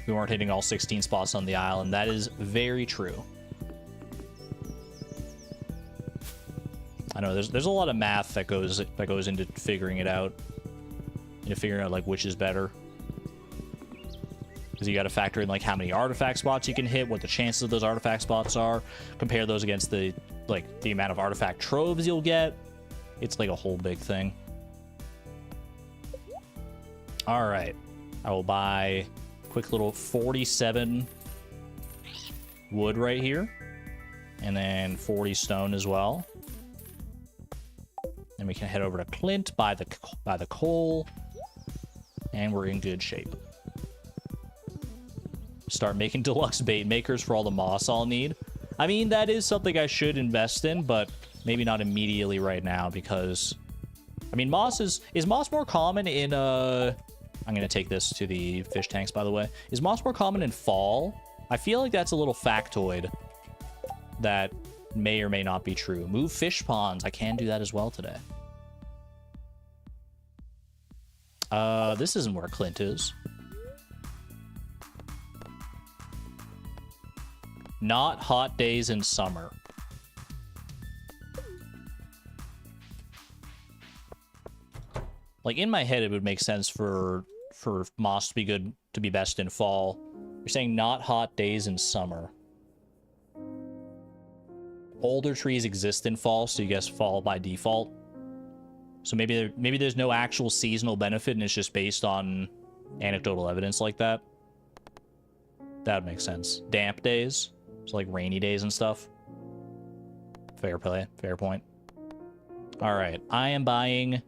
A: We weren't hitting all 16 spots on the island. That is very true. I know there's a lot of math that goes into figuring it out. Into figuring out like which is better. Because you got to factor in like how many artifact spots you can hit, what the chances of those artifact spots are, compare those against the amount of artifact troves you'll get. It's like a whole big thing. All right, I will buy a quick little 47 wood right here, and then 40 stone as well. Then we can head over to Clint, buy the coal, and we're in good shape. Start making deluxe bait makers for all the moss I'll need. I mean, that is something I should invest in, but maybe not immediately right now because... I mean, moss is moss more common in, I'm going to take this to the fish tanks, by the way. Is moss more common in fall? I feel like that's a little factoid that may or may not be true. Move fish ponds. I can do that as well today. This isn't where Clint is. Not hot days in summer. Like, in my head, it would make sense for moss to be good, to be best in fall. You're saying not hot days in summer. Older trees exist in fall, so you guess fall by default. So maybe there's no actual seasonal benefit, and it's just based on anecdotal evidence like that. That would make sense. Damp days, so like rainy days and stuff. Fair play, fair point. All right, I am buying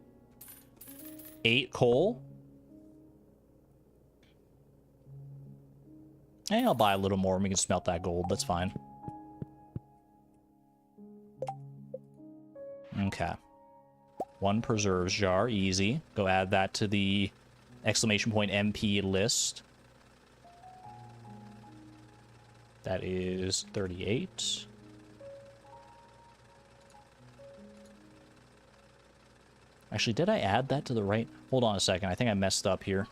A: 8 coal. And I'll buy a little more and we can smelt that gold. That's fine. Okay. 1 preserves jar. Easy. Go add that to the exclamation point MP list. That is 38. Actually, did I add that to the right? Hold on a second. I think I messed up here.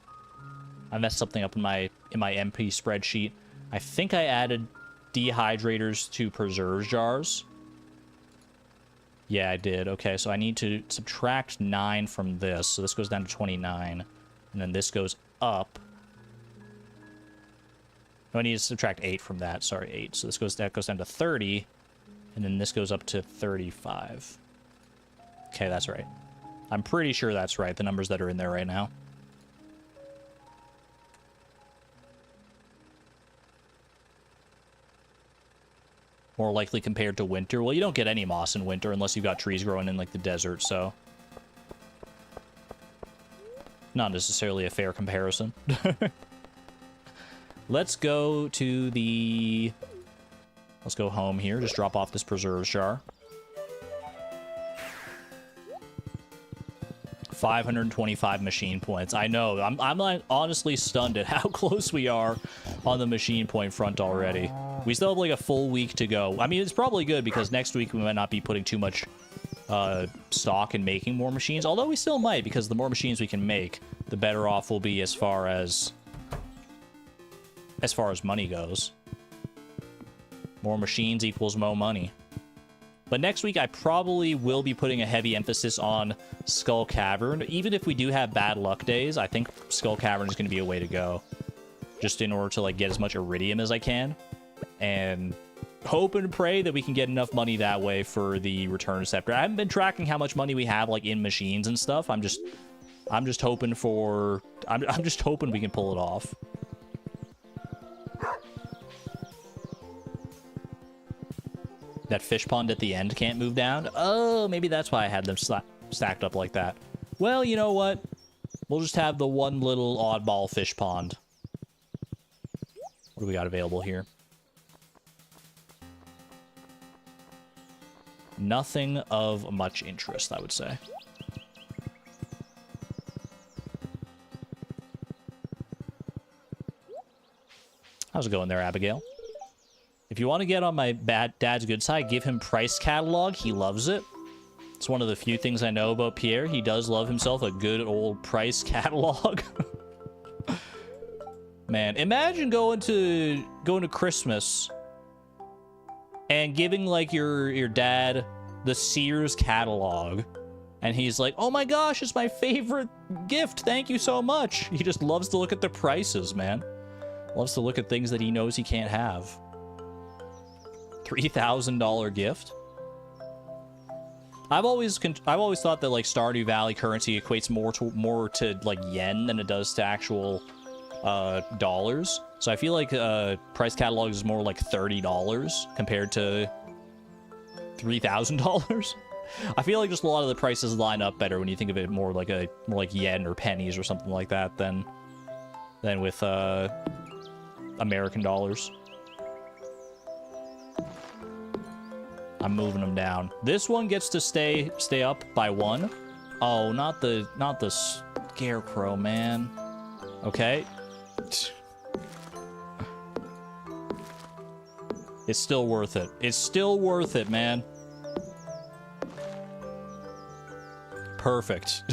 A: I messed something up in my MP spreadsheet. I think I added dehydrators to preserves jars. Yeah, I did. Okay, so I need to subtract 9 from this. So this goes down to 29. And then this goes up. No, I need to subtract 8 from that. Sorry, 8. So that goes down to 30. And then this goes up to 35. Okay, that's right. I'm pretty sure that's right, the numbers that are in there right now. More likely compared to winter. Well, you don't get any moss in winter unless you've got trees growing in, like, the desert, so... Not necessarily a fair comparison. Let's go to the... Let's go home here. Just drop off this preserves jar. 525 machine points. I know. I'm like honestly stunned at how close we are on the machine point front already. We still have like a full week to go. I mean, it's probably good because next week we might not be putting too much stock in making more machines. Although we still might, because the more machines we can make, the better off we'll be as far as money goes. More machines equals more money. But next week, I probably will be putting a heavy emphasis on Skull Cavern. Even if we do have bad luck days, I think Skull Cavern is going to be a way to go. Just in order to, like, get as much Iridium as I can. And hope and pray that we can get enough money that way for the Return Scepter. I haven't been tracking how much money we have, like, in machines and stuff. I'm just hoping for... I'm just hoping we can pull it off. That fish pond at the end can't move down? Oh, maybe that's why I had them stacked up like that. Well, you know what? We'll just have the one little oddball fish pond. What do we got available here? Nothing of much interest, I would say. How's it going there, Abigail? If you want to get on my dad's good side, give him price catalog. He loves it. It's one of the few things I know about Pierre. He does love himself a good old price catalog. Man, imagine going to Christmas and giving like your dad the Sears catalog, and he's like, "Oh my gosh, it's my favorite gift. Thank you so much." He just loves to look at the prices, man. Loves to look at things that he knows he can't have. $3,000 gift. I've always thought that like Stardew Valley currency equates more to like yen than it does to actual dollars. So I feel like price catalog is more like $30 compared to $3,000. I feel like just a lot of the prices line up better when you think of it more like yen or pennies or something like that than with American dollars. I'm moving them down. This one gets to stay up by 1. Oh, not the scarecrow, man. Okay. It's still worth it. It's still worth it, man. Perfect.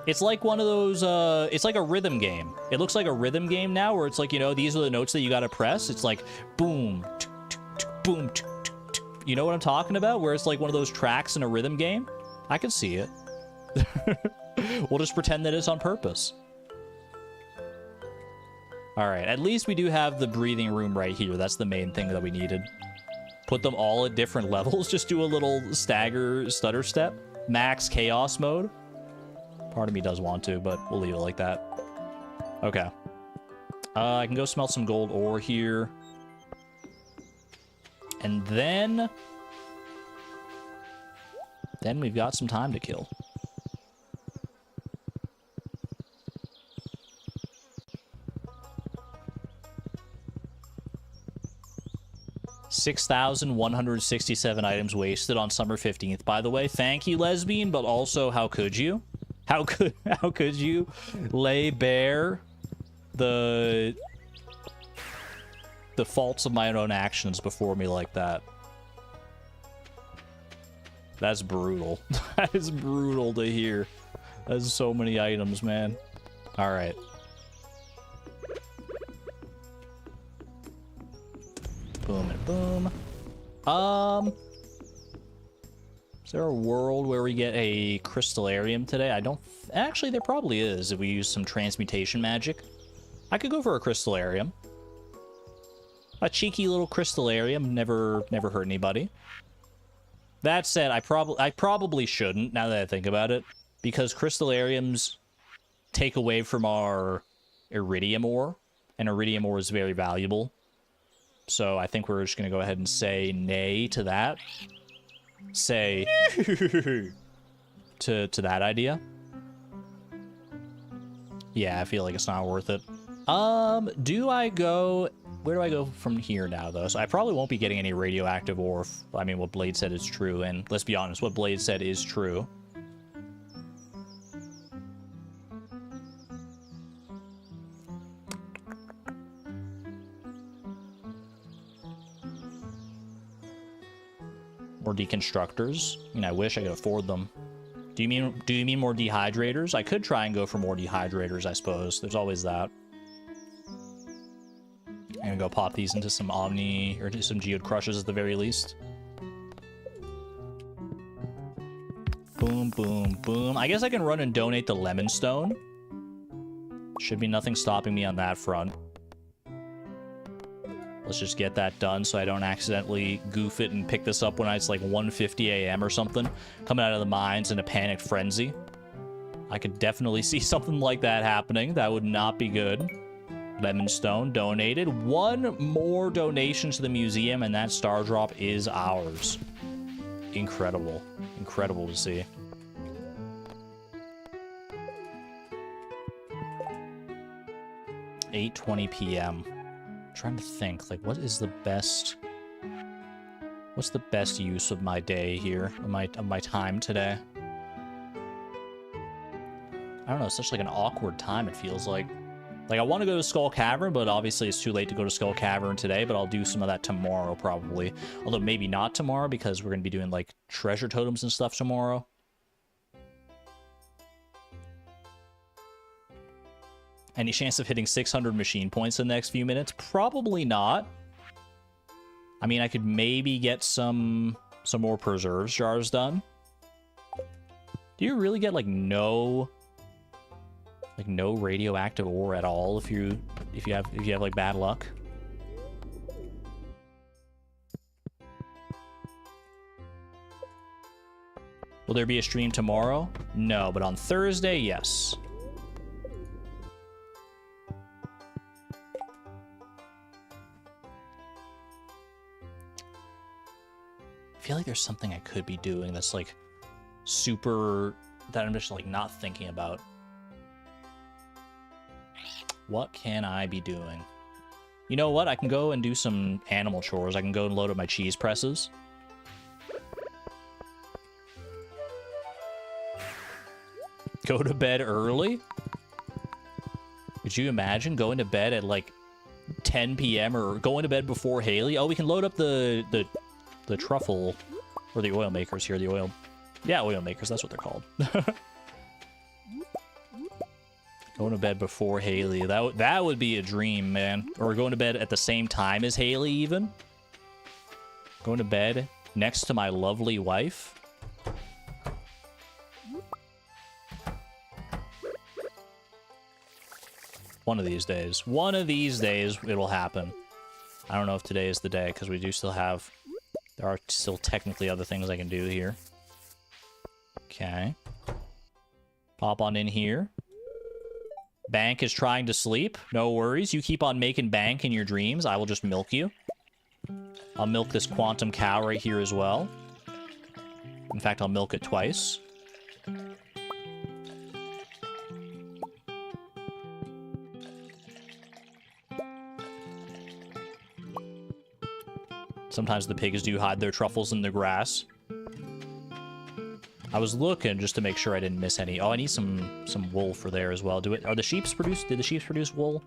A: It's like one of those, it's like a rhythm game. It looks like a rhythm game now where it's like, you know, these are the notes that you gotta press. It's like, boom, boom, you know what I'm talking about? Where it's like one of those tracks in a rhythm game. I can see it. We'll just pretend that it's on purpose. All right, at least we do have the breathing room right here. That's the main thing that we needed. Put them all at different levels. Just do a little stutter step. Max chaos mode. Part of me does want to, but we'll leave it like that. Okay. I can go smelt some gold ore here. And then we've got some time to kill. $6,167 items wasted on summer 15th, by the way. Thank you, lesbian, but also how could you? How could you lay bare the the faults of my own actions before me like that. That's brutal. That is brutal to hear. That's so many items, man. All right. Boom and boom. Is there a world where we get a crystallarium today? I don't... Actually, there probably is if we use some transmutation magic. I could go for a crystallarium. A cheeky little crystallarium never hurt anybody. That said, I probably shouldn't, now that I think about it, because crystallariums take away from our iridium ore, and iridium ore is very valuable. So I think we're just going to go ahead and say nay to that. Say to that idea. Yeah, I feel like it's not worth it. Do I go... Where do I go from here now, though? So I probably won't be getting any radioactive ore if, I mean, what Blade said is true, and let's be honest, what Blade said is true. More deconstructors. I mean, I wish I could afford them. Do you mean more dehydrators? I could try and go for more dehydrators, I suppose. There's always that. I'm gonna go pop these into some Omni, or some Geode Crushers at the very least. Boom, boom, boom. I guess I can run and donate the Lemon Stone. Should be nothing stopping me on that front. Let's just get that done so I don't accidentally goof it and pick this up when it's like 1:50 a.m. or something. Coming out of the mines in a panicked frenzy. I could definitely see something like that happening. That would not be good. Lemon Stone donated. One more donation to the museum and that star drop is ours. Incredible. Incredible to see. $8:20 p.m. Trying to think, like, what's the best use of my day here, of my time today? I don't know, it's such like an awkward time, it feels like. Like, I want to go to Skull Cavern, but obviously it's too late to go to Skull Cavern today, but I'll do some of that tomorrow, probably. Although, maybe not tomorrow, because we're going to be doing, like, treasure totems and stuff tomorrow. Any chance of hitting 600 machine points in the next few minutes? Probably not. I mean, I could maybe get some more preserves jars done. Do you really get, like, no radioactive ore at all if you have like bad luck? Will there be a stream tomorrow? No, but on Thursday, yes. I feel like there's something I could be doing that's like super, that I'm just like not thinking about. What can I be doing? You know what? I can go and do some animal chores. I can go and load up my cheese presses. Go to bed early? Could you imagine going to bed at like 10 p.m. or going to bed before Haley? Oh, we can load up the truffle, or the oil makers here. Oil makers, that's what they're called. Going to bed before Haley. That would be a dream, man. Or going to bed at the same time as Haley, even. Going to bed next to my lovely wife. One of these days. One of these days, it'll happen. I don't know if today is the day, because we do still have... There are still technically other things I can do here. Okay. Pop on in here. Bank is trying to sleep. No worries. You keep on making bank in your dreams. I will just milk you. I'll milk this quantum cow right here as well. In fact, I'll milk it twice. Sometimes the pigs do hide their truffles in the grass. I was looking just to make sure I didn't miss any. Oh, I need some wool for there as well. Did the sheep produce wool?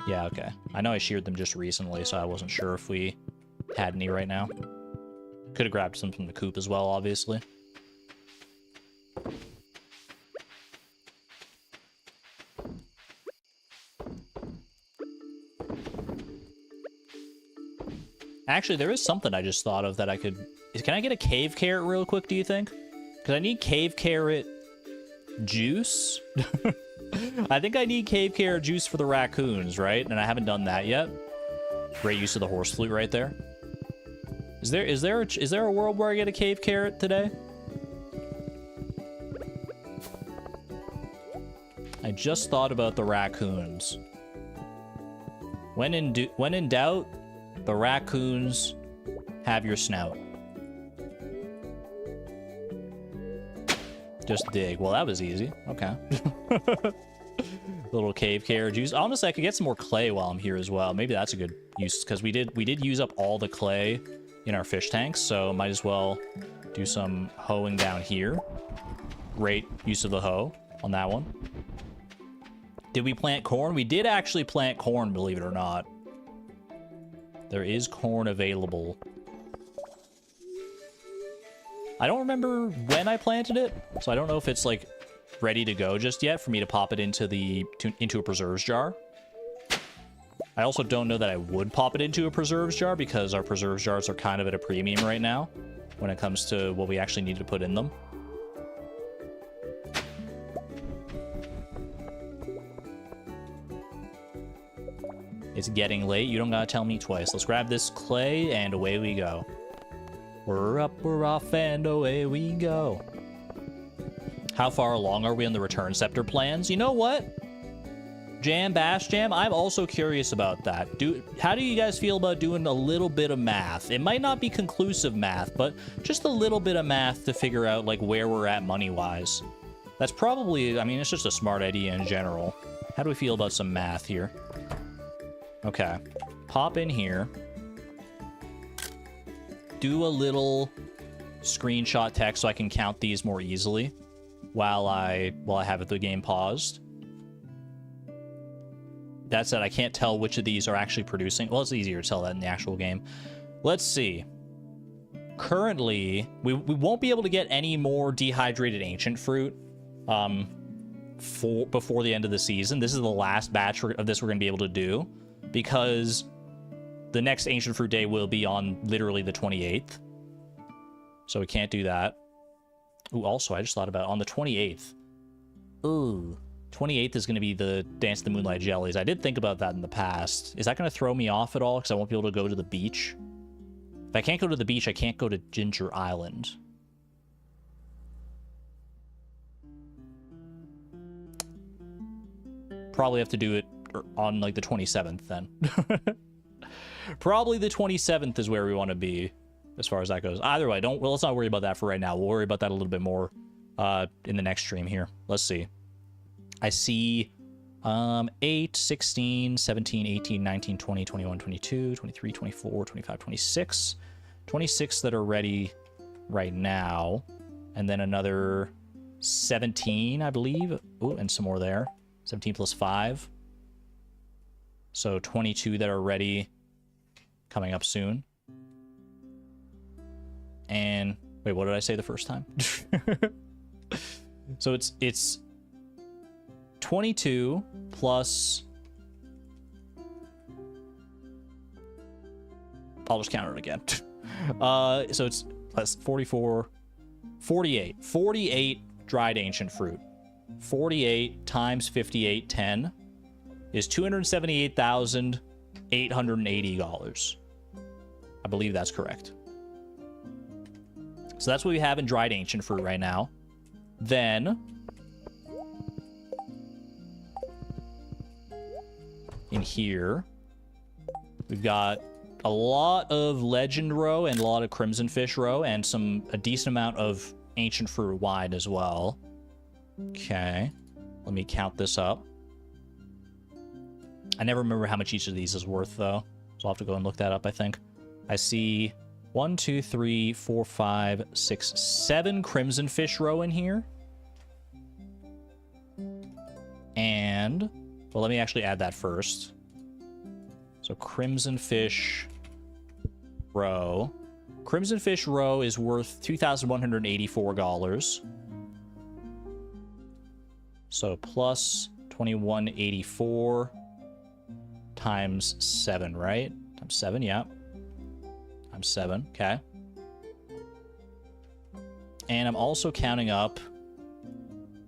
A: Yeah, okay. I know I sheared them just recently, so I wasn't sure if we had any right now. Could have grabbed some from the coop as well, obviously. Actually, there is something I just thought of that I could... Can I get a cave carrot real quick, do you think? Because I need cave carrot juice. I think I need cave carrot juice for the raccoons, right? And I haven't done that yet. Great use of the horse flute right there. Is there a world where I get a cave carrot today? I just thought about the raccoons. When in doubt, the raccoons have your snout. Just dig. Well, that was easy. Okay. Little cave carrot juice. Honestly, I could get some more clay while I'm here as well. Maybe that's a good use, because we did use up all the clay in our fish tanks, so might as well do some hoeing down here. Great use of the hoe on that one. Did we plant corn? We did actually plant corn, believe it or not. There is corn available. I don't remember when I planted it, so I don't know if it's like ready to go just yet for me to pop it into a preserves jar. I also don't know that I would pop it into a preserves jar because our preserves jars are kind of at a premium right now when it comes to what we actually need to put in them. It's getting late. You don't gotta tell me twice. Let's grab this clay and away we go. We're up, we're off, and away we go. How far along are we on the return scepter plans? You know what? Jam, Bash Jam, I'm also curious about that. How do you guys feel about doing a little bit of math? It might not be conclusive math, but just a little bit of math to figure out like where we're at money-wise. That's probably, I mean, it's just a smart idea in general. How do we feel about some math here? Okay, pop in here. Do a little screenshot text so I can count these more easily while I have the game paused. That said, I can't tell which of these are actually producing. Well, it's easier to tell that in the actual game. Let's see. Currently, we won't be able to get any more dehydrated ancient fruit before the end of the season. This is the last batch of this we're going to be able to do because the next ancient fruit day will be on literally the 28th. So we can't do that. Ooh, also, I just thought about on the 28th. Ooh. 28th is going to be the Dance of the Moonlight Jellies. I did think about that in the past. Is that going to throw me off at all? Because I won't be able to go to the beach. If I can't go to the beach, I can't go to Ginger Island. Probably have to do it on, like, the 27th, then. Probably the 27th is where we want to be, as far as that goes. Either way, let's not worry about that for right now. We'll worry about that a little bit more in the next stream here. Let's see. I see 8, 16, 17, 18, 19, 20, 21, 22, 23, 24, 25, 26. 26 that are ready right now. And then another 17, I believe. Oh, and some more there. 17 plus 5. So 22 that are ready coming up soon. And wait, what did I say the first time? So it's 22 plus, I'll just count it again. So it's plus 44, 48. 48 dried ancient fruit. 48 times 5810 is $278,880. I believe that's correct. So that's what we have in dried ancient fruit right now. Then in here, we've got a lot of legend row and a lot of crimson fish row and a decent amount of ancient fruit wine as well. Okay, let me count this up. I never remember how much each of these is worth though, so I'll have to go and look that up. I think I see 1, 2, 3, 4, 5, 6, 7 crimson fish row in here. And well, let me actually add that first. So Crimson Fish Row. Crimson Fish Row is worth $2,184. So plus 2184 times 7, right? Times 7, yeah. Times 7, okay. And I'm also counting up. I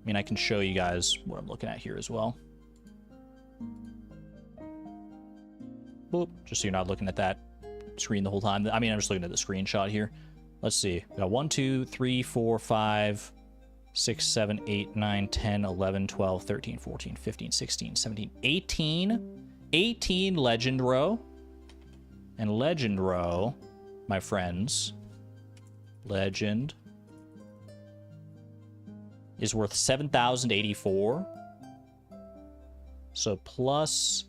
A: mean, I can show you guys what I'm looking at here as well. Boop, just so you're not looking at that screen the whole time. I mean, I'm just looking at the screenshot here. Let's see. We got 1, 2, 3, 4, 5, 6, 7, 8, 9, 10, 11, 12, 13, 14, 15, 16, 17, 18. 18 Legend Row. And Legend Row, my friends, Legend is worth 7,084. So plus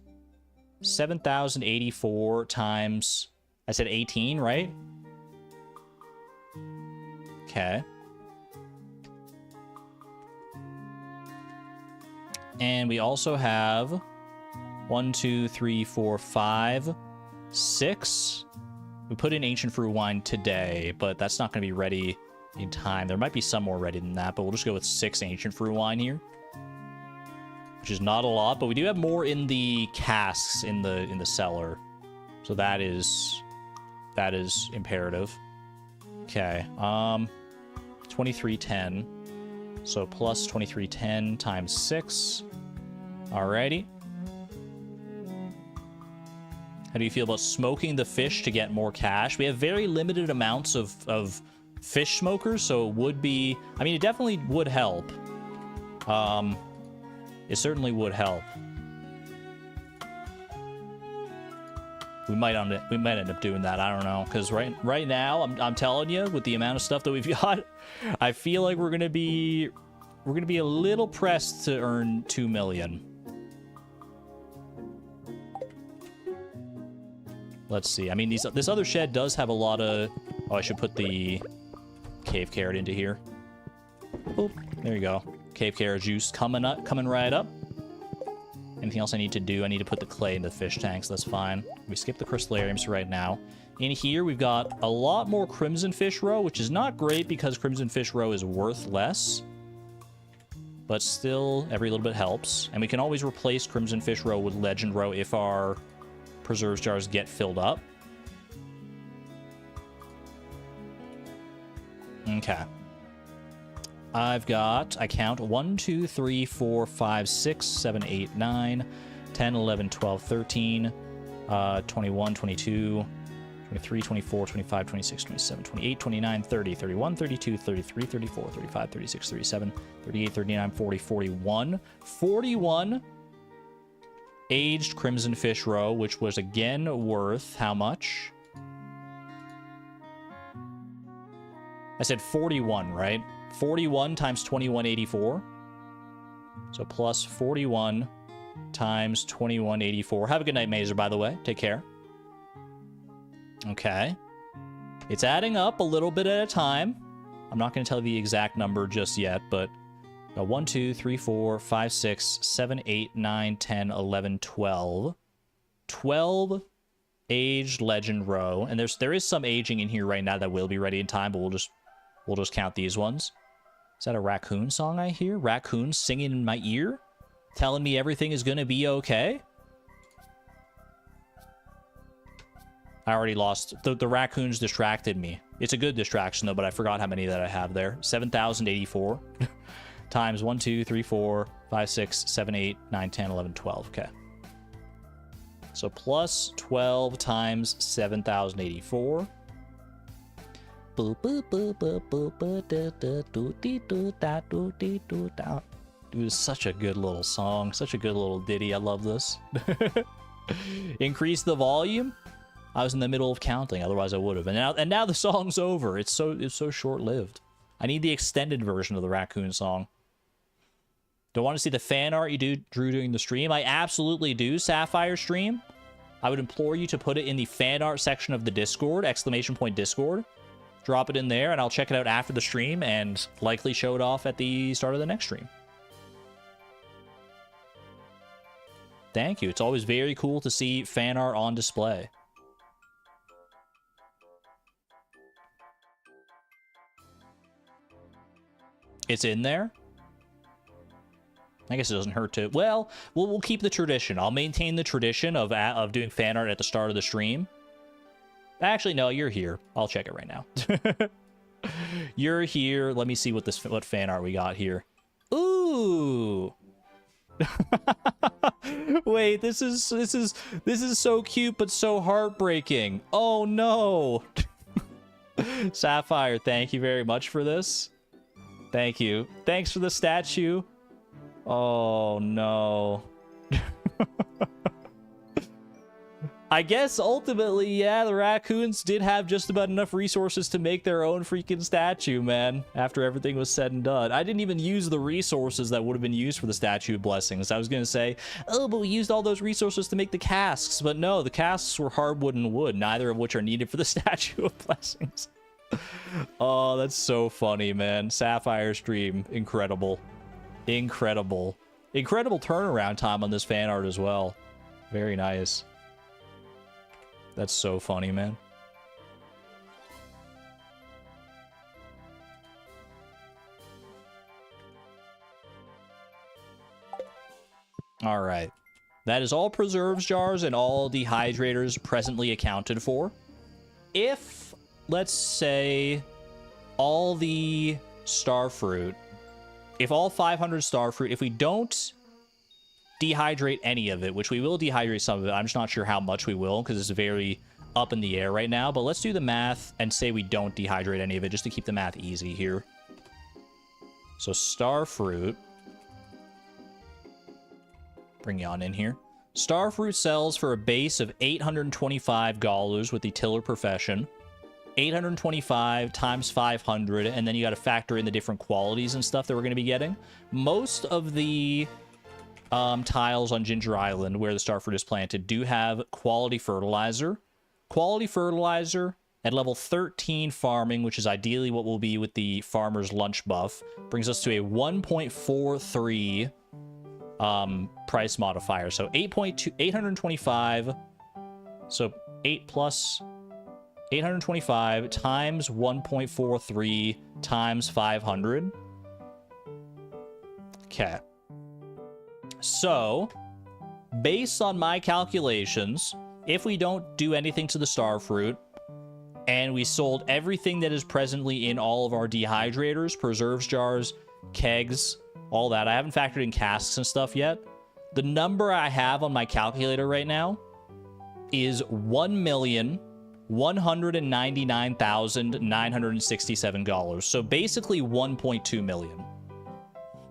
A: 7,084 times, I said 18, right? Okay. And we also have 1, 2, 3, 4, 5, 6. We put in Ancient Fruit Wine today, but that's not going to be ready in time. There might be some more ready than that, but we'll just go with 6 Ancient Fruit Wine here, which is not a lot, but we do have more in the casks in the cellar, so that is imperative. Okay, 2310. So plus 2310 times 6. Alrighty. How do you feel about smoking the fish to get more cash? We have very limited amounts of fish smokers, so it would be... I mean, it definitely would help. It certainly would help. We might end up doing that. I don't know, because right now I'm telling you, with the amount of stuff that we've got, I feel like we're gonna be a little pressed to earn 2 million. Let's see. I mean, this other shed does have a lot of... Oh, I should put the cave carrot into here. Boop. There you go. Cave carrot juice coming right up. Anything else I need to do? I need to put the clay in the fish tanks. That's fine. We skip the crystallariums right now. In here, we've got a lot more Crimson Fish Row, which is not great because Crimson Fish Row is worth less. But still, every little bit helps. And we can always replace Crimson Fish Row with Legend Row if our preserves jars get filled up. Okay. I've got, I count 1, 2, 3, 4, 5, 6, 7, 8, 9, 10, 11, 12, 13, 21, 22, 23, 24, 25, 26, 27, 28, 29, 30, 31, 32, 33, 34, 35, 36, 37, 38, 39, 40, 41. 41 aged Crimson Fish Row, which was again worth how much? I said 41, right? 41 times 2184. So plus 41 times 2184. Have a good night, Mazer, by the way. Take care. Okay. It's adding up a little bit at a time. I'm not going to tell you the exact number just yet, but 1, 2, 3, 4, 5, 6, 7, 8, 9, 10, 11, 12. 12 aged Legend Row. And there is some aging in here right now that will be ready in time, but we'll just count these ones. Is that a raccoon song I hear? Raccoons singing in my ear? Telling me everything is gonna be okay? I already lost. The raccoons distracted me. It's a good distraction, though, but I forgot how many that I have there. 7,084 times 1, 2, 3, 4, 5, 6, 7, 8, 9, 10, 11, 12. Okay. So plus 12 times 7,084. Dude, it's such a good little song, such a good little ditty. I love this. Increase the volume. I was in the middle of counting, otherwise I would have. And now the song's over. It's so short-lived. I need the extended version of the raccoon song. Don't want to see the fan art you drew during the stream? I absolutely do, Sapphire Stream. I would implore you to put it in the fan art section of the Discord, !Discord. Drop it in there, and I'll check it out after the stream and likely show it off at the start of the next stream. Thank you. It's always very cool to see fan art on display. It's in there? I guess it doesn't hurt to... Well, we'll keep the tradition. I'll maintain the tradition of doing fan art at the start of the stream. Actually, no, you're here. I'll check it right now. You're here. Let me see what fan art we got here. Ooh. Wait, this is so cute but so heartbreaking. Oh no. Sapphire, thank you very much for this. Thank you. Thanks for the statue. Oh no. I guess ultimately, yeah, the raccoons did have just about enough resources to make their own freaking statue, man, after everything was said and done. I didn't even use the resources that would have been used for the Statue of Blessings. I was going to say, oh, but we used all those resources to make the casks. But no, the casks were hardwood and wood, neither of which are needed for the Statue of Blessings. Oh, that's so funny, man. Sapphire stream, incredible. Incredible. Incredible turnaround time on this fan art as well. Very nice. That's so funny, man. All right. That is all preserves jars and all dehydrators presently accounted for. If, let's say, all the starfruit, if all 500 starfruit, if we don't dehydrate any of it, which we will dehydrate some of it. I'm just not sure how much we will because it's very up in the air right now. But let's do the math and say we don't dehydrate any of it just to keep the math easy here. So starfruit. Bring you on in here. Starfruit sells for a base of $825 with the tiller profession. 825 times 500, and then you got to factor in the different qualities and stuff that we're going to be getting. Most of the tiles on Ginger Island where the starfruit is planted do have quality fertilizer. Quality fertilizer at level 13 farming, which is ideally what will be with the farmer's lunch buff, brings us to a 1.43 price modifier. So 825. So 8 plus 825 times 1.43 times 500. Okay. So, based on my calculations, if we don't do anything to the starfruit, and we sold everything that is presently in all of our dehydrators, preserves jars, kegs, all that, I haven't factored in casks and stuff yet, the number I have on my calculator right now is $1,199,967. So basically 1.2 million.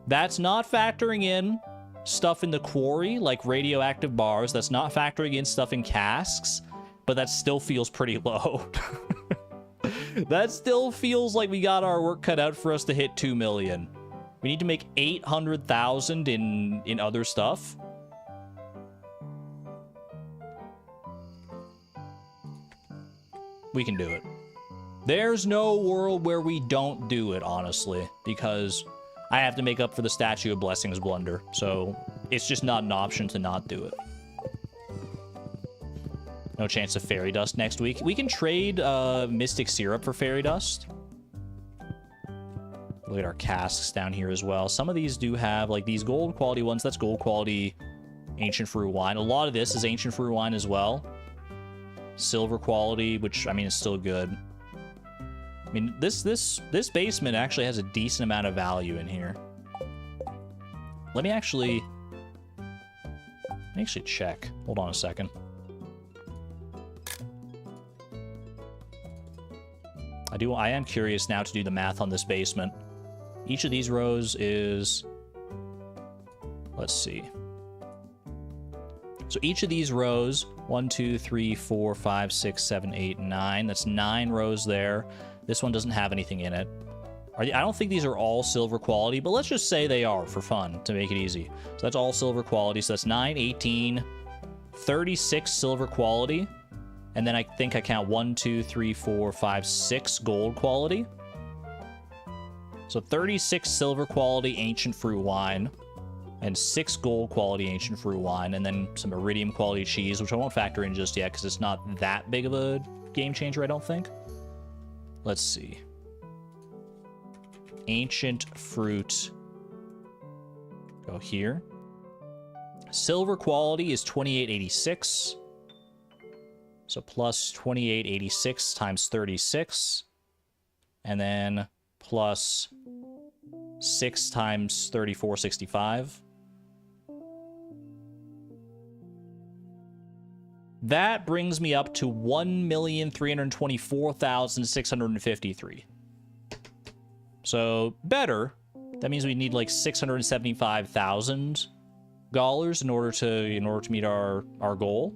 A: That's not factoring in stuff in the quarry, like radioactive bars. That's not factoring in stuff in casks, but that still feels pretty low. That still feels like we got our work cut out for us to hit 2 million. We need to make 800,000 in other stuff. We can do it. There's no world where we don't do it, honestly, because I have to make up for the Statue of Blessings blunder, so it's just not an option to not do it. No chance of fairy dust next week. We can trade Mystic Syrup for fairy dust. Look at our casks down here as well. Some of these do have, like, these gold quality ones. That's gold quality ancient fruit wine. A lot of this is ancient fruit wine as well. Silver quality, which, I mean, is still good. I mean, this basement actually has a decent amount of value in here. Let me actually check. Hold on a second. I am curious now to do the math on this basement. Each of these rows is, let's see. So each of these rows, 1, 2, 3, 4, 5, 6, 7, 8, 9. That's 9 rows there. This one doesn't have anything in it. I don't think these are all silver quality, but let's just say they are for fun, to make it easy. So that's all silver quality. So that's 9, 18, 36 silver quality. And then I think I count 1, 2, 3, 4, 5, 6 gold quality. So 36 silver quality ancient fruit wine. and 6 gold quality ancient fruit wine, and then some iridium quality cheese, which I won't factor in just yet because it's not that big of a game changer, I don't think. Let's see. Ancient fruit. Go here. Silver quality is 2886. So plus 2886 times 36. And then plus 6 times 3465. That brings me up to 1,324,653. So better. That means we need like $675,000 in order to meet our goal.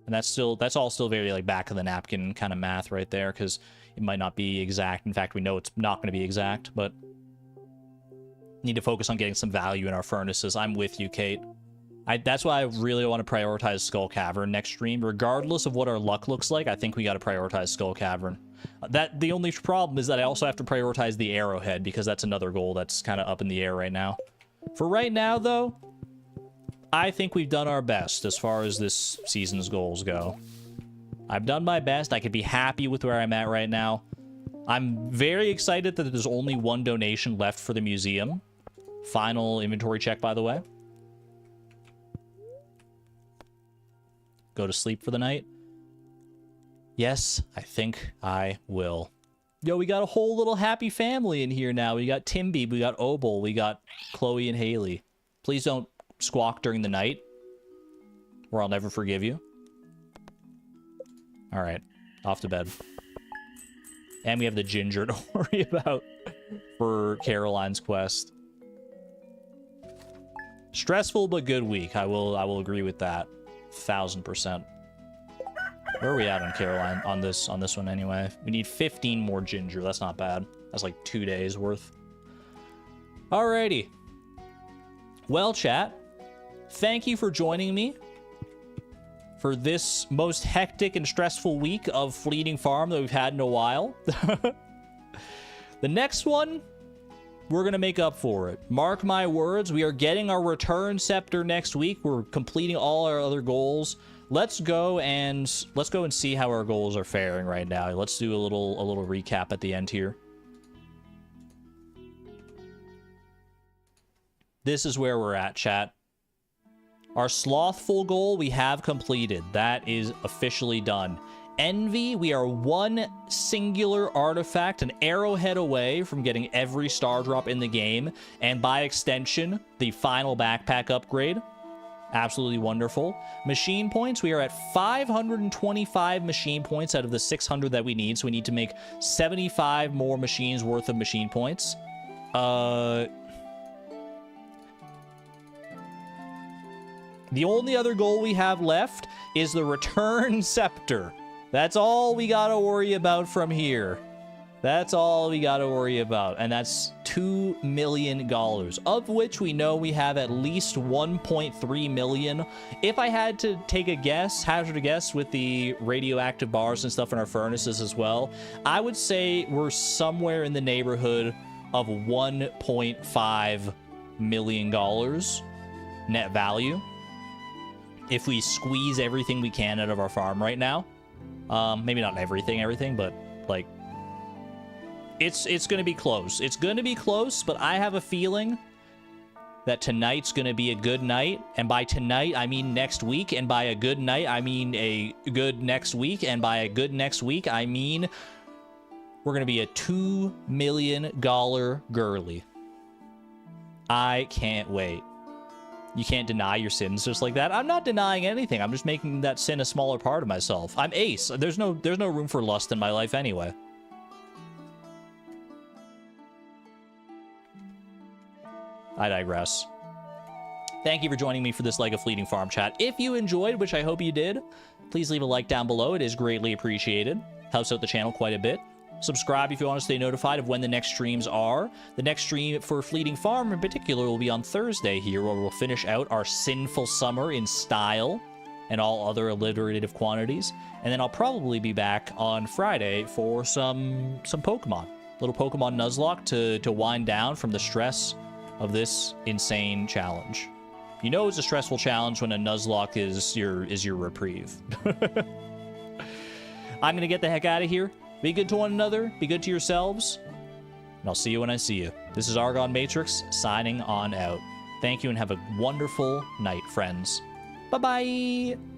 A: And that's all still very like back of the napkin kind of math right there, because it might not be exact. In fact, we know it's not going to be exact, but need to focus on getting some value in our furnaces. I'm with you, Kate. That's why I really want to prioritize Skull Cavern next stream. Regardless of what our luck looks like, I think we got to prioritize Skull Cavern. The only problem is that I also have to prioritize the Arrowhead, because that's another goal that's kind of up in the air right now. For right now, though, I think we've done our best as far as this season's goals go. I've done my best. I could be happy with where I'm at right now. I'm very excited that there's only 1 donation left for the museum. Final inventory check, by the way. Go to sleep for the night. Yes, I think I will. Yo, we got a whole little happy family in here now. We got Timby, we got Obel, we got Chloe and Haley. Please don't squawk during the night, or I'll never forgive you. Alright, off to bed. And we have the ginger to worry about for Caroline's quest. Stressful but good week. I will agree with that. 1000%. Where are we at on Caroline? On this one anyway. We need 15 more ginger. That's not bad. That's like 2 days worth. Alrighty. Well, chat, thank you for joining me for this most hectic and stressful week of Fleeting Farm that we've had in a while. The next one, we're going to make up for it. Mark my words, we are getting our return scepter next week. We're completing all our other goals. Let's go and see how our goals are faring right now. Let's do a little recap at the end here. This is where we're at, chat. Our slothful goal we have completed. That is officially done. Envy, we are 1 singular artifact, an arrowhead away from getting every star drop in the game, and by extension, the final backpack upgrade. Absolutely wonderful. Machine points, we are at 525 machine points out of the 600 that we need, so we need to make 75 more machines worth of machine points. The only other goal we have left is the return scepter. That's all we gotta worry about from here. That's all we gotta worry about. And that's $2 million, of which we know we have at least 1.3 million. If I had to take a guess, hazard a guess with the radioactive bars and stuff in our furnaces as well, I would say we're somewhere in the neighborhood of $1.5 million net value. If we squeeze everything we can out of our farm right now. Maybe not everything, but like it's gonna be close. It's gonna be close, but I have a feeling that tonight's gonna be a good night, and by tonight I mean next week, and by a good night I mean a good next week, and by a good next week I mean we're gonna be a $2 million girly. I can't wait. You can't deny your sins just like that. I'm not denying anything. I'm just making that sin a smaller part of myself. I'm ace. There's no room for lust in my life anyway. I digress. Thank you for joining me for this leg of Fleeting Farm, chat. If you enjoyed, which I hope you did, please leave a like down below. It is greatly appreciated. Helps out the channel quite a bit. Subscribe if you want to stay notified of when the next streams are. The next stream for Fleeting Farm in particular will be on Thursday here, where we'll finish out our Sinful Summer in style and all other alliterative quantities. And then I'll probably be back on Friday for some Pokemon. little Pokemon Nuzlocke to wind down from the stress of this insane challenge. You know it's a stressful challenge when a Nuzlocke is your reprieve. I'm gonna get the heck out of here. Be good to one another. Be good to yourselves. And I'll see you when I see you. This is Argon Matrix signing on out. Thank you and have a wonderful night, friends. Bye-bye.